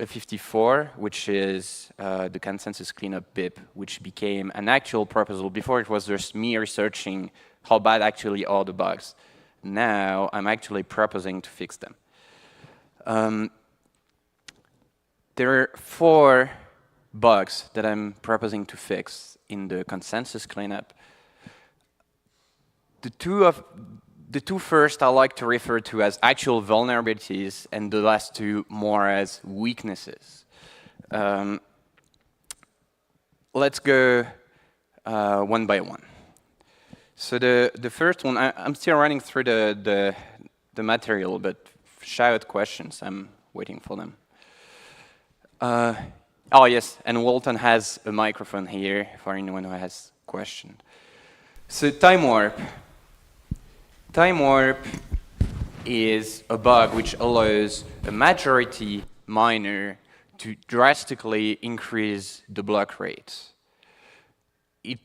54, which is the consensus cleanup BIP, which became an actual proposal. Before it was just me researching how bad actually are the bugs. now I'm actually proposing to fix them. There are 4 bugs that I'm proposing to fix in the consensus cleanup. The two first I like to refer to as actual vulnerabilities, and the last 2 more as weaknesses. Let's go one by one. So the first one, I'm still running through the material, but shout questions. I'm waiting for them. Oh yes, and Walton has a microphone here for anyone who has a question. So time warp. Time warp is a bug which allows a majority miner to drastically increase the block rate. It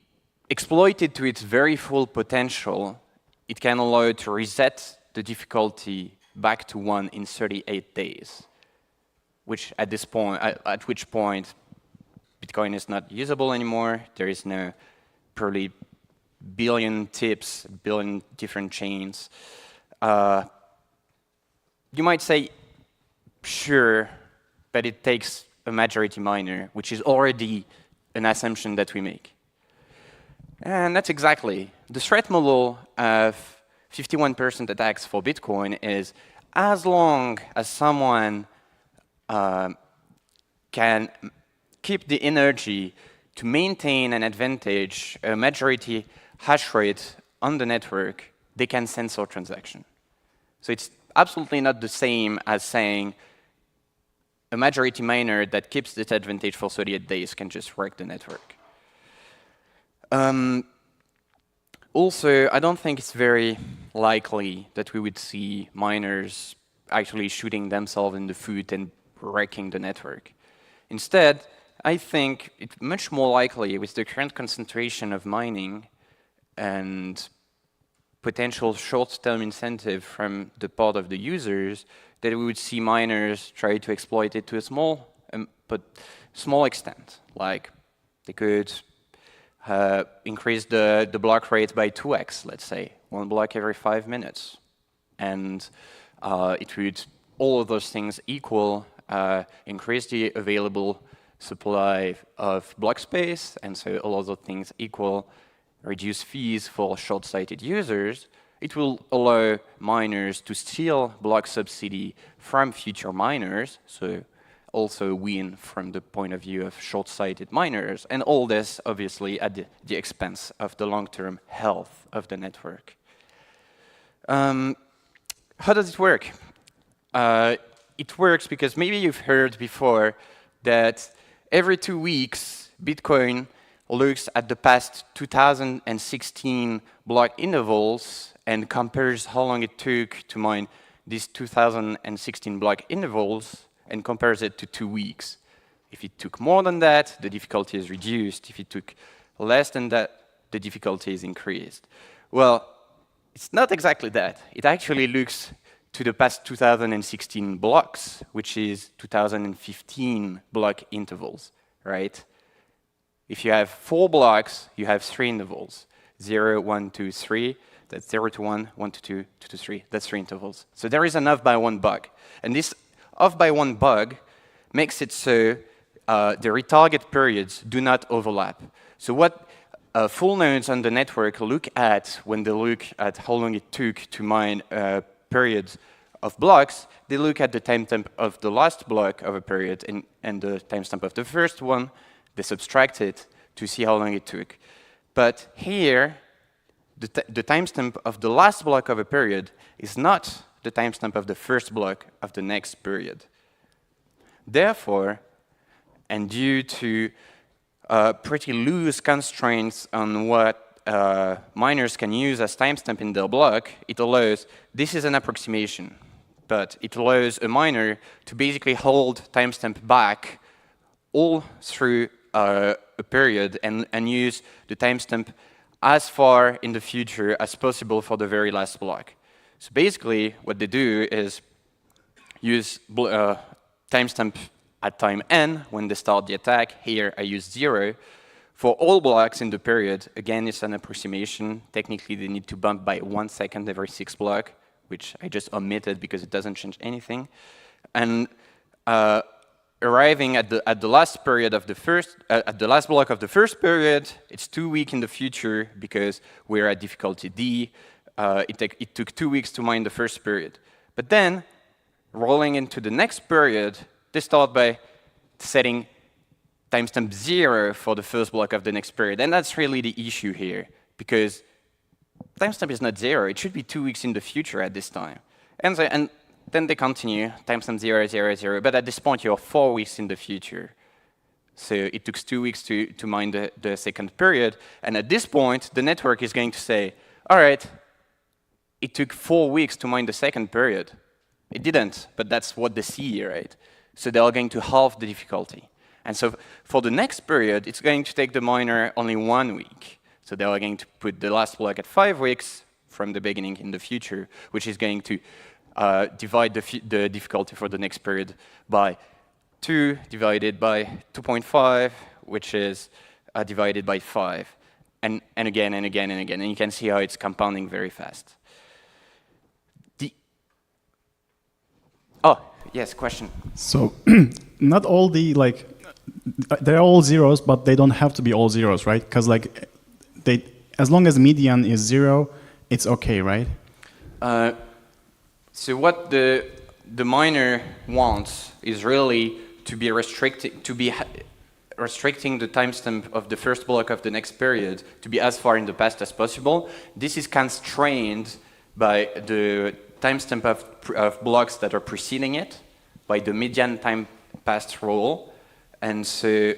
exploited to its very full potential, it can allow to reset the difficulty back to 1 in 38 days, which at this point, at which point Bitcoin is not usable anymore. There is no probably billion tips, billion different chains. You might say, sure, but it takes a majority miner, which is already an assumption that we make. And that's exactly. The threat model of 51% attacks for Bitcoin is as long as someone can keep the energy to maintain an advantage, a majority hash rate on the network, they can censor transaction. So it's absolutely not the same as saying a majority miner that keeps this advantage for 38 days can just wreck the network. Also, I don't think it's very likely that we would see miners actually shooting themselves in the foot and wrecking the network. Instead, I think it's much more likely with the current concentration of mining and potential short-term incentive from the part of the users that we would see miners try to exploit it to a small extent. Like they could increase the block rate by 2x, let's say, 1 block every 5 minutes. And it would, all of those things equal, increase the available supply of block space, and so all of those things equal, reduce fees for short-sighted users. It will allow miners to steal block subsidy from future miners, so also win from the point of view of short-sighted miners, and all this obviously at the expense of the long-term health of the network. How does it work? It works because maybe you've heard before that every 2 weeks, Bitcoin looks at the past 2016 block intervals and compares how long it took to mine these 2016 block intervals and compares it to 2 weeks. If it took more than that, the difficulty is reduced. If it took less than that, the difficulty is increased. Well, it's not exactly that. It actually looks to the past 2016 blocks, which is 2015 block intervals, right? If you have 4 blocks, you have 3 intervals. 0, 1, 2, 3. That's 0 to 1, 1 to 2, 2 to 3. That's 3 intervals. So there is an off by 1 bug. And this off by 1 bug makes it so the retarget periods do not overlap. So what full nodes on the network look at when they look at how long it took to mine periods of blocks, they look at the timestamp of the last block of a period and the timestamp of the first one. They subtract it to see how long it took. But here, the timestamp of the last block of a period is not the timestamp of the first block of the next period. Therefore, and due to pretty loose constraints on what miners can use as timestamp in their block, it allows, this is an approximation, but it allows a miner to basically hold timestamp back all through a period and use the timestamp as far in the future as possible for the very last block. So basically, what they do is use timestamp at time n when they start the attack. Here, I use 0. For all blocks in the period, again, it's an approximation. Technically, they need to bump by 1 second every 6 blocks, which I just omitted because it doesn't change anything. And arriving at the last period of the first, at the last block of the first period, it's 2 weeks in the future because we're at difficulty D. It took 2 weeks to mine the first period. But then, rolling into the next period, they start by setting timestamp 0 for the first block of the next period. And that's really the issue here, because timestamp is not 0. It should be 2 weeks in the future at this time. And then they continue, timestamp 0, 0, 0. But at this point, you're 4 weeks in the future. So it took 2 weeks to mine the second period. And at this point, the network is going to say, all right, it took 4 weeks to mine the second period. It didn't, but that's what they see, right? So they are going to halve the difficulty. And so for the next period, it's going to take the miner only 1 week. So they are going to put the last block at 5 weeks from the beginning in the future, which is going to divide the difficulty for the next period by 2 divided by 2.5, which is divided by 5. And again, and again, and again. And you can see how it's compounding very fast. Oh, yes, question. So not all the, like, they're all zeros, but they don't have to be all zeros, right? Because like, as long as median is 0, it's okay, right? So what the miner wants is really to be restricting the timestamp of the first block of the next period to be as far in the past as possible. This is constrained by the timestamp of blocks that are preceding it, by the median time passed rule. And so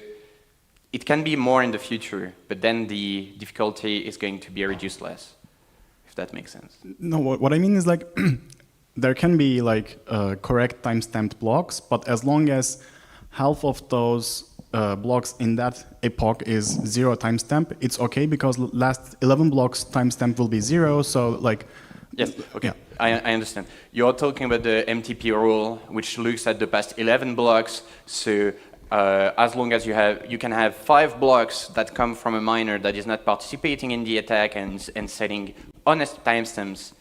it can be more in the future, but then the difficulty is going to be reduced less, if that makes sense. No, what I mean is like, there can be like correct timestamped blocks, but as long as half of those blocks in that epoch is 0 timestamp, it's okay because last 11 blocks timestamp will be 0, so like... Yes, okay, yeah. I understand. You're talking about the MTP rule, which looks at the past 11 blocks, so as long as you can have 5 blocks that come from a miner that is not participating in the attack and setting honest timestamps,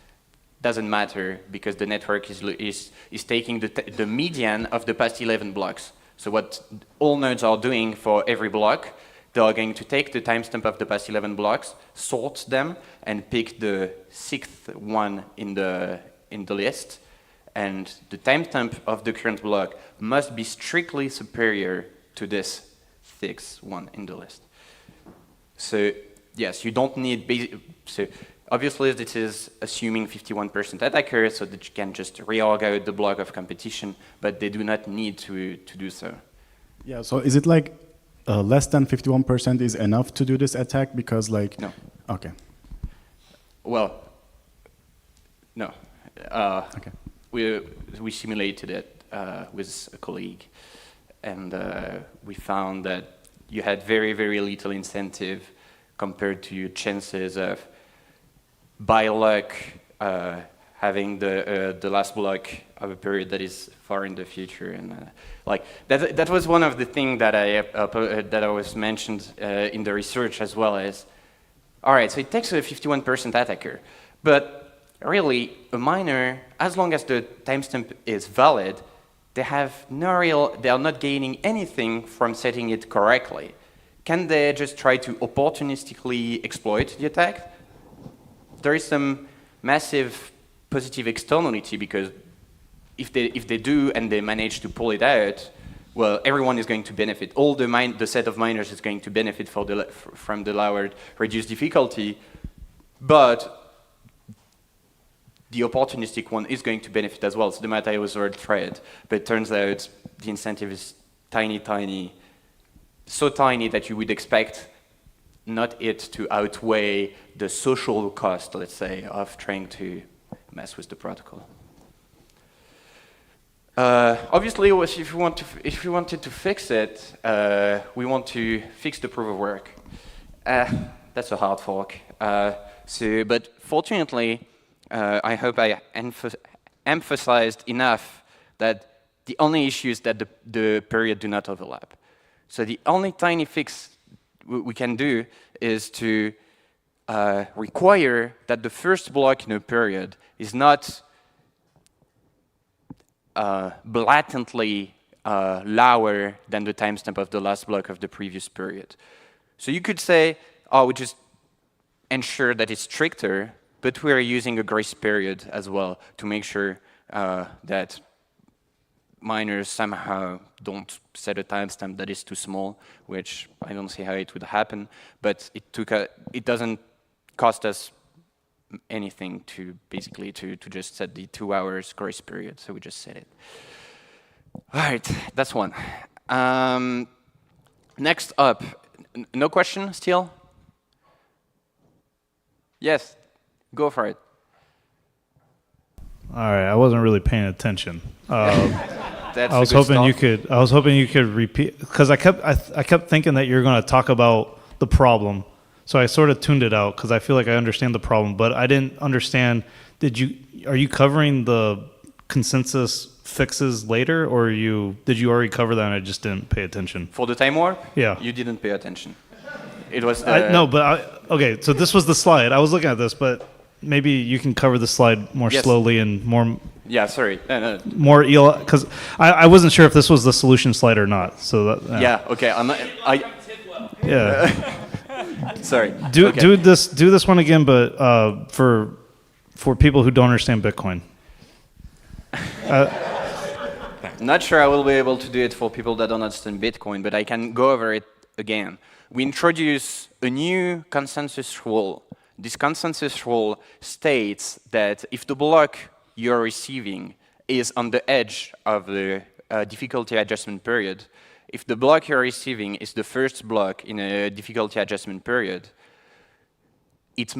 doesn't matter because the network is taking the median of the past 11 blocks. So what all nodes are doing for every block, they are going to take the timestamp of the past 11 blocks, sort them, and pick the 6th one in the list. And the timestamp of the current block must be strictly superior to this 6th one in the list. So yes, you don't need so obviously this is assuming 51% attacker, so that you can just reorg out the block of competition, but they do not need to do so. Yeah, so is it like less than 51% is enough to do this attack because like... No. Okay. Well, no. Okay. We simulated it with a colleague, and we found that you had very, very little incentive compared to your chances of, by luck, having the last block of a period that is far in the future. And like that was one of the things that I was mentioned in the research as well as, all right, so it takes a 51% attacker, but really, a miner, as long as the timestamp is valid, they are not gaining anything from setting it correctly. Can they just try to opportunistically exploit the attack? There is some massive positive externality because if they do and they manage to pull it out, well, everyone is going to benefit. All the set of miners is going to benefit from the lowered, reduced difficulty, but the opportunistic one is going to benefit as well. So the Mata was already tried, but it turns out the incentive is tiny, so tiny that you would expect not it to outweigh the social cost, let's say, of trying to mess with the protocol. Obviously, if we wanted to fix it, we want to fix the proof of work. That's a hard fork. But fortunately, I hope I emphasized enough that the only issue is that the period do not overlap. So the only tiny fix we can do is to require that the first block in a period is not blatantly lower than the timestamp of the last block of the previous period. So you could say, oh, we just ensure that it's stricter, but we're using a grace period as well to make sure that miners somehow don't set a timestamp that is too small, which I don't see how it would happen, but it doesn't cost us anything to basically to just set the 2 hours grace period, so we just set it. All right, that's one. Next up, no question still? Yes, go for it. All right, I wasn't really paying attention. That's I was hoping you could. I was hoping you could repeat, because I kept thinking that you're going to talk about the problem, so I sort of tuned it out because I feel like I understand the problem, but I didn't understand. Are you covering the consensus fixes later, or did you already cover that and I just didn't pay attention? For the time warp? Yeah. You didn't pay attention. It was okay, so this was the slide. I was looking at this, but maybe you can cover the slide more slowly and more. Yeah, sorry. No. More because I wasn't sure if this was the solution slide or not. So that, yeah. Okay. Yeah. Sorry. Do this one again, but for people who don't understand Bitcoin. Not sure I will be able to do it for people that don't understand Bitcoin, but I can go over it again. We introduce a new consensus rule. This consensus rule states that if the block you're receiving is on the edge of the difficulty adjustment period, if the block you're receiving is the first block in a difficulty adjustment period, its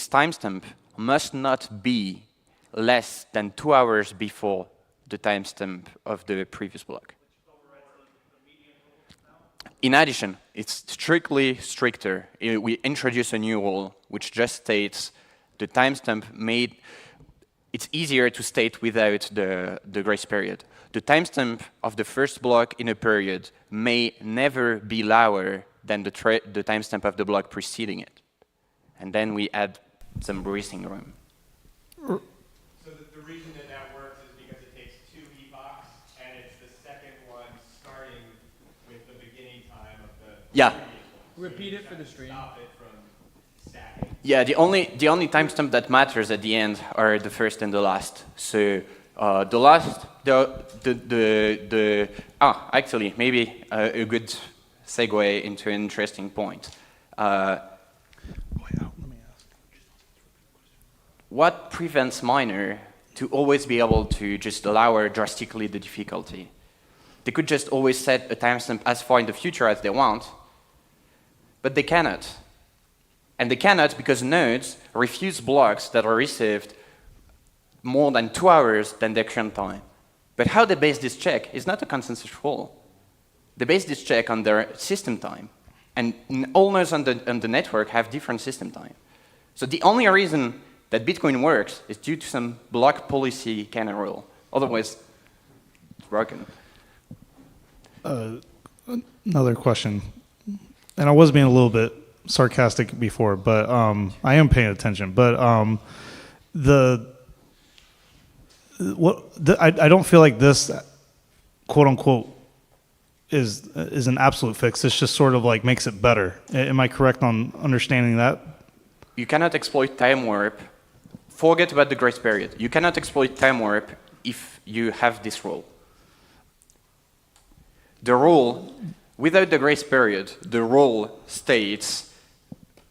timestamp must not be less than 2 hours before the timestamp of the previous block. In addition, it's strictly stricter. We introduce a new rule which just states the timestamp it's easier to state without the grace period. The timestamp of the first block in a period may never be lower than the timestamp of the block preceding it. And then we add some breathing room. So the reason that works is because it takes 2 epochs, and it's the second one starting with the beginning time of the yeah. Repeat it for the stream. Stop it from stacking. Yeah, the only timestamp that matters at the end are the first and the last. So the last, actually, maybe a good segue into an interesting point. What prevents miner to always be able to just lower drastically the difficulty? They could just always set a timestamp as far in the future as they want, but they cannot. And they cannot because nodes refuse blocks that are received more than 2 hours than their current time. But how they base this check is not a consensus rule. They base this check on their system time. And all nodes on the network have different system time. So the only reason that Bitcoin works is due to some block policy kind of rule. Otherwise, it's broken. Another question. And I was being a little bit sarcastic before, but I am paying attention. But I don't feel like this, quote unquote, is an absolute fix. It's just sort of like makes it better. Am I correct on understanding that? You cannot exploit time warp. Forget about the grace period. You cannot exploit time warp if you have this rule. The rule, without the grace period, the rule states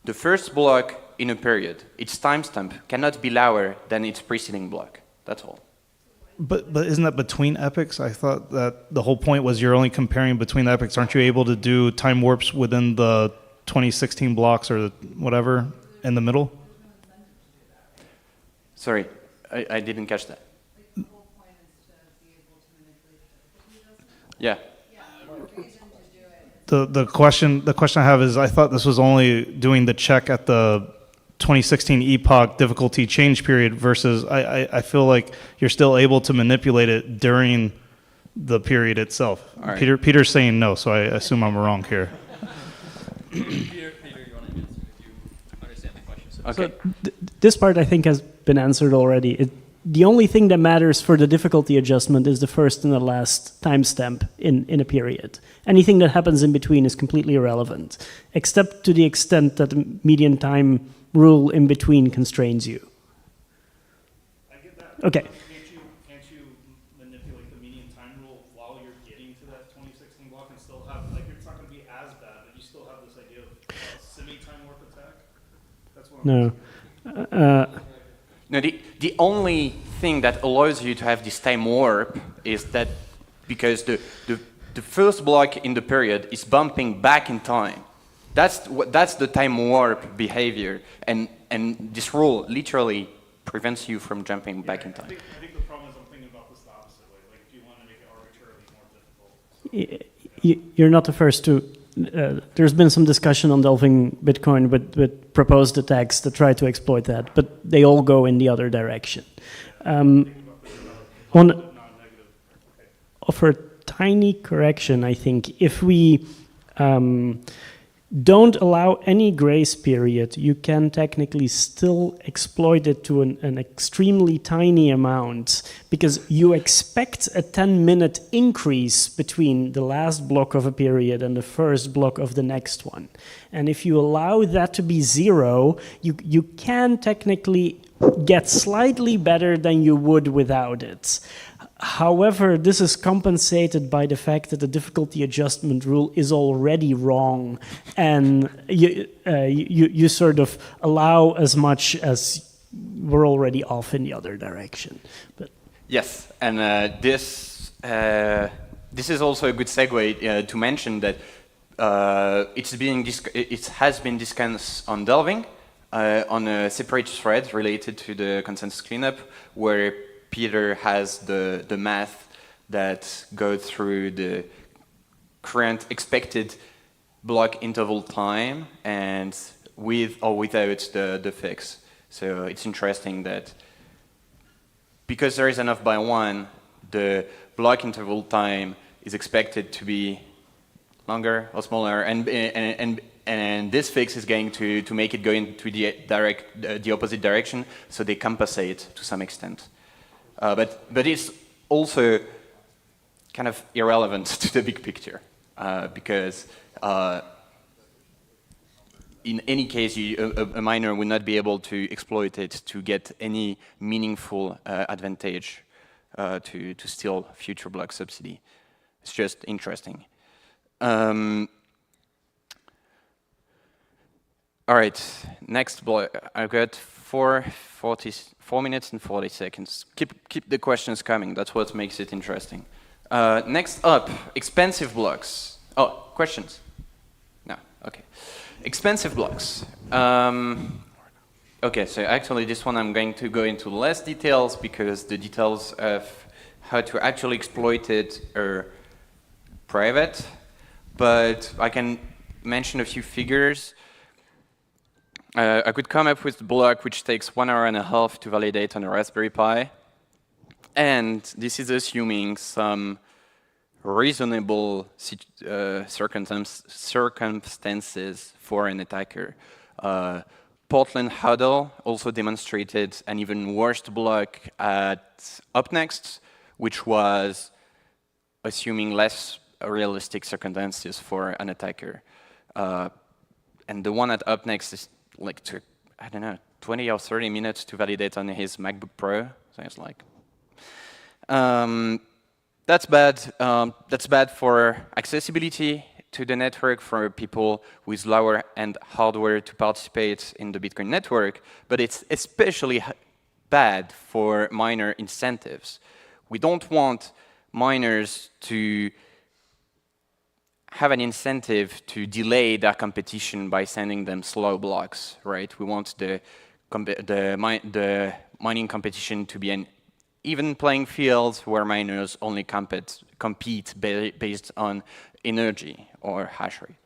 the first block in a period, its timestamp cannot be lower than its preceding block. That's all. But isn't that between epochs? I thought that the whole point was you're only comparing between the epochs. Aren't you able to do time warps within the 2016 blocks or whatever in the middle? Sorry, I didn't catch that. Yeah. The question I have is I thought this was only doing the check at the 2016 epoch difficulty change period versus I feel like you're still able to manipulate it during the period itself. All right. Peter's saying no, so I assume I'm wrong here. Peter, you want to answer if you understand the question? Okay. So this part I think has been answered already. The only thing that matters for the difficulty adjustment is the first and the last timestamp in a period. Anything that happens in between is completely irrelevant, except to the extent that the median time rule in between constrains you. I get that. Okay. Can't you manipulate the median time rule while you're getting to that 2016 block and still have, like, it's not going to be as bad, but you still have this idea of semi-time warp attack? That's what I'm No. No, the only thing that allows you to have this time warp is that because the first block in the period is bumping back in time. That's the time warp behavior, and this rule literally prevents you from jumping back in time. I think the problem is I'm thinking about this the opposite way. Like, if you want to make it arbitrarily more difficult. You're not the first to. There's been some discussion on delving Bitcoin with proposed attacks that try to exploit that, but they all go in the other direction. For a tiny correction, I think if we don't allow any grace period, you can technically still exploit it to an extremely tiny amount, because you expect a 10-minute increase between the last block of a period and the first block of the next one. And if you allow that to be 0, you can technically get slightly better than you would without it. However, this is compensated by the fact that the difficulty adjustment rule is already wrong, and you sort of allow as much as we're already off in the other direction. But yes, and this is also a good segue to mention that it has been discussed on delving on a separate thread related to the consensus cleanup, where Peter has the math that go through the current expected block interval time and with or without the fix. So it's interesting that because there is enough by 1, the block interval time is expected to be longer or smaller, and this fix is going to make it go into the opposite direction, so they compensate to some extent. But it's also kind of irrelevant to the big picture, because in any case, a miner would not be able to exploit it to get any meaningful advantage to steal future block subsidy. It's just interesting. All right, next block. I've got 4 minutes and 40 seconds. Keep the questions coming. That's what makes it interesting. Next up, expensive blocks. Oh, questions? No, okay. Expensive blocks. Okay, so actually this one I'm going to go into less details because the details of how to actually exploit it are private, but I can mention a few figures. I could come up with a block which takes 1.5 hours to validate on a Raspberry Pi. And this is assuming some reasonable circumstances for an attacker. Portland Huddle also demonstrated an even worse block at UpNext, which was assuming less realistic circumstances for an attacker. And the one at UpNext is like, I don't know, 20 or 30 minutes to validate on his MacBook Pro. So it's like, that's bad. That's bad for accessibility to the network for people with lower-end hardware to participate in the Bitcoin network, but it's especially bad for miner incentives. We don't want miners to have an incentive to delay their competition by sending them slow blocks, right? We want the mining competition to be an even playing field where miners only compete based on energy or hash rate.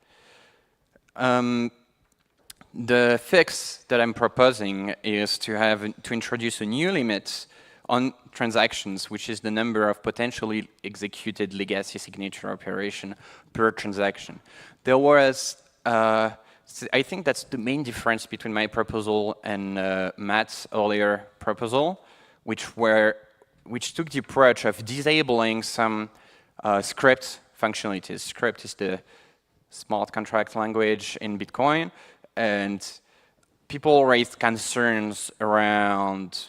The fix that I'm proposing is to introduce a new limit on transactions, which is the number of potentially executed legacy signature operation per transaction. There was I think that's the main difference between my proposal and Matt's earlier proposal, which took the approach of disabling some script functionalities. Script is the smart contract language in Bitcoin, and people raised concerns around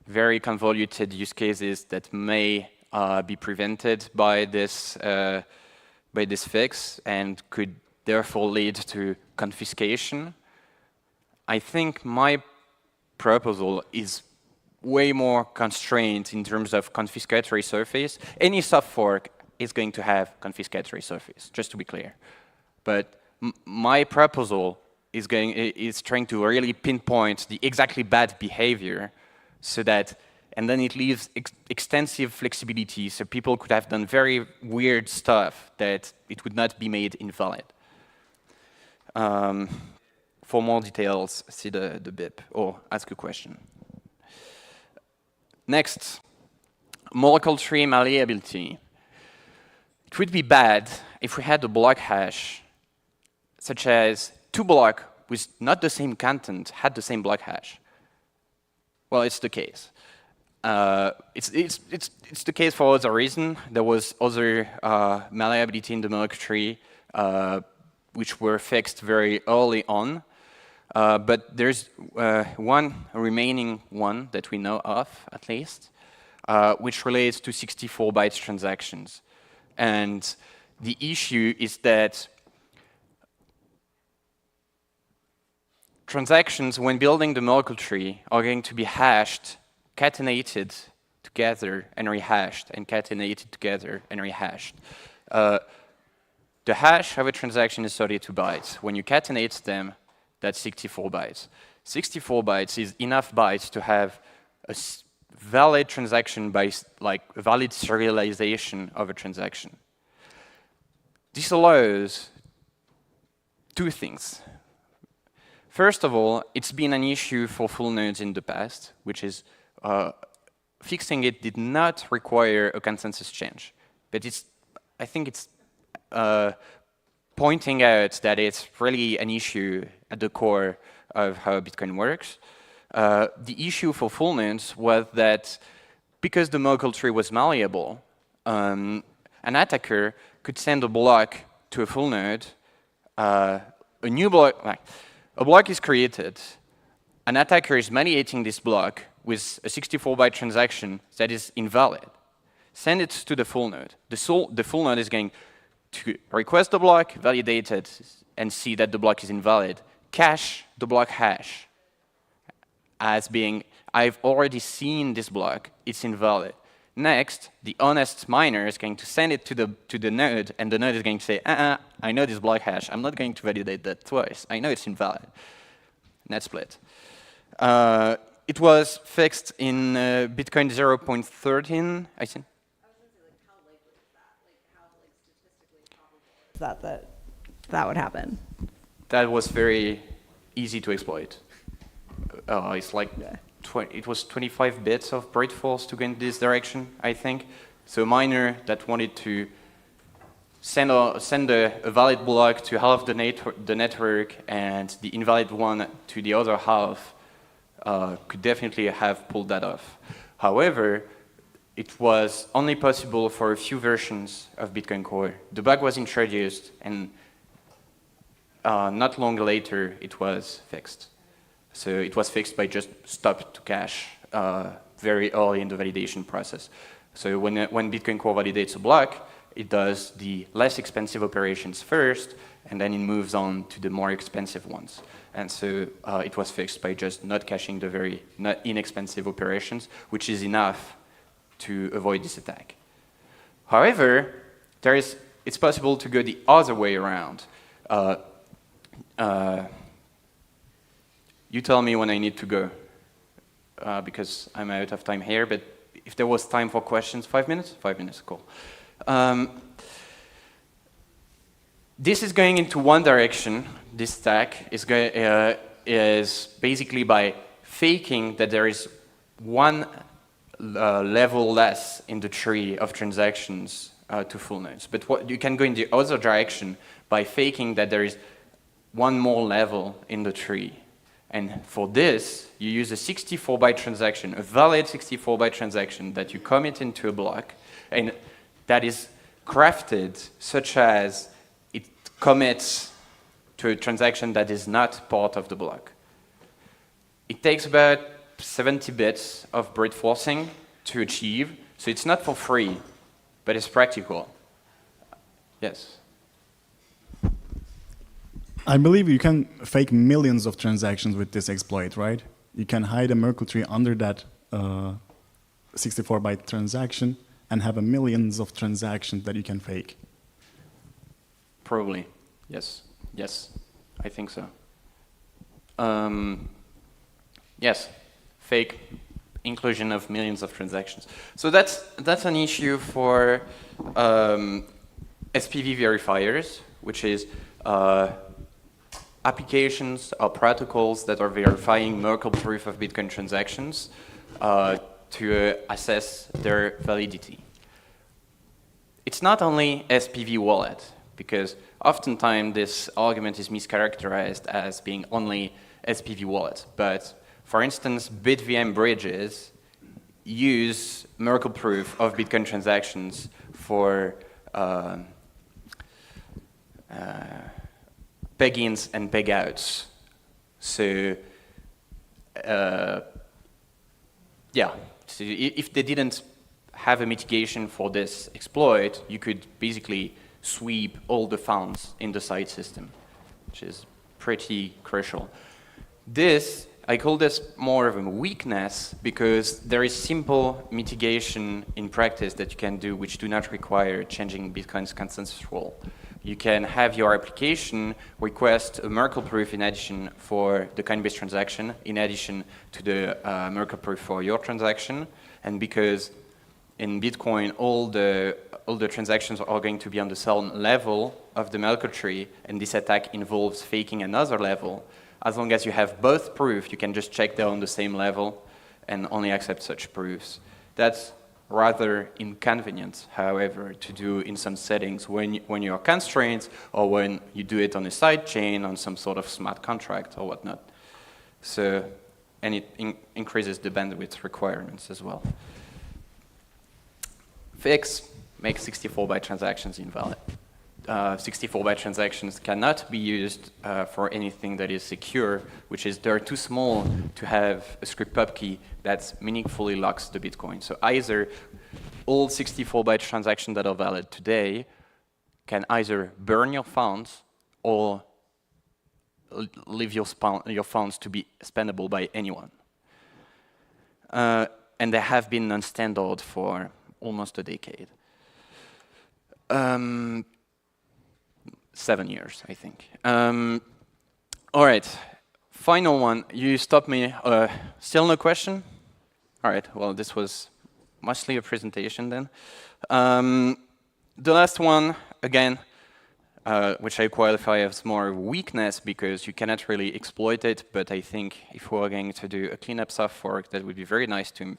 very convoluted use cases that may be prevented by this fix and could therefore lead to confiscation. I think my proposal is way more constrained in terms of confiscatory surface. Any soft fork is going to have confiscatory surface, just to be clear. But my proposal is trying to really pinpoint the exactly bad behavior so that, and then it leaves extensive flexibility so people could have done very weird stuff that it would not be made invalid. For more details, see the BIP or ask a question. Next, molecular tree malleability. It would be bad if we had a block hash, such as 2 blocks with not the same content had the same block hash. Well, it's the case. It's the case for other reason. There was other malleability in the molecular tree which were fixed very early on. But there's one remaining one that we know of, at least, which relates to 64 bytes transactions. And the issue is that transactions, when building the molecular tree, are going to be hashed, catenated together, and rehashed, and catenated together, and rehashed. The hash of a transaction is 32 bytes. When you catenate them, that's 64 bytes. 64 bytes is enough bytes to have a valid transaction by, like, a valid serialization of a transaction. This allows two things. First of all, it's been an issue for full nodes in the past, which is fixing it did not require a consensus change. But I think it's pointing out that it's really an issue at the core of how Bitcoin works. The issue for full nodes was that because the molecular tree was malleable, an attacker could send a block to a full node, a new block, a block is created, an attacker is malleating this block with a 64-byte transaction that is invalid. Send it to the full node. The full node is going to request the block, validate it, and see that the block is invalid. Cache the block hash as being, I've already seen this block, it's invalid. Next, the honest miner is going to send it to the node, and the node is going to say, I know this block hash. I'm not going to validate that twice. I know it's invalid. Net split. It was fixed in Bitcoin 0.13, I think. That would happen. That was very easy to exploit. It's like it was 25 bits of brute force to go in this direction, I think. So a miner that wanted to send a valid block to half the network and the invalid one to the other half could definitely have pulled that off. However, it was only possible for a few versions of Bitcoin Core. The bug was introduced, and not long later, it was fixed. So it was fixed by just stop to cache very early in the validation process. So when Bitcoin Core validates a block, it does the less expensive operations first, and then it moves on to the more expensive ones. And so it was fixed by just not caching the very inexpensive operations, which is enough to avoid this attack. However, it's possible to go the other way around. You tell me when I need to go, because I'm out of time here, but if there was time for questions, 5 minutes? 5 minutes, cool. This is going into one direction. This stack is basically by faking that there is one level less in the tree of transactions to full nodes. But what, you can go in the other direction by faking that there is one more level in the tree. And for this, you use a 64-byte transaction, a valid 64-byte transaction that you commit into a block, and that is crafted such as it commits to a transaction that is not part of the block. It takes about 70 bits of brute forcing to achieve, so it's not for free, but it's practical. Yes? I believe you can fake millions of transactions with this exploit, right? You can hide a Merkle tree under that 64-byte transaction and have millions of transactions that you can fake. Probably, yes. Yes, I think so. Yes, fake inclusion of millions of transactions. So that's an issue for SPV verifiers, which is applications or protocols that are verifying Merkle proof of Bitcoin transactions to assess their validity. It's not only SPV wallet, because oftentimes this argument is mischaracterized as being only SPV wallet. But for instance, BitVM bridges use Merkle proof of Bitcoin transactions for peg-ins and peg-outs. So, yeah, so if they didn't have a mitigation for this exploit, you could basically sweep all the funds in the side system, which is pretty crucial. This, I call this more of a weakness because there is simple mitigation in practice that you can do which do not require changing Bitcoin's consensus rule. You can have your application request a Merkle proof in addition for the Coinbase transaction, in addition to the Merkle proof for your transaction. And because in Bitcoin, all the transactions are going to be on the same level of the Merkle tree, and this attack involves faking another level, as long as you have both proofs, you can just check they're on the same level and only accept such proofs. That's rather inconvenient, however, to do in some settings when you are constrained or when you do it on a side chain on some sort of smart contract or whatnot. So, and it increases the bandwidth requirements as well. Fix makes 64-byte transactions invalid. 64-byte transactions cannot be used for anything that is secure, which is they're too small to have a script pub key that meaningfully locks the Bitcoin. So either all 64-byte transactions that are valid today can either burn your funds or leave your funds to be spendable by anyone. And they have been non-standard for almost a decade. 7 years, I think. All right, final one. You stopped me. Still no question? All right, well, this was mostly a presentation then. The last one, again, which I qualify as more of a weakness because you cannot really exploit it, but I think if we're going to do a cleanup soft fork, that would be very nice to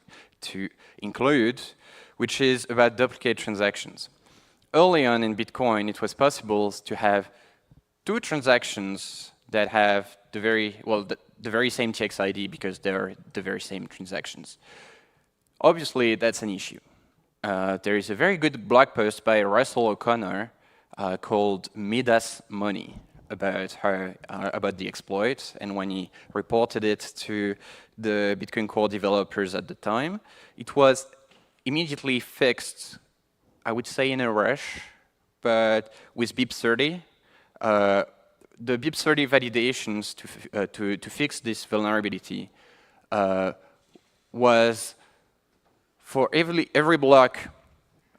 include, which is about duplicate transactions. Early on in Bitcoin, it was possible to have two transactions that have the very same TX ID because they're the very same transactions. Obviously, that's an issue. There is a very good blog post by Russell O'Connor called Midas Money about the exploit, and when he reported it to the Bitcoin Core developers at the time, it was immediately fixed, I would say in a rush, but with BIP30, the BIP30 validations to fix this vulnerability was for every block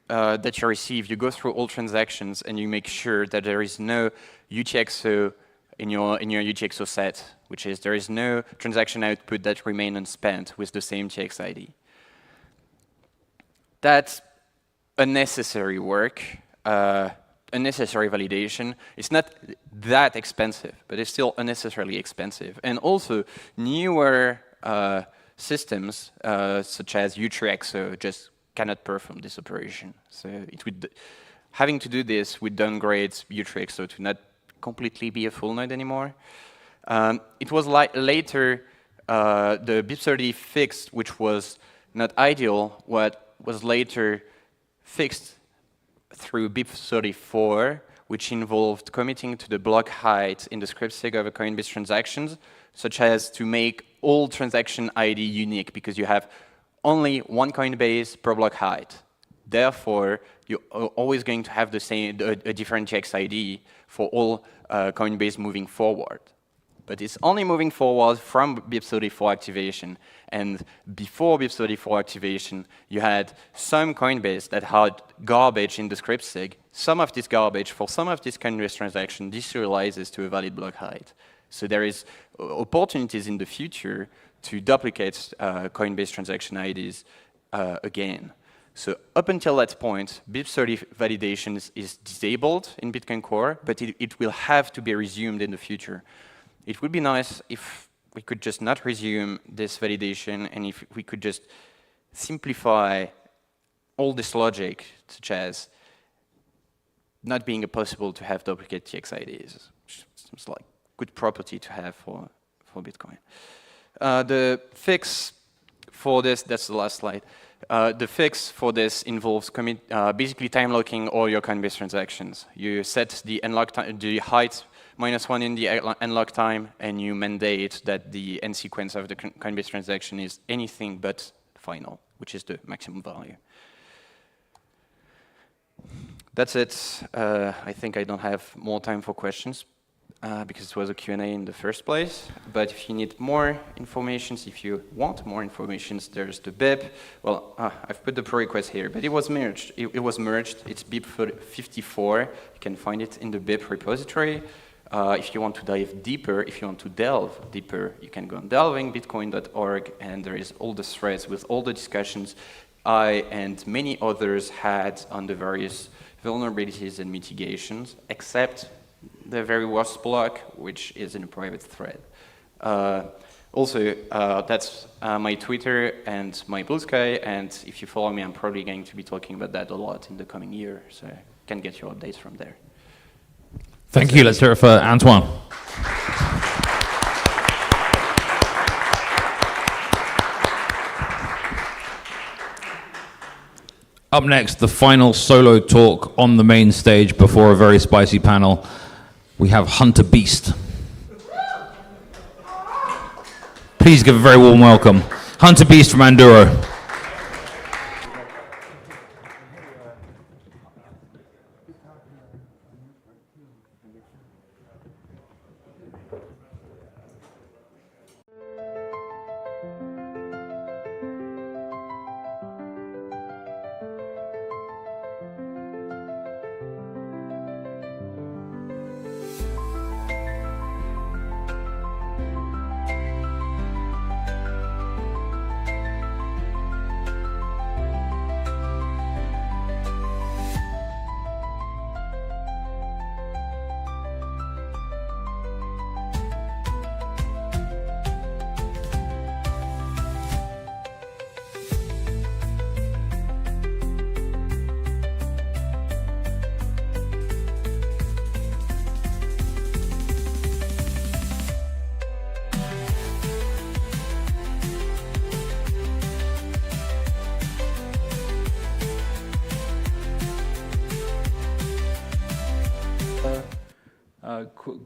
that you receive, you go through all transactions and you make sure that there is no UTXO in your UTXO set, which is there is no transaction output that remain unspent with the same TX ID. That's unnecessary work, unnecessary validation. It's not that expensive, but it's still unnecessarily expensive. And also, newer systems, such as U3XO, just cannot perform this operation. So it would having to do this would downgrade Utrecht, so to not completely be a full node anymore. It was later the BIP30 fixed, which was not ideal, what was later fixed through BIP34, which involved committing to the block height in the script sig of a Coinbase transactions, such as to make all transaction ID unique, because you have only one Coinbase per block height. Therefore, you're always going to have the same, a different TX ID for all Coinbase moving forward. But it's only moving forward from BIP34 activation. And before BIP34 activation, you had some Coinbase that had garbage in the script sig. Some of this garbage, for some of this Coinbase transaction, deserializes to a valid block height. So there is opportunities in the future to duplicate Coinbase transaction IDs again. So up until that point, BIP30 validation is disabled in Bitcoin Core, but it will have to be resumed in the future. It would be nice if we could just not resume this validation, and if we could just simplify all this logic, such as not being possible to have duplicate TX IDs, which seems like good property to have for Bitcoin. The fix for this, that's the last slide. The fix for this involves basically time locking all your Coinbase transactions. You set the unlock time, the height -1 in the unlock time, and you mandate that the end sequence of the Coinbase transaction is anything but final, which is the maximum value. That's it. I think I don't have more time for questions because it was a Q&A in the first place. But if you need more information, if you want more information, there's the BIP. Well, I've put the pull request here, but it was merged. It was merged. It's BIP54. You can find it in the BIP repository. If you want to dive deeper, if you want to delve deeper, you can go on delvingbitcoin.org, and there is all the threads with all the discussions I and many others had on the various vulnerabilities and mitigations, except the very worst block, which is in a private thread. Also, that's my Twitter and my Blue Sky, and if you follow me, I'm probably going to be talking about that a lot in the coming year, so you can get your updates from there. Thank you. Let's hear it for Antoine. Up next, the final solo talk on the main stage before a very spicy panel. We have Hunter Beast. Please give a very warm welcome. Hunter Beast from Anduro.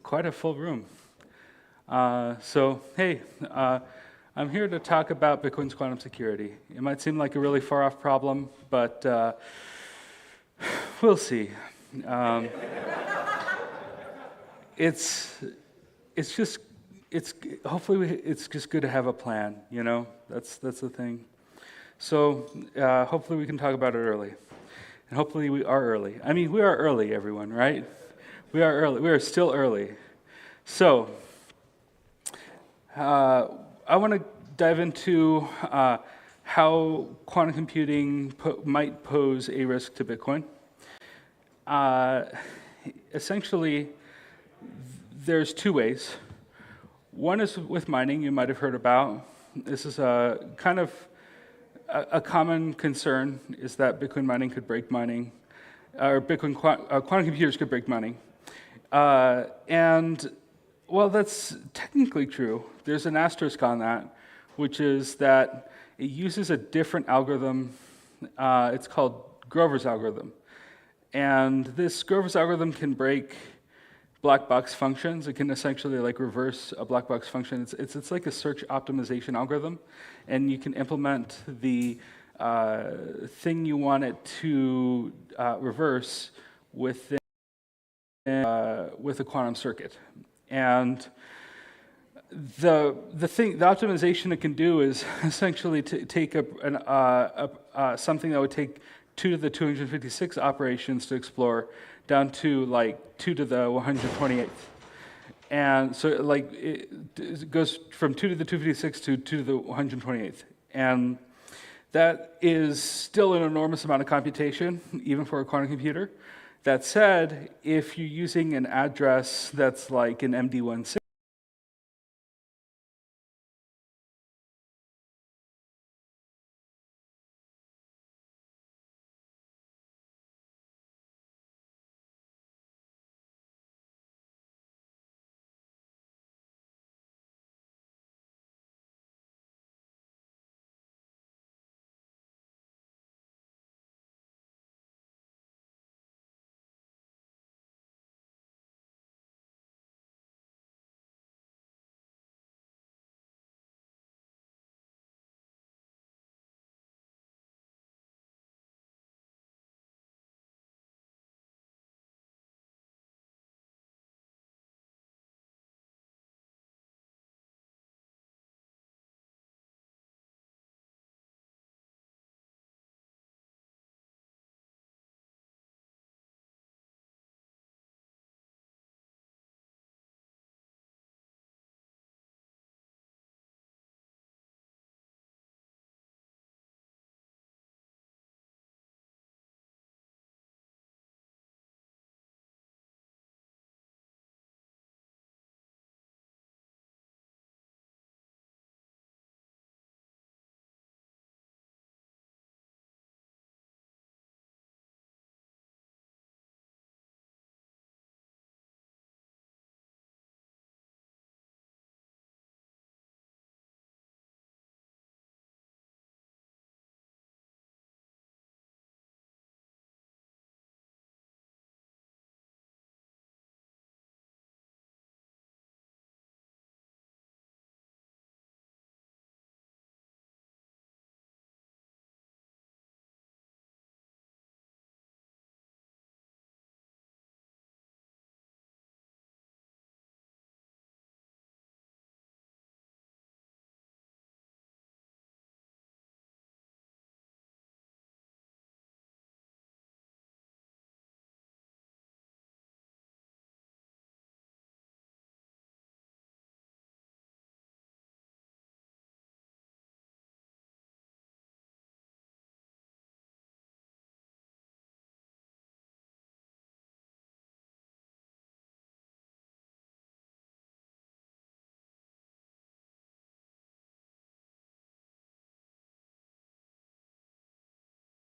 Quite a full room. So, hey, I'm here to talk about Bitcoin's quantum security. It might seem like a really far-off problem, but we'll see. Hopefully it's just good to have a plan, you know? That's the thing. So hopefully we can talk about it early. And hopefully we are early. I mean, we are early, everyone, right? We are early. We are still early. So I want to dive into how quantum computing might pose a risk to Bitcoin. Essentially, there's two ways. One is with mining, you might have heard about. This is a kind of a common concern, is that Bitcoin mining could break mining. or Bitcoin quantum computers could break money. And well, that's technically true. There's an asterisk on that, which is that it uses a different algorithm. It's called Grover's algorithm. And this Grover's algorithm can break black box functions. It can essentially like reverse a black box function. It's like a search optimization algorithm, and you can implement the thing you want it to reverse within with a quantum circuit. And the optimization it can do is essentially to take something that would take 2 to the 256 operations to explore down to like 2 to the 128th. And so like it goes from 2 to the 256 to 2 to the 128th. And that is still an enormous amount of computation, even for a quantum computer. That said, if you're using an address that's like an MD16,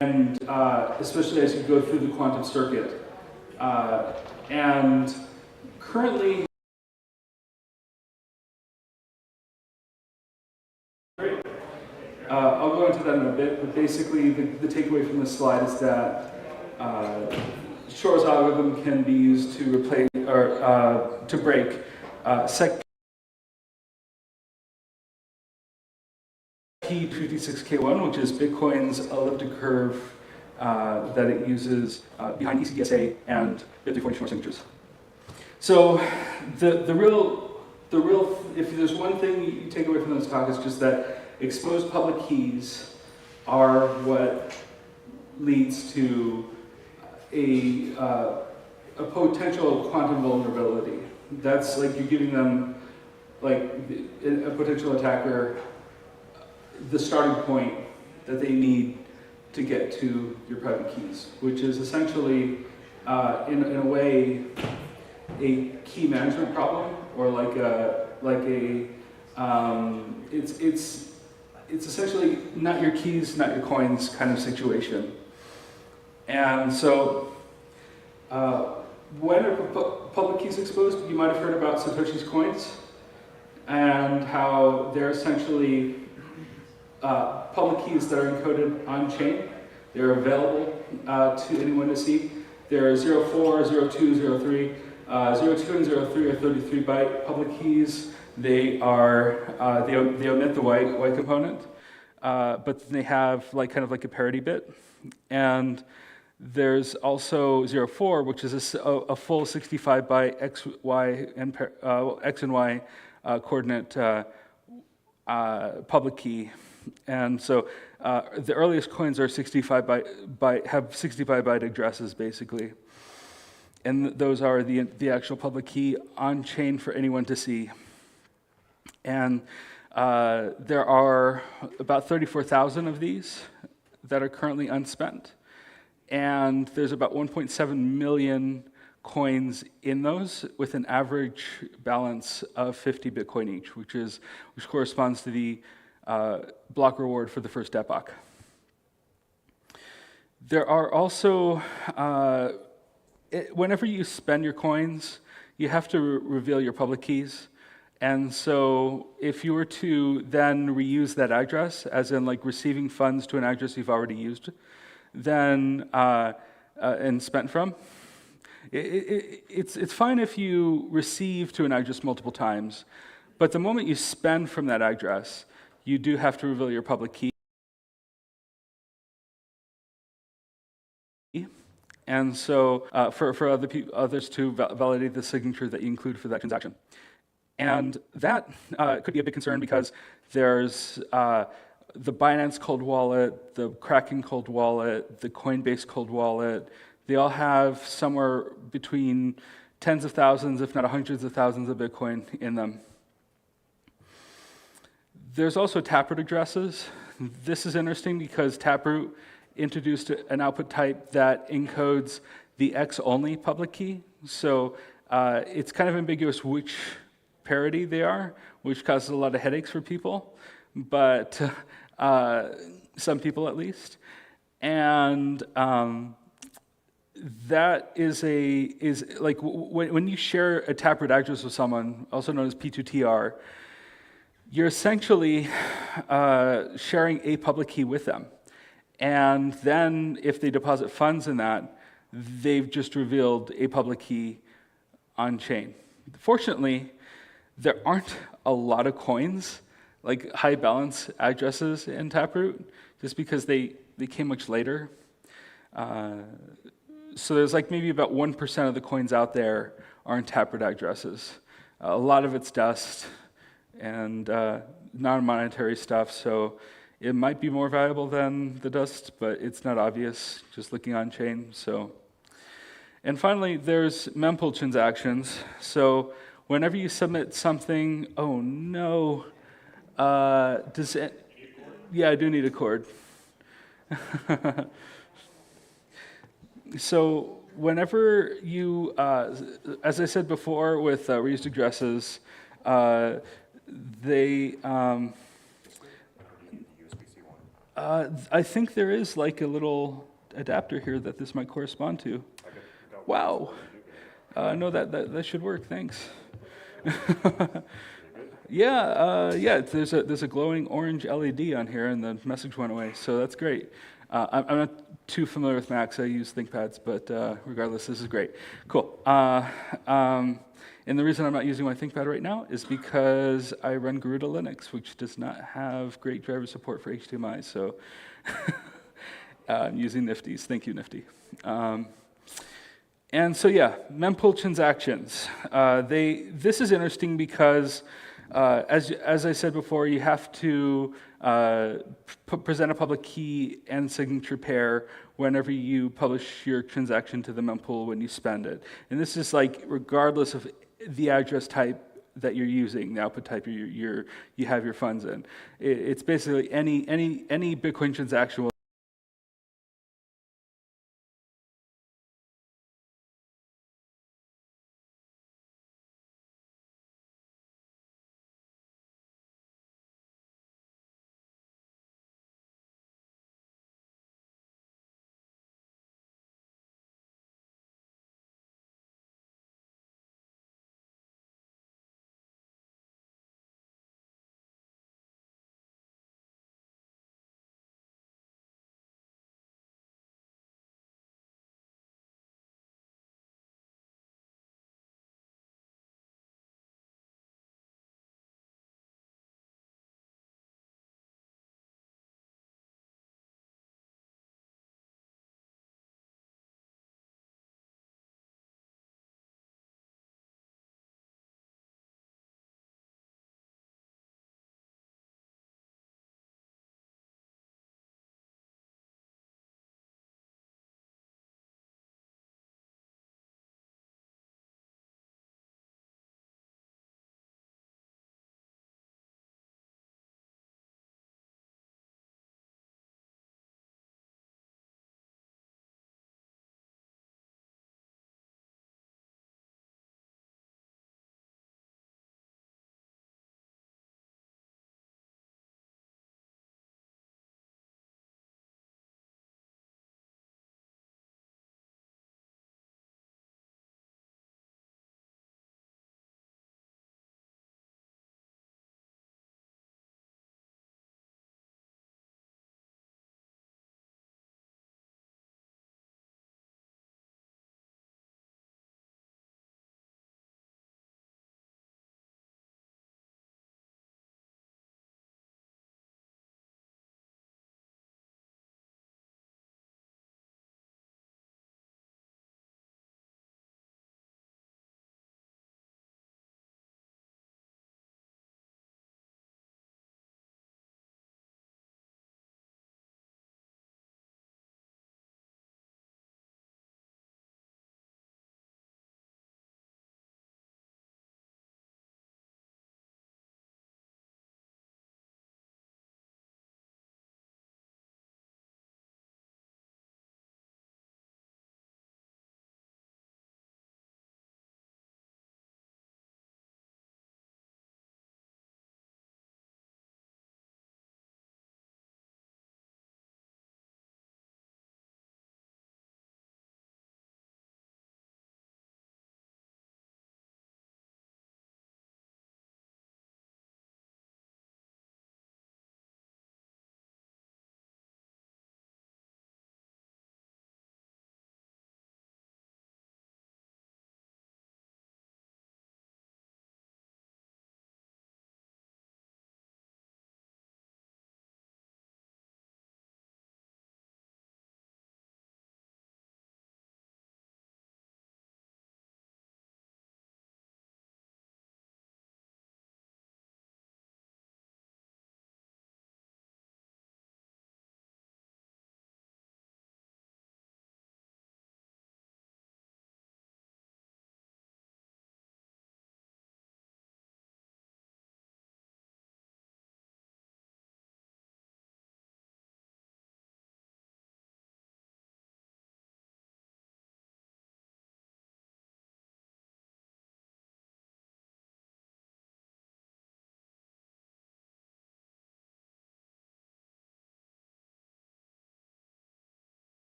and especially as you go through the quantum circuit. And currently, I'll go into that in a bit, but basically the takeaway from this slide is that Shor's algorithm can be used to replace or to break sec P56K1, which is Bitcoin's elliptic curve that it uses behind ECDSA and BIP240 Shor signatures. So the real, if there's one thing you take away from this talk, is just that exposed public keys are what leads to a potential quantum vulnerability. That's like you're giving them, like a potential attacker, the starting point that they need to get to your private keys, which is essentially, in a way, a key management problem, or it's essentially not your keys, not your coins kind of situation. And so When a public key is exposed, you might have heard about Satoshi's coins and how they're essentially public keys that are encoded on-chain. They're available to anyone to see. They're 04, 02, 03. 02 and 03 are 33-byte public keys. They are they omit the Y component, but they have kind of like a parity bit. And there's also 04, which is a full 65-byte X, Y, and X and Y coordinate public key. And so the earliest coins are 65-byte, have 65-byte addresses basically. And those are the actual public key on chain for anyone to see. And there are about 34,000 of these that are currently unspent. And there's about 1.7 million coins in those with an average balance of 50 Bitcoin each, which corresponds to the block reward for the first epoch. There are also, whenever you spend your coins, you have to reveal your public keys. And so if you were to then reuse that address, as in receiving funds to an address you've already used, then and spent from, it's fine if you receive to an address multiple times, but the moment you spend from that address, you do have to reveal your public key. And so for others to validate the signature that you include for that transaction. And that could be a big concern because there's the Binance cold wallet, the Kraken cold wallet, the Coinbase cold wallet. They all have somewhere between tens of thousands, if not hundreds of thousands of Bitcoin in them. There's also Taproot addresses. This is interesting because Taproot introduced an output type that encodes the X-only public key. So it's kind of ambiguous which parity they are, which causes a lot of headaches for people, but some people at least. And that is when you share a Taproot address with someone, also known as P2TR, you're essentially sharing a public key with them. And then if they deposit funds in that, they've just revealed a public key on chain. Fortunately, there aren't a lot of coins, like high balance addresses in Taproot, just because they came much later. So there's maybe about 1% of the coins out there are in Taproot addresses. A lot of it's dust and non-monetary stuff, so it might be more valuable than the dust, but it's not obvious just looking on chain. So, and finally, there's mempool transactions. So whenever you submit something, oh no, yeah, I do need a cord. So whenever you, as I said before with reused addresses, I think there is a little adapter here that this might correspond to. Wow. No, that should work. Thanks. Yeah. There's a glowing orange LED on here, and the message went away. So that's great. I'm not too familiar with Macs. I use ThinkPads, but regardless, this is great. Cool. And the reason I'm not using my ThinkPad right now is because I run Garuda Linux, which does not have great driver support for HDMI. So I'm using Nifty's. Thank you, Nifty. And so yeah, mempool transactions. This is interesting because, as I said before, you have to present a public key and signature pair whenever you publish your transaction to the mempool when you spend it. And this is regardless of the address type that you're using, the output type you have your funds in. It's basically any Bitcoin transaction will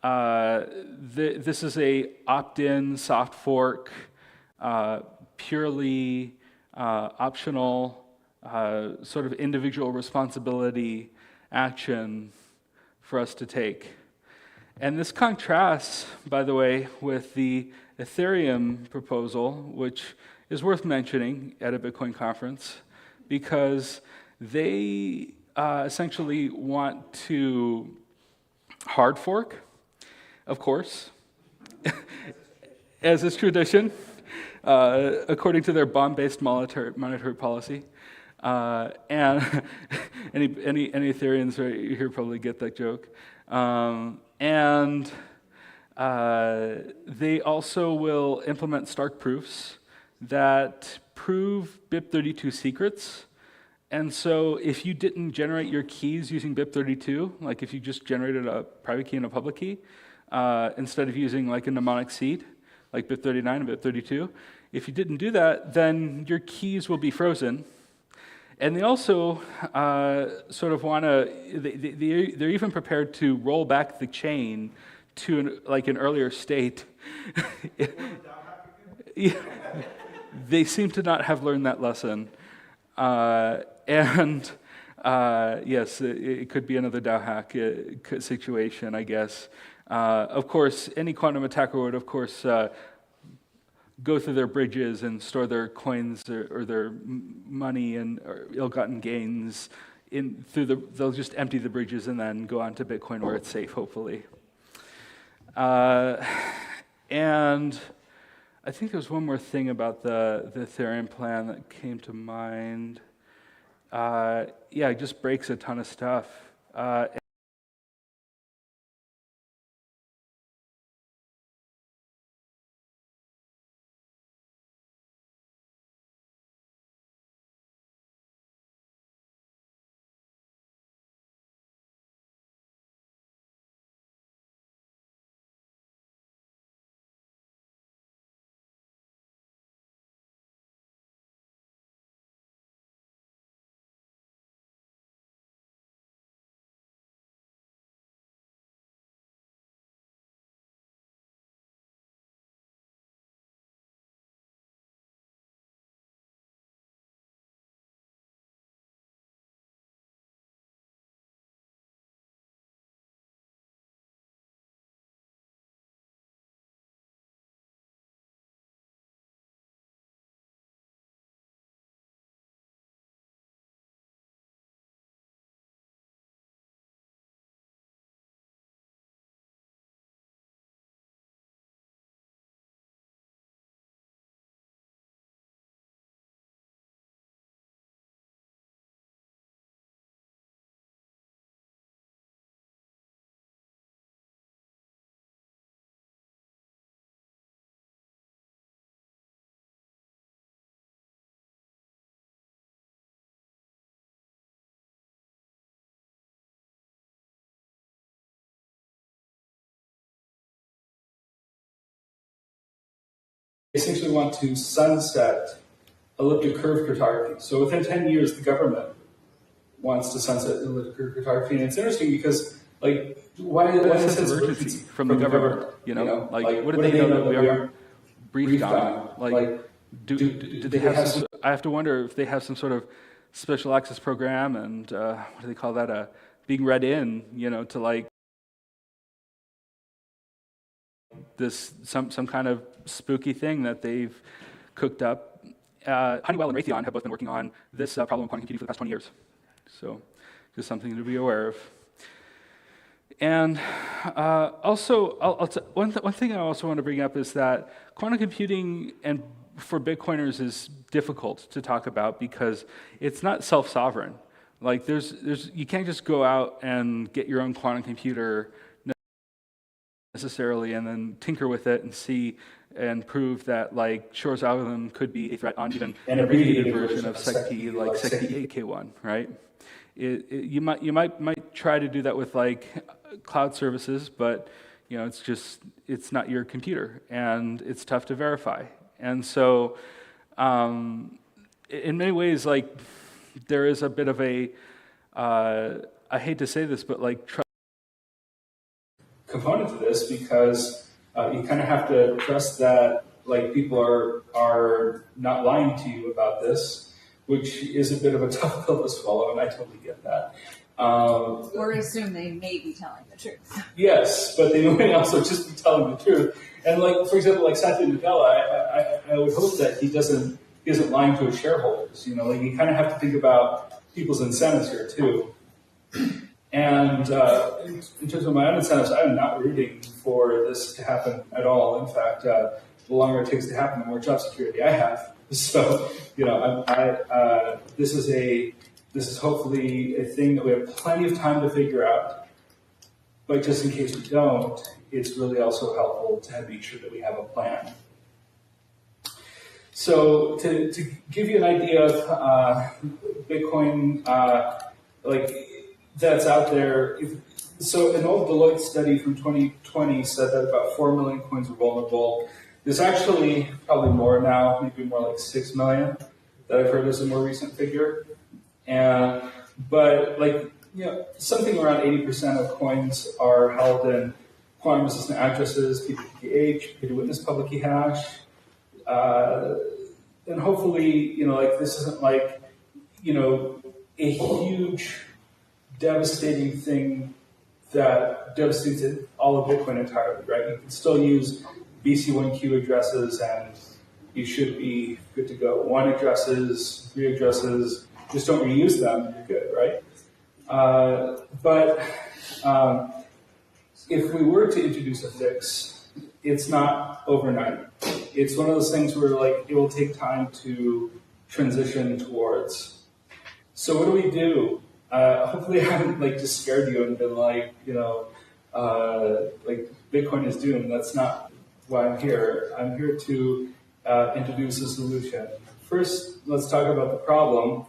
This is a opt-in soft fork, purely optional, sort of individual responsibility action for us to take. And this contrasts, by the way, with the Ethereum proposal, which is worth mentioning at a Bitcoin conference, because they essentially want to hard fork, of course, as is tradition, according to their bond-based monetary policy. And any Ethereans right here probably get that joke. And they also will implement Stark proofs that prove BIP32 secrets. And so if you didn't generate your keys using BIP32, like if you just generated a private key and a public key, instead of using like a mnemonic seed, like BIP39 and BIP32, if you didn't do that, then your keys will be frozen. And they also sort of want to, they're even prepared to roll back the chain to like an earlier state. They seem to not have learned that lesson. And yes, it could be another DAO hack situation, I guess. Of course, any quantum attacker would, of course, go through their bridges and store their coins or their money and or ill-gotten gains they'll just empty the bridges and then go on to Bitcoin where it's safe, hopefully. And I think there's one more thing about the Ethereum plan that came to mind. Yeah, it just breaks a ton of stuff. essentially want to sunset elliptic curve cryptography. So within 10 years, the government wants to sunset elliptic curve cryptography. And it's interesting because, like, why is sense of urgency from the government? You know, like, what do they know that we aren't briefed on? Like, do they have some, I have to wonder if they have some sort of special access program and, what do they call that, being read in, you know, to like this, some kind of spooky thing that they've cooked up. Honeywell and Raytheon have both been working on this problem of quantum computing for the past 20 years. So just something to be aware of. And also, one thing I also want to bring up is that quantum computing and for Bitcoiners is difficult to talk about because it's not self-sovereign. Like you can't just go out and get your own quantum computer necessarily and then tinker with it and see and prove that like Shor's algorithm could be a threat on even an abbreviated version of SecP, like SecP 8K1, right? You might try to do that with like cloud services, but you know it's not your computer and it's tough to verify. And so in many ways, like there is a bit of a I hate to say this, but like component to this because you kind of have to trust that like people are not lying to you about this, which is a bit of a tough pill to swallow, and I totally get that. Or assume they may be telling the truth. Yes, but they may also just be telling the truth. And like, for example, like Satya Nadella, I would hope that he isn't lying to his shareholders. You know, like you kind of have to think about people's incentives here too. And in terms of my own incentives, I'm not rooting for this to happen at all. In fact, the longer it takes to happen, the more job security I have. So, you know, this is hopefully a thing that we have plenty of time to figure out. But just in case we don't, it's really also helpful to make sure that we have a plan. So to give you an idea of Bitcoin, that's out there. So an old Deloitte study from 2020 said that about 4 million coins are vulnerable. There's actually probably more now, maybe more like 6 million that I've heard is a more recent figure. But like, you know, something around 80% of coins are held in quantum resistant addresses, PTPH, P2Witness public key hash. And hopefully, you know, like this isn't like, you know, a huge devastating thing that devastates all of Bitcoin entirely, right? You can still use BC1Q addresses and you should be good to go. 1 addresses, 3 addresses, just don't reuse them, you're good, right? But if we were to introduce a fix, it's not overnight. It's one of those things where like it will take time to transition towards. So what do we do? Hopefully I haven't like just scared you and been like, you know, like Bitcoin is doomed. That's not why I'm here. I'm here to introduce a solution. First, let's talk about the problem.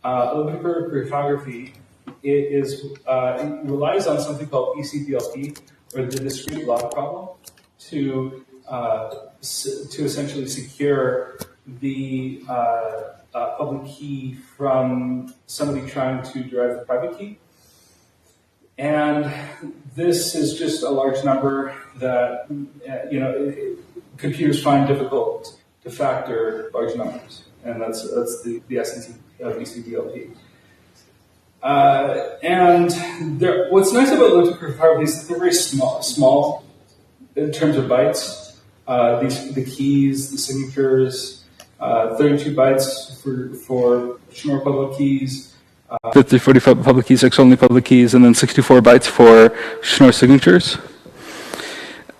Elliptic curve cryptography it relies on something called ECDLP, or the discrete block problem, to essentially secure the public key from somebody trying to derive the private key. And this is just a large number that you know computers find difficult to factor large numbers, and that's the essence of ECDLP. And what's nice about elliptic cryptography is that they're very small in terms of bytes. The keys, the signatures, 32 bytes for Schnorr public keys, 45 public keys, X-only public keys, and then 64 bytes for Schnorr signatures.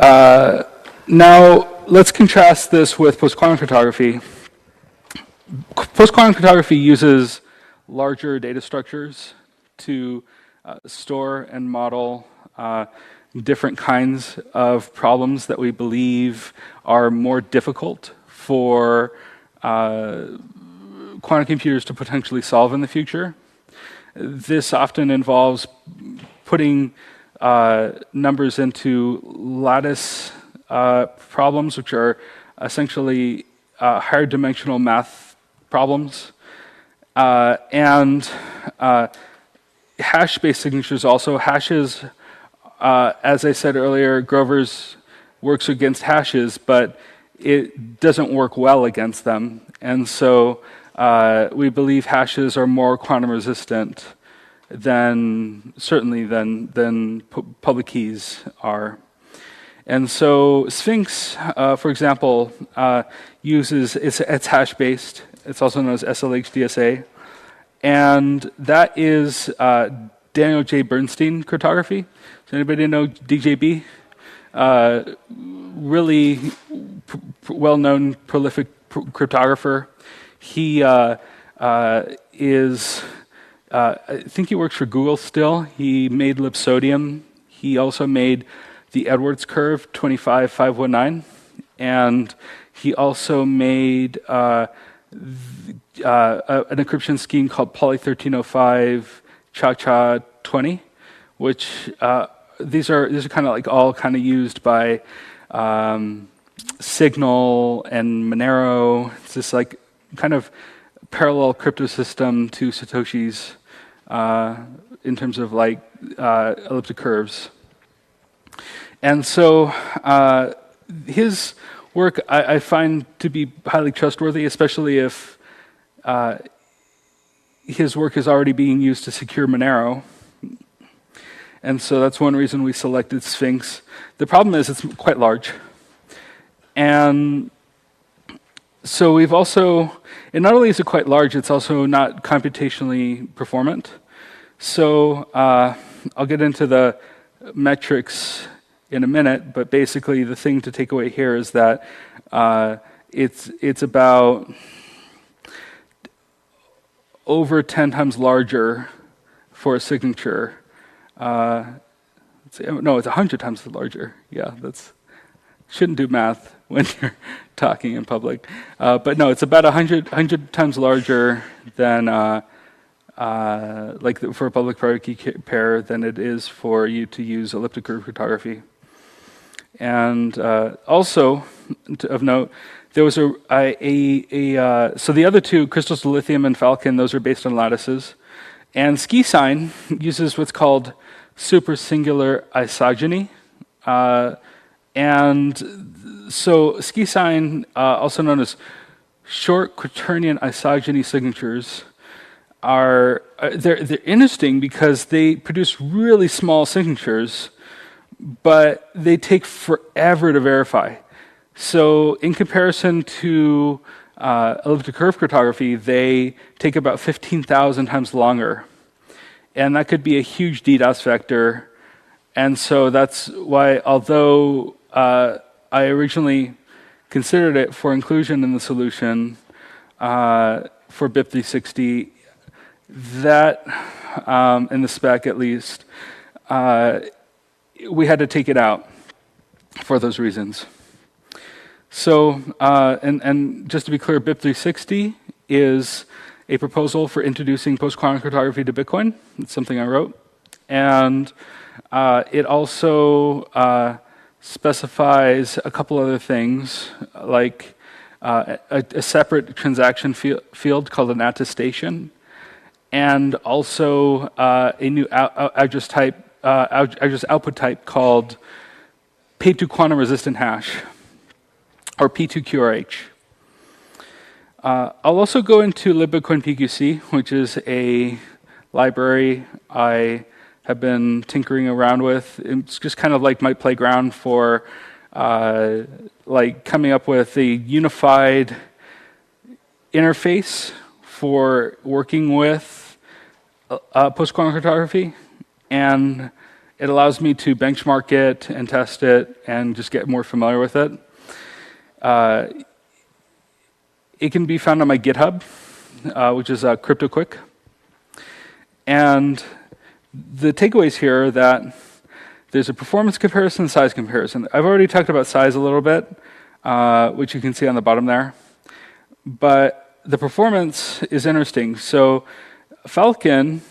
Now, let's contrast this with post-quantum cryptography. Post-quantum cryptography uses larger data structures to store and model different kinds of problems that we believe are more difficult for quantum computers to potentially solve in the future. This often involves putting numbers into lattice problems, which are essentially higher dimensional math problems. And hash-based signatures also. Hashes, as I said earlier, Grover's works against hashes, but it doesn't work well against them. And so we believe hashes are more quantum resistant certainly than public keys are. And so Sphinx, for example, it's hash-based. It's also known as SLH-DSA. And that is Daniel J. Bernstein cryptography. Does anybody know DJB? Really well-known, prolific cryptographer. He I think he works for Google still. He made Lipsodium. He also made the Edwards curve 25519, and he also made an encryption scheme called Poly 1305 Cha-Cha 20, which these are kind of like all kind of used by Signal and Monero. It's this like kind of parallel crypto system to Satoshi's in terms of like elliptic curves. And so his work I find to be highly trustworthy, especially if his work is already being used to secure Monero. And so that's one reason we selected Sphinx. The problem is it's quite large. And so we've also, and not only is it quite large, it's also not computationally performant. So I'll get into the metrics in a minute, but basically the thing to take away here is that it's about over 10 times larger for a signature. No, it's 100 times larger. Yeah, shouldn't do math when you're talking in public. But no, it's about 100 times larger than for a public-private key pair than it is for you to use elliptic curve cryptography. And also, of note, there was so the other two, Crystals of Lithium and Falcon, those are based on lattices. And SkiSign uses what's called supersingular isogeny. And so SkiSign, also known as short quaternion isogeny signatures, they're interesting because they produce really small signatures, but they take forever to verify. So in comparison to elliptic curve cryptography, they take about 15,000 times longer. And that could be a huge DDoS vector. And so that's why, although I originally considered it for inclusion in the solution for BIP360, that, in the spec at least, we had to take it out for those reasons. So, and just to be clear, BIP360 is a proposal for introducing post-quantum cryptography to Bitcoin. It's something I wrote. And it also specifies a couple other things, like a separate transaction field called an attestation, and also a new address output type called P2 quantum resistant hash, or P2QRH. I'll also go into libbitcoin PQC, which is a library I have been tinkering around with. It's just kind of like my playground for like coming up with a unified interface for working with post-quantum cryptography, and it allows me to benchmark it and test it and just get more familiar with it. It can be found on my GitHub, which is CryptoQuick. And the takeaways here are that there's a performance comparison, size comparison. I've already talked about size a little bit, which you can see on the bottom there. But the performance is interesting. So Falcon,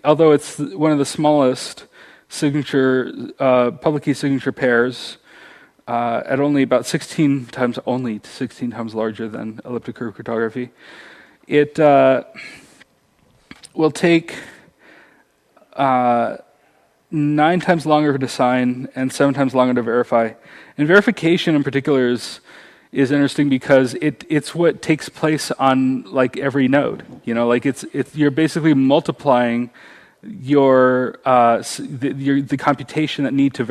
although it's one of the smallest signature, public key signature pairs, at only about 16 times larger than elliptic curve cryptography. It will take 9 times longer to sign and 7 times longer to verify. And verification in particular is interesting because it's what takes place on like every node. You know, like you're basically multiplying your the computation that need to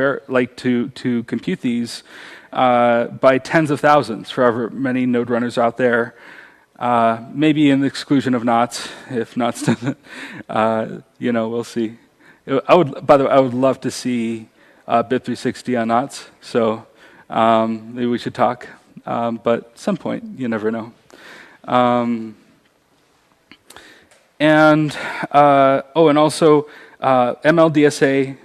to compute these by tens of thousands for however many node runners out there. Maybe in the exclusion of knots, if knots doesn't, you know, we'll see. By the way, I would love to see BIP360 on knots, so maybe we should talk. But at some point, you never know. And also MLDSA,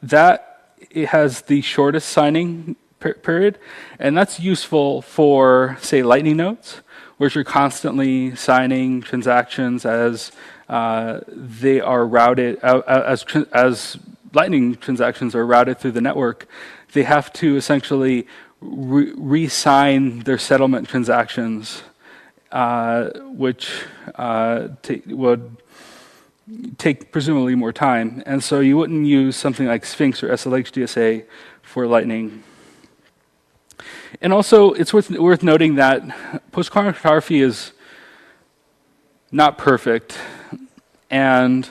that it has the shortest signing period, and that's useful for, say, Lightning nodes, where you're constantly signing transactions as they are routed, as Lightning transactions are routed through the network. They have to essentially re-sign their settlement transactions, which would take presumably more time. And so you wouldn't use something like Sphinx or SLHDSA for Lightning. And also, it's worth noting that post-quantum cryptography is not perfect and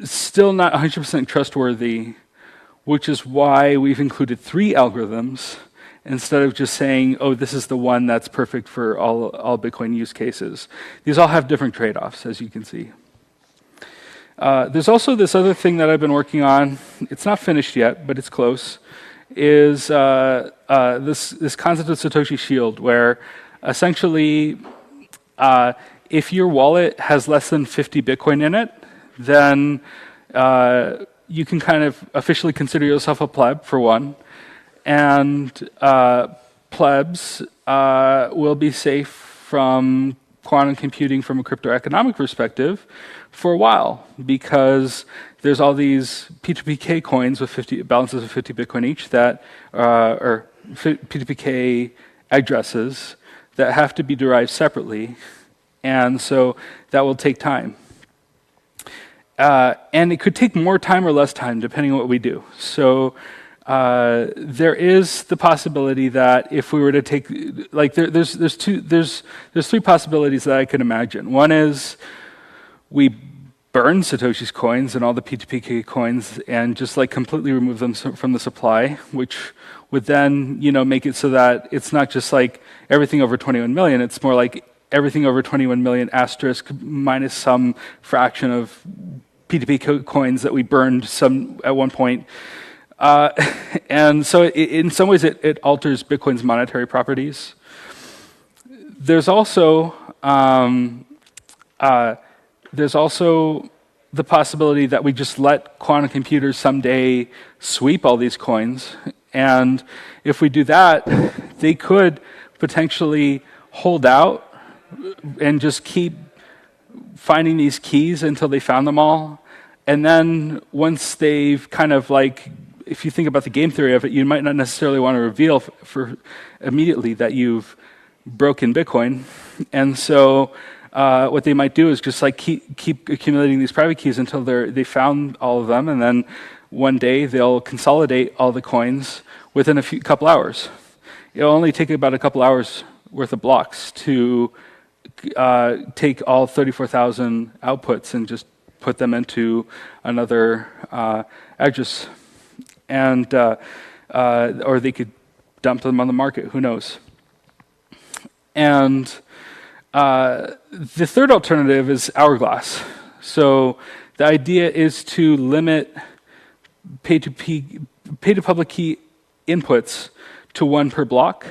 still not 100% trustworthy, which is why we've included 3 algorithms instead of just saying, oh, this is the one that's perfect for all Bitcoin use cases. These all have different trade-offs, as you can see. There's also this other thing that I've been working on. It's not finished yet, but it's close. Is this concept of Satoshi Shield, where essentially if your wallet has less than 50 Bitcoin in it, then you can kind of officially consider yourself a pleb, for one. And plebs will be safe from quantum computing from a crypto economic perspective for a while, because there's all these P2PK coins with balances of 50 Bitcoin each that or P2PK addresses that have to be derived separately, and so that will take time. And it could take more time or less time depending on what we do. So there is the possibility that if we were to take, like, there's 3 possibilities that I could imagine. One is we burn Satoshi's coins and all the P2PK coins and just like completely remove them from the supply, which would then, you know, make it so that it's not just like everything over 21 million, it's more like everything over 21 million asterisk minus some fraction of P2P coins that we burned some at one point. And so in some ways it alters Bitcoin's monetary properties. There's also the possibility that we just let quantum computers someday sweep all these coins. And if we do that, they could potentially hold out and just keep finding these keys until they found them all. And then once they've kind of like, if you think about the game theory of it, you might not necessarily want to reveal for immediately that you've broken Bitcoin. And so what they might do is just like keep accumulating these private keys until they found all of them, and then one day they'll consolidate all the coins within a couple hours. It'll only take about a couple hours worth of blocks to take all 34,000 outputs and just put them into another address, and or they could dump them on the market. Who knows? And the third alternative is Hourglass. So the idea is to limit pay-to-public key inputs to 1 per block.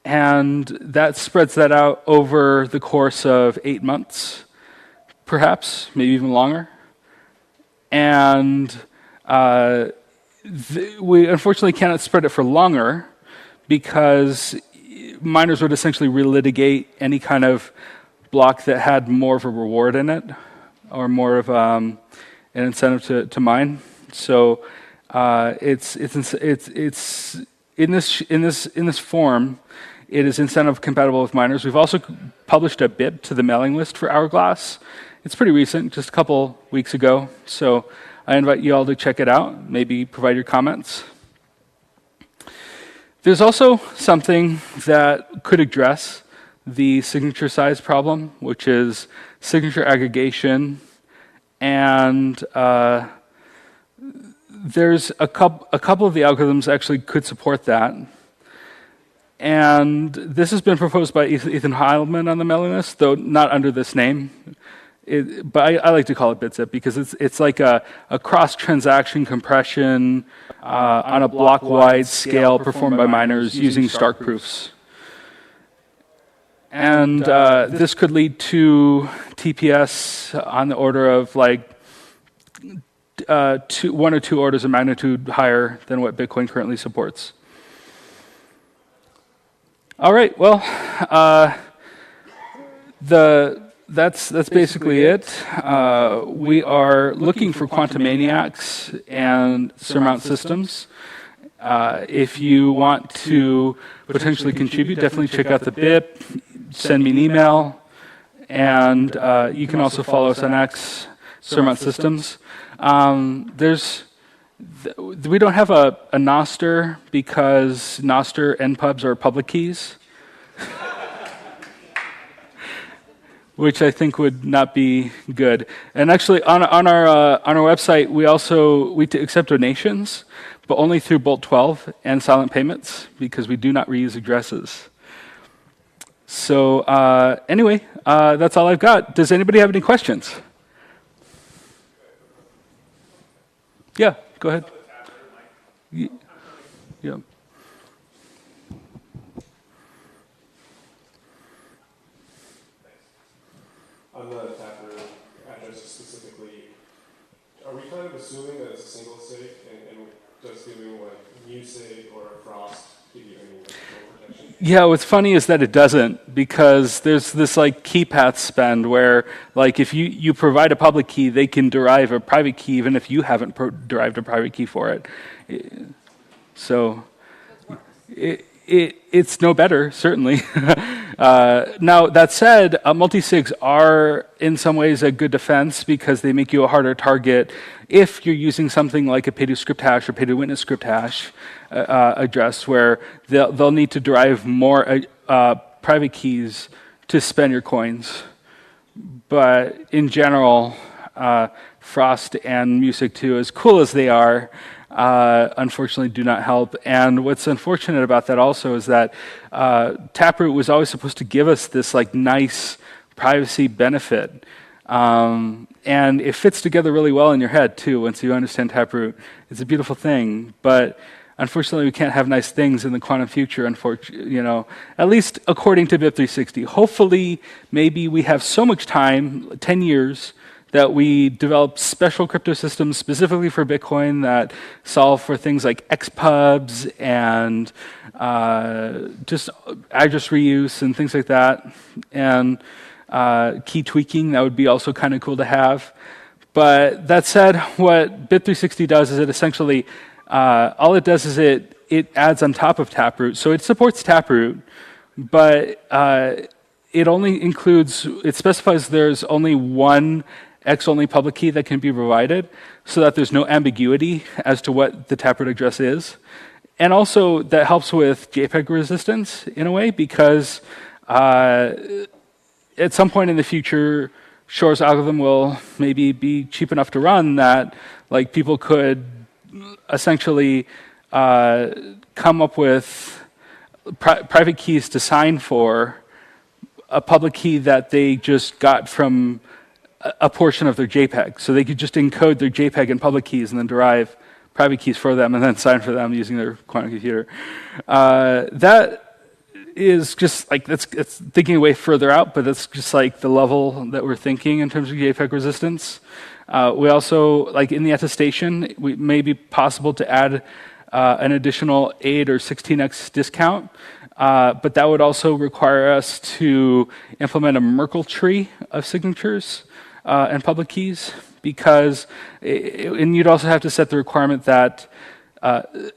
And that spreads that out over the course of 8 months, perhaps, maybe even longer. And we unfortunately cannot spread it for longer because miners would essentially relitigate any kind of block that had more of a reward in it or more of an incentive to mine. So It's in this form. It is incentive compatible with miners. We've also published a BIP to the mailing list for Hourglass. It's pretty recent, just a couple weeks ago. So I invite you all to check it out. Maybe provide your comments. There's also something that could address the signature size problem, which is signature aggregation. And there's a couple of the algorithms actually could support that. And this has been proposed by Ethan Heilman on the mailing list, though not under this name. But I like to call it BitZip because it's like a cross-transaction compression on a block-wide scale performed by miners using Stark proofs. And this could lead to TPS on the order of like 1 or 2 orders of magnitude higher than what Bitcoin currently supports. All right, well, that's basically it. We are looking for quantum maniacs and surmount systems. If you want to potentially contribute, definitely check out the BIP, send me an email, and you can also follow us on X, surmount systems. We don't have a Noster because Noster npubs are public keys, which I think would not be good. And actually, on our website, we accept donations, but only through Bolt 12 and silent payments because we do not reuse addresses. So anyway, that's all I've got. Does anybody have any questions? Yeah, go ahead. Yeah. On the Taproot addresses specifically, are we kind of assuming that it's a single sig and just doing what MuSig or Frost give you any protection? Yeah, what's funny is that it doesn't, because there's this like key path spend where like if you provide a public key, they can derive a private key even if you haven't derived a private key for it. So it's no better, certainly. Now, that said, multisigs are in some ways a good defense because they make you a harder target if you're using something like a pay-to script hash or pay-to-witness script hash address where they'll need to derive more private keys to spend your coins. But in general, Frost and MuSig 2, as cool as they are, unfortunately do not help. And what's unfortunate about that also is that Taproot was always supposed to give us this like nice privacy benefit. And it fits together really well in your head too once you understand Taproot. It's a beautiful thing, but unfortunately we can't have nice things in the quantum future, at least according to BIP360. Hopefully, maybe we have so much time, 10 years, that we develop special crypto systems specifically for Bitcoin that solve for things like XPubs and just address reuse and things like that. And key tweaking, that would be also kind of cool to have. But that said, what BIP360 does is it essentially, all it does is it adds on top of Taproot. So it supports Taproot, but it only includes, it specifies there's only one X-only public key that can be provided so that there's no ambiguity as to what the Taproot address is. And also that helps with JPEG resistance in a way because at some point in the future, Shor's algorithm will maybe be cheap enough to run that like people could essentially come up with private keys to sign for a public key that they just got from a portion of their JPEG. So they could just encode their JPEG in public keys and then derive private keys for them and then sign for them using their quantum computer. That is just like, it's thinking way further out, but that's just like the level that we're thinking in terms of JPEG resistance. We also, like in the attestation, it may be possible to add an additional 8 or 16x discount, but that would also require us to implement a Merkle tree of signatures. and public keys, because, and you'd also have to set the requirement that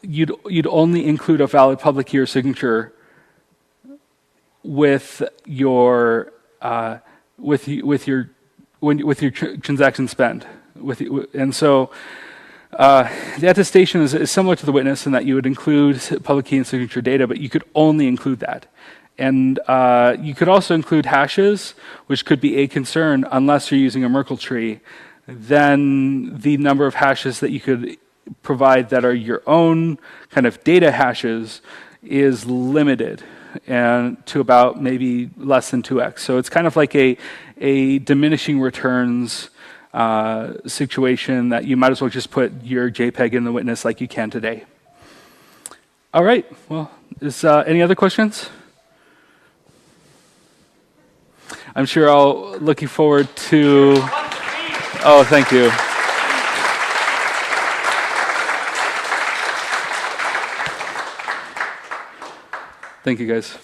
you'd only include a valid public key or signature with your transaction spend. And so the attestation is similar to the witness in that you would include public key and signature data, but you could only include that. And you could also include hashes, which could be a concern unless you're using a Merkle tree. Then the number of hashes that you could provide that are your own kind of data hashes is limited and to about maybe less than 2x. So it's kind of like a diminishing returns situation that you might as well just put your JPEG in the witness like you can today. All right, well, is any other questions? I'm sure I'll looking forward to, oh, thank you. Thank you, guys.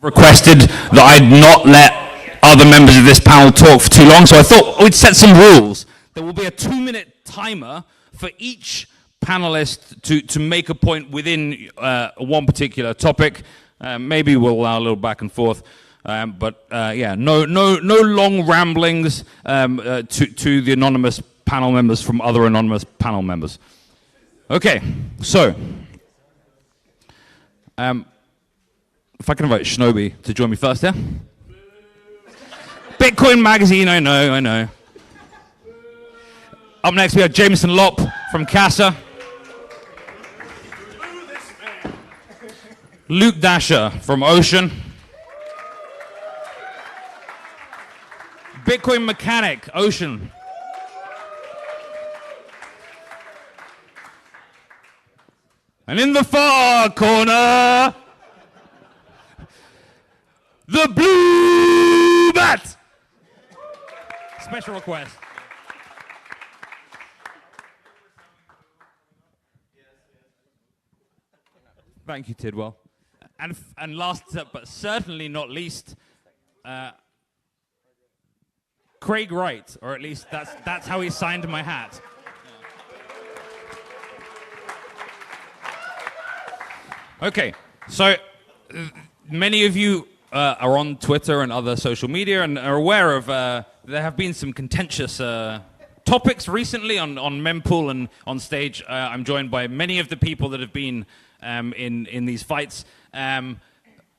requested that I'd not let other members of this panel talk for too long, so I thought we'd set some rules. There will be a 2-minute timer for each panelist to make a point within one particular topic. Maybe we'll allow a little back and forth, but yeah, no long ramblings to the anonymous panel members from other anonymous panel members. Okay, so if I can invite Shinobi to join me first, yeah? Bitcoin Magazine, I know. Up next we have Jameson Lopp from Casa. Luke Dasher from Ocean. Bitcoin Mechanic, Ocean. And in the far corner, the Blue Bat. Special request. Thank you, Tidwell. And last but certainly not least, Craig Wright, or at least that's how he signed my hat. Okay, so many of you are on Twitter and other social media and are aware of there have been some contentious topics recently on Mempool and on stage. I'm joined by many of the people that have been in these fights. But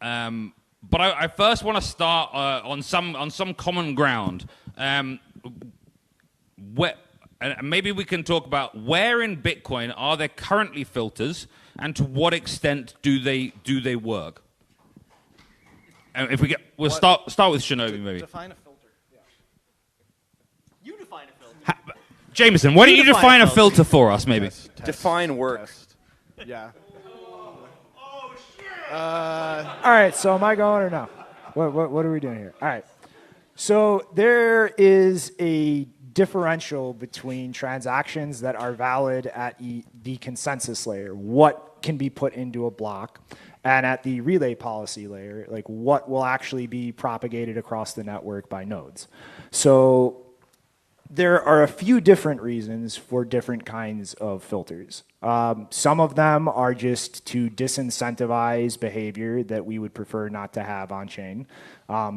I first want to start on some common ground. Maybe we can talk about where in Bitcoin are there currently filters, and to what extent do they work? We'll start with Shinobi maybe. Define a filter. Yeah. You define a filter. Jameson, why don't you define a filter for us, maybe? Define work. Yeah. All right, so am I going or no? What are we doing here? All right. So there is a differential between transactions that are valid at the consensus layer, what can be put into a block, and at the relay policy layer, like what will actually be propagated across the network by nodes. So there are a few different reasons for different kinds of filters. Some of them are just to disincentivize behavior that we would prefer not to have on chain,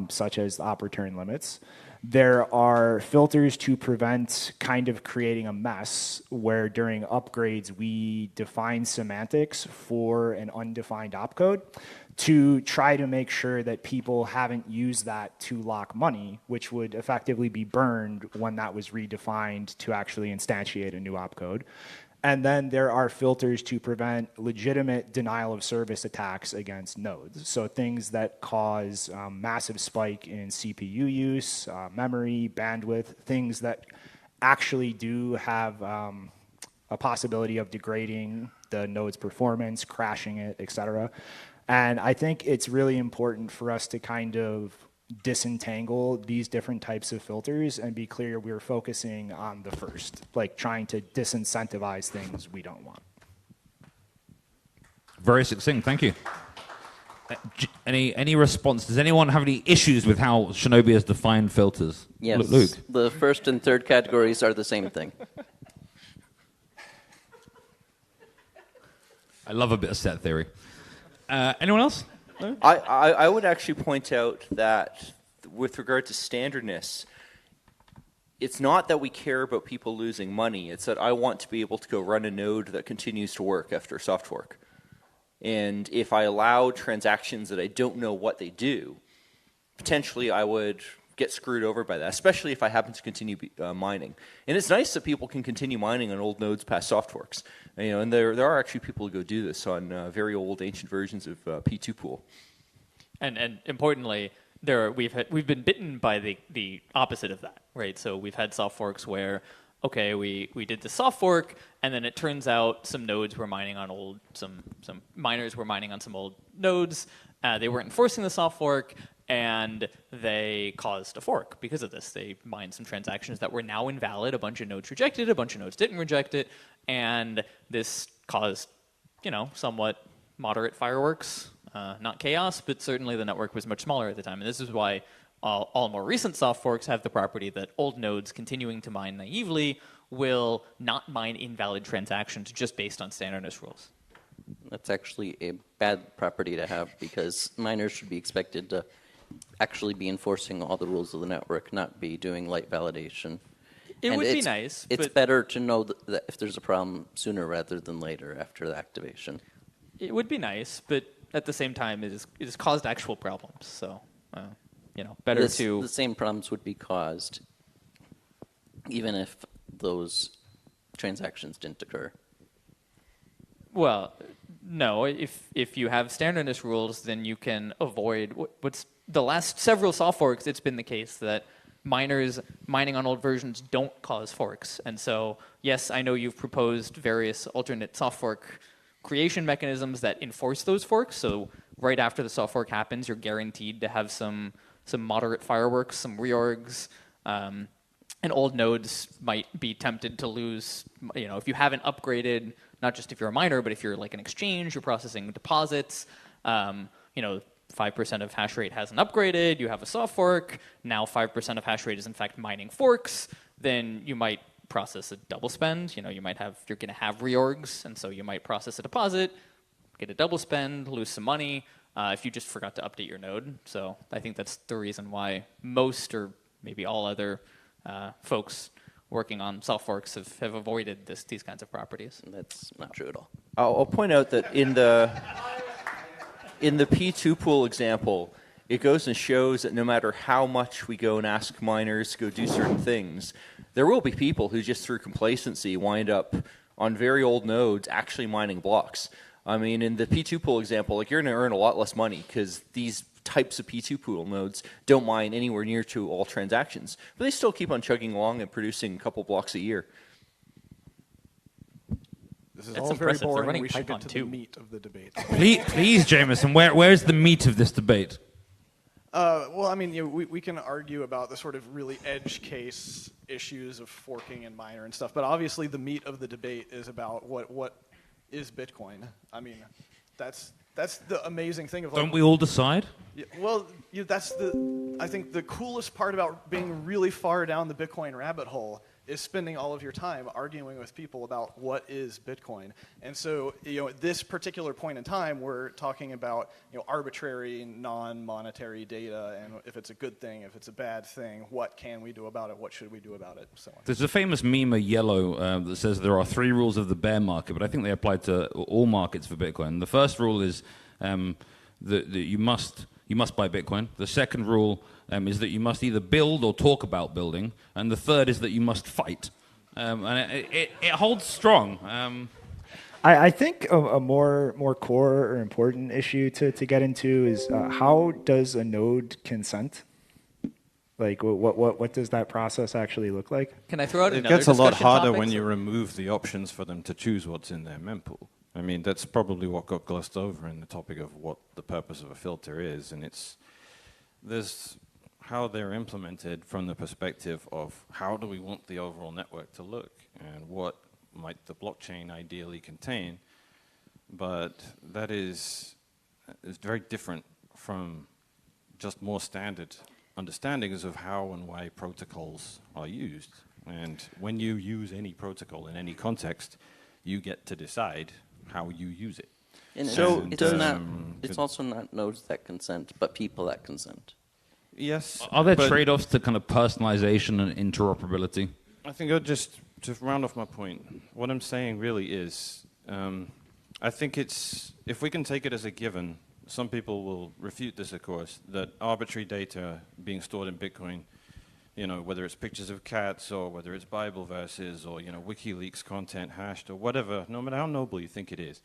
such as op return limits. There are filters to prevent kind of creating a mess where during upgrades we define semantics for an undefined opcode to try to make sure that people haven't used that to lock money, which would effectively be burned when that was redefined to actually instantiate a new opcode. And then there are filters to prevent legitimate denial of service attacks against nodes. So things that cause massive spike in CPU use, memory, bandwidth, things that actually do have a possibility of degrading the node's performance, crashing it, et cetera. And I think it's really important for us to kind of disentangle these different types of filters and be clear we're focusing on the first, like trying to disincentivize things we don't want. Very succinct, thank you. Any response? Does anyone have any issues with how Shinobi has defined filters? Yes. Luke? The first and third categories are the same thing. I love a bit of set theory. Anyone else? No? I would actually point out that with regard to standardness, it's not that we care about people losing money. It's that I want to be able to go run a node that continues to work after a soft fork. And if I allow transactions that I don't know what they do, potentially I would get screwed over by that, especially if I happen to continue mining. And it's nice that people can continue mining on old nodes past soft forks. And there are actually people who go do this on very old, ancient versions of P2 pool. And importantly, we've been bitten by the opposite of that, right? So we've had soft forks where, okay, we did the soft fork, and then it turns out some nodes were mining on some miners were mining on some old nodes. They weren't enforcing the soft fork, and they caused a fork because of this. They mined some transactions that were now invalid. A bunch of nodes rejected it, a bunch of nodes didn't reject it, and this caused, somewhat moderate fireworks. not chaos, but certainly the network was much smaller at the time. And this is why all more recent soft forks have the property that old nodes continuing to mine naively will not mine invalid transactions just based on standardness rules. That's actually a bad property to have, because miners should be expected to actually be enforcing all the rules of the network, not be doing light validation. It would be nice. It's better to know that if there's a problem sooner rather than later after the activation. It would be nice, but at the same time, it has caused actual problems. So, better to... The same problems would be caused even if those transactions didn't occur. Well, no. If you have standardness rules, then you can avoid what's the last several soft forks. It's been the case that miners mining on old versions don't cause forks, and so yes, I know you've proposed various alternate soft fork creation mechanisms that enforce those forks. So right after the soft fork happens, you're guaranteed to have some moderate fireworks, some reorgs. And old nodes might be tempted to lose, if you haven't upgraded, not just if you're a miner, but if you're like an exchange, you're processing deposits, 5% of hash rate hasn't upgraded, you have a soft fork, now 5% of hash rate is in fact mining forks, then you might process a double spend, you're going to have reorgs, and so you might process a deposit, get a double spend, lose some money, if you just forgot to update your node. So I think that's the reason why most, or maybe all other folks working on soft forks have avoided these kinds of properties. That's not true at all. I'll point out that in the P2 pool example, it goes and shows that no matter how much we go and ask miners to go do certain things, there will be people who just through complacency wind up on very old nodes actually mining blocks. I mean, in the P2 pool example, you're going to earn a lot less money because these types of P2 pool nodes don't mine anywhere near to all transactions, but they still keep on chugging along and producing a couple blocks a year. This is all very boring. We should get to the meat of the debate. Please, Jameson, where's the meat of this debate? Well, I mean, we can argue about the sort of really edge case issues of forking and miner and stuff, but obviously the meat of the debate is about what is Bitcoin. I mean, that's the amazing thing of. Don't we all decide? Yeah, well, that's I think the coolest part about being really far down the Bitcoin rabbit hole is spending all of your time arguing with people about what is Bitcoin. And so, at this particular point in time, we're talking about, arbitrary, non-monetary data, and if it's a good thing, if it's a bad thing, what can we do about it, what should we do about it, so on. There's a famous meme of Yellow that says there are 3 rules of the bear market, but I think they apply to all markets for Bitcoin. The first rule is that you must buy Bitcoin. The second rule is that you must either build or talk about building, and the third is that you must fight. And it holds strong. I think a more core or important issue to get into is how does a node consent? Like, what does that process actually look like? Can I throw out It another gets a lot discussion harder topic? when you remove the options for them to choose what's in their mempool. I mean, that's probably what got glossed over in the topic of what the purpose of a filter is, and there's how they're implemented from the perspective of how do we want the overall network to look and what might the blockchain ideally contain, but that is very different from just more standard understandings of how and why protocols are used. And when you use any protocol in any context, you get to decide how you use it. And it's also not nodes that consent, but people that consent. Yes. Are there trade-offs to kind of personalization and interoperability? I think to round off my point, what I'm saying really is, I think if we can take it as a given, some people will refute this, of course, that arbitrary data being stored in Bitcoin, whether it's pictures of cats or whether it's Bible verses or, WikiLeaks content hashed or whatever, no matter how noble you think it is,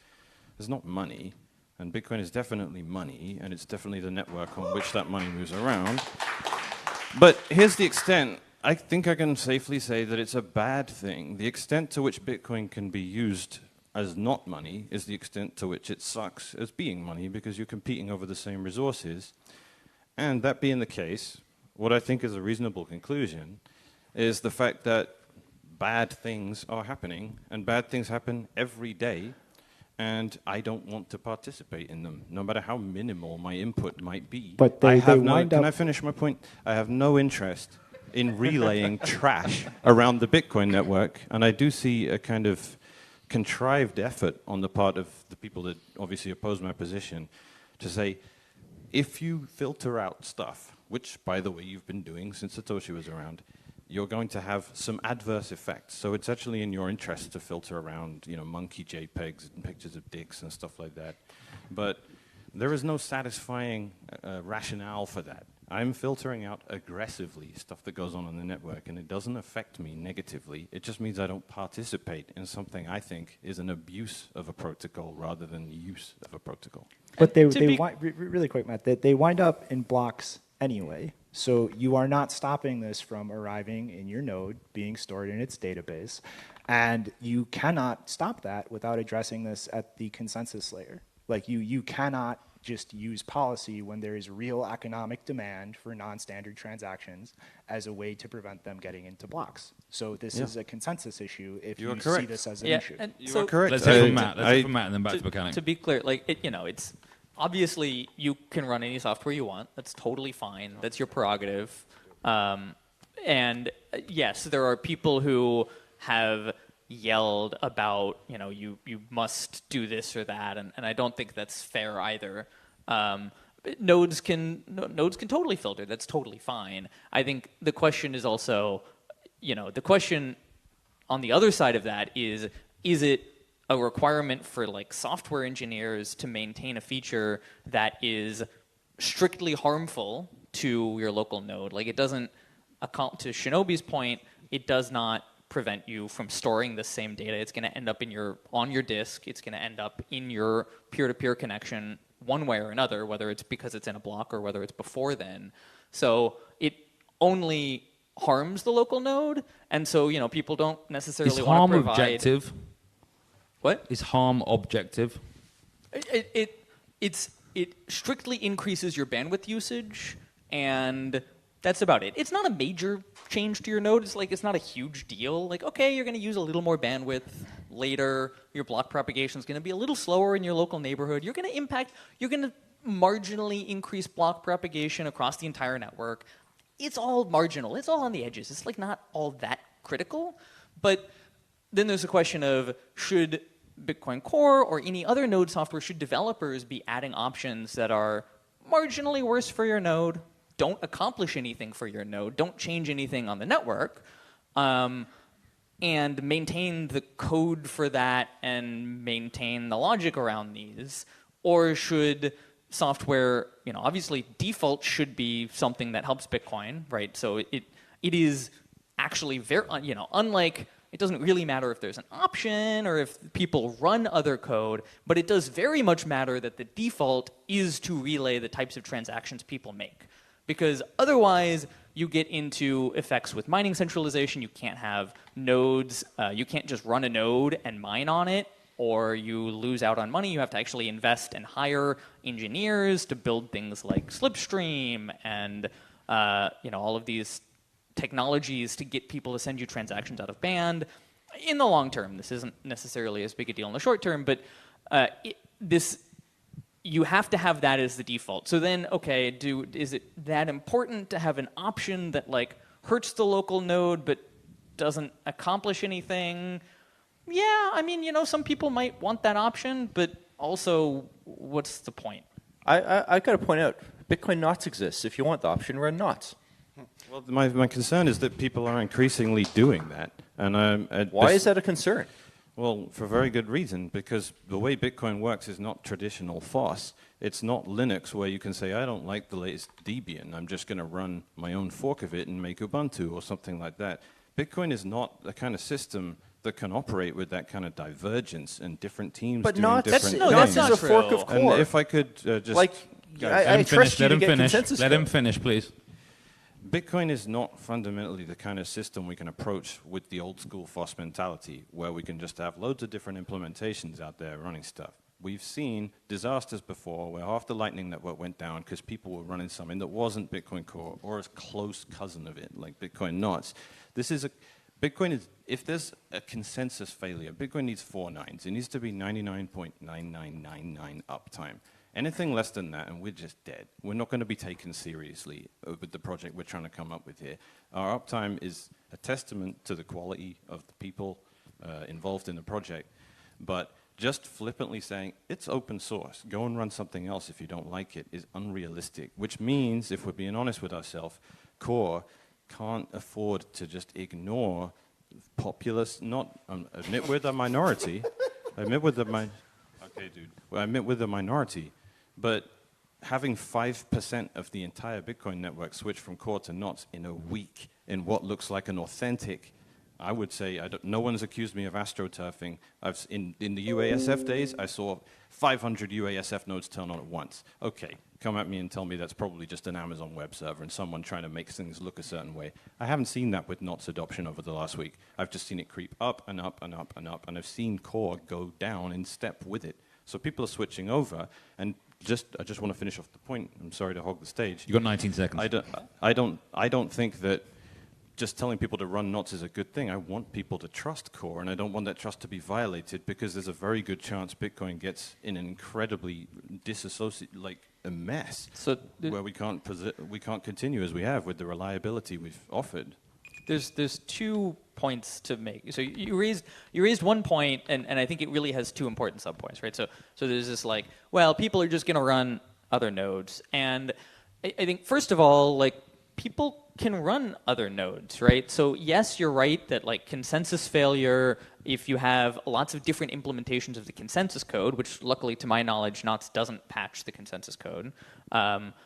there's not money. And Bitcoin is definitely money, and it's definitely the network on which that money moves around. But here's the extent. I think I can safely say that it's a bad thing. The extent to which Bitcoin can be used as not money is the extent to which it sucks as being money, because you're competing over the same resources. And that being the case, what I think is a reasonable conclusion is the fact that bad things are happening, and bad things happen every day. and I don't want to participate in them, no matter how minimal my input might be. But they wind up... Can I finish my point? I have no interest in relaying trash around the Bitcoin network, and I do see a kind of contrived effort on the part of the people that obviously oppose my position to say, if you filter out stuff, which, by the way, you've been doing since Satoshi was around, you're going to have some adverse effects. So it's actually in your interest to filter around, monkey JPEGs and pictures of dicks and stuff like that. But there is no satisfying rationale for that. I'm filtering out aggressively stuff that goes on the network, and it doesn't affect me negatively. It just means I don't participate in something I think is an abuse of a protocol rather than the use of a protocol. But really quick, Matt, they wind up in blocks anyway. So you are not stopping this from arriving in your node, being stored in its database, and you cannot stop that without addressing this at the consensus layer. Like you cannot just use policy when there is real economic demand for non-standard transactions as a way to prevent them getting into blocks. So this is a consensus issue if you see this as an issue. And you are correct. Let's hear from Matt. Let's hear from Matt and then back to Mechanic. To be clear, it's obviously you can run any software you want. That's totally fine. That's your prerogative. And yes, there are people who have yelled about, you must do this or that, and I don't think that's fair either. Nodes can totally filter. That's totally fine. I think the question is also, the question on the other side of that is it a requirement for software engineers to maintain a feature that is strictly harmful to your local node? It doesn't account, to Shinobi's point, it does not prevent you from storing the same data. It's going to end up on your disk. It's going to end up in your peer-to-peer connection one way or another, whether it's because it's in a block or whether it's before then. So it only harms the local node, and so people don't necessarily want to provide... Is harm objective? What? Is harm objective? It strictly increases your bandwidth usage, and that's about it. It's not a major change to your node. It's not a huge deal. Okay, you're going to use a little more bandwidth later. Your block propagation is going to be a little slower in your local neighborhood. You're going to marginally increase block propagation across the entire network. It's all marginal. It's all on the edges. It's not all that critical. But then there's a question of, should Bitcoin Core or any other node software, should developers be adding options that are marginally worse for your node, don't accomplish anything for your node, don't change anything on the network, and maintain the code for that and maintain the logic around these? Or should software, obviously default should be something that helps Bitcoin, right? So it is actually very, unlike, it doesn't really matter if there's an option or if people run other code, but it does very much matter that the default is to relay the types of transactions people make. Because otherwise, you get into effects with mining centralization. You can't have nodes. You can't just run a node and mine on it, or you lose out on money. You have to actually invest and hire engineers to build things like Slipstream and all of these technologies to get people to send you transactions out of band. In the long term, this isn't necessarily as big a deal in the short term, but you have to have that as the default. So then, okay, is it that important to have an option that hurts the local node but doesn't accomplish anything? Yeah, some people might want that option, but also, what's the point? I got to point out, Bitcoin knots exists. If you want the option, run knots. Well, my concern is that people are increasingly doing that. And why is that a concern? Well, for very good reason, because the way Bitcoin works is not traditional FOSS. It's not Linux where you can say, I don't like the latest Debian. I'm just going to run my own fork of it and make Ubuntu or something like that. Bitcoin is not the kind of system that can operate with that kind of divergence and different teams doing different things. That's not a fork of Core. And if I could just... Let him finish, please. Bitcoin is not fundamentally the kind of system we can approach with the old school FOSS mentality, where we can just have loads of different implementations out there running stuff. We've seen disasters before where half the Lightning Network went down because people were running something that wasn't Bitcoin Core or a close cousin of it, like Bitcoin Knots. Bitcoin is, if there's a consensus failure, Bitcoin needs 4 nines. It needs to be 99.9999 uptime. Anything less than that, and we're just dead. We're not going to be taken seriously with the project we're trying to come up with here. Our uptime is a testament to the quality of the people involved in the project. But just flippantly saying, it's open source, go and run something else if you don't like it, is unrealistic. Which means, if we're being honest with ourselves, Core can't afford to just ignore populace, admit we're the minority, admit we're the okay, dude, well, I admit we're the minority, but having 5% of the entire Bitcoin network switch from Core to Knots in a week in what looks like an authentic, I would say, no one's accused me of astroturfing. In the UASF days, I saw 500 UASF nodes turn on at once. Okay, come at me and tell me that's probably just an Amazon web server and someone trying to make things look a certain way. I haven't seen that with Knots adoption over the last week. I've just seen it creep up and up and up and up, and I've seen Core go down in step with it. So people are switching over, and I just want to finish off the point. I'm sorry to hog the stage. You got 19 seconds. I don't think that just telling people to run Knots is a good thing. I want people to trust Core, and I don't want that trust to be violated, because there's a very good chance Bitcoin gets in an incredibly like a mess, where we can't continue as we have with the reliability we've offered. There's 2 points to make. So you raised one point, and I think it really has 2 important subpoints, right? So there's this like, well, people are just going to run other nodes, and I think first of all, like, people can run other nodes, right? So yes, you're right that like consensus failure, if you have lots of different implementations of the consensus code, which luckily to my knowledge, Knots doesn't patch the consensus code,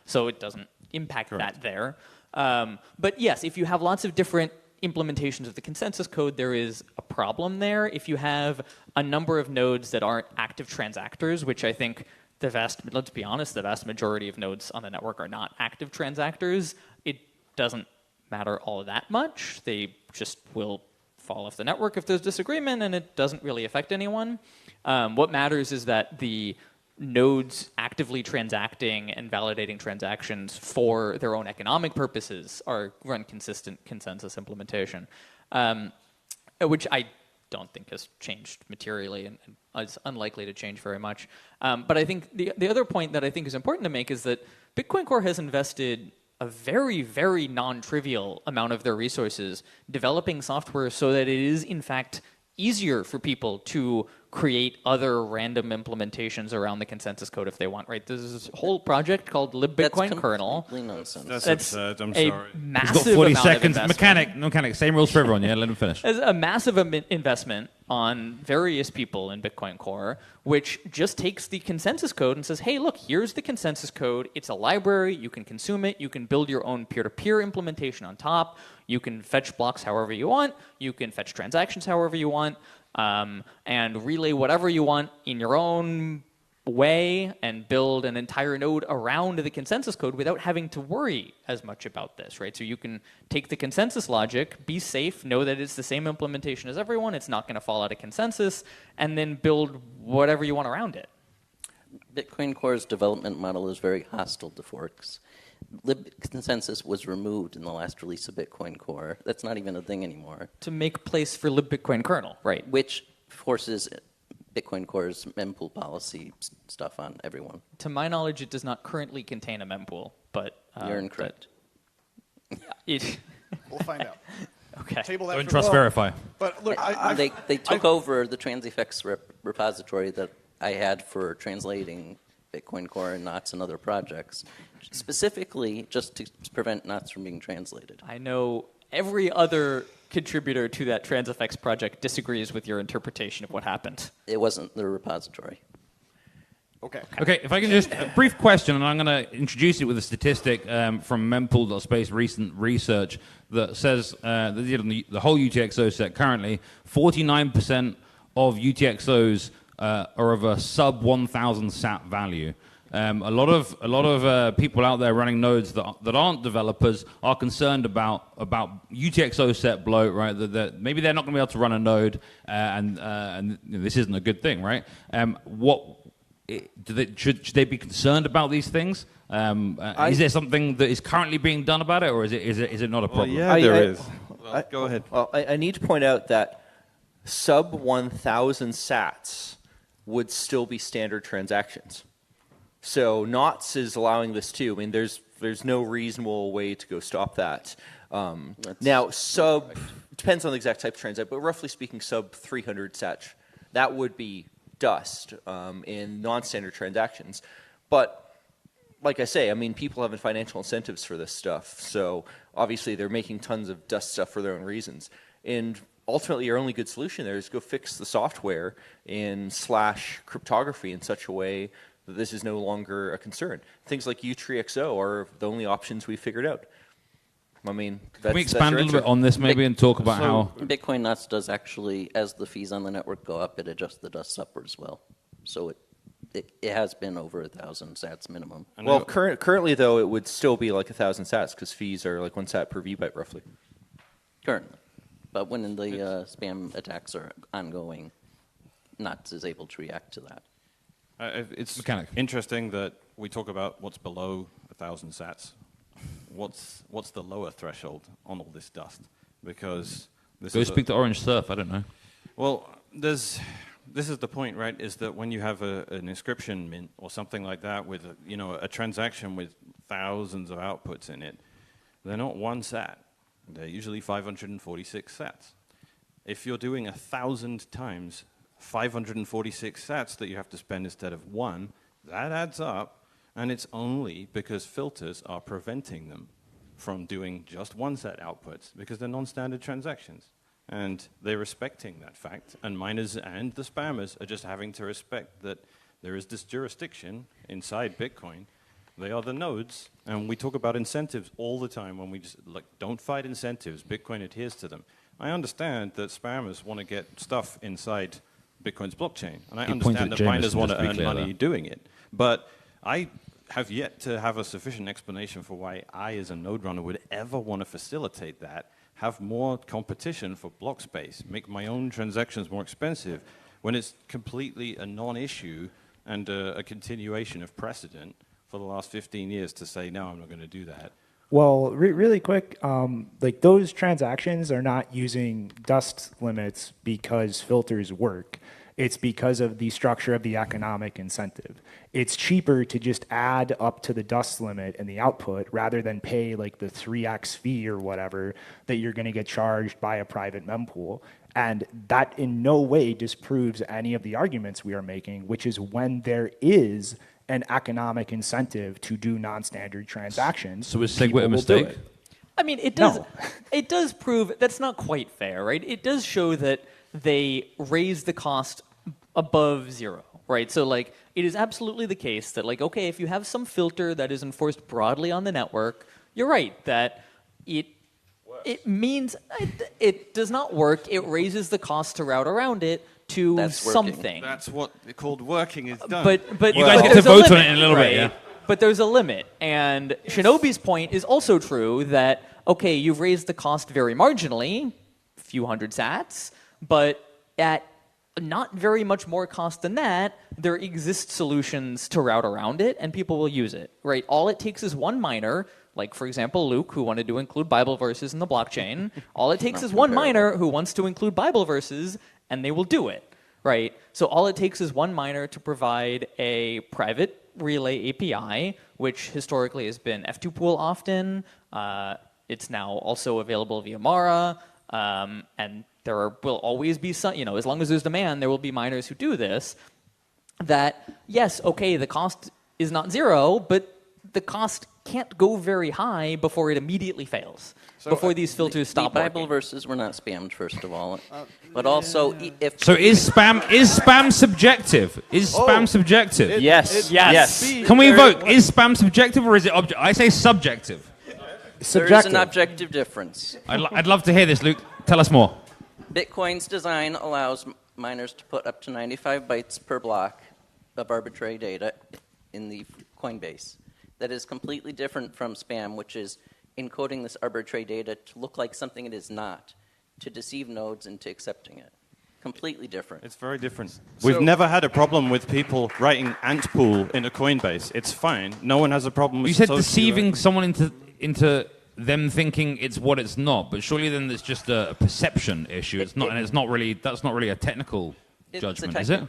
so it doesn't impact that there. But yes, if you have lots of different implementations of the consensus code, there is a problem there. If you have a number of nodes that aren't active transactors, which I think let's be honest, the vast majority of nodes on the network are not active transactors, it doesn't matter all that much. They just will fall off the network if there's disagreement, and it doesn't really affect anyone. What matters is that the nodes actively transacting and validating transactions for their own economic purposes run consistent consensus implementation, which I don't think has changed materially and is unlikely to change very much. But I think the other point that I think is important to make is that Bitcoin Core has invested a very, very non-trivial amount of their resources developing software so that it is, in fact, easier for people to create other random implementations around the consensus code if they want, right? There's this whole project called libbitcoin kernel. That's absurd. I'm sorry. He's got 40 seconds. Mechanic, same rules for everyone. Yeah, let him finish. It's a massive investment on various people in Bitcoin Core, which just takes the consensus code and says, hey, look, here's the consensus code. It's a library. You can consume it. You can build your own peer-to-peer implementation on top. You can fetch blocks however you want. You can fetch transactions however you want. And relay whatever you want in your own way and build an entire node around the consensus code without having to worry as much about this, right? So you can take the consensus logic, be safe, know that it's the same implementation as everyone, it's not going to fall out of consensus, and then build whatever you want around it. Bitcoin Core's development model is very hostile to forks. Consensus was removed in the last release of Bitcoin Core. That's not even a thing anymore. To make place for libbitcoin kernel, right? Which forces Bitcoin Core's mempool policy stuff on everyone. To my knowledge, it does not currently contain a mempool, but... You're incorrect. We'll find out. Okay. Table that Don't trust verify. But look, they took over the TransEffects repository that I had for translating Bitcoin Core and Knots and other projects, specifically just to prevent Knots from being translated. I know every other contributor to that TransEffects project disagrees with your interpretation of what happened. It wasn't the repository. Okay. Okay, if I can just, a brief question, and I'm going to introduce it with a statistic from Mempool.space recent research that says the whole UTXO set currently, 49% of UTXOs are of a sub 1,000 sat value. A lot of people out there running nodes that aren't developers are concerned about UTXO set bloat, right? That maybe they're not going to be able to run a node, and this isn't a good thing, right? Should they be concerned about these things? Is there something that is currently being done about it, or is it not a problem? Well, yeah, there is. Well, go ahead. Well, I need to point out that sub 1,000 sats would still be standard transactions. So NOTS is allowing this too. I mean, there's no reasonable way to go stop that. Now, depends on the exact type of transaction, but roughly speaking, sub 300 sats, that would be dust in non-standard transactions. But like I say, I mean, people have financial incentives for this stuff. So obviously they're making tons of dust stuff for their own reasons. And ultimately your only good solution there is go fix the software and / cryptography in such a way that this is no longer a concern. Things like U3XO are the only options we figured out. I mean, can we expand a little bit on this maybe and talk about how Bitcoin Nuts does actually, as the fees on the network go up, it adjusts the dust upward as well. So it has been over 1,000 sats minimum. Well, currently though, it would still be like 1,000 sats because fees are like 1 sat per VByte roughly. Currently. But when the spam attacks are ongoing, Nuts is able to react to that. It's interesting that we talk about what's below 1,000 sats. What's the lower threshold on all this dust? Because go speak to Orange Surf. I don't know. Well, this is the point, right? Is that when you have an inscription mint or something like that with a transaction with thousands of outputs in it, they're not 1 sat. They're usually 546 sats. If you're doing 1,000 times 546 sats that you have to spend instead of 1, that adds up. And it's only because filters are preventing them from doing just 1 sat outputs because they're non-standard transactions. And they're respecting that fact. And miners and the spammers are just having to respect that there is this jurisdiction inside Bitcoin. They are the nodes. And we talk about incentives all the time when we just don't fight incentives. Bitcoin adheres to them. I understand that spammers want to get stuff inside Bitcoin's blockchain. And I understand that miners want to earn money doing it. But I have yet to have a sufficient explanation for why I, as a node runner, would ever want to facilitate that, have more competition for block space, make my own transactions more expensive, when it's completely a non-issue and a continuation of precedent for the last 15 years to say, no, I'm not going to do that. Well, really quick, like those transactions are not using dust limits because filters work. It's because of the structure of the economic incentive. It's cheaper to just add up to the dust limit in the output rather than pay like the 3x fee or whatever that you're going to get charged by a private mempool. And that in no way disproves any of the arguments we are making, which is when there is an economic incentive to do non-standard transactions. So is SegWit a mistake? I mean, it does. No. It does prove that's not quite fair, right? It does show that they raise the cost above 0, right? So like it is absolutely the case that like, okay, if you have some filter that is enforced broadly on the network, you're right that it means it does not work. It raises the cost to route around it to something. That's what called working is done. But you guys get to vote on it in a little bit, yeah. But there's a limit. And Shinobi's point is also true that, okay, you've raised the cost very marginally, a few hundred sats, but at not very much more cost than that, there exist solutions to route around it, and people will use it, right? All it takes is one miner, like, for example, Luke, who wanted to include Bible verses in the blockchain. All it takes is one miner who wants to include Bible verses, and they will do it, right? So all it takes is one miner to provide a private relay API, which historically has been F2Pool often. It's now also available via Mara, and there will always be some, as long as there's demand, there will be miners who do this. That, yes, okay, the cost is not 0, but the cost can't go very high before it immediately fails, before these filters stop working. The Bible verses were not spammed, first of all. But also, if... So is spam subjective? Is spam subjective? Yes. Can we vote? Is spam subjective or is it objective? I say subjective. There is an objective difference. I'd love to hear this, Luke. Tell us more. Bitcoin's design allows miners to put up to 95 bytes per block of arbitrary data in the Coinbase. That is completely different from spam, which is encoding this arbitrary data to look like something it is not, to deceive nodes into accepting it. Completely different. It's very different. We've never had a problem with people writing antpool in a Coinbase. It's fine. No one has a problem with... You said deceiving someone into them thinking it's what it's not. But surely then it's just a perception issue. It's not, and it's not really. That's not really a technical judgment, is it?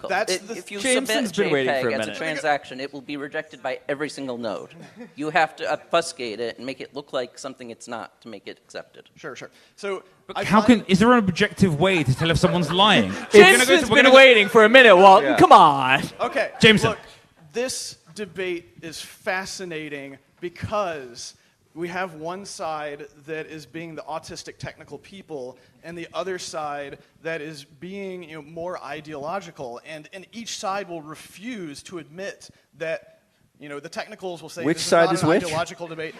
If you submit a JPEG as a transaction, it will be rejected by every single node. You have to obfuscate it and make it look like something it's not to make it accepted. Sure. So, Is there an objective way to tell if someone's lying? Jameson's been waiting for a minute, Walton. Come on. Okay. Jameson. Look, this debate is fascinating because we have one side that is being the autistic technical people and the other side that is being more ideological. And each side will refuse to admit that the technicals will say which this side is is not an which? ideological debate.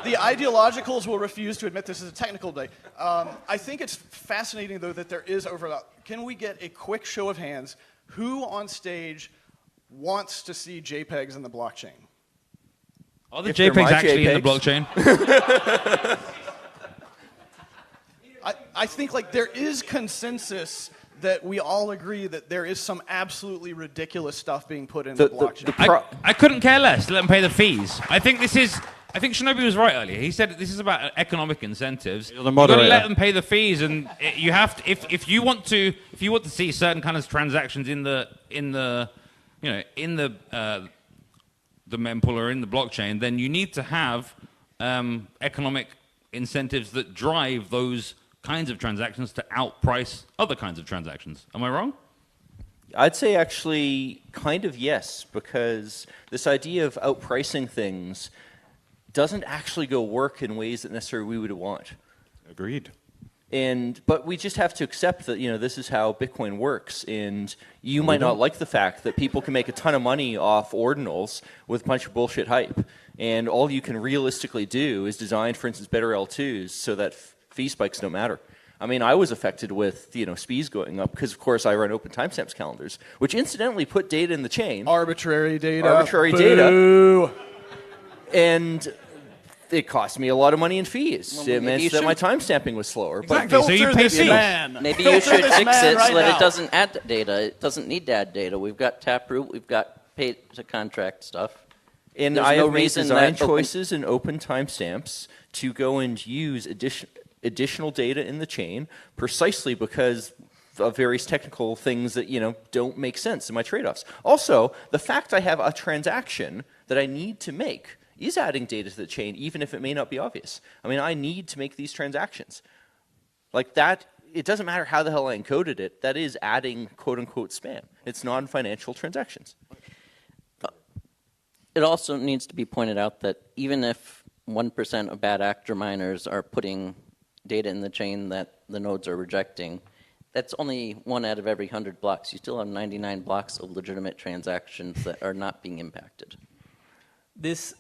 The ideologicals will refuse to admit this is a technical debate. I think it's fascinating, though, that there is overlap. Can we get a quick show of hands? Who on stage wants to see JPEGs in the blockchain? Are the JPEGs actually in the blockchain? I think there is consensus that we all agree that there is some absolutely ridiculous stuff being put in the blockchain. I couldn't care less. Let them pay the fees. I think Shinobi was right earlier. He said this is about economic incentives. You've got to let them pay the fees, and you have to. If you want to see certain kind of transactions in the mempool or in the blockchain, then you need to have economic incentives that drive those kinds of transactions to outprice other kinds of transactions. Am I wrong? I'd say actually kind of yes, because this idea of outpricing things doesn't actually go work in ways that necessarily we would want. Agreed. But we just have to accept that this is how Bitcoin works, and you might not like the fact that people can make a ton of money off ordinals with a bunch of bullshit hype, and all you can realistically do is design, for instance, better L2s so that fee spikes don't matter. I mean, I was affected with speeds going up because, of course, I run open timestamps calendars, which incidentally put data in the chain. Arbitrary data. Boo. And it cost me a lot of money in fees. Well, it meant that my timestamping was slower. Exactly. So you pay fees. Maybe you should fix it so that it doesn't add data. It doesn't need to add data. We've got Taproot. We've got pay-to-contract stuff. And I have made design choices in open timestamps to go and use additional data in the chain precisely because of various technical things that don't make sense in my trade-offs. Also, the fact I have a transaction that I need to make is adding data to the chain, even if it may not be obvious. I mean, I need to make these transactions. Like that, it doesn't matter how the hell I encoded it. That is adding quote-unquote spam. It's non-financial transactions. It also needs to be pointed out that even if 1% of bad actor miners are putting data in the chain that the nodes are rejecting, that's only 1 out of every 100 blocks. You still have 99 blocks of legitimate transactions that are not being impacted.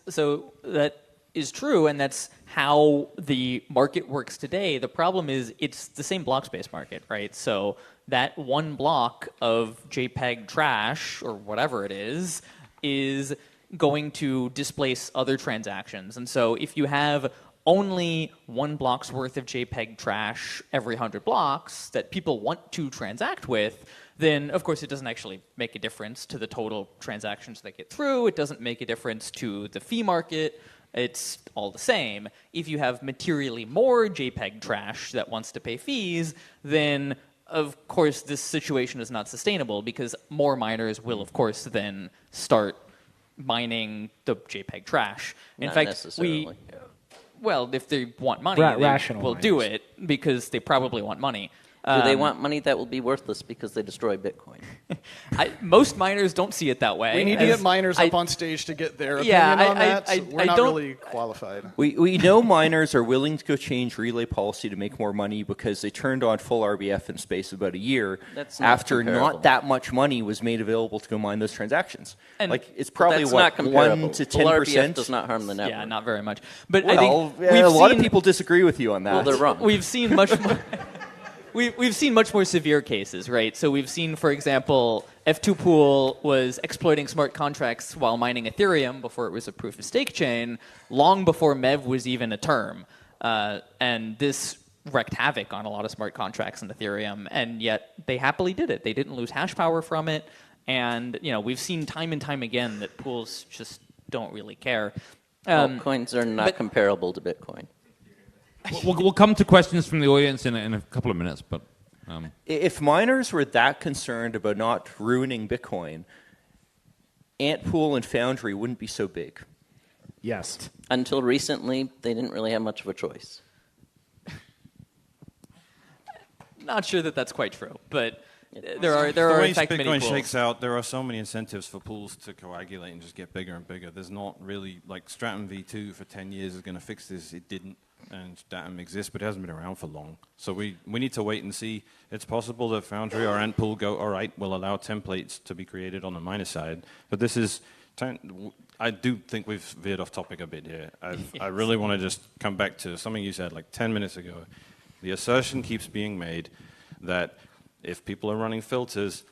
So that is true, and that's how the market works today. The problem is it's the same block-based market, right? So that one block of JPEG trash, or whatever it is going to displace other transactions. And so if you have only 1 block's worth of JPEG trash every 100 blocks that people want to transact with, then of course it doesn't actually make a difference to the total transactions that get through. It doesn't make a difference to the fee market. It's all the same. If you have materially more JPEG trash that wants to pay fees, then of course this situation is not sustainable because more miners will of course then start mining the JPEG trash. In Not fact, necessarily. Well, if they want money, they rational will do it because they probably want money. Do they want money that will be worthless because they destroy Bitcoin? Most miners don't see it that way. We need to get miners up on stage to get their opinion on that. We're not really qualified. We know miners are willing to go change relay policy to make more money because they turned on full RBF in space of about a year after not that much money was made available to go mine those transactions. And it's probably what, 1 to 10%. RBF does not harm the network. Yeah, not very much. But well, I think a lot of people disagree with you on that. Well, they're wrong. We've seen much more. We've seen much more severe cases, right? So we've seen, for example, F2 Pool was exploiting smart contracts while mining Ethereum before it was a proof-of-stake chain, long before MEV was even a term. And this wreaked havoc on a lot of smart contracts in Ethereum, and yet they happily did it. They didn't lose hash power from it, and we've seen time and time again that pools just don't really care. Altcoins are not comparable to Bitcoin. We'll come to questions from the audience in a couple of minutes, but... If miners were that concerned about not ruining Bitcoin, Antpool and Foundry wouldn't be so big. Yes. Until recently, they didn't really have much of a choice. Not sure that that's quite true, but The are way in fact many Bitcoin pools. shakes out, there are so many incentives for pools to coagulate and just get bigger and bigger. There's not really, like Stratum V2 for 10 years is going to fix this. It didn't, and Datam exists, but it hasn't been around for long. So we need to wait and see. It's possible that Foundry or Antpool go, all right, we'll allow templates to be created on the miner side. But this is, I do think we've veered off topic a bit here. I really want to just come back to something you said like 10 minutes ago. The assertion keeps being made that if people are running filters,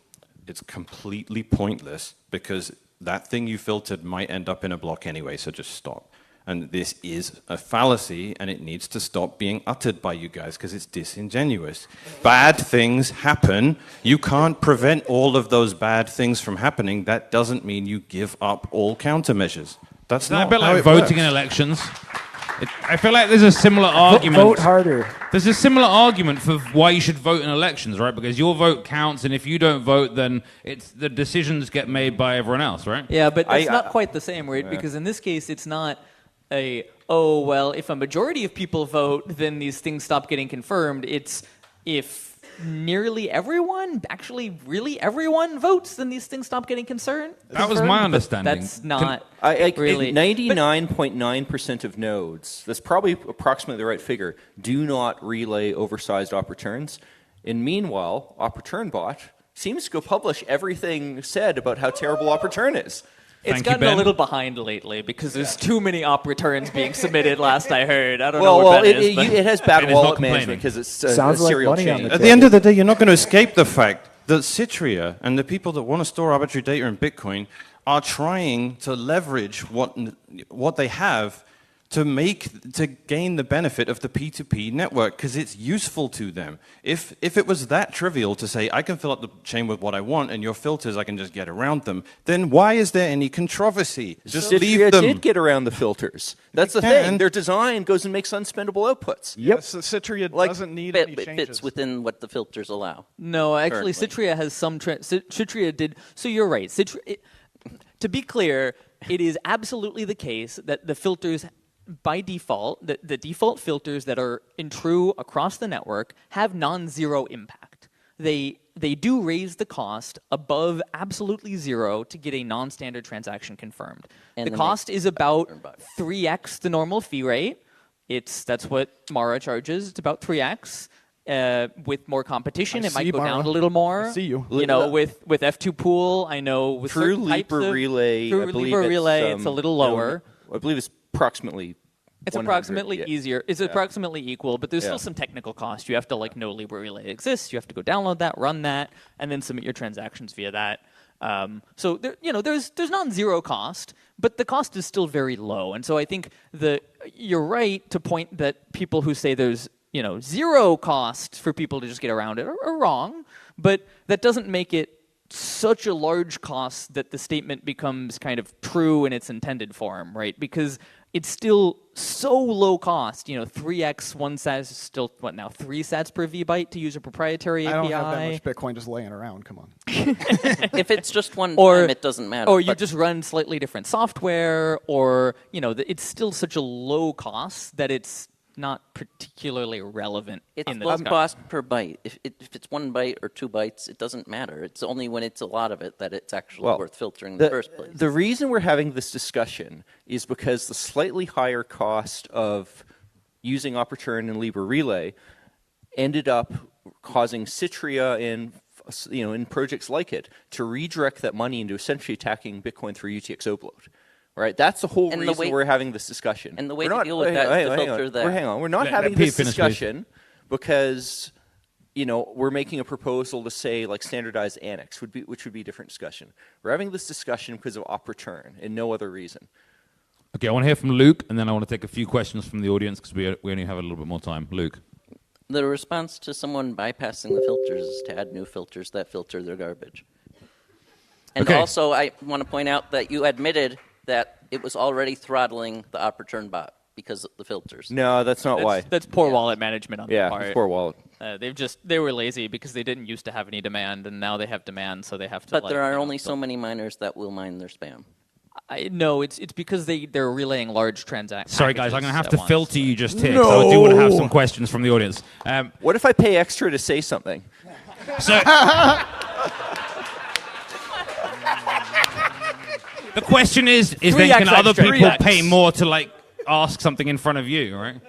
it's completely pointless because that thing you filtered might end up in a block anyway, so just stop. And this is a fallacy, and it needs to stop being uttered by you guys because it's disingenuous. Bad things happen. You can't prevent all of those bad things from happening. That doesn't mean you give up all countermeasures. That's not a bit how like it voting works. in elections. I feel like there's a similar argument. Vote harder. There's a similar argument for why you should vote in elections, right? Because your vote counts, and if you don't vote, then it's the decisions get made by everyone else, right? Yeah, but that's not quite the same, right? Yeah. Because in this case, it's not well, if a majority of people vote, then these things stop getting confirmed. It's if nearly everyone, actually really everyone votes, then these things stop getting confirmed. That was my understanding. That's not really. really... 99.9% of nodes, that's probably approximately the right figure, do not relay oversized op returns. And meanwhile, op return bot seems to go publish everything said about how terrible op return is. It's gotten a little behind lately because there's too many op returns being submitted. Last I heard, I don't know what that is. It has bad wallet management because it's a serial chain. At the end of the day, you're not going to escape the fact that Citria and the people that want to store arbitrary data in Bitcoin are trying to leverage what they have to gain the benefit of the P2P network because it's useful to them. If it was that trivial to say, I can fill up the chain with what I want and your filters, I can just get around them, then why is there any controversy? Just leave them. Did get around the filters. That's the thing. Their design goes and makes unspendable outputs. Yep. Citria doesn't need any changes. It fits within what the filters allow. No, actually, currently. Citria has some... Citria did... So you're right. To be clear, it is absolutely the case that the filters... By default, the default filters that are true across the network have non-zero impact. They do raise the cost above absolutely zero to get a non-standard transaction confirmed. And the cost is about 3x the normal fee rate. That's what Mara charges. It's about 3x. With more competition, it might go down a little more. I see you. You know, with F2 Pool, I know with True certain types Libra of, Relay, True I believe Libra Relay, it's a little lower. I believe it's approximately. It's 100, approximately easier. It's approximately equal, but there's still some technical cost. You have to know Libra Relay exists. You have to go download that, run that, and then submit your transactions via that. So there's non-zero cost, but the cost is still very low. And so I think you're right to point that people who say there's zero cost for people to just get around it are wrong, but that doesn't make it such a large cost that the statement becomes kind of true in its intended form, right? Because it's still so low cost. 3x one sats is still, 3 sats per VByte to use a proprietary API. I don't have that much Bitcoin just laying around. Come on. If it's just one time, it doesn't matter. Or you just run slightly different software, or it's still such a low cost that it's not particularly relevant. It's low cost per byte. If it's 1 byte or 2 bytes, it doesn't matter. It's only when it's a lot of it that it's actually worth filtering in the first place. The reason we're having this discussion is because the slightly higher cost of using op return and Libra Relay ended up causing Citria in projects like it to redirect that money into essentially attacking Bitcoin through UTXO bloat. Right, that's the whole reason we're having this discussion. And the way to deal with that is to filter that. Hang on, we're not having this discussion because we're making a proposal to say like standardized annex, which would be a different discussion. We're having this discussion because of op return and no other reason. Okay, I want to hear from Luke, and then I want to take a few questions from the audience because we only have a little bit more time. Luke. The response to someone bypassing the filters is to add new filters that filter their garbage. And also, I want to point out that you admitted that it was already throttling the opportune bot because of the filters. No, that's not why. That's poor wallet management on their part. Yeah, poor wallet. They were lazy because they didn't used to have any demand, and now they have demand, so they have to. But there are only so many miners that will mine their spam. No, it's because they're relaying large transactions. Sorry, guys, I'm going to have to filter you just here. No. I do want to have some questions from the audience. What if I pay extra to say something? So, the question is then can other people pay more to like ask something in front of you, right?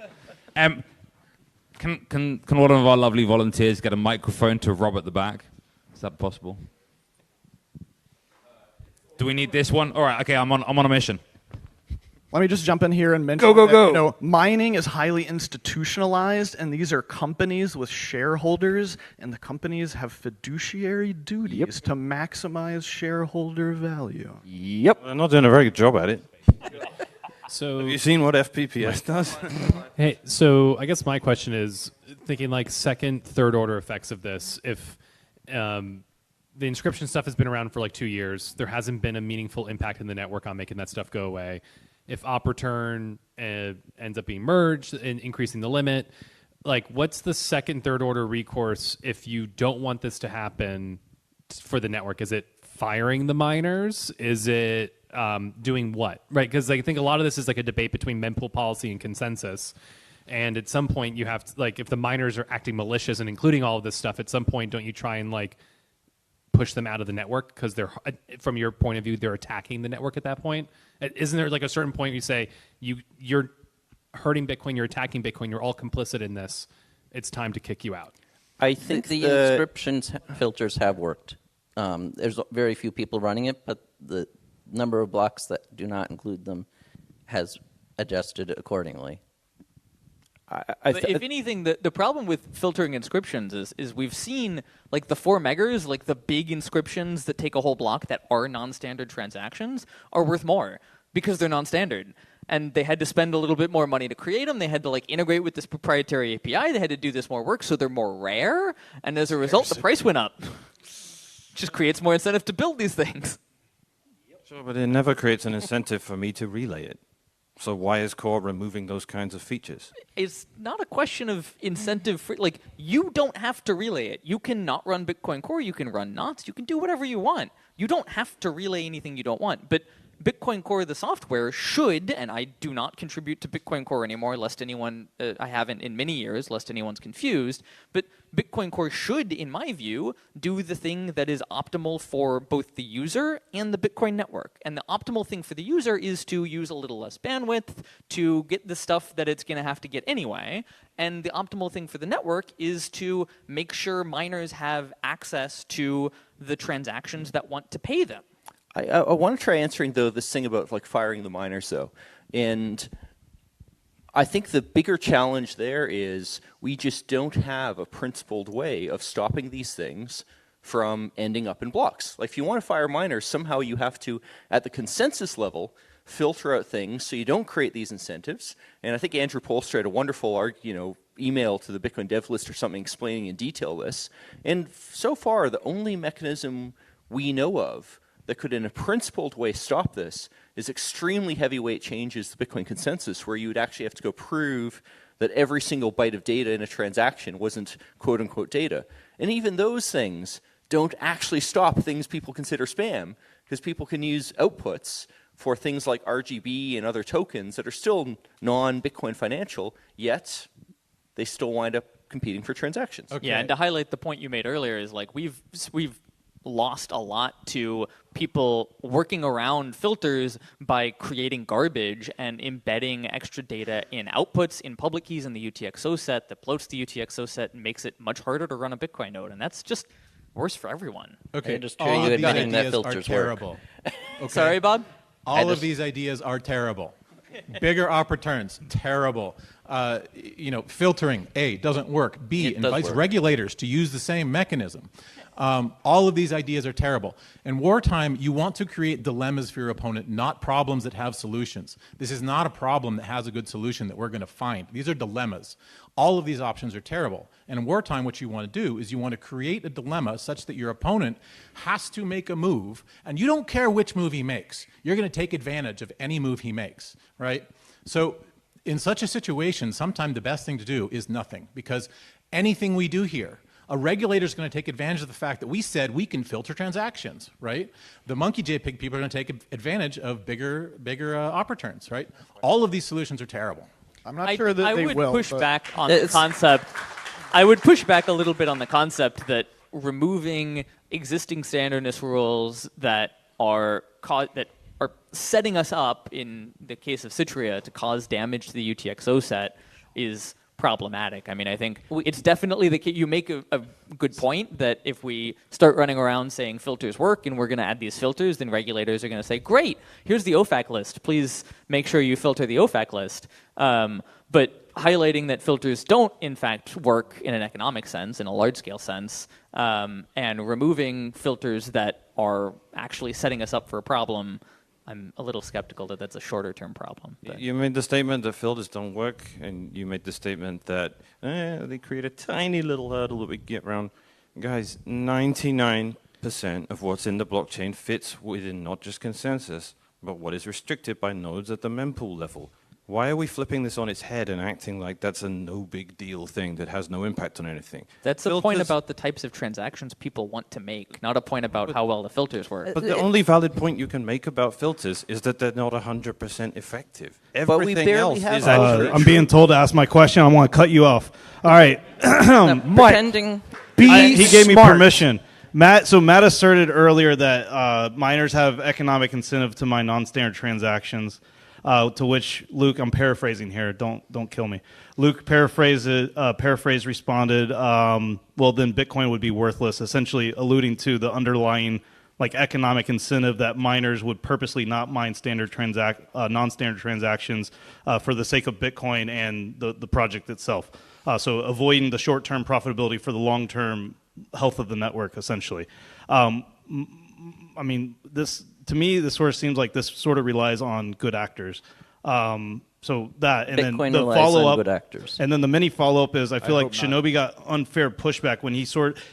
Can one of our lovely volunteers get a microphone to Rob at the back? Is that possible? Do we need this one? All right, okay, I'm on a mission. Let me just jump in here and mention that, mining is highly institutionalized, and these are companies with shareholders, and the companies have fiduciary duties to maximize shareholder value. Yep. They're not doing a very good job at it. So have you seen what FPPS does? Hey, so I guess my question is, thinking like second, third order effects of this, if the inscription stuff has been around for like 2 years, there hasn't been a meaningful impact in the network on making that stuff go away. If op return ends up being merged and increasing the limit, like what's the second, third order recourse if you don't want this to happen for the network? Is it firing the miners? Is it doing what? Right? Because I think a lot of this is like a debate between mempool policy and consensus. And at some point you have to, like, if the miners are acting malicious and including all of this stuff, at some point don't you try and like push them out of the network because they're, from your point of view, they're attacking the network at that point? Isn't there like a certain point where you say you're hurting Bitcoin, you're attacking Bitcoin, you're all complicit in this, it's time to kick you out? I think the inscriptions filters have worked. There's very few people running it, but the number of blocks that do not include them has adjusted accordingly. If anything, the problem with filtering inscriptions is we've seen like the 4 megas, like the big inscriptions that take a whole block that are non-standard transactions are worth more because they're non-standard. And they had to spend a little bit more money to create them. They had to like integrate with this proprietary API. They had to do this more work, so they're more rare. And as a result, the price went up. Just creates more incentive to build these things. Sure, but it never creates an incentive for me to relay it. So why is Core removing those kinds of features? It's not a question of incentive. Like, you don't have to relay it. You can not run Bitcoin Core. You can run knots. You can do whatever you want. You don't have to relay anything you don't want. But Bitcoin Core, the software, should, and I do not contribute to Bitcoin Core anymore, lest anyone, I haven't in many years, lest anyone's confused, but Bitcoin Core should, in my view, do the thing that is optimal for both the user and the Bitcoin network. And the optimal thing for the user is to use a little less bandwidth to get the stuff that it's going to have to get anyway. And the optimal thing for the network is to make sure miners have access to the transactions that want to pay them. I want to try answering, though, this thing about like firing the miners, though. And I think the bigger challenge there is we just don't have a principled way of stopping these things from ending up in blocks. Like, if you want to fire miners, somehow you have to, at the consensus level, filter out things so you don't create these incentives. And I think Andrew Polster had a wonderful email to the Bitcoin dev list or something explaining in detail this. And so far, the only mechanism we know of that could in a principled way stop this is extremely heavyweight changes to the Bitcoin consensus, where you would actually have to go prove that every single byte of data in a transaction wasn't quote-unquote data. And even those things don't actually stop things people consider spam, because people can use outputs for things like RGB and other tokens that are still non-Bitcoin financial, yet they still wind up competing for transactions. Okay. Yeah, and to highlight the point you made earlier is like we've lost a lot to people working around filters by creating garbage and embedding extra data in outputs in public keys in the UTXO set that bloats the UTXO set and makes it much harder to run a Bitcoin node. And that's just worse for everyone. Okay, just hear you admitting that filters terrible. Okay. Sorry, Bob? All of these ideas are terrible. Bigger op returns, terrible. filtering, A, doesn't work. B, It does invites work. regulators to use the same mechanism. All of these ideas are terrible. In wartime, you want to create dilemmas for your opponent, not problems that have solutions. This is not a problem that has a good solution that we're going to find. These are dilemmas. All of these options are terrible. And in wartime, what you want to do is you want to create a dilemma such that your opponent has to make a move, and you don't care which move he makes. You're going to take advantage of any move he makes, right? So in such a situation, sometimes the best thing to do is nothing, because anything we do here, a regulator is going to take advantage of the fact that we said we can filter transactions, right? The monkey JPEG people are going to take advantage of bigger op-returns, right? All of these solutions are terrible. I'm not sure that they will. I would push back on the concept. I would push back a little bit on the concept that removing existing standardness rules that are setting us up, in the case of Citria, to cause damage to the UTXO set is problematic. I mean, I think it's definitely the case. You make a good point that if we start running around saying filters work and we're going to add these filters, then regulators are going to say, great, here's the OFAC list. Please make sure you filter the OFAC list. But highlighting that filters don't, in fact, work in an economic sense, in a large-scale sense, and removing filters that are actually setting us up for a problem, I'm a little skeptical that that's a shorter-term problem. You made the statement that filters don't work, and you made the statement that they create a tiny little hurdle that we get around. Guys, 99% of what's in the blockchain fits within not just consensus, but what is restricted by nodes at the mempool level. Why are we flipping this on its head and acting like that's a no big deal thing that has no impact on anything? That's a point about the types of transactions people want to make, not a point about how well the filters work. But the only valid point you can make about filters is that they're not 100% effective. Everything else is actually I'm being told to ask my question. I want to cut you off. All right. Pretending. He gave me permission. Matt asserted earlier that miners have economic incentive to mine non-standard transactions. To which Luke, I'm paraphrasing here. Don't kill me. Luke paraphrased responded, well, then Bitcoin would be worthless, essentially alluding to the underlying economic incentive that miners would purposely not mine non-standard transactions for the sake of Bitcoin and the project itself. So avoiding the short-term profitability for the long-term health of the network, essentially. I mean, to me, this sort of seems like this sort of relies on good actors. So that, and Bitcoin then the relies follow on up, good actors. and then the mini follow up is I feel like Shinobi got unfair pushback when he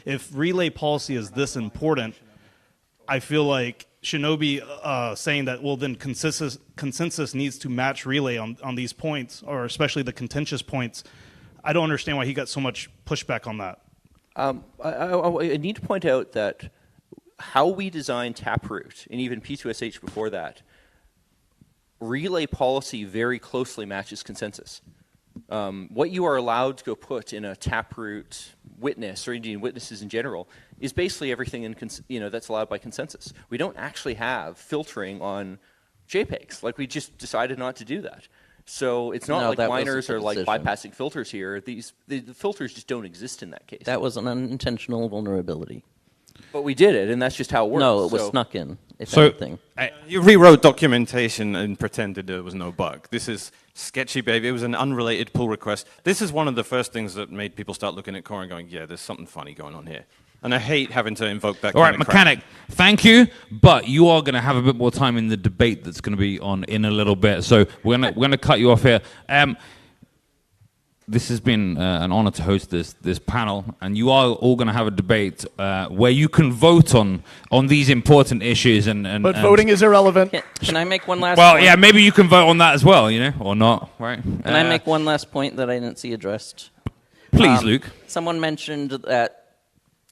if relay policy is this important, I feel like Shinobi saying that, well, then consensus needs to match relay on these points, or especially the contentious points. I don't understand why he got so much pushback on that. I need to point out that how we design Taproot, and even P2SH before that, relay policy very closely matches consensus. What you are allowed to go put in a Taproot witness, or indeed witnesses in general, is basically everything that's allowed by consensus. We don't actually have filtering on JPEGs. We just decided not to do that. So it's not like miners are bypassing filters here. The filters just don't exist in that case. That was an unintentional vulnerability. But we did it, and that's just how it works. No, it was snuck in, if anything. You rewrote documentation and pretended there was no bug. This is sketchy, baby. It was an unrelated pull request. This is one of the first things that made people start looking at Core and going, yeah, there's something funny going on here. And I hate having to invoke that All kind right, of Mechanic, thank you, but you are going to have a bit more time in the debate that's going to be on in a little bit. So we're going to cut you off here. This has been an honor to host this panel, and you are all going to have a debate where you can vote on these important issues. But voting is irrelevant. Can I make one last point? point? Yeah, maybe you can vote on that as well, or not, right? Can I make one last point that I didn't see addressed? Please, Luke. Someone mentioned that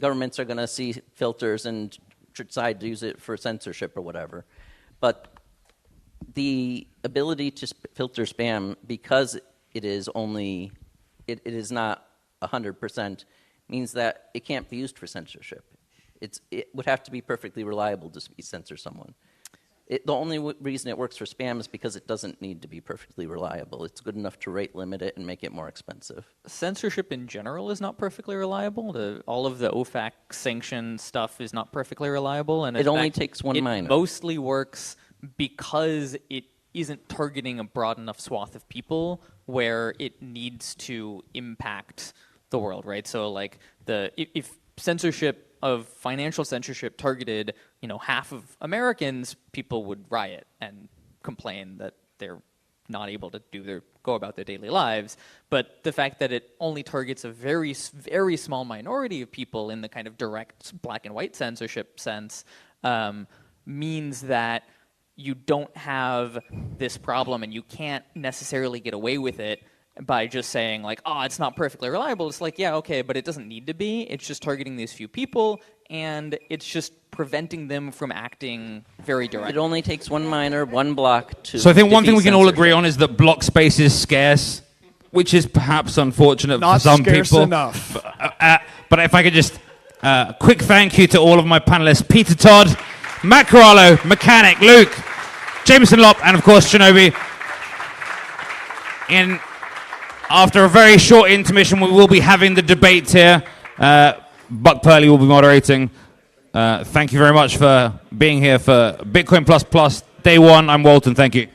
governments are going to see filters and decide to use it for censorship or whatever. But the ability to filter spam, because it is only... It is not 100%, means that it can't be used for censorship. It would have to be perfectly reliable to censor someone. The only reason it works for spam is because it doesn't need to be perfectly reliable. It's good enough to rate limit it and make it more expensive. Censorship in general is not perfectly reliable. All of the OFAC sanction stuff is not perfectly reliable. And it only takes one miner. It mostly works because it isn't targeting a broad enough swath of people where it needs to impact the world, right? So like if censorship of financial censorship targeted, half of Americans, people would riot and complain that they're not able to go about their daily lives. But the fact that it only targets a very, very small minority of people in the kind of direct black and white censorship sense means that you don't have this problem, and you can't necessarily get away with it by just saying like, oh, it's not perfectly reliable. It's like, yeah, okay, but it doesn't need to be. It's just targeting these few people, and it's just preventing them from acting very directly. It only takes one miner, one block to. So I think one thing we can all agree on is that block space is scarce, which is perhaps unfortunate for some people. Not scarce enough. But if I could just quick thank you to all of my panelists: Peter Todd, Matt Corallo, Mechanic, Luke, Jameson Lopp, and of course Shinobi. After a very short intermission, we will be having the debate here. Buck Purley will be moderating. Thank you very much for being here for Bitcoin Plus Plus Day 1. I'm Walton. Thank you.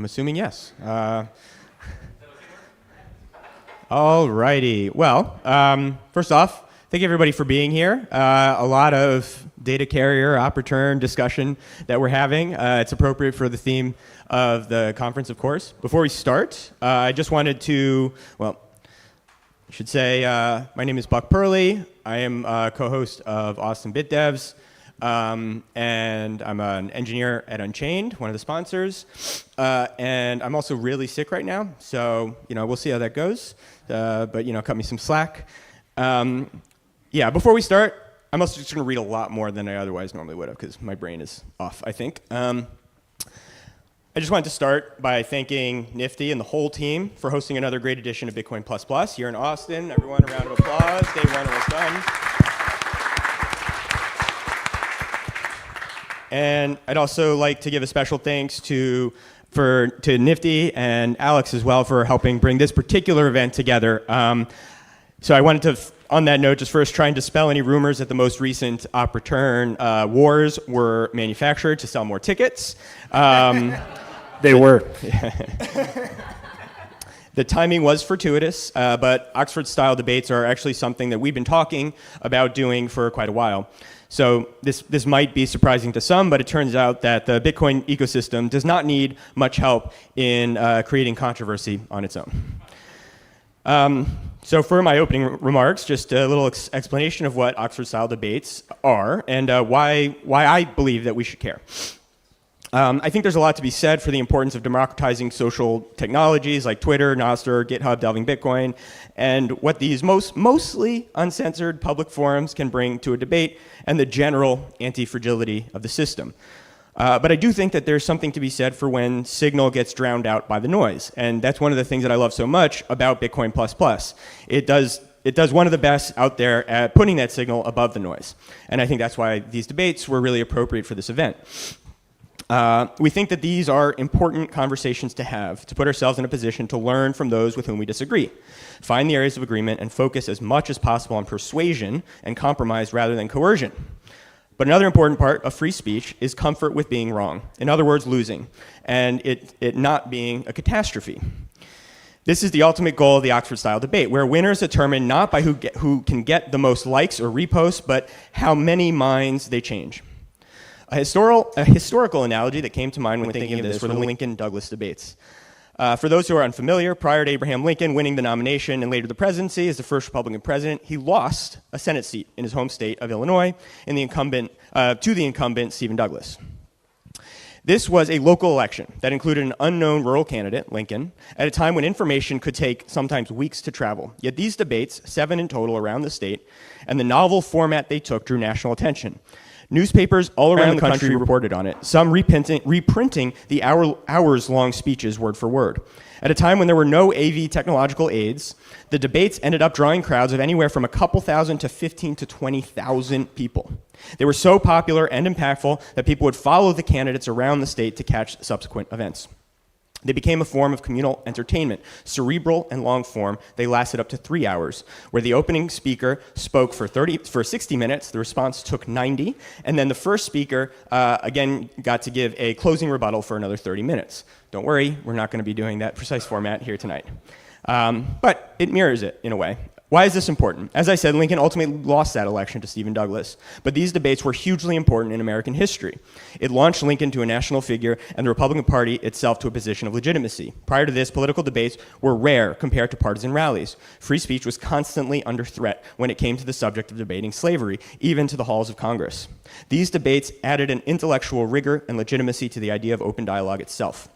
I'm assuming yes. All righty. Well, first off, thank you everybody for being here. A lot of data carrier, op-return discussion that we're having. It's appropriate for the theme of the conference, of course. Before we start, I just wanted to, well, I should say my name is Buck Purley. I am co-host of Austin Bit Devs. And I'm an engineer at Unchained, one of the sponsors. And I'm also really sick right now, so we'll see how that goes. But cut me some slack. Yeah, before we start, I'm also just going to read a lot more than I otherwise normally would have because my brain is off, I think. I just wanted to start by thanking Nifty and the whole team for hosting another great edition of Bitcoin++ here in Austin. Everyone, a round of applause. Day one, well done. And I'd also like to give a special thanks to Nifty and Alex as well for helping bring this particular event together. So I wanted to, on that note, just first try and dispel any rumors that the most recent op-return wars were manufactured to sell more tickets. They were. The timing was fortuitous, but Oxford-style debates are actually something that we've been talking about doing for quite a while. So this might be surprising to some, but it turns out that the Bitcoin ecosystem does not need much help in creating controversy on its own. So for my opening remarks, just a little explanation of what Oxford-style debates are and why I believe that we should care. I think there's a lot to be said for the importance of democratizing social technologies like Twitter, Nostr, GitHub, Delving Bitcoin, and what these mostly uncensored public forums can bring to a debate and the general anti-fragility of the system. But I do think that there's something to be said for when signal gets drowned out by the noise. And that's one of the things that I love so much about Bitcoin++. It does one of the best out there at putting that signal above the noise. And I think that's why these debates were really appropriate for this event. We think that these are important conversations to have, to put ourselves in a position to learn from those with whom we disagree, find the areas of agreement, and focus as much as possible on persuasion and compromise rather than coercion. But another important part of free speech is comfort with being wrong, in other words, losing, and it not being a catastrophe. This is the ultimate goal of the Oxford-style debate, where winners are determined not by who can get the most likes or reposts, but how many minds they change. A historical analogy that came to mind when thinking of this were the Lincoln-Douglas debates. For those who are unfamiliar, prior to Abraham Lincoln winning the nomination and later the presidency as the first Republican president, he lost a Senate seat in his home state of Illinois to the incumbent Stephen Douglas. This was a local election that included an unknown rural candidate, Lincoln, at a time when information could take sometimes weeks to travel. Yet these debates, 7 in total around the state, and the novel format they took drew national attention. Newspapers all around the country reported on it, some reprinting the hours-long speeches word for word. At a time when there were no AV technological aids, the debates ended up drawing crowds of anywhere from a couple thousand to 15 to 20,000 people. They were so popular and impactful that people would follow the candidates around the state to catch subsequent events. They became a form of communal entertainment, cerebral and long form. They lasted up to 3 hours, where the opening speaker spoke for 60 minutes, the response took 90, and then the first speaker, again, got to give a closing rebuttal for another 30 minutes. Don't worry, we're not going to be doing that precise format here tonight. But it mirrors it in a way. Why is this important? As I said, Lincoln ultimately lost that election to Stephen Douglas, but these debates were hugely important in American history. It launched Lincoln to a national figure and the Republican Party itself to a position of legitimacy. Prior to this, political debates were rare compared to partisan rallies. Free speech was constantly under threat when it came to the subject of debating slavery, even to the halls of Congress. These debates added an intellectual rigor and legitimacy to the idea of open dialogue itself.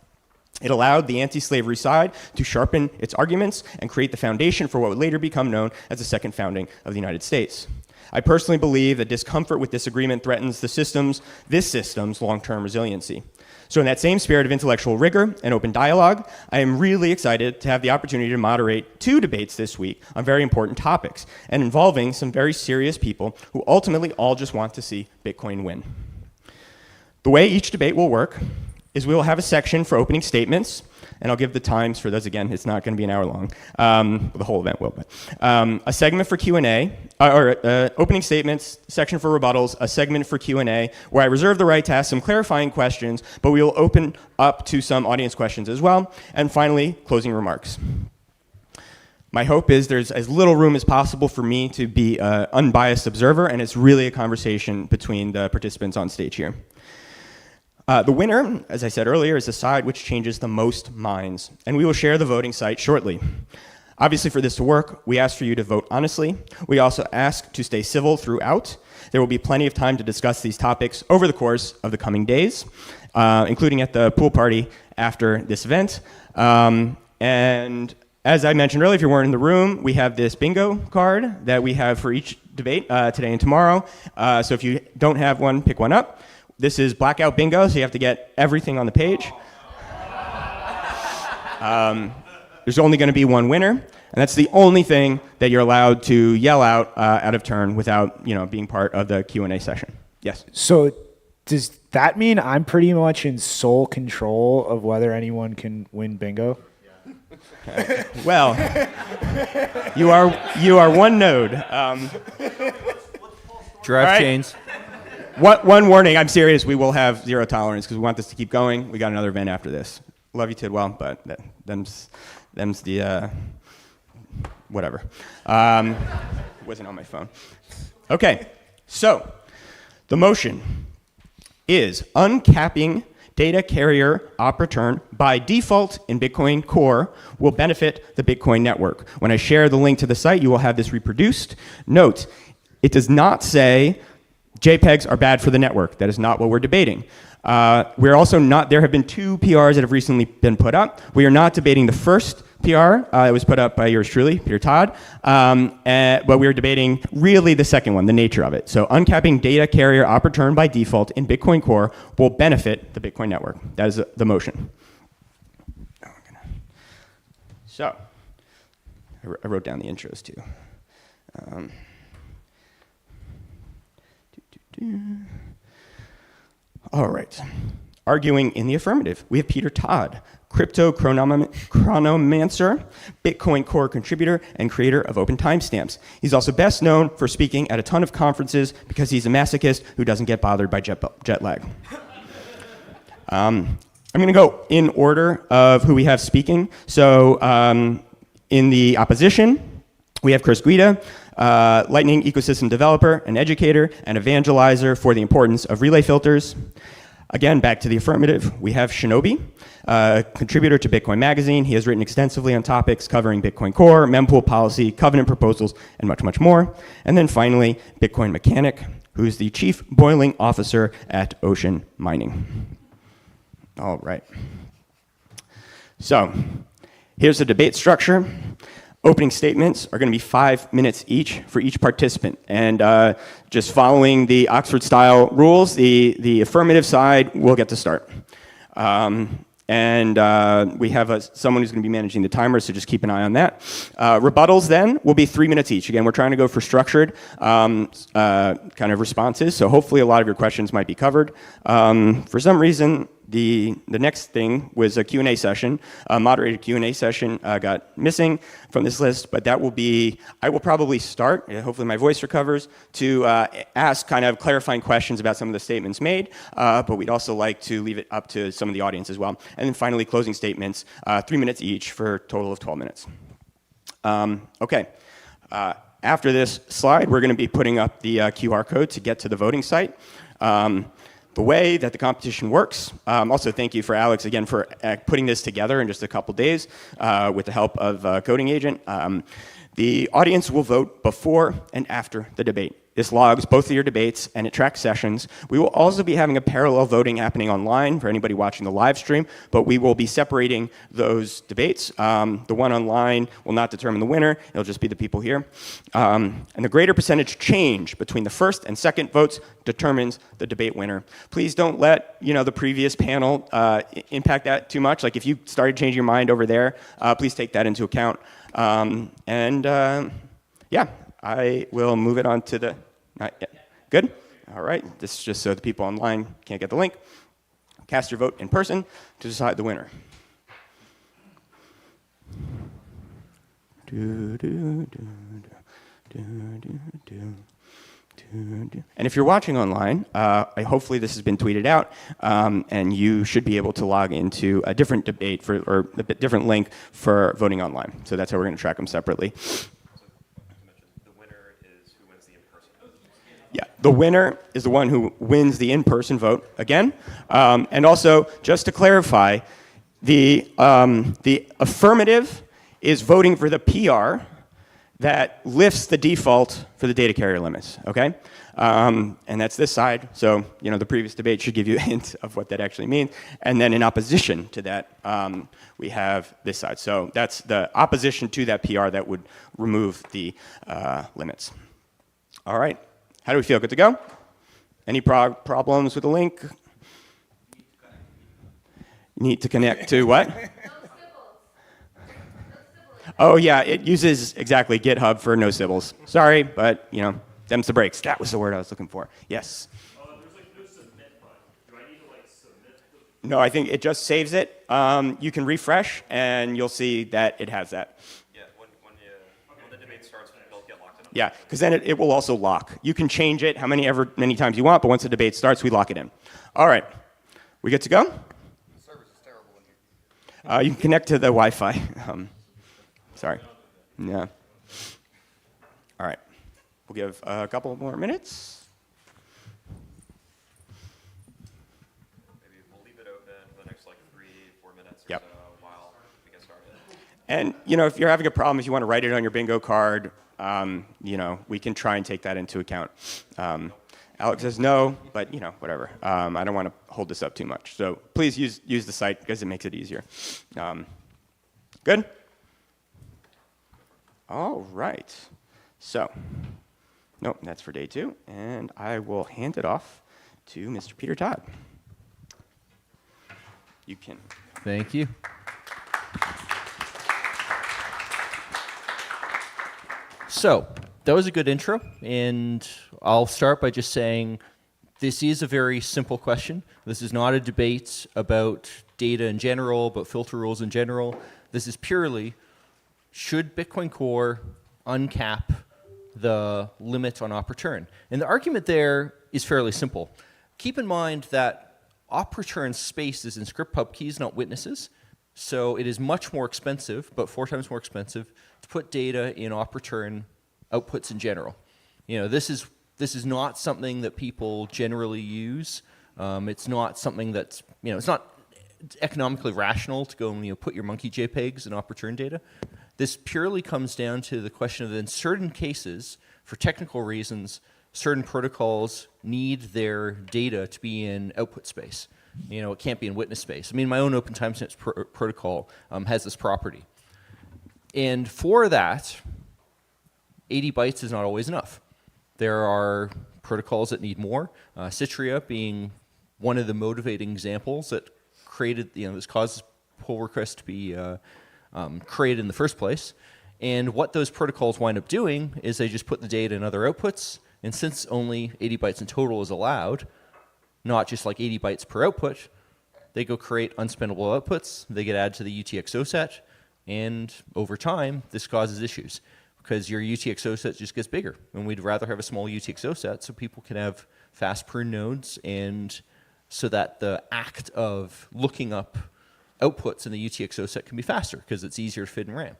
It allowed the anti-slavery side to sharpen its arguments and create the foundation for what would later become known as the second founding of the United States. I personally believe that discomfort with disagreement threatens this system's long-term resiliency. So in that same spirit of intellectual rigor and open dialogue, I am really excited to have the opportunity to moderate 2 debates this week on very important topics and involving some very serious people who ultimately all just want to see Bitcoin win. The way each debate will work is we will have a section for opening statements, and I'll give the times for those again. It's not going to be an hour long. The whole event will, but a segment for Q&A, or opening statements, section for rebuttals, a segment for Q&A, where I reserve the right to ask some clarifying questions, but we will open up to some audience questions as well, and finally, closing remarks. My hope is there's as little room as possible for me to be an unbiased observer, and it's really a conversation between the participants on stage here. The winner, as I said earlier, is the side which changes the most minds, and we will share the voting site shortly. Obviously, for this to work, we ask for you to vote honestly. We also ask to stay civil throughout. There will be plenty of time to discuss these topics over the course of the coming days, including at the pool party after this event. And as I mentioned earlier, if you weren't in the room, we have this bingo card that we have for each debate today and tomorrow. So if you don't have one, pick one up. This is blackout bingo, so you have to get everything on the page. There's only going to be one winner, and that's the only thing that you're allowed to yell out of turn without, being part of the Q&A session. Yes? So does that mean I'm pretty much in sole control of whether anyone can win bingo? Well, you are one node. Drive right. chains. One warning, I'm serious, we will have zero tolerance because we want this to keep going. We got another event after this. Love you, Tidwell, but them's the, whatever. Wasn't on my phone. Okay, so the motion is uncapping data carrier op return by default in Bitcoin Core will benefit the Bitcoin network. When I share the link to the site, you will have this reproduced. Note, it does not say JPEGs are bad for the network. That is not what we're debating. We're also not, there have been 2 PRs that have recently been put up. We are not debating the first PR. It was put up by yours truly, Peter Todd. But we're debating really the second one, the nature of it. So uncapping data carrier op return by default in Bitcoin Core will benefit the Bitcoin network. That is the motion. So I wrote down the intros too. All right. Arguing in the affirmative, we have Peter Todd, crypto chronomancer, Bitcoin Core contributor, and creator of Open Timestamps. He's also best known for speaking at a ton of conferences because he's a masochist who doesn't get bothered by jet lag. I'm going to go in order of who we have speaking. So in the opposition, we have Chris Guida, Lightning ecosystem developer, an educator, and evangelizer for the importance of relay filters. Again, back to the affirmative, we have Shinobi, contributor to Bitcoin Magazine. He has written extensively on topics covering Bitcoin Core, mempool policy, covenant proposals, and much, much more. And then finally, Bitcoin Mechanic, who's the chief boiling officer at Ocean Mining. All right. So here's the debate structure. Opening statements are going to be 5 minutes each for each participant. And just following the Oxford-style rules, the affirmative side will get to start. We have someone who's going to be managing the timer, so just keep an eye on that. Rebuttals then will be 3 minutes each. Again, we're trying to go for structured kind of responses, so hopefully a lot of your questions might be covered. For some reason, the next thing was a Q&A session. A moderated Q&A session got missing from this list, but that will be, I will probably start, hopefully my voice recovers, to ask kind of clarifying questions about some of the statements made, but we'd also like to leave it up to some of the audience as well. And then finally, closing statements, 3 minutes each for a total of 12 minutes. Okay. After this slide, we're going to be putting up the QR code to get to the voting site. The way that the competition works, also thank you for Alex again for putting this together in just a couple days with the help of Coding Agent. The audience will vote before and after the debate. This logs both of your debates and it tracks sessions. We will also be having a parallel voting happening online for anybody watching the live stream, but we will be separating those debates. The one online will not determine the winner. It'll just be the people here. And the greater percentage change between the first and second votes determines the debate winner. Please don't let the previous panel impact that too much. Like if you started changing your mind over there, please take that into account. Yeah, I will move it on to the, not yet. Good? All right, this is just so the people online can't get the link. Cast your vote in person to decide the winner. And if you're watching online, hopefully this has been tweeted out, and you should be able to log into a different debate or a bit different link for voting online. So that's how we're going to track them separately. Yeah, the winner is the one who wins the in-person vote again. And also, just to clarify, the affirmative is voting for the PR that lifts the default for the data carrier limits, okay? And that's this side. So, the previous debate should give you a hint of what that actually means. And then in opposition to that, we have this side. So that's the opposition to that PR that would remove the limits. All right. How do we feel? Good to go? Any problems with the link? Need to connect to what? Oh, yeah, it uses exactly GitHub for no Sybil's. Sorry, but, them's the breaks. That was the word I was looking for. Yes? There's like no submit button. Do I need to like submit the... No, I think it just saves it. You can refresh, and you'll see that it has that. Yeah, when the debate starts, it'll get locked in. Yeah, because then it will also lock. You can change it how many times you want, but once the debate starts, we lock it in. All right. We good to go? The service is terrible in here. You can connect to the Wi-Fi. Sorry. Yeah. All right. We'll give a couple more minutes. Maybe we'll leave it open for the next 3-4 minutes Yep. or so while we get started. And, if you're having a problem, if you want to write it on your bingo card, we can try and take that into account. Alex says no, but, whatever. I don't want to hold this up too much. So please use the site because it makes it easier. Good? All right. So, nope, that's for day 2. And I will hand it off to Mr. Peter Todd. You can. Thank you. So, that was a good intro, and I'll start by just saying this is a very simple question. This is not a debate about data in general, about filter rules in general. This is purely, should Bitcoin Core uncap the limit on op return? And the argument there is fairly simple. Keep in mind that op return space is in script pub keys, not witnesses. So it is much more expensive, about 4 times more expensive, to put data in op return outputs in general. This is not something that people generally use. It's not something that's, it's not economically rational to go and put your monkey JPEGs in op return data. This purely comes down to the question of, in certain cases, for technical reasons, certain protocols need their data to be in output space. It can't be in witness space. My own open timestamps protocol has this property. And for that, 80 bytes is not always enough. There are protocols that need more, Citria being one of the motivating examples that created, this causes pull requests to be created in the first place. And what those protocols wind up doing is they just put the data in other outputs, and since only 80 bytes in total is allowed, not just 80 bytes per output, they go create unspendable outputs, they get added to the UTXO set, and over time, this causes issues because your UTXO set just gets bigger, and we'd rather have a small UTXO set so people can have fast prune nodes, and so that the act of looking up outputs in the UTXO set can be faster because it's easier to fit in RAM.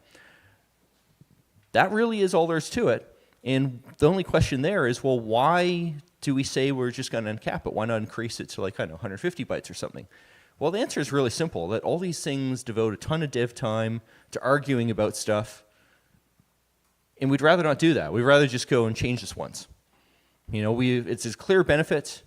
That really is all there is to it. And the only question there is, well, why do we say we're just going to uncap it? Why not increase it to 150 bytes or something? Well, the answer is really simple, that all these things devote a ton of dev time to arguing about stuff, and we'd rather not do that. We'd rather just go and change this once. It's a clear benefit.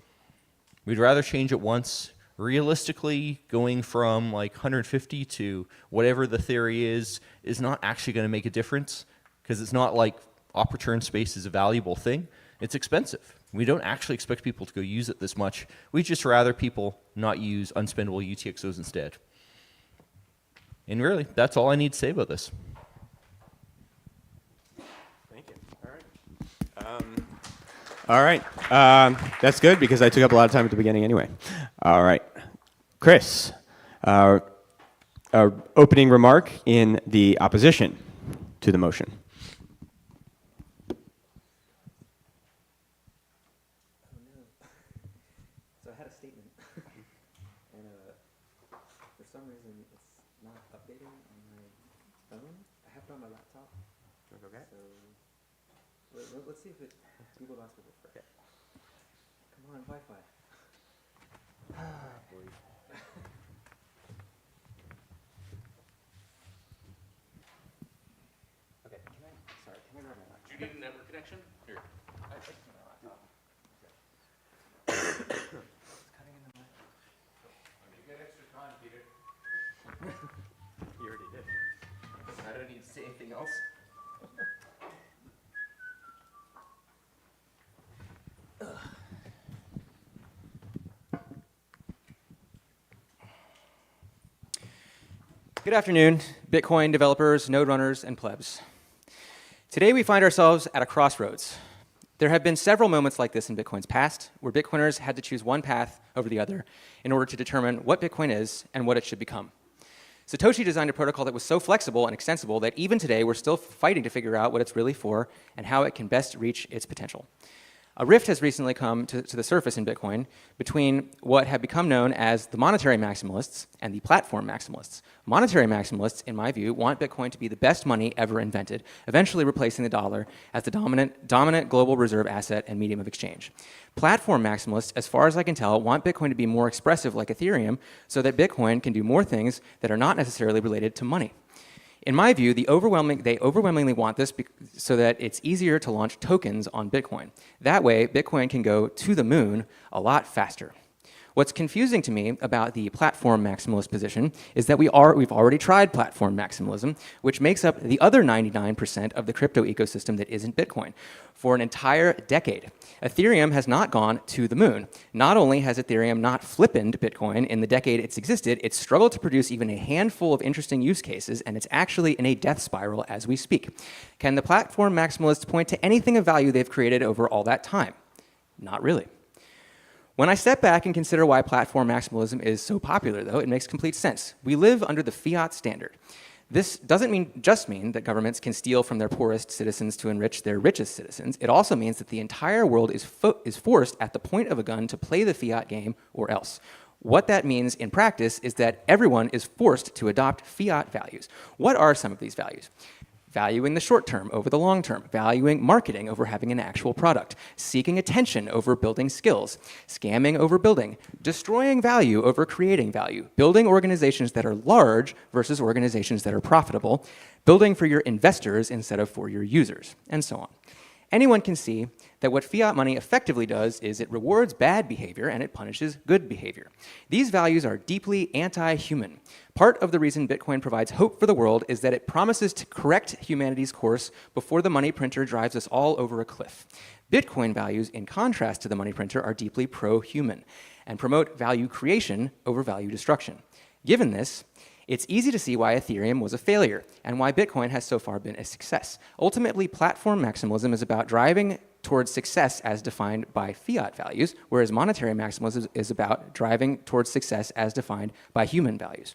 We'd rather change it once. Realistically, going from 150 to whatever the theory is not actually going to make a difference because it's not like op return space is a valuable thing. It's expensive. We don't actually expect people to go use it this much. We'd just rather people not use unspendable UTXOs instead. And really, that's all I need to say about this. Thank you. All right. That's good because I took up a lot of time at the beginning anyway. All right. Chris, opening remark in the opposition to to the motion. So I had a statement, and for some reason it's not updating on my phone. I have it on my laptop. Okay. So let's see if Google Docs will work. Okay. Come on, Wi-Fi. Okay, can I grab my laptop? Do you need a network connection? Here. You get extra time, Peter. You already did. I don't need to say anything else. Good afternoon, Bitcoin developers, node runners, and plebs. Today we find ourselves at a crossroads. There have been several moments like this in Bitcoin's past, where Bitcoiners had to choose one path over the other in order to determine what Bitcoin is and what it should become. Satoshi designed a protocol that was so flexible and extensible that even today we're still fighting to figure out what it's really for and how it can best reach its potential. A rift has recently come to the surface in Bitcoin between what have become known as the monetary maximalists and the platform maximalists. Monetary maximalists, in my view, want Bitcoin to be the best money ever invented, eventually replacing the dollar as the dominant global reserve asset and medium of exchange. Platform maximalists, as far as I can tell, want Bitcoin to be more expressive like Ethereum so that Bitcoin can do more things that are not necessarily related to money. In my view, they overwhelmingly want this so that it's easier to launch tokens on Bitcoin. That way, Bitcoin can go to the moon a lot faster. What's confusing to me about the platform maximalist position is that we've already tried platform maximalism, which makes up the other 99% of the crypto ecosystem that isn't Bitcoin. For an entire decade, Ethereum has not gone to the moon. Not only has Ethereum not flippened Bitcoin in the decade it's existed, it's struggled to produce even a handful of interesting use cases, and it's actually in a death spiral as we speak. Can the platform maximalists point to anything of value they've created over all that time? Not really. When I step back and consider why platform maximalism is so popular, though, it makes complete sense. We live under the fiat standard. This doesn't just mean that governments can steal from their poorest citizens to enrich their richest citizens. It also means that the entire world is forced at the point of a gun to play the fiat game or else. What that means in practice is that everyone is forced to adopt fiat values. What are some of these values? Valuing the short term over the long term, valuing marketing over having an actual product, seeking attention over building skills, scamming over building, destroying value over creating value, building organizations that are large versus organizations that are profitable, building for your investors instead of for your users, and so on. Anyone can see that what fiat money effectively does is it rewards bad behavior and it punishes good behavior. These values are deeply anti-human. Part of the reason Bitcoin provides hope for the world is that it promises to correct humanity's course before the money printer drives us all over a cliff. Bitcoin values, in contrast to the money printer, are deeply pro-human and promote value creation over value destruction. Given this, it's easy to see why Ethereum was a failure and why Bitcoin has so far been a success. Ultimately, platform maximalism is about driving towards success as defined by fiat values, whereas monetary maximalism is about driving towards success as defined by human values.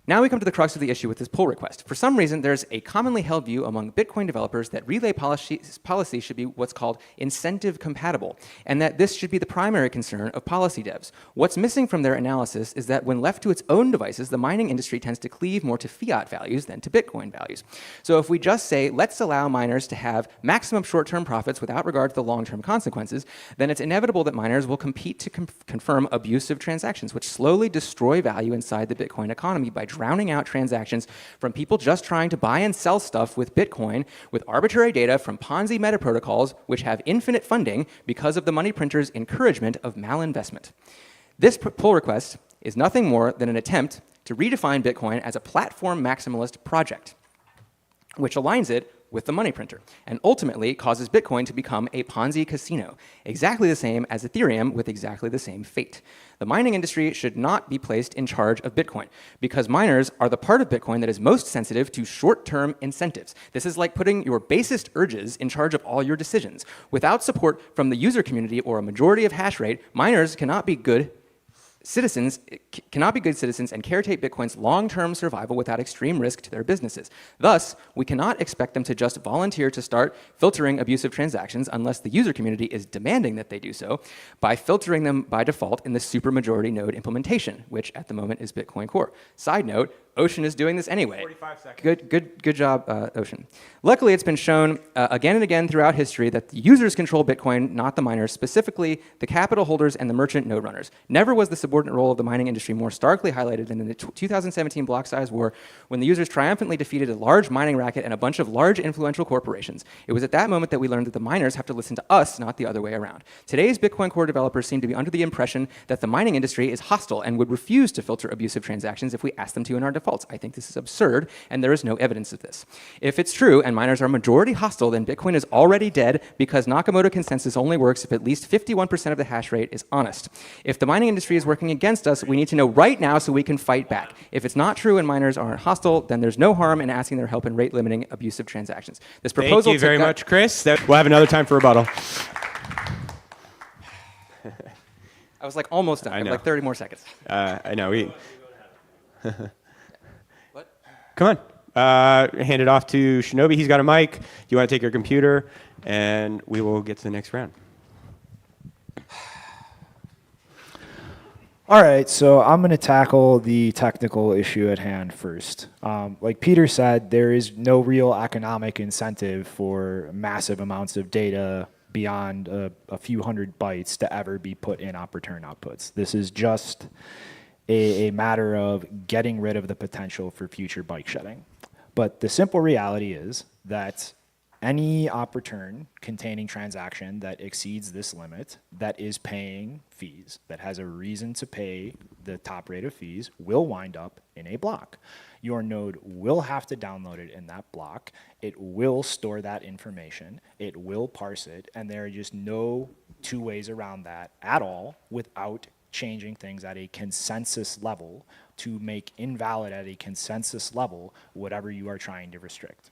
Now we come to the crux of the issue with this pull request. For some reason, there's a commonly held view among Bitcoin developers that relay policy should be what's called incentive compatible, and that this should be the primary concern of policy devs. What's missing from their analysis is that when left to its own devices, the mining industry tends to cleave more to fiat values than to Bitcoin values. So if we just say, let's allow miners to have maximum short-term profits without regard to the long-term consequences, then it's inevitable that miners will compete to confirm abusive transactions, which slowly destroy value inside the Bitcoin economy by drowning out transactions from people just trying to buy and sell stuff with Bitcoin with arbitrary data from Ponzi meta protocols, which have infinite funding because of the money printer's encouragement of malinvestment. This pull request is nothing more than an attempt to redefine Bitcoin as a platform maximalist project, which aligns it with the money printer, and ultimately causes Bitcoin to become a Ponzi casino, exactly the same as Ethereum with exactly the same fate. The mining industry should not be placed in charge of Bitcoin, because miners are the part of Bitcoin that is most sensitive to short-term incentives. This is like putting your basest urges in charge of all your decisions. Without support from the user community or a majority of hash rate, miners cannot be good citizens cannot be good citizens and caretake Bitcoin's long-term survival without extreme risk to their businesses. Thus, we cannot expect them to just volunteer to start filtering abusive transactions unless the user community is demanding that they do so by filtering them by default in the supermajority node implementation, which at the moment is Bitcoin Core. Side note, Ocean is doing this anyway. 45 seconds. Good job, Ocean. Luckily, it's been shown again and again throughout history that the users control Bitcoin, not the miners, specifically the capital holders and the merchant node runners. Never was the subordinate role of the mining industry more starkly highlighted than in the 2017 block size war, when the users triumphantly defeated a large mining racket and a bunch of large influential corporations. It was at that moment that we learned that the miners have to listen to us, not the other way around. Today's Bitcoin Core developers seem to be under the impression that the mining industry is hostile and would refuse to filter abusive transactions if we asked them to in our defaults. I think this is absurd, and there is no evidence of this. If it's true, and miners are majority hostile, then Bitcoin is already dead because Nakamoto consensus only works if at least 51% of the hash rate is honest. If the mining industry is working against us, we need to know right now so we can fight back. If it's not true and miners aren't hostile, then there's no harm in asking their help in rate limiting abusive transactions. This proposal Thank you very much, Chris. We'll have another time for rebuttal. I was like almost done. I have like 30 more seconds. I know. What? Come on. Hand it off to Shinobi. He's got a mic. You want to take your computer, and we will get to the next round. All right, so I'm going to tackle the technical issue at hand first. Like Peter said, there is no real economic incentive for massive amounts of data beyond a few hundred bytes to ever be put in op-return outputs. This is just a matter of getting rid of the potential for future byte shedding. But the simple reality is that any op-return containing transaction that exceeds this limit, that is paying fees, that has a reason to pay the top rate of fees, will wind up in a block. Your node will have to download it in that block. It will store that information. It will parse it. And there are just no two ways around that at all without changing things at a consensus level to make invalid at a consensus level whatever you are trying to restrict.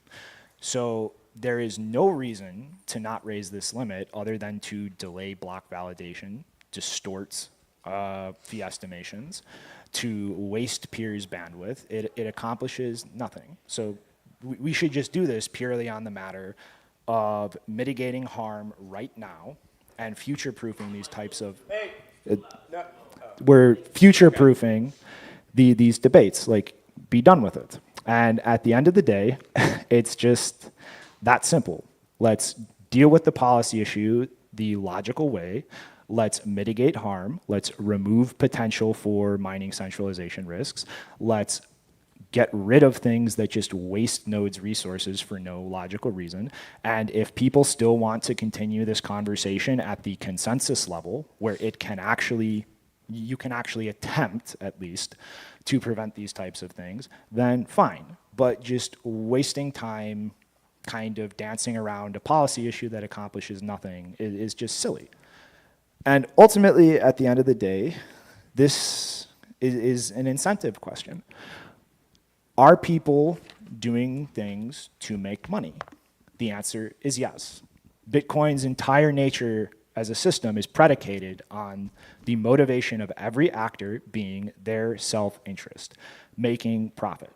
So there is no reason to not raise this limit other than to delay block validation, distort fee estimations, to waste peers' bandwidth. It accomplishes nothing. So we should just do this purely on the matter of mitigating harm right now and future-proofing these types of... We're future-proofing these debates. Like, be done with it. And at the end of the day, it's just that simple. Let's deal with the policy issue the logical way. Let's mitigate harm. Let's remove potential for mining centralization risks. Let's get rid of things that just waste nodes' resources for no logical reason. And if people still want to continue this conversation at the consensus level, where it can actually, you can actually attempt, at least, to prevent these types of things, then fine. But just wasting time kind of dancing around a policy issue that accomplishes nothing is just silly. And ultimately, at the end of the day, this is an incentive question. Are people doing things to make money? The answer is yes. Bitcoin's entire nature as a system is predicated on the motivation of every actor being their self-interest, making profit.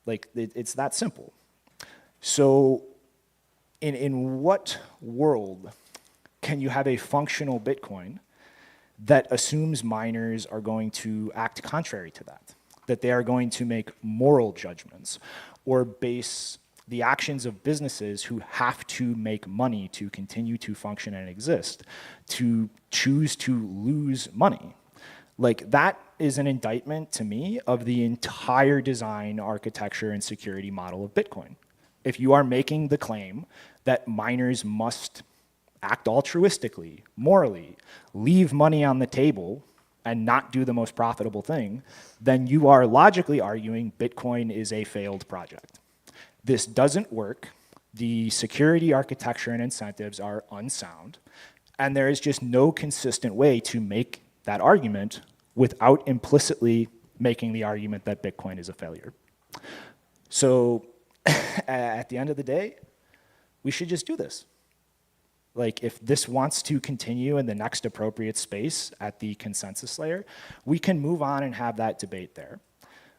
Like, it's that simple. So in what world can you have a functional Bitcoin that assumes miners are going to act contrary to that they are going to make moral judgments or base the actions of businesses who have to make money to continue to function and exist to choose to lose money? Like, that is an indictment to me of the entire design, architecture, and security model of Bitcoin. If you are making the claim that miners must act altruistically, morally, leave money on the table, and not do the most profitable thing, then you are logically arguing Bitcoin is a failed project. This doesn't work. The security architecture and incentives are unsound, and there is just no consistent way to make that argument without implicitly making the argument that Bitcoin is a failure. So at the end of the day, we should just do this. Like if this wants to continue in the next appropriate space at the consensus layer, we can move on and have that debate there.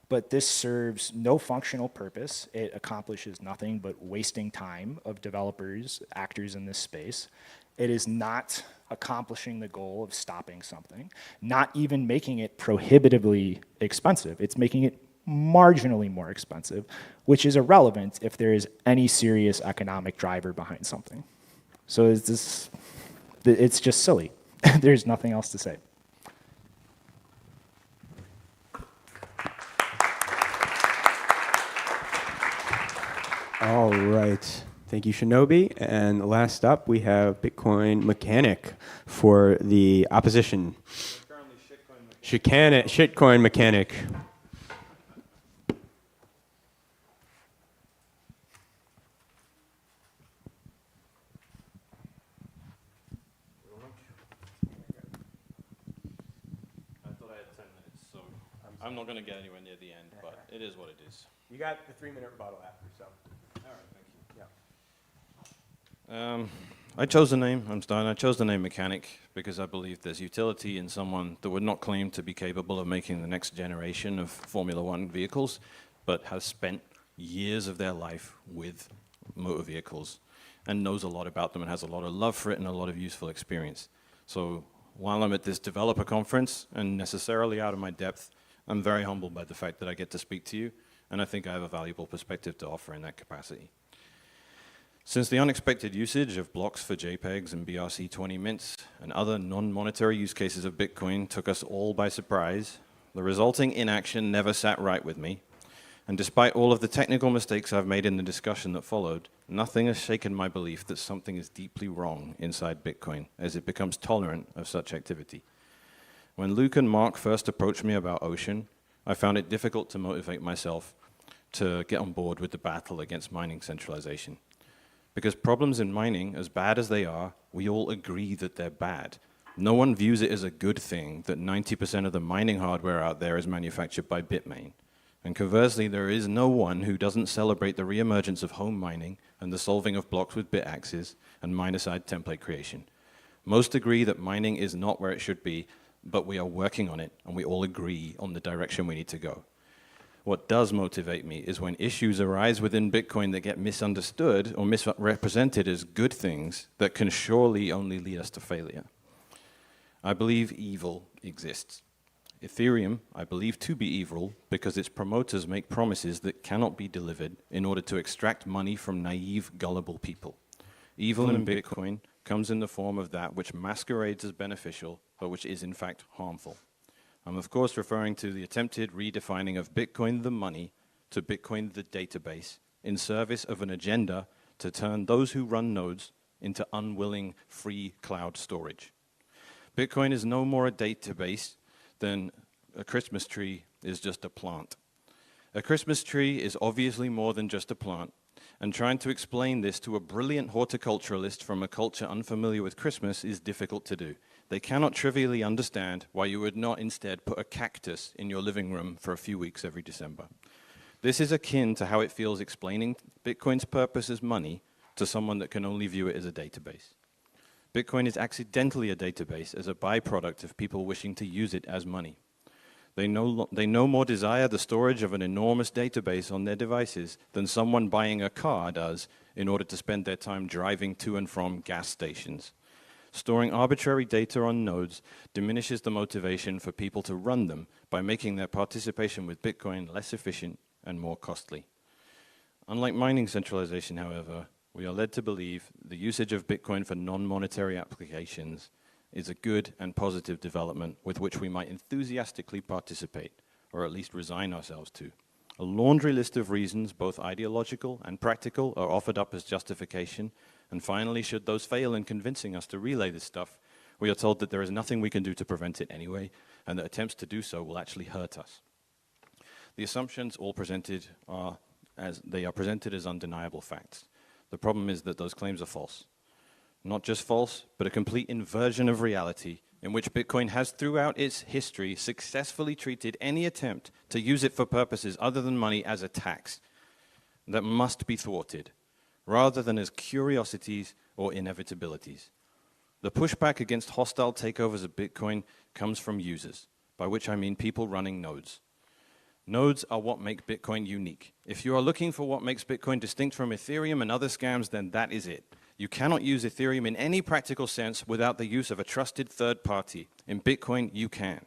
But this serves no functional purpose. It accomplishes nothing but wasting time of developers, actors in this space. It is not accomplishing the goal of stopping something, not even making it prohibitively expensive. It's making it marginally more expensive, which is irrelevant if there is any serious economic driver behind something. So it's just silly. There's nothing else to say. All right. Thank you, Shinobi. And last up, we have Bitcoin Mechanic for the opposition. Shitcoin Mechanic. I'm not going to get anywhere near the end, but it is what it is. You got the 3-minute rebuttal after, so. All right, thank you. Yeah. I chose the name, I'm starting. I chose the name Mechanic because I believe there's utility in someone that would not claim to be capable of making the next generation of Formula One vehicles, but has spent years of their life with motor vehicles and knows a lot about them and has a lot of love for it and a lot of useful experience. So while I'm at this developer conference and necessarily out of my depth, I'm very humbled by the fact that I get to speak to you, and I think I have a valuable perspective to offer in that capacity. Since the unexpected usage of blocks for JPEGs and BRC20 mints and other non-monetary use cases of Bitcoin took us all by surprise, the resulting inaction never sat right with me, and despite all of the technical mistakes I've made in the discussion that followed, nothing has shaken my belief that something is deeply wrong inside Bitcoin as it becomes tolerant of such activity. When Luke and Mark first approached me about Ocean, I found it difficult to motivate myself to get on board with the battle against mining centralization. Because problems in mining, as bad as they are, we all agree that they're bad. No one views it as a good thing that 90% of the mining hardware out there is manufactured by Bitmain. And conversely, there is no one who doesn't celebrate the reemergence of home mining and the solving of blocks with bit axes and miner-side template creation. Most agree that mining is not where it should be, but we are working on it, and we all agree on the direction we need to go. What does motivate me is when issues arise within Bitcoin that get misunderstood or misrepresented as good things that can surely only lead us to failure. I believe evil exists. Ethereum, I believe to be evil because its promoters make promises that cannot be delivered in order to extract money from naive, gullible people. Evil in Bitcoin comes in the form of that which masquerades as beneficial, but which is in fact harmful. I'm of course referring to the attempted redefining of Bitcoin the money to Bitcoin the database in service of an agenda to turn those who run nodes into unwilling free cloud storage. Bitcoin is no more a database than a Christmas tree is just a plant. A Christmas tree is obviously more than just a plant, and trying to explain this to a brilliant horticulturalist from a culture unfamiliar with Christmas is difficult to do. They cannot trivially understand why you would not instead put a cactus in your living room for a few weeks every December. This is akin to how it feels explaining Bitcoin's purpose as money to someone that can only view it as a database. Bitcoin is accidentally a database as a byproduct of people wishing to use it as money. They no more desire the storage of an enormous database on their devices than someone buying a car does in order to spend their time driving to and from gas stations. Storing arbitrary data on nodes diminishes the motivation for people to run them by making their participation with Bitcoin less efficient and more costly. Unlike mining centralization, however, we are led to believe the usage of Bitcoin for non-monetary applications is a good and positive development with which we might enthusiastically participate, or at least resign ourselves to. A laundry list of reasons, both ideological and practical, are offered up as justification, and finally, should those fail in convincing us to relay this stuff, we are told that there is nothing we can do to prevent it anyway, and that attempts to do so will actually hurt us. The assumptions all presented are presented as undeniable facts. The problem is that those claims are false. Not just false, but a complete inversion of reality in which Bitcoin has throughout its history successfully treated any attempt to use it for purposes other than money as a tax that must be thwarted. rather than as curiosities or inevitabilities. The pushback against hostile takeovers of Bitcoin comes from users, by which I mean people running nodes. Nodes are what make Bitcoin unique. If you are looking for what makes Bitcoin distinct from Ethereum and other scams, then that is it. You cannot use Ethereum in any practical sense without the use of a trusted third party. In Bitcoin, you can.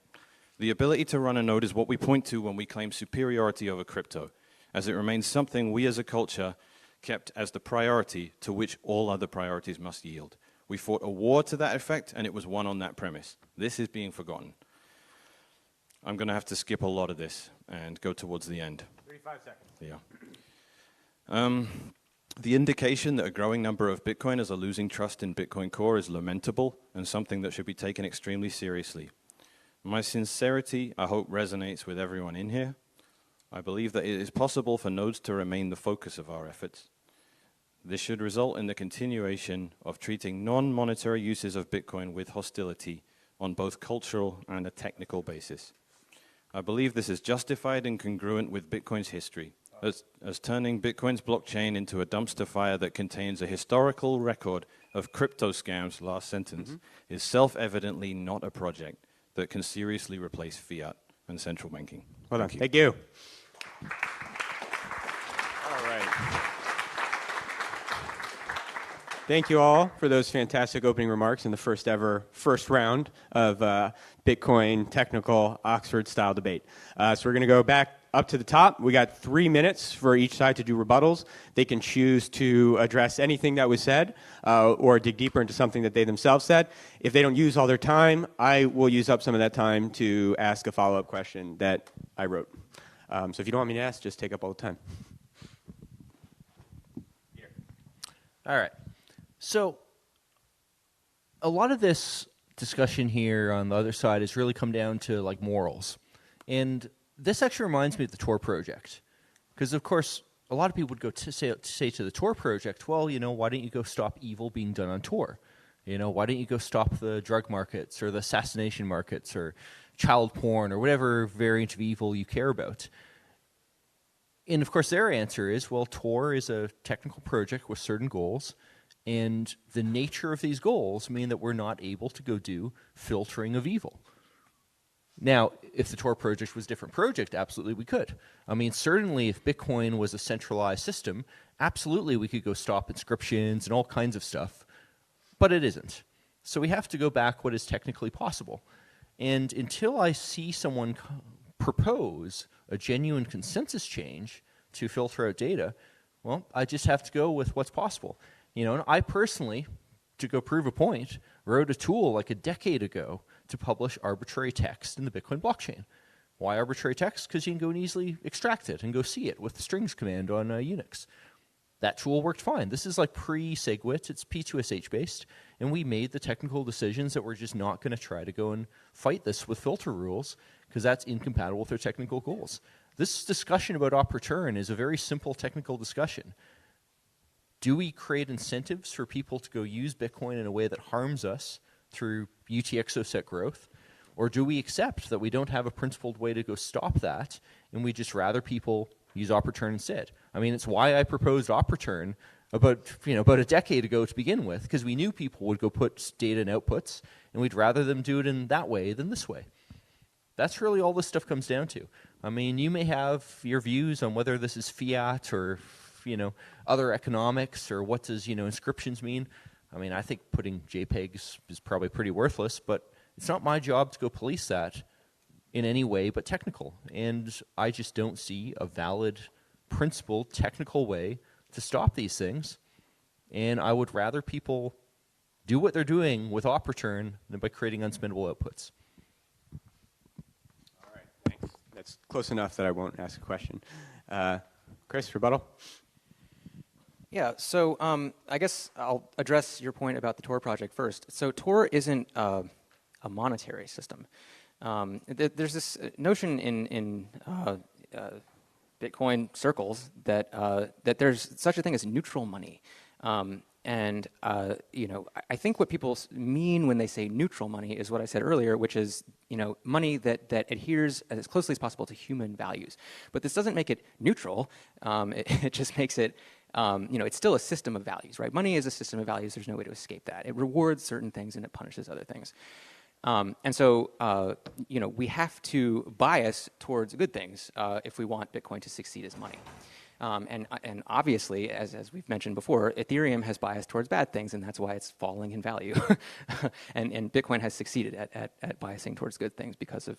The ability to run a node is what we point to when we claim superiority over crypto, as it remains something we as a culture kept as the priority to which all other priorities must yield. We fought a war to that effect, and it was won on that premise. This is being forgotten. I'm going to have to skip a lot of this and go towards the end. 35 seconds. Yeah. The indication that a growing number of Bitcoiners are losing trust in Bitcoin Core is lamentable and something that should be taken extremely seriously. My sincerity, I hope, resonates with everyone in here. I believe that it is possible for nodes to remain the focus of our efforts. This should result in the continuation of treating non-monetary uses of Bitcoin with hostility on both cultural and a technical basis. I believe this is justified and congruent with Bitcoin's history, as turning Bitcoin's blockchain into a dumpster fire that contains a historical record of crypto scams, last sentence, is self-evidently not a project that can seriously replace fiat and central banking. Well done. Thank you. All right. Thank you all for those fantastic opening remarks in the first round of Bitcoin technical Oxford-style debate. So we're going to go back up to the top. We got 3 minutes for each side to do rebuttals. They can choose to address anything that was said or dig deeper into something that they themselves said. If they don't use all their time, I will use up some of that time to ask a follow-up question that I wrote. So if you don't want me to ask, just take up all the time. All right. So a lot of this discussion here on the other side has really come down to like morals. And this actually reminds me of the Tor project. Because, of course, a lot of people would go to say to the Tor project, well, you know, why don't you go stop evil being done on Tor? You know, why don't you go stop the drug markets or the assassination markets or child porn or whatever variant of evil you care about? And, of course, their answer is, well, Tor is a technical project with certain goals. And the nature of these goals mean that we're not able to go do filtering of evil. Now, if the Tor project was a different project, absolutely we could. I mean, certainly if Bitcoin was a centralized system, absolutely we could go stop inscriptions and all kinds of stuff. But it isn't. So we have to go back what is technically possible. And until I see someone propose a genuine consensus change to filter out data, well, I just have to go with what's possible. You know, and I personally, to go prove a point, wrote a tool like a decade ago to publish arbitrary text in the Bitcoin blockchain. Why arbitrary text? Because you can go and easily extract it and go see it with the strings command on Unix. That tool worked fine. This is like pre-SegWit. It's P2SH based. And we made the technical decisions that we're just not going to try to go and fight this with filter rules because that's incompatible with our technical goals. This discussion about op return is a very simple technical discussion. Do we create incentives for people to go use Bitcoin in a way that harms us through UTXO set growth? Or do we accept that we don't have a principled way to go stop that and we just rather people use op return instead? I mean, it's why I proposed op return about a decade ago to begin with, because we knew people would go put data and outputs and we'd rather them do it in that way than this way. That's really all this stuff comes down to. I mean, you may have your views on whether this is fiat or other economics or what does, inscriptions mean. I mean, I think putting JPEGs is probably pretty worthless, but it's not my job to go police that in any way but technical. And I just don't see a valid, principled, technical way to stop these things. And I would rather people do what they're doing with op return than by creating unspendable outputs. All right, thanks. That's close enough that I won't ask a question. Chris, rebuttal? Yeah, so I guess I'll address your point about the Tor project first. So Tor isn't a monetary system. There's this notion in Bitcoin circles that there's such a thing as neutral money. I think what people mean when they say neutral money is what I said earlier, which is money that adheres as closely as possible to human values. But this doesn't make it neutral. It just makes it it's still a system of values, right? Money is a system of values. There's no way to escape that. It rewards certain things and it punishes other things. And so, we have to bias towards good things if we want Bitcoin to succeed as money. And obviously, as we've mentioned before, Ethereum has biased towards bad things, and that's why it's falling in value. and Bitcoin has succeeded at biasing towards good things because of,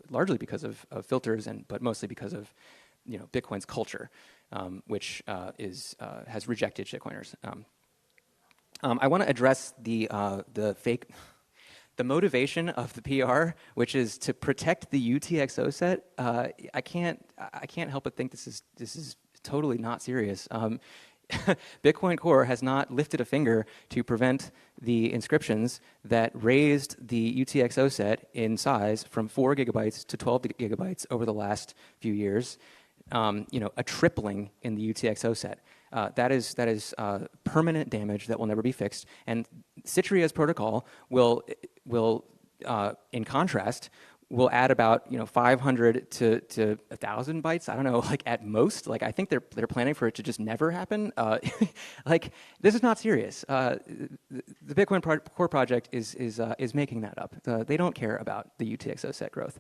largely because of filters, but mostly because of, Bitcoin's culture, which has rejected shitcoiners. I want to address the motivation of the PR, which is to protect the UTXO set. I can't help but think this is totally not serious. Bitcoin Core has not lifted a finger to prevent the inscriptions that raised the UTXO set in size from 4 gigabytes to 12 gigabytes over the last few years. A tripling in the UTXO set. That is permanent damage that will never be fixed. And Citria's protocol will in contrast, will add about 500 to 1,000 bytes. I don't know, like at most. Like I think they're planning for it to just never happen. Like this is not serious. The Bitcoin Core project is making that up. They don't care about the UTXO set growth.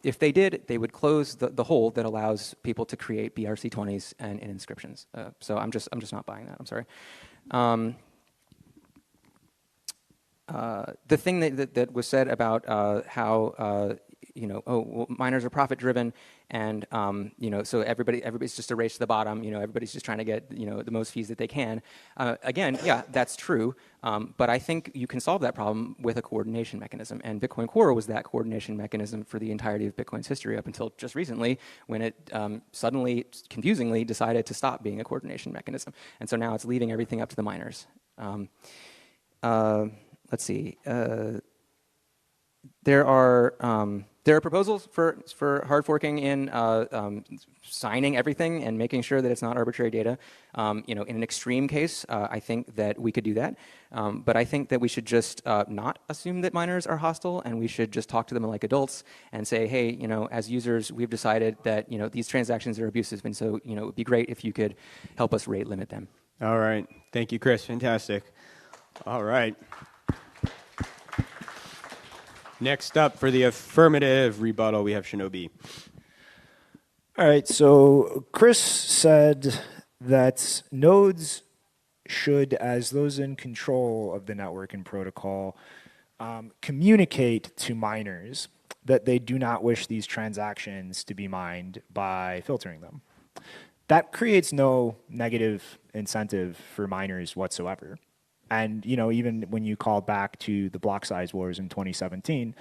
If they did, they would close the hole that allows people to create BRC20s and inscriptions. So I'm just not buying that. I'm sorry. The thing that was said about how miners are profit driven, and so everybody's just a race to the bottom. Everybody's just trying to get the most fees that they can. Again, yeah, that's true. But I think you can solve that problem with a coordination mechanism, and Bitcoin Core was that coordination mechanism for the entirety of Bitcoin's history up until just recently, when it suddenly, confusingly, decided to stop being a coordination mechanism, and so now it's leaving everything up to the miners. Let's see. There are proposals for hard forking in signing everything and making sure that it's not arbitrary data. In an extreme case, I think that we could do that. But I think that we should just not assume that miners are hostile, and we should just talk to them like adults and say, hey, as users, we've decided that these transactions are abusive, and so it would be great if you could help us rate limit them. All right. Thank you, Chris. Fantastic. All right. Next up, for the affirmative rebuttal, we have Shinobi. All right, so Chris said that nodes should, as those in control of the network and protocol, communicate to miners that they do not wish these transactions to be mined by filtering them. That creates no negative incentive for miners whatsoever. And even when you call back to the block size wars in 2017,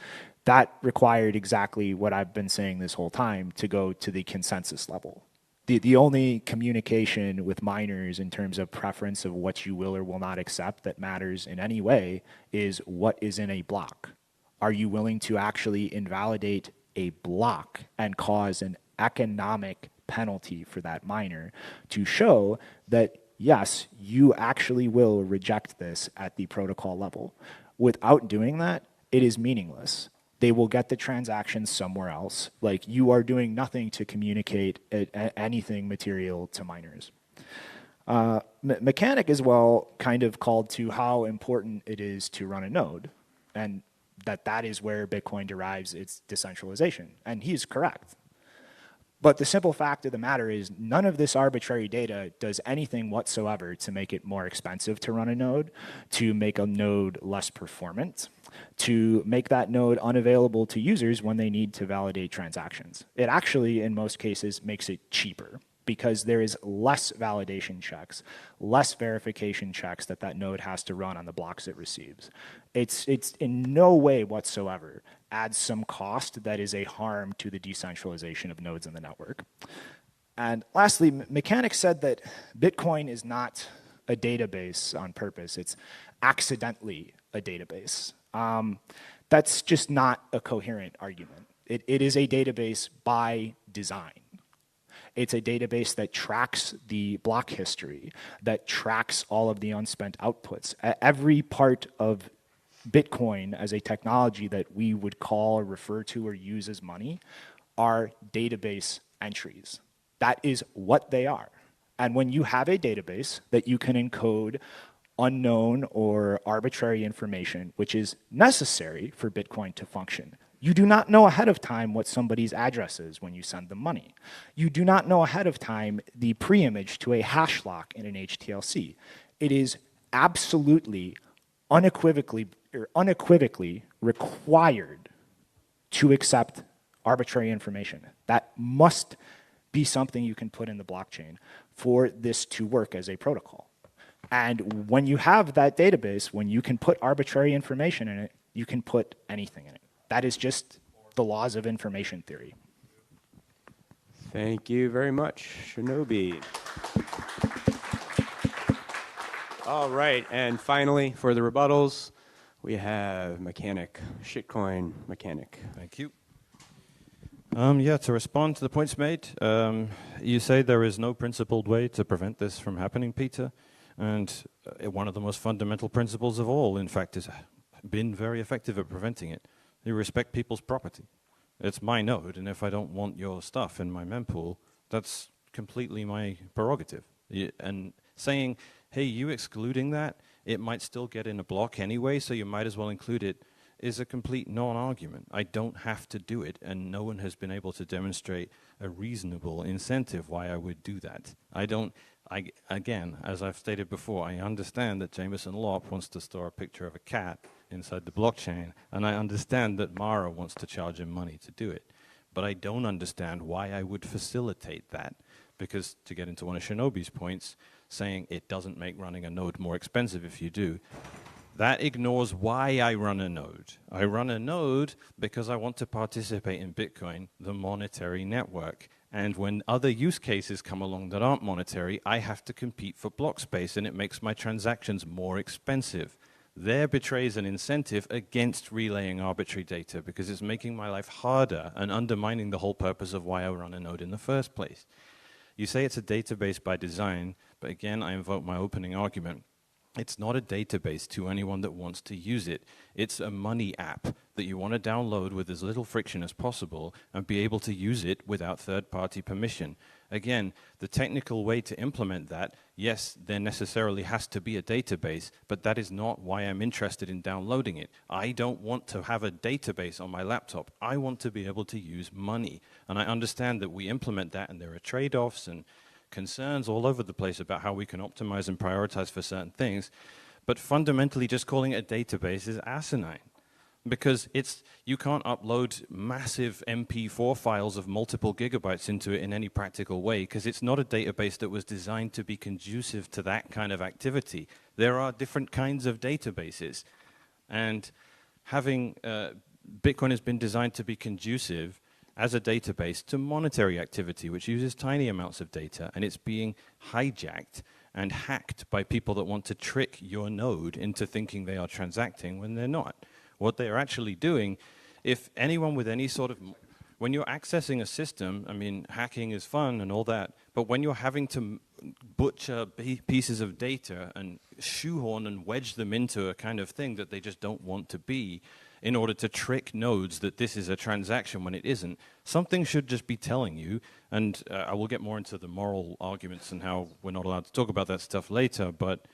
that required exactly what I've been saying this whole time, to go to the consensus level. The only communication with miners in terms of preference of what you will or will not accept that matters in any way is what is in a block. Are you willing to actually invalidate a block and cause an economic penalty for that miner to show that yes, you actually will reject this at the protocol level? Without doing that, it is meaningless. They will get the transaction somewhere else. Like, you are doing nothing to communicate anything material to miners. Mechanic as well kind of called to how important it is to run a node, and that is where Bitcoin derives its decentralization. And he's correct. But the simple fact of the matter is none of this arbitrary data does anything whatsoever to make it more expensive to run a node, to make a node less performant, to make that node unavailable to users when they need to validate transactions. It actually, in most cases, makes it cheaper because there is less validation checks, less verification checks that node has to run on the blocks it receives. It's in no way whatsoever adds some cost that is a harm to the decentralization of nodes in the network. And lastly, Mechanic said that Bitcoin is not a database on purpose. It's accidentally a database. That's just not a coherent argument. It is a database by design. It's a database that tracks the block history, that tracks all of the unspent outputs. Every part of Bitcoin as a technology that we would call or refer to or use as money are database entries. That is what they are. And when you have a database that you can encode unknown or arbitrary information, which is necessary for Bitcoin to function, you do not know ahead of time what somebody's address is when you send them money. You do not know ahead of time the pre-image to a hash lock in an HTLC. It is absolutely, unequivocally required to accept arbitrary information. That must be something you can put in the blockchain for this to work as a protocol. And when you have that database, when you can put arbitrary information in it, you can put anything in it. That is just the laws of information theory. Thank you very much, Shinobi. All right, and finally, for the rebuttals, we have Mechanic, Shitcoin Mechanic. Thank you. Yeah, to respond to the points made, you say there is no principled way to prevent this from happening, Peter. And one of the most fundamental principles of all, in fact, has been very effective at preventing it. You respect people's property. It's my node, and if I don't want your stuff in my mempool, that's completely my prerogative. And saying, hey, you excluding that, it might still get in a block anyway, so you might as well include it, is a complete non-argument. I don't have to do it, and no one has been able to demonstrate a reasonable incentive why I would do that. Again, as I've stated before, I understand that Jameson Lopp wants to store a picture of a cat inside the blockchain, and I understand that Mara wants to charge him money to do it. But I don't understand why I would facilitate that, because to get into one of Shinobi's points, saying it doesn't make running a node more expensive if you do, that ignores why I run a node. I run a node because I want to participate in Bitcoin, the monetary network. And when other use cases come along that aren't monetary, I have to compete for block space, and it makes my transactions more expensive. There betrays an incentive against relaying arbitrary data because it's making my life harder and undermining the whole purpose of why I run a node in the first place. You say it's a database by design, but again, I invoke my opening argument. It's not a database to anyone that wants to use it. It's a money app that you want to download with as little friction as possible and be able to use it without third-party permission. Again, the technical way to implement that, yes, there necessarily has to be a database, but that is not why I'm interested in downloading it. I don't want to have a database on my laptop. I want to be able to use money. And I understand that we implement that and there are trade-offs and concerns all over the place about how we can optimize and prioritize for certain things, but fundamentally just calling it a database is asinine because you can't upload massive MP4 files of multiple gigabytes into it in any practical way because it's not a database that was designed to be conducive to that kind of activity. There are different kinds of databases, and having Bitcoin has been designed to be conducive as a database to monetary activity, which uses tiny amounts of data, and it's being hijacked and hacked by people that want to trick your node into thinking they are transacting when they're not. What they're actually doing, if anyone with any sort of, when you're accessing a system, I mean, hacking is fun and all that, but when you're having to butcher pieces of data and shoehorn and wedge them into a kind of thing that they just don't want to be, in order to trick nodes that this is a transaction when it isn't, something should just be telling you, and I will get more into the moral arguments and how we're not allowed to talk about that stuff later, but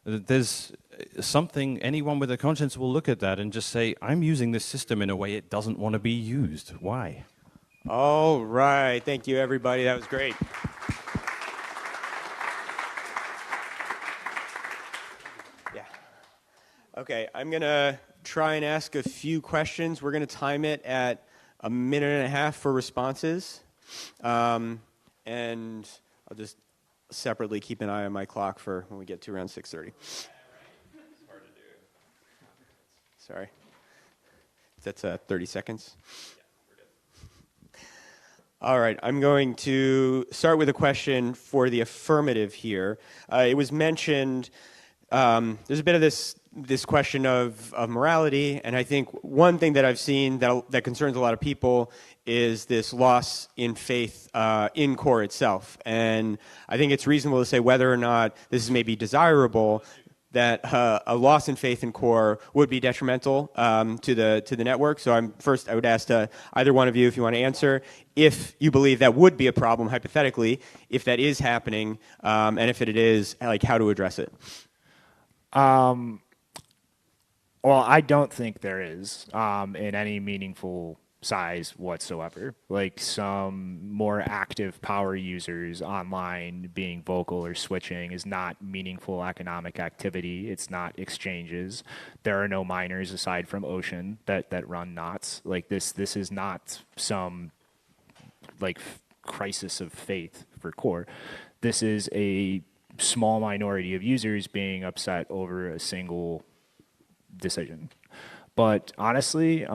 there's something, anyone with a conscience will look at that and just say, I'm using this system in a way it doesn't want to be used. Why? All right. Thank you, everybody. That was great. Yeah. Okay, I'm going to try and ask a few questions. We're going to time it at 1.5 minutes for responses. And I'll just separately keep an eye on my clock for when we get to around 6:30. Sorry. That's 30 seconds. All right, I'm going to start with a question for the affirmative here. It was mentioned, there's a bit of this question of morality, and I think one thing that I've seen that concerns a lot of people is this loss in faith in core itself. And I think it's reasonable to say whether or not this is maybe desirable, that a loss in faith in core would be detrimental to the network. So I would ask either one of you if you want to answer if you believe that would be a problem hypothetically, if that is happening, and if it is, like how to address it. Well, I don't think there is in any meaningful size whatsoever. Like some more active power users online being vocal or switching is not meaningful economic activity. It's not exchanges. There are no miners aside from Ocean that run knots. Like this is not some like crisis of faith for core. This is a small minority of users being upset over a single decision. But honestly,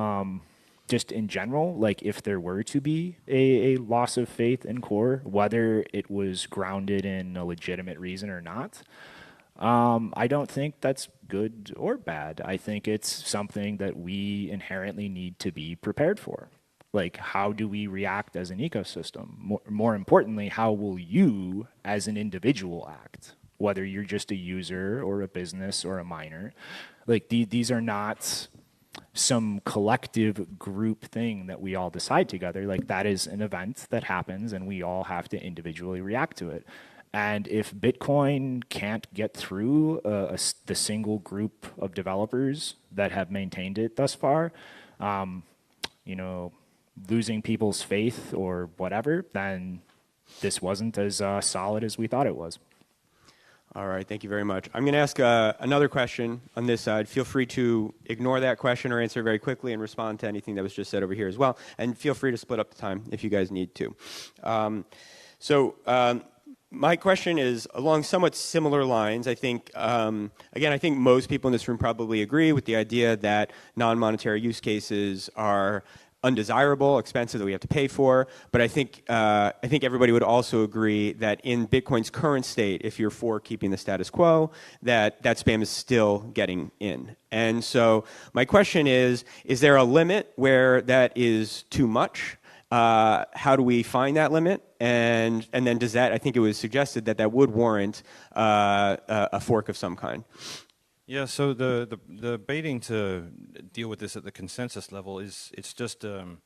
just in general, like if there were to be a loss of faith in core, whether it was grounded in a legitimate reason or not, I don't think that's good or bad. I think it's something that we inherently need to be prepared for. Like, how do we react as an ecosystem? More importantly, how will you as an individual act, whether you're just a user or a business or a miner? Like, these are not some collective group thing that we all decide together. Like, that is an event that happens and we all have to individually react to it. And if Bitcoin can't get through the single group of developers that have maintained it thus far, losing people's faith or whatever, then this wasn't as solid as we thought it was. All right, thank you very much. I'm going to ask another question on this side. Feel free to ignore that question or answer very quickly and respond to anything that was just said over here as well. And feel free to split up the time if you guys need to. My question is along somewhat similar lines. I think, again, I think most people in this room probably agree with the idea that non-monetary use cases are undesirable, expensive, that we have to pay for. But I think everybody would also agree that in Bitcoin's current state, if you're for keeping the status quo, that spam is still getting in. And so my question is there a limit where that is too much? How do we find that limit? And then does that, I think it was suggested that would warrant a fork of some kind. Yeah, so the baiting to deal with this at the consensus level it's just an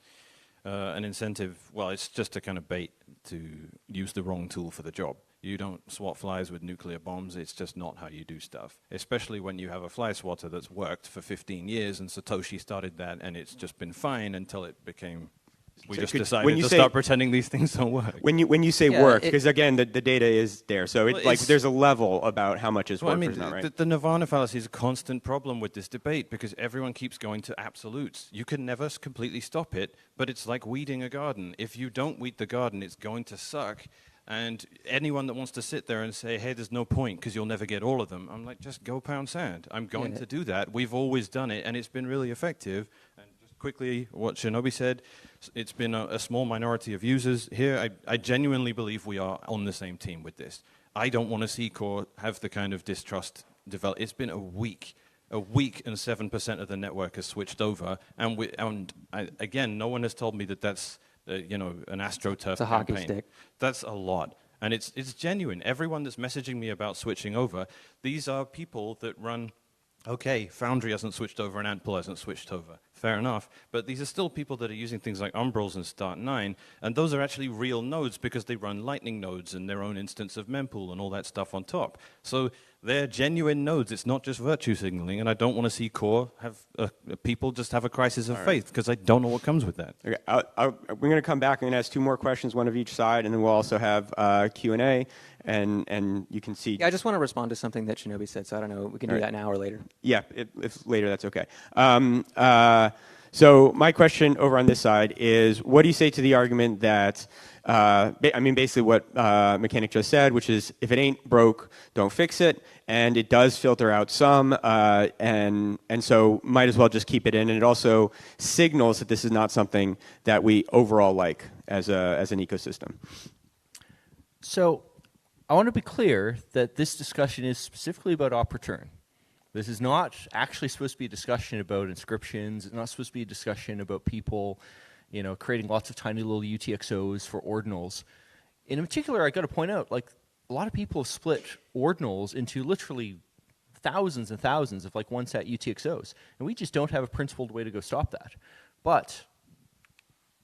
incentive. Well, it's just a kind of bait to use the wrong tool for the job. You don't swat flies with nuclear bombs. It's just not how you do stuff, especially when you have a fly swatter that's worked for 15 years and Satoshi started that and it's just been fine until it became... We just decided to start pretending these things don't work. When you say work, because again, the data is there, so there's a level about how much is work or not, right? The Nirvana fallacy is a constant problem with this debate because everyone keeps going to absolutes. You can never completely stop it, but it's like weeding a garden. If you don't weed the garden, it's going to suck. And anyone that wants to sit there and say, hey, there's no point because you'll never get all of them, I'm like, just go pound sand. I'm going to do that. We've always done it, and it's been really effective. And just quickly, what Shinobi said, it's been a small minority of users. Here, I genuinely believe we are on the same team with this. I don't want to see core have the kind of distrust develop. It's been a week and 7% of the network has switched over. Again, no one has told me that that's an AstroTurf It's a hockey stick. That's a lot. And it's genuine. Everyone that's messaging me about switching over, these are people that run, okay, Foundry hasn't switched over and Antpool hasn't switched over. Fair enough. But these are still people that are using things like Umbrals and Start9, and those are actually real nodes because they run Lightning nodes and their own instance of Mempool and all that stuff on top. So they're genuine nodes. It's not just virtue signaling, and I don't want to see core have people just have a crisis of faith because I don't know what comes with that. Okay, we're going to come back. I'm going to ask two more questions, one of each side, and then we'll also have Q&A, and you can see. Yeah, I just want to respond to something that Shinobi said, so I don't know. We can do that now or later. Yeah, if later, that's okay. So my question over on this side is, what do you say to the argument that, basically what Mechanic just said, which is if it ain't broke, don't fix it, and it does filter out some, and so might as well just keep it in, and it also signals that this is not something that we overall like as an ecosystem. So I want to be clear that this discussion is specifically about op return. This is not actually supposed to be a discussion about inscriptions. It's not supposed to be a discussion about people, creating lots of tiny little UTXOs for ordinals. In particular, I got to point out, like, a lot of people have split ordinals into literally thousands and thousands of like 1-sat UTXOs, and we just don't have a principled way to go stop that. But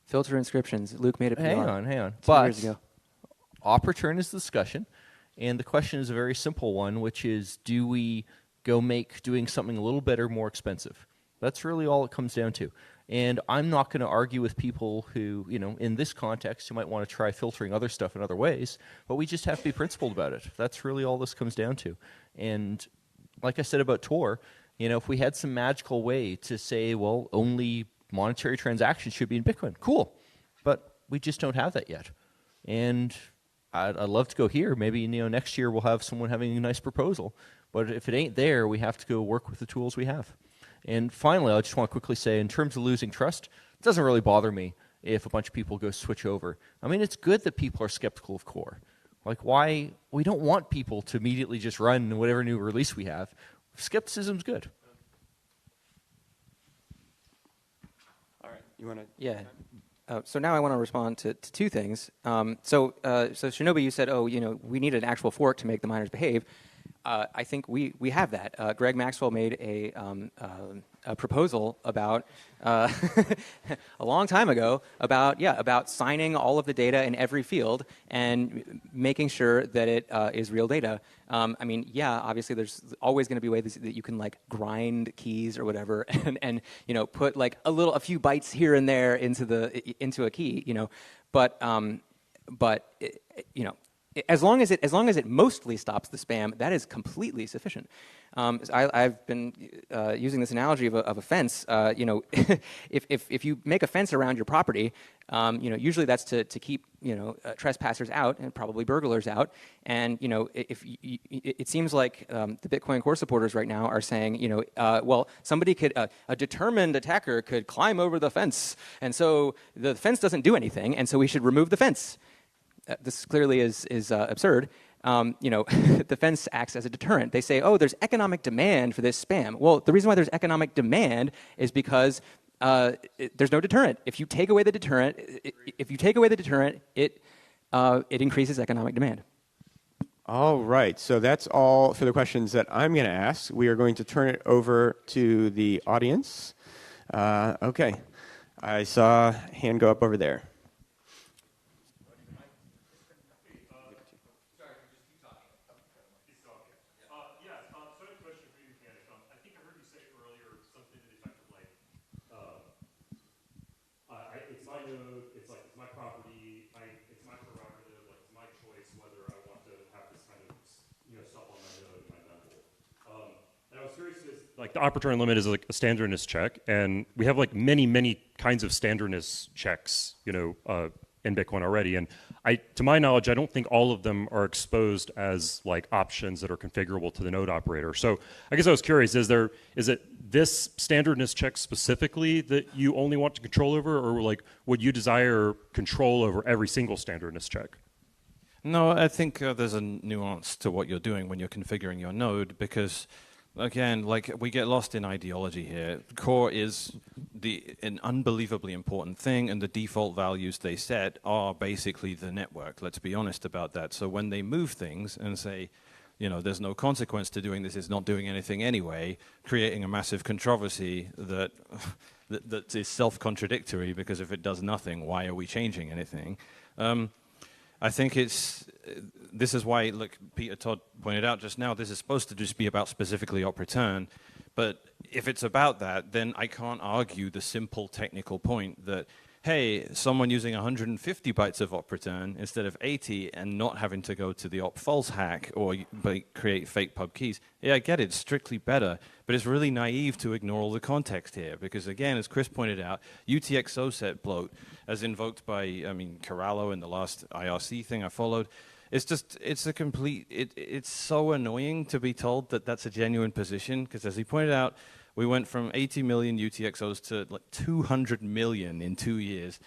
filter inscriptions. Luke made a PR. Hang on. 2 years ago. Op return is the discussion, and the question is a very simple one, which is, do we go make doing something a little better more expensive? That's really all it comes down to. And I'm not going to argue with people who, in this context, who might want to try filtering other stuff in other ways, but we just have to be principled about it. That's really all this comes down to. And like I said about Tor, if we had some magical way to say, well, only monetary transactions should be in Bitcoin, cool. But we just don't have that yet. And I'd love to go here. Maybe, next year we'll have someone having a nice proposal. But if it ain't there, we have to go work with the tools we have. And finally, I just want to quickly say, in terms of losing trust, it doesn't really bother me if a bunch of people go switch over. I mean, it's good that people are skeptical of core. Like, why? We don't want people to immediately just run whatever new release we have. Skepticism's good. All right, you want to? Yeah. So now I want to respond to two things. So Shinobi, you said, we need an actual fork to make the miners behave. I think we have that. Greg Maxwell made a proposal about a long time ago about signing all of the data in every field and making sure that it is real data. Obviously there's always going to be ways that you can like grind keys or whatever and put like a few bytes here and there into a key, but as long as it mostly stops the spam, that is completely sufficient. I've been using this analogy of a fence. If you make a fence around your property, usually that's to keep trespassers out and probably burglars out. And it seems like the Bitcoin Core supporters right now are saying, well, somebody could a determined attacker could climb over the fence, and so the fence doesn't do anything, and so we should remove the fence. This clearly is absurd. The fence acts as a deterrent. They say, oh, there's economic demand for this spam. Well, the reason why there's economic demand is because there's no deterrent. If you take away the deterrent, it increases economic demand. All right, so that's all for the questions that I'm going to ask. We are going to turn it over to the audience. Okay, I saw a hand go up over there. Like the op return limit is like a standardness check, and we have like many kinds of standardness checks, in Bitcoin already. And to my knowledge, I don't think all of them are exposed as like options that are configurable to the node operator. So I guess I was curious: is it this standardness check specifically that you only want to control over, or like would you desire control over every single standardness check? No, I think there's a nuance to what you're doing when you're configuring your node, because again, like, we get lost in ideology here. Core is an unbelievably important thing, and the default values they set are basically the network. Let's be honest about that. So when they move things and say, there's no consequence to doing this, it's not doing anything anyway, creating a massive controversy that is self-contradictory, because if it does nothing, why are we changing anything? I think this is why, look, Peter Todd pointed out just now, this is supposed to just be about specifically op return. But if it's about that, then I can't argue the simple technical point that, hey, someone using 150 bytes of op return instead of 80 and not having to go to the op false hack or create fake pub keys. Yeah, I get it, it's strictly better, but it's really naive to ignore all the context here, because again, as Chris pointed out, UTXO set bloat, as invoked by, Corallo in the last IRC thing I followed, it's so annoying to be told that that's a genuine position, because as he pointed out, we went from 80 million UTXOs to like 200 million in 2 years.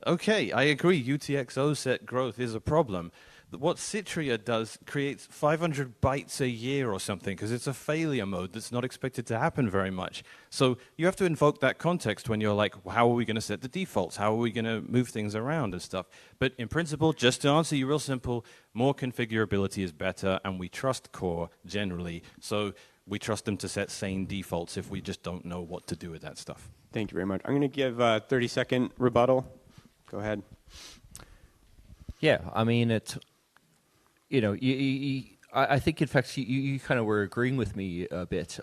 Okay, I agree, UTXO set growth is a problem. What Citria does creates 500 bytes a year or something, because it's a failure mode that's not expected to happen very much. So you have to invoke that context when you're like, how are we going to set the defaults? How are we going to move things around and stuff? But in principle, just to answer you real simple, more configurability is better, and we trust Core generally. So we trust them to set sane defaults if we just don't know what to do with that stuff. Thank you very much. I'm going to give a 30-second rebuttal. Go ahead. Yeah, I mean, I think, in fact, you kind of were agreeing with me a bit.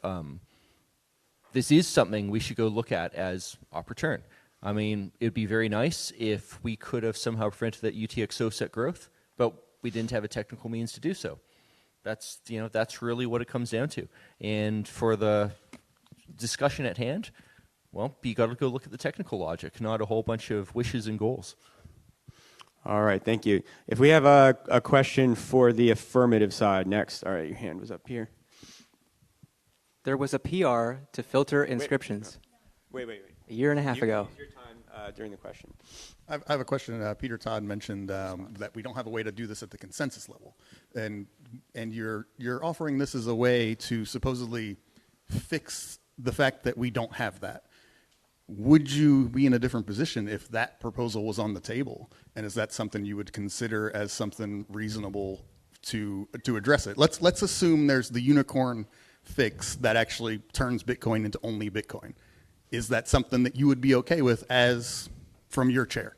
This is something we should go look at as op return. I mean, it'd be very nice if we could have somehow prevented that UTXO set growth, but we didn't have a technical means to do so. That's really what it comes down to. And for the discussion at hand, well, you got to go look at the technical logic, not a whole bunch of wishes and goals. All right, thank you. If we have a question for the affirmative side next. All right, your hand was up here. There was a PR to filter inscriptions. Wait. A year and a half ago. Use your time during the question. I have a question. Peter Todd mentioned that we don't have a way to do this at the consensus level, and you're offering this as a way to supposedly fix the fact that we don't have that. Would you be in a different position if that proposal was on the table? And is that something you would consider as something reasonable to address it? Let's assume there's the unicorn fix that actually turns Bitcoin into only Bitcoin. Is that something that you would be okay with as from your chair?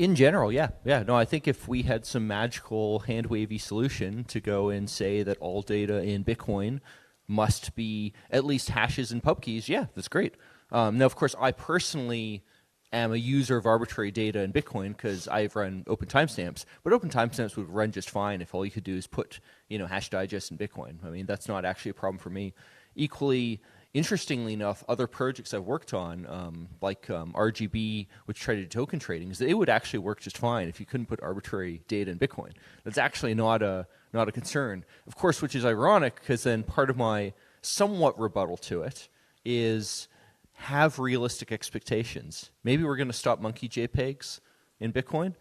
In general, yeah. No, I think if we had some magical hand-wavy solution to go and say that all data in Bitcoin must be at least hashes and pub keys, yeah, that's great. Now, of course, I personally am a user of arbitrary data in Bitcoin because I run open timestamps, but open timestamps would run just fine if all you could do is put, hash digest in Bitcoin. I mean, that's not actually a problem for me. Equally, interestingly enough, other projects I've worked on, like RGB, which try to do token trading, they would actually work just fine if you couldn't put arbitrary data in Bitcoin. That's actually not a concern. Of course, which is ironic because then part of my somewhat rebuttal to it is have realistic expectations. Maybe we're going to stop monkey JPEGs in Bitcoin,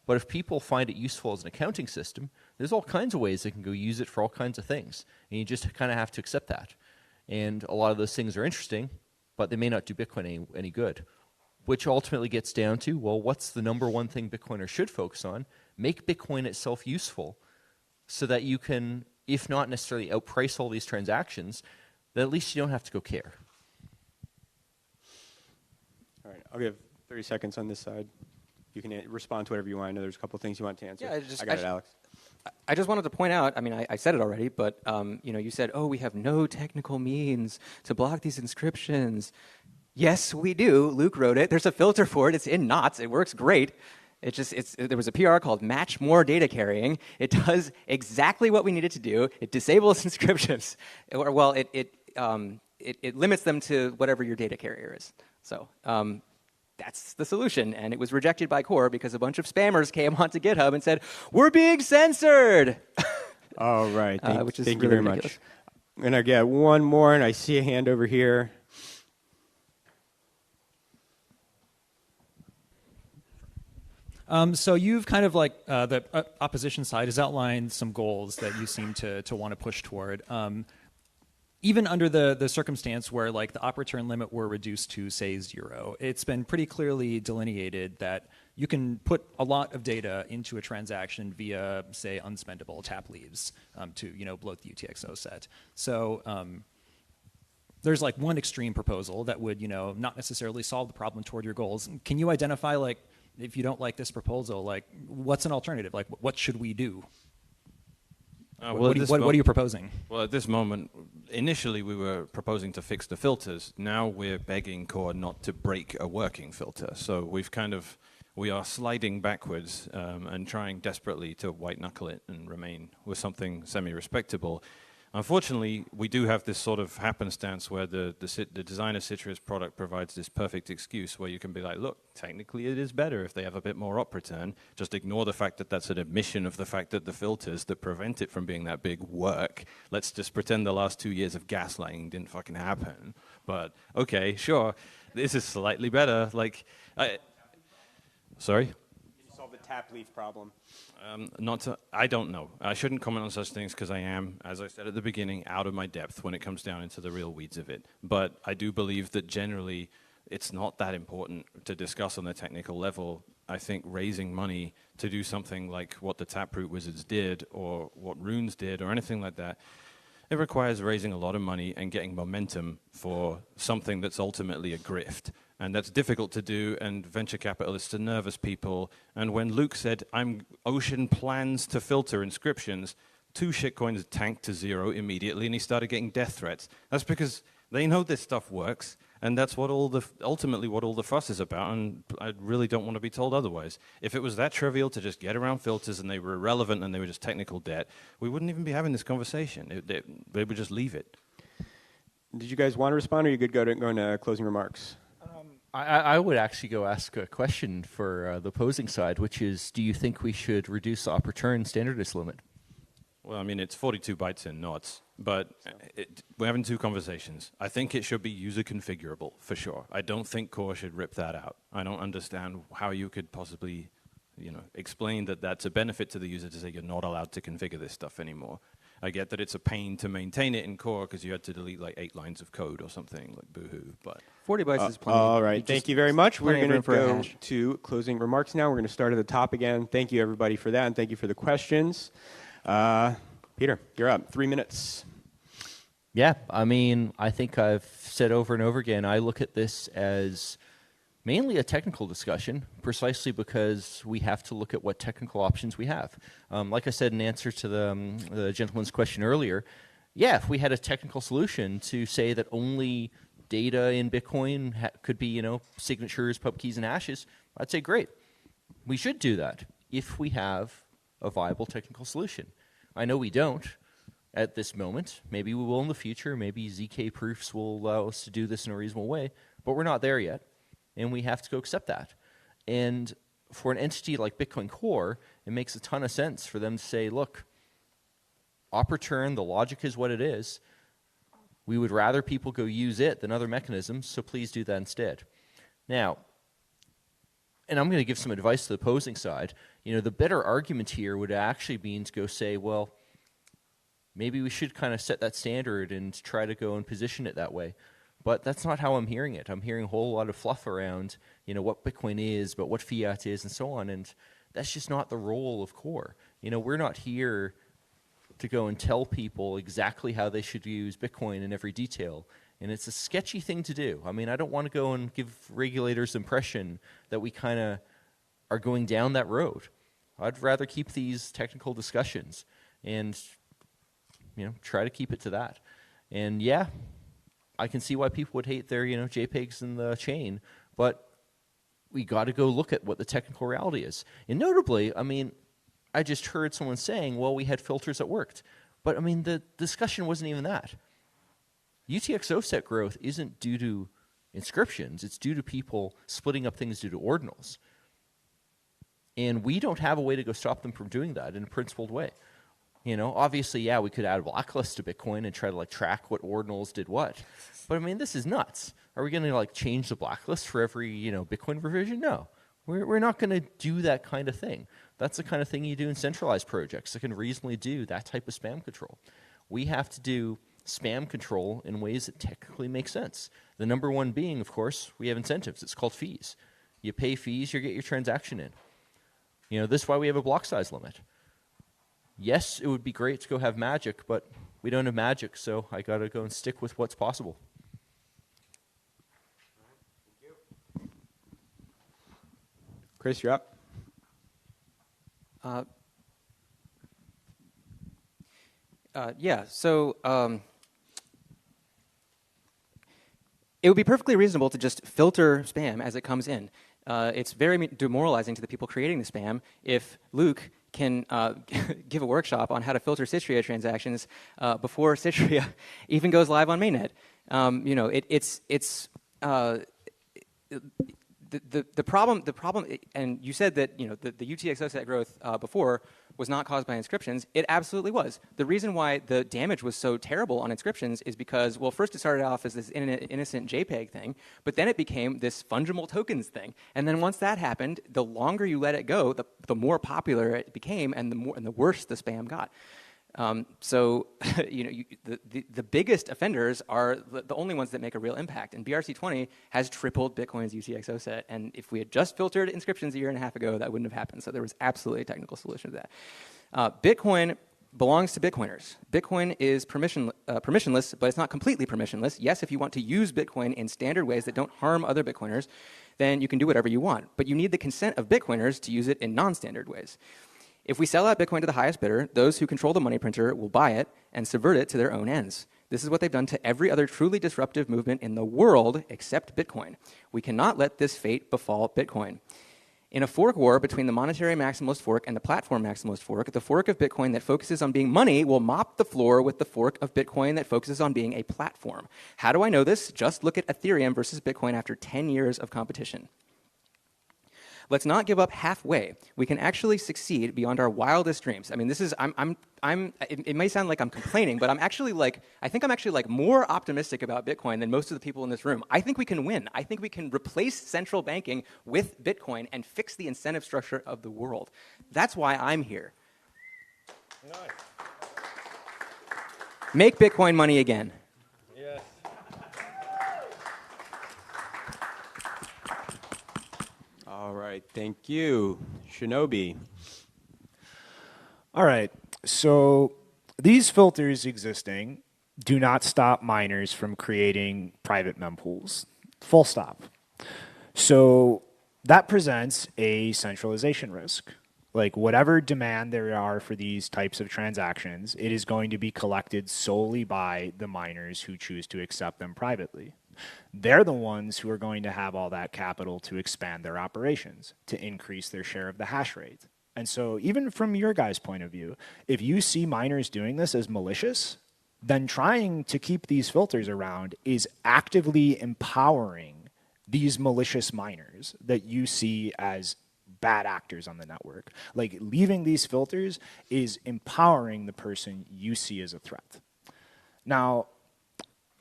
but if people find it useful as an accounting system, there's all kinds of ways they can go use it for all kinds of things. And you just kind of have to accept that. And a lot of those things are interesting, but they may not do Bitcoin any good. Which ultimately gets down to, well, what's the number one thing Bitcoiners should focus on? Make Bitcoin itself useful so that you can, if not necessarily outprice all these transactions, then at least you don't have to go care. All right, I'll give 30 seconds on this side. You can respond to whatever you want. I know there's a couple things you want to answer. Yeah, I got it, Alex. I just wanted to point out, I mean, I said it already, but you said, we have no technical means to block these inscriptions. Yes, we do. Luke wrote it. There's a filter for it. It's in knots. It works great. There was a PR called Match More Data Carrying. It does exactly what we need it to do. It disables inscriptions. It limits them to whatever your data carrier is. So that's the solution. And it was rejected by Core because a bunch of spammers came onto GitHub and said, we're being censored. All right. Which is thank really you very ridiculous. much. I'm going to get one more, and I see a hand over here. So you've kind of the opposition side has outlined some goals that you seem to want to push toward. Even under the circumstance where the op return limit were reduced to, say, 0, it's been pretty clearly delineated that you can put a lot of data into a transaction via, say, unspendable tap leaves to bloat the UTXO set. So there's one extreme proposal that would not necessarily solve the problem toward your goals. Can you identify if you don't like this proposal, what's an alternative? What should we do? What are you proposing? Well, at this moment, initially we were proposing to fix the filters. Now we're begging Core not to break a working filter. So we are sliding backwards and trying desperately to white knuckle it and remain with something semi-respectable. Unfortunately, we do have this sort of happenstance where the designer Citrus product provides this perfect excuse where you can be like, look, technically it is better if they have a bit more op return. Just ignore the fact that that's an admission of the fact that the filters that prevent it from being that big work. Let's just pretend the last 2 years of gaslighting didn't fucking happen. But, okay, sure, this is slightly better. Sorry? Solve the tap leaf problem. I don't know. I shouldn't comment on such things because I am, as I said at the beginning, out of my depth when it comes down into the real weeds of it. But I do believe that generally it's not that important to discuss on the technical level. I think raising money to do something like what the Taproot Wizards did or what Runes did or anything like that, It requires raising a lot of money and getting momentum for something that's ultimately a grift. And that's difficult to do, and venture capitalists are nervous people. And when Luke said, Ocean plans to filter inscriptions, 2 shitcoins tanked to 0 immediately, and he started getting death threats. That's because they know this stuff works, and that's what ultimately what all the fuss is about, and I really don't want to be told otherwise. If it was that trivial to just get around filters and they were irrelevant and they were just technical debt, we wouldn't even be having this conversation. They would just leave it. Did you guys want to respond, or are you good going to closing remarks? I would actually go ask a question for the opposing side, which is, do you think we should reduce the op return standardist limit? Well, I mean, it's 42 bytes in knots, but we're having 2 conversations. I think it should be user configurable, for sure. I don't think Core should rip that out. I don't understand how you could possibly, explain that that's a benefit to the user to say you're not allowed to configure this stuff anymore. I get that it's a pain to maintain it in Core because you had to delete like 8 lines of code or something, like boohoo, but 40 bytes is plenty. All right, thank you very much. We're going to go hash. to closing remarks now. We're going to start at the top again. Thank you, everybody, for that, and thank you for the questions. Peter, you're up. 3 minutes. Yeah, I mean, I think I've said over and over again, I look at this as mainly a technical discussion, precisely because we have to look at what technical options we have. Like I said in answer to the gentleman's question earlier, yeah, if we had a technical solution to say that only data in Bitcoin could be, signatures, pub keys, and hashes, I'd say great. We should do that if we have a viable technical solution. I know we don't at this moment. Maybe we will in the future. Maybe ZK proofs will allow us to do this in a reasonable way, but we're not there yet, and we have to go accept that. And for an entity like Bitcoin Core, it makes a ton of sense for them to say, look, op return, the logic is what it is. We would rather people go use it than other mechanisms, so please do that instead. Now, and I'm going to give some advice to the opposing side. The better argument here would actually be to go say, well, maybe we should kind of set that standard and try to go and position it that way. But that's not how I'm hearing it. I'm hearing a whole lot of fluff around, what Bitcoin is, but what fiat is, and so on. And that's just not the role of Core. We're not here to go and tell people exactly how they should use Bitcoin in every detail. And it's a sketchy thing to do. I mean, I don't want to go and give regulators the impression that we kind of are going down that road. I'd rather keep these technical discussions and, try to keep it to that. And yeah, I can see why people would hate their, JPEGs in the chain, but we got to go look at what the technical reality is. And notably, I mean, I just heard someone saying, well, we had filters that worked. But I mean, the discussion wasn't even that. UTXO set growth isn't due to inscriptions. It's due to people splitting up things due to ordinals. And we don't have a way to go stop them from doing that in a principled way. Obviously, yeah, we could add a blacklist to Bitcoin and try to track what ordinals did what. But I mean, this is nuts. Are we going to change the blacklist for every, Bitcoin revision? No. We're not going to do that kind of thing. That's the kind of thing you do in centralized projects that can reasonably do that type of spam control. We have to do spam control in ways that technically make sense. The number one being, of course, we have incentives. It's called fees. You pay fees, you get your transaction in. This is why we have a block size limit. Yes, it would be great to go have magic, but we don't have magic, so I got to go and stick with what's possible. Chris, you're up. Yeah, so it would be perfectly reasonable to just filter spam as it comes in. It's very demoralizing to the people creating the spam if Luke can give a workshop on how to filter Citria transactions before Citria even goes live on mainnet. The problem, and you said that the UTXO set growth before was not caused by inscriptions. It absolutely was. The reason why the damage was so terrible on inscriptions is because, well, first it started off as this innocent JPEG thing, but then it became this fungible tokens thing. And then once that happened, the longer you let it go, the more popular it became, and the worse the spam got. So the biggest offenders are the only ones that make a real impact. And BRC20 has tripled Bitcoin's UTXO set. And if we had just filtered inscriptions a year and a half ago, that wouldn't have happened. So there was absolutely a technical solution to that. Bitcoin belongs to Bitcoiners. Bitcoin is permissionless, but it's not completely permissionless. Yes, if you want to use Bitcoin in standard ways that don't harm other Bitcoiners, then you can do whatever you want. But you need the consent of Bitcoiners to use it in non-standard ways. If we sell out Bitcoin to the highest bidder, those who control the money printer will buy it and subvert it to their own ends. This is what they've done to every other truly disruptive movement in the world except Bitcoin. We cannot let this fate befall Bitcoin. In a fork war between the monetary maximalist fork and the platform maximalist fork, the fork of Bitcoin that focuses on being money will mop the floor with the fork of Bitcoin that focuses on being a platform. How do I know this? Just look at Ethereum versus Bitcoin after 10 years of competition. Let's not give up halfway. We can actually succeed beyond our wildest dreams. I mean, this is, it may sound like I'm complaining, but I think I'm actually more optimistic about Bitcoin than most of the people in this room. I think we can win. I think we can replace central banking with Bitcoin and fix the incentive structure of the world. That's why I'm here. Nice. Make Bitcoin money again. Yes. All right, thank you. Shinobi. All right, so these filters existing do not stop miners from creating private mempools. Full stop. So that presents a centralization risk. Like whatever demand there are for these types of transactions, it is going to be collected solely by the miners who choose to accept them privately. They're the ones who are going to have all that capital to expand their operations, to increase their share of the hash rate. And so even from your guys' point of view, if you see miners doing this as malicious, then trying to keep these filters around is actively empowering these malicious miners that you see as bad actors on the network. Like leaving these filters is empowering the person you see as a threat. Now,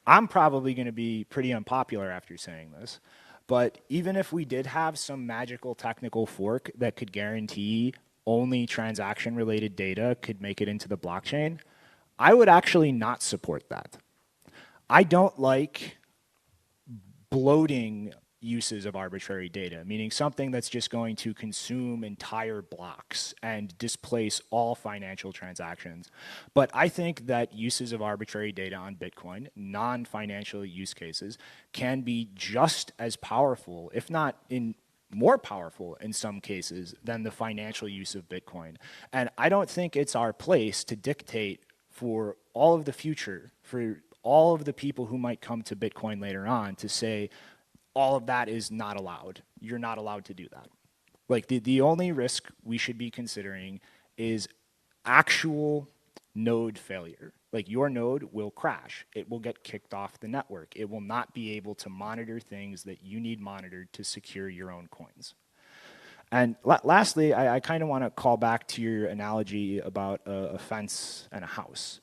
I'm probably going to be pretty unpopular after saying this, but even if we did have some magical technical fork that could guarantee only transaction-related data could make it into the blockchain, I would actually not support that. I don't like bloating uses of arbitrary data, meaning something that's just going to consume entire blocks and displace all financial transactions. But I think that uses of arbitrary data on Bitcoin, non-financial use cases, can be just as powerful, if not more powerful in some cases, than the financial use of Bitcoin. And I don't think it's our place to dictate for all of the future, for all of the people who might come to Bitcoin later on, to say, all of that is not allowed. You're not allowed to do that. Like the only risk we should be considering is actual node failure. Like your node will crash. It will get kicked off the network. It will not be able to monitor things that you need monitored to secure your own coins. And lastly, I kind of want to call back to your analogy about a fence and a house.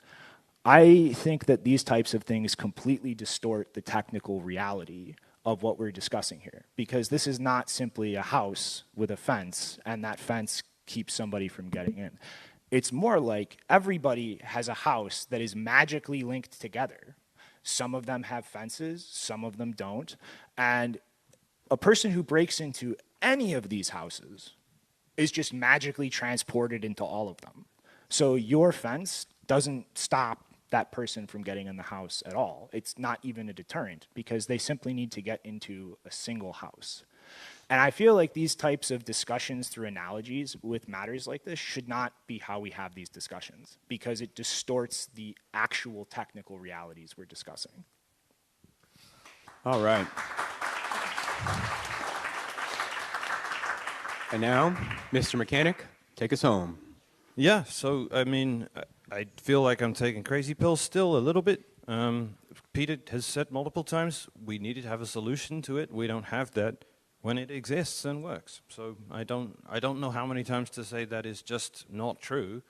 I think that these types of things completely distort the technical reality of what we're discussing here, because this is not simply a house with a fence and that fence keeps somebody from getting in. It's more like everybody has a house that is magically linked together. Some of them have fences, some of them don't. And a person who breaks into any of these houses is just magically transported into all of them. So your fence doesn't stop that person from getting in the house at all. It's not even a deterrent because they simply need to get into a single house. And I feel like these types of discussions through analogies with matters like this should not be how we have these discussions, because it distorts the actual technical realities we're discussing. All right. And now, Mr. Mechanic, take us home. Yeah, so, I mean, I feel like I'm taking crazy pills still a little bit. Peter has said multiple times we needed to have a solution to it. We don't have that when it exists and works. So I don't know how many times to say that is just not true.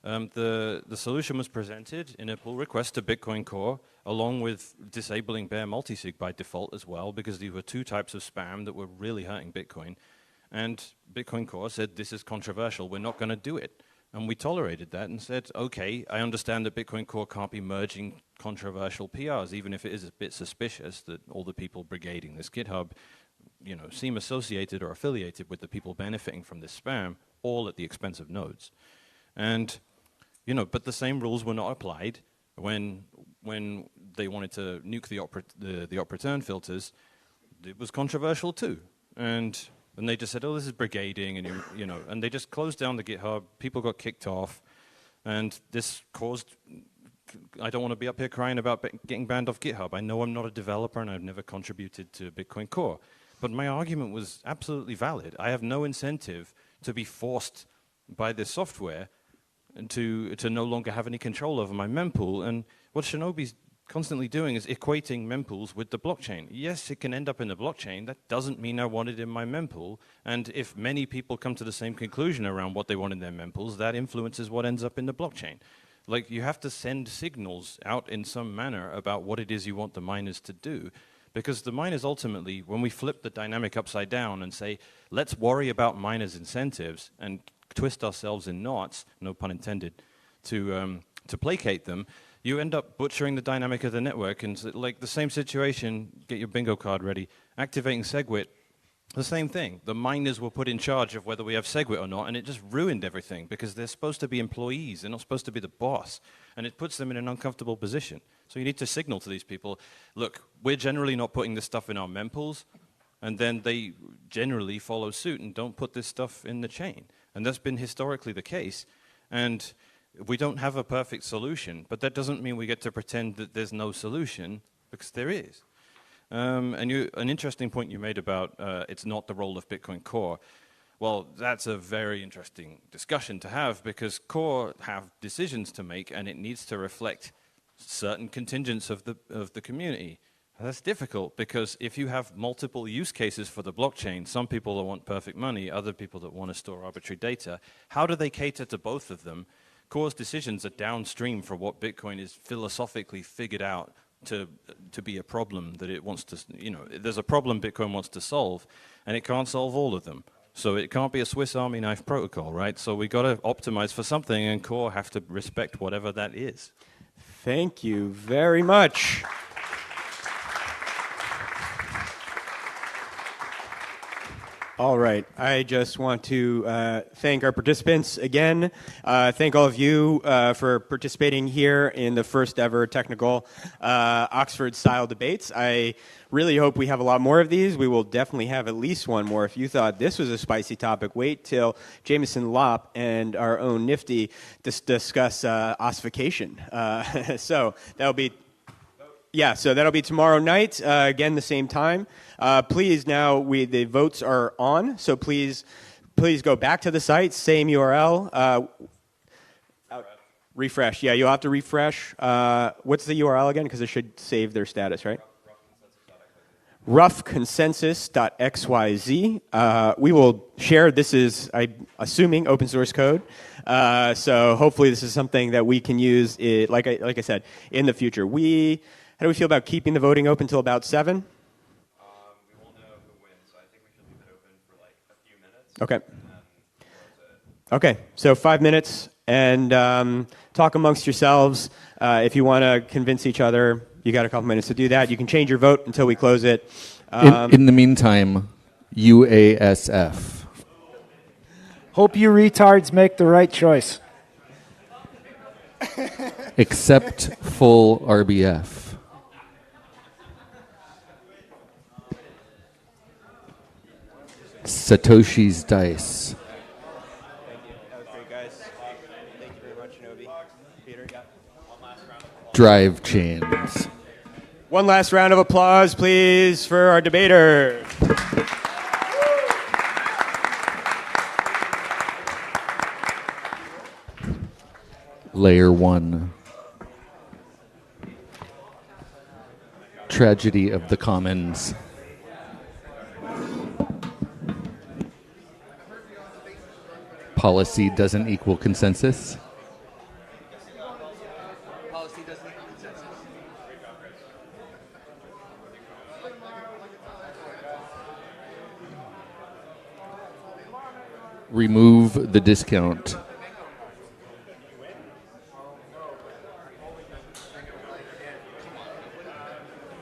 The solution was presented in a pull request to Bitcoin Core, along with disabling bare multisig by default as well, because these were two types of spam that were really hurting Bitcoin. And Bitcoin Core said, this is controversial, we're not going to do it. And we tolerated that and said, okay, I understand that Bitcoin Core can't be merging controversial PRs, even if it is a bit suspicious that all the people brigading this GitHub, you know, seem associated or affiliated with the people benefiting from this spam, all at the expense of nodes. And You know, but the same rules were not applied when they wanted to nuke the op return filters. It was controversial too, and they just said, "Oh, this is brigading," and you know, and they just closed down the GitHub. People got kicked off, and this caused. I don't want to be up here crying about getting banned off GitHub. I know I'm not a developer and I've never contributed to Bitcoin Core, but my argument was absolutely valid. I have no incentive to be forced by this software to no longer have any control over my mempool. And what Shinobi's constantly doing is equating mempools with the blockchain. Yes, it can end up in the blockchain. That doesn't mean I want it in my mempool. And if many people come to the same conclusion around what they want in their mempools, that influences what ends up in the blockchain. Like, you have to send signals out in some manner about what it is you want the miners to do. Because the miners ultimately, when we flip the dynamic upside down and say, let's worry about miners' incentives and twist ourselves in knots, no pun intended, to placate them, you end up butchering the dynamic of the network. And like the same situation, get your bingo card ready, activating SegWit, the same thing. The miners were put in charge of whether we have SegWit or not, and it just ruined everything because they're supposed to be employees. They're not supposed to be the boss. And it puts them in an uncomfortable position. So you need to signal to these people, look, we're generally not putting this stuff in our mempools, and then they generally follow suit and don't put this stuff in the chain. And that's been historically the case. And we don't have a perfect solution, but that doesn't mean we get to pretend that there's no solution, because there is. And an interesting point you made about it's not the role of Bitcoin Core. Well, that's a very interesting discussion to have, because Core have decisions to make, and it needs to reflect certain contingents of the community. And that's difficult, because if you have multiple use cases for the blockchain, some people that want perfect money, other people that want to store arbitrary data, how do they cater to both of them? Core's decisions are downstream for what Bitcoin is philosophically figured out to be a problem that it wants to, you know, there's a problem Bitcoin wants to solve, and it can't solve all of them. So it can't be a Swiss Army knife protocol, right? So we got to optimize for something, and Core have to respect whatever that is. Thank you very much. All right. I just want to thank our participants again. Thank all of you for participating here in the first ever technical Oxford-style debates. I really hope we have a lot more of these. We will definitely have at least one more. If you thought this was a spicy topic, wait till Jameson Lopp and our own Nifty discuss ossification. So that'll be... Yeah, so that'll be tomorrow night, again, the same time. Please, now the votes are on, so please go back to the site, same URL. Refresh. Yeah, you'll have to refresh. What's the URL again? Because it should save their status, right? roughconsensus.xyz. We will share. This is, I'm assuming, open source code. So hopefully this is something that we can use, like I said, in the future. How do we feel about keeping the voting open until about 7? We won't know who wins, so I think we should leave it open for like a few minutes. Okay. Okay, so 5 minutes, and talk amongst yourselves. If you want to convince each other, you got a couple minutes to do that. You can change your vote until we close it. In the meantime, UASF. Hope you retards make the right choice. Accept full RBF. Satoshi's Dice. Thank you. That was great, guys. Thank you very much, Shinobi. Peter, yeah. One last round of applause. Drive chains. One last round of applause, please, for our debater. Layer 1. Tragedy of the Commons. Policy doesn't equal consensus. Policy doesn't equal consensus. Remove the discount.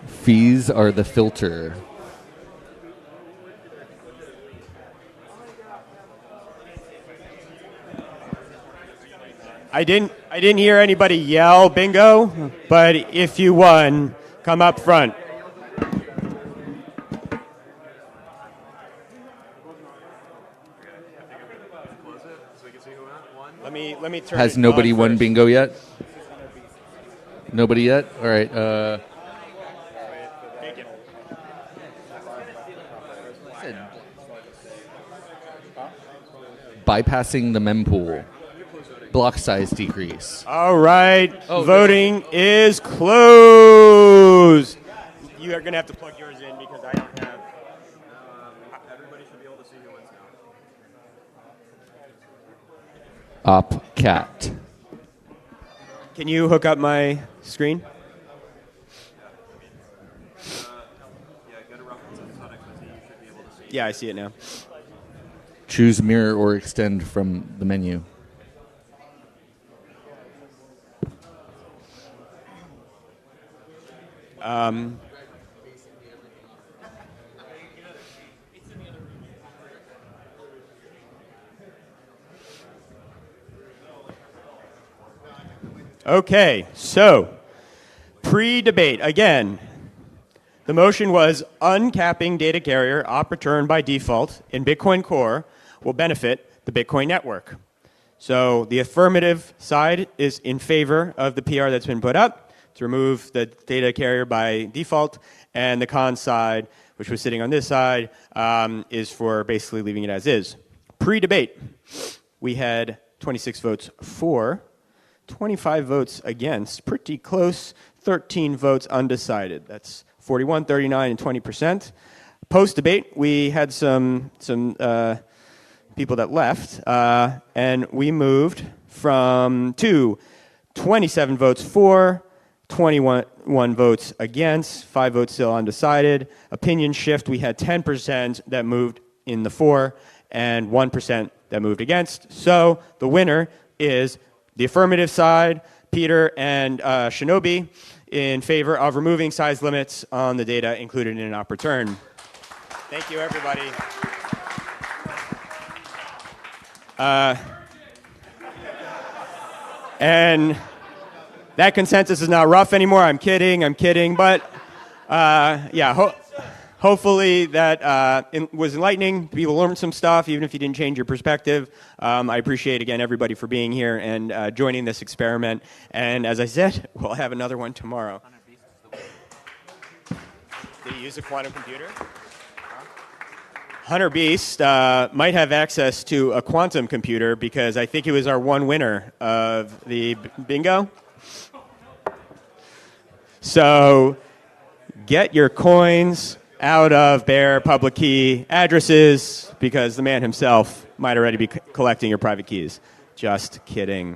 Fees are the filter. I didn't I didn't hear anybody yell bingo, but if you won, come up front. Let me turn Has it nobody on won first. bingo yet? Nobody yet? All right. Bypassing the mempool. Block size decrease. All right, Oh, voting is closed. You are going to have to plug yours in because I don't have. Everybody should be able to see who wins now. Op cat. Can you hook up my screen? Yeah, I see it now. Choose mirror or extend from the menu. Okay, so pre-debate again. The motion was uncapping data carrier op return by default in Bitcoin Core will benefit the Bitcoin network. So the affirmative side is in favor of the PR that's been put up to remove the data carrier by default, and the con side, which was sitting on this side, is for basically leaving it as is. Pre-debate, we had 26 votes for, 25 votes against, pretty close, 13 votes undecided. That's 41, 39, and 20%. Post-debate, we had some people that left, and we moved from 27 votes for, 21 votes against, 5 votes still undecided. Opinion shift, we had 10% that moved in the for, and 1% that moved against. So the winner is the affirmative side, Peter and Shinobi, in favor of removing size limits on the data included in an op return. Thank you, everybody. And that consensus is not rough anymore. I'm kidding. But yeah, hopefully that was enlightening. People learned some stuff, even if you didn't change your perspective. I appreciate, again, everybody for being here and joining this experiment. And as I said, we'll have another one tomorrow. Did you use a quantum computer? Hunter Beast might have access to a quantum computer because I think he was our one winner of the bingo. So get your coins out of bare public key addresses because the man himself might already be collecting your private keys. Just kidding.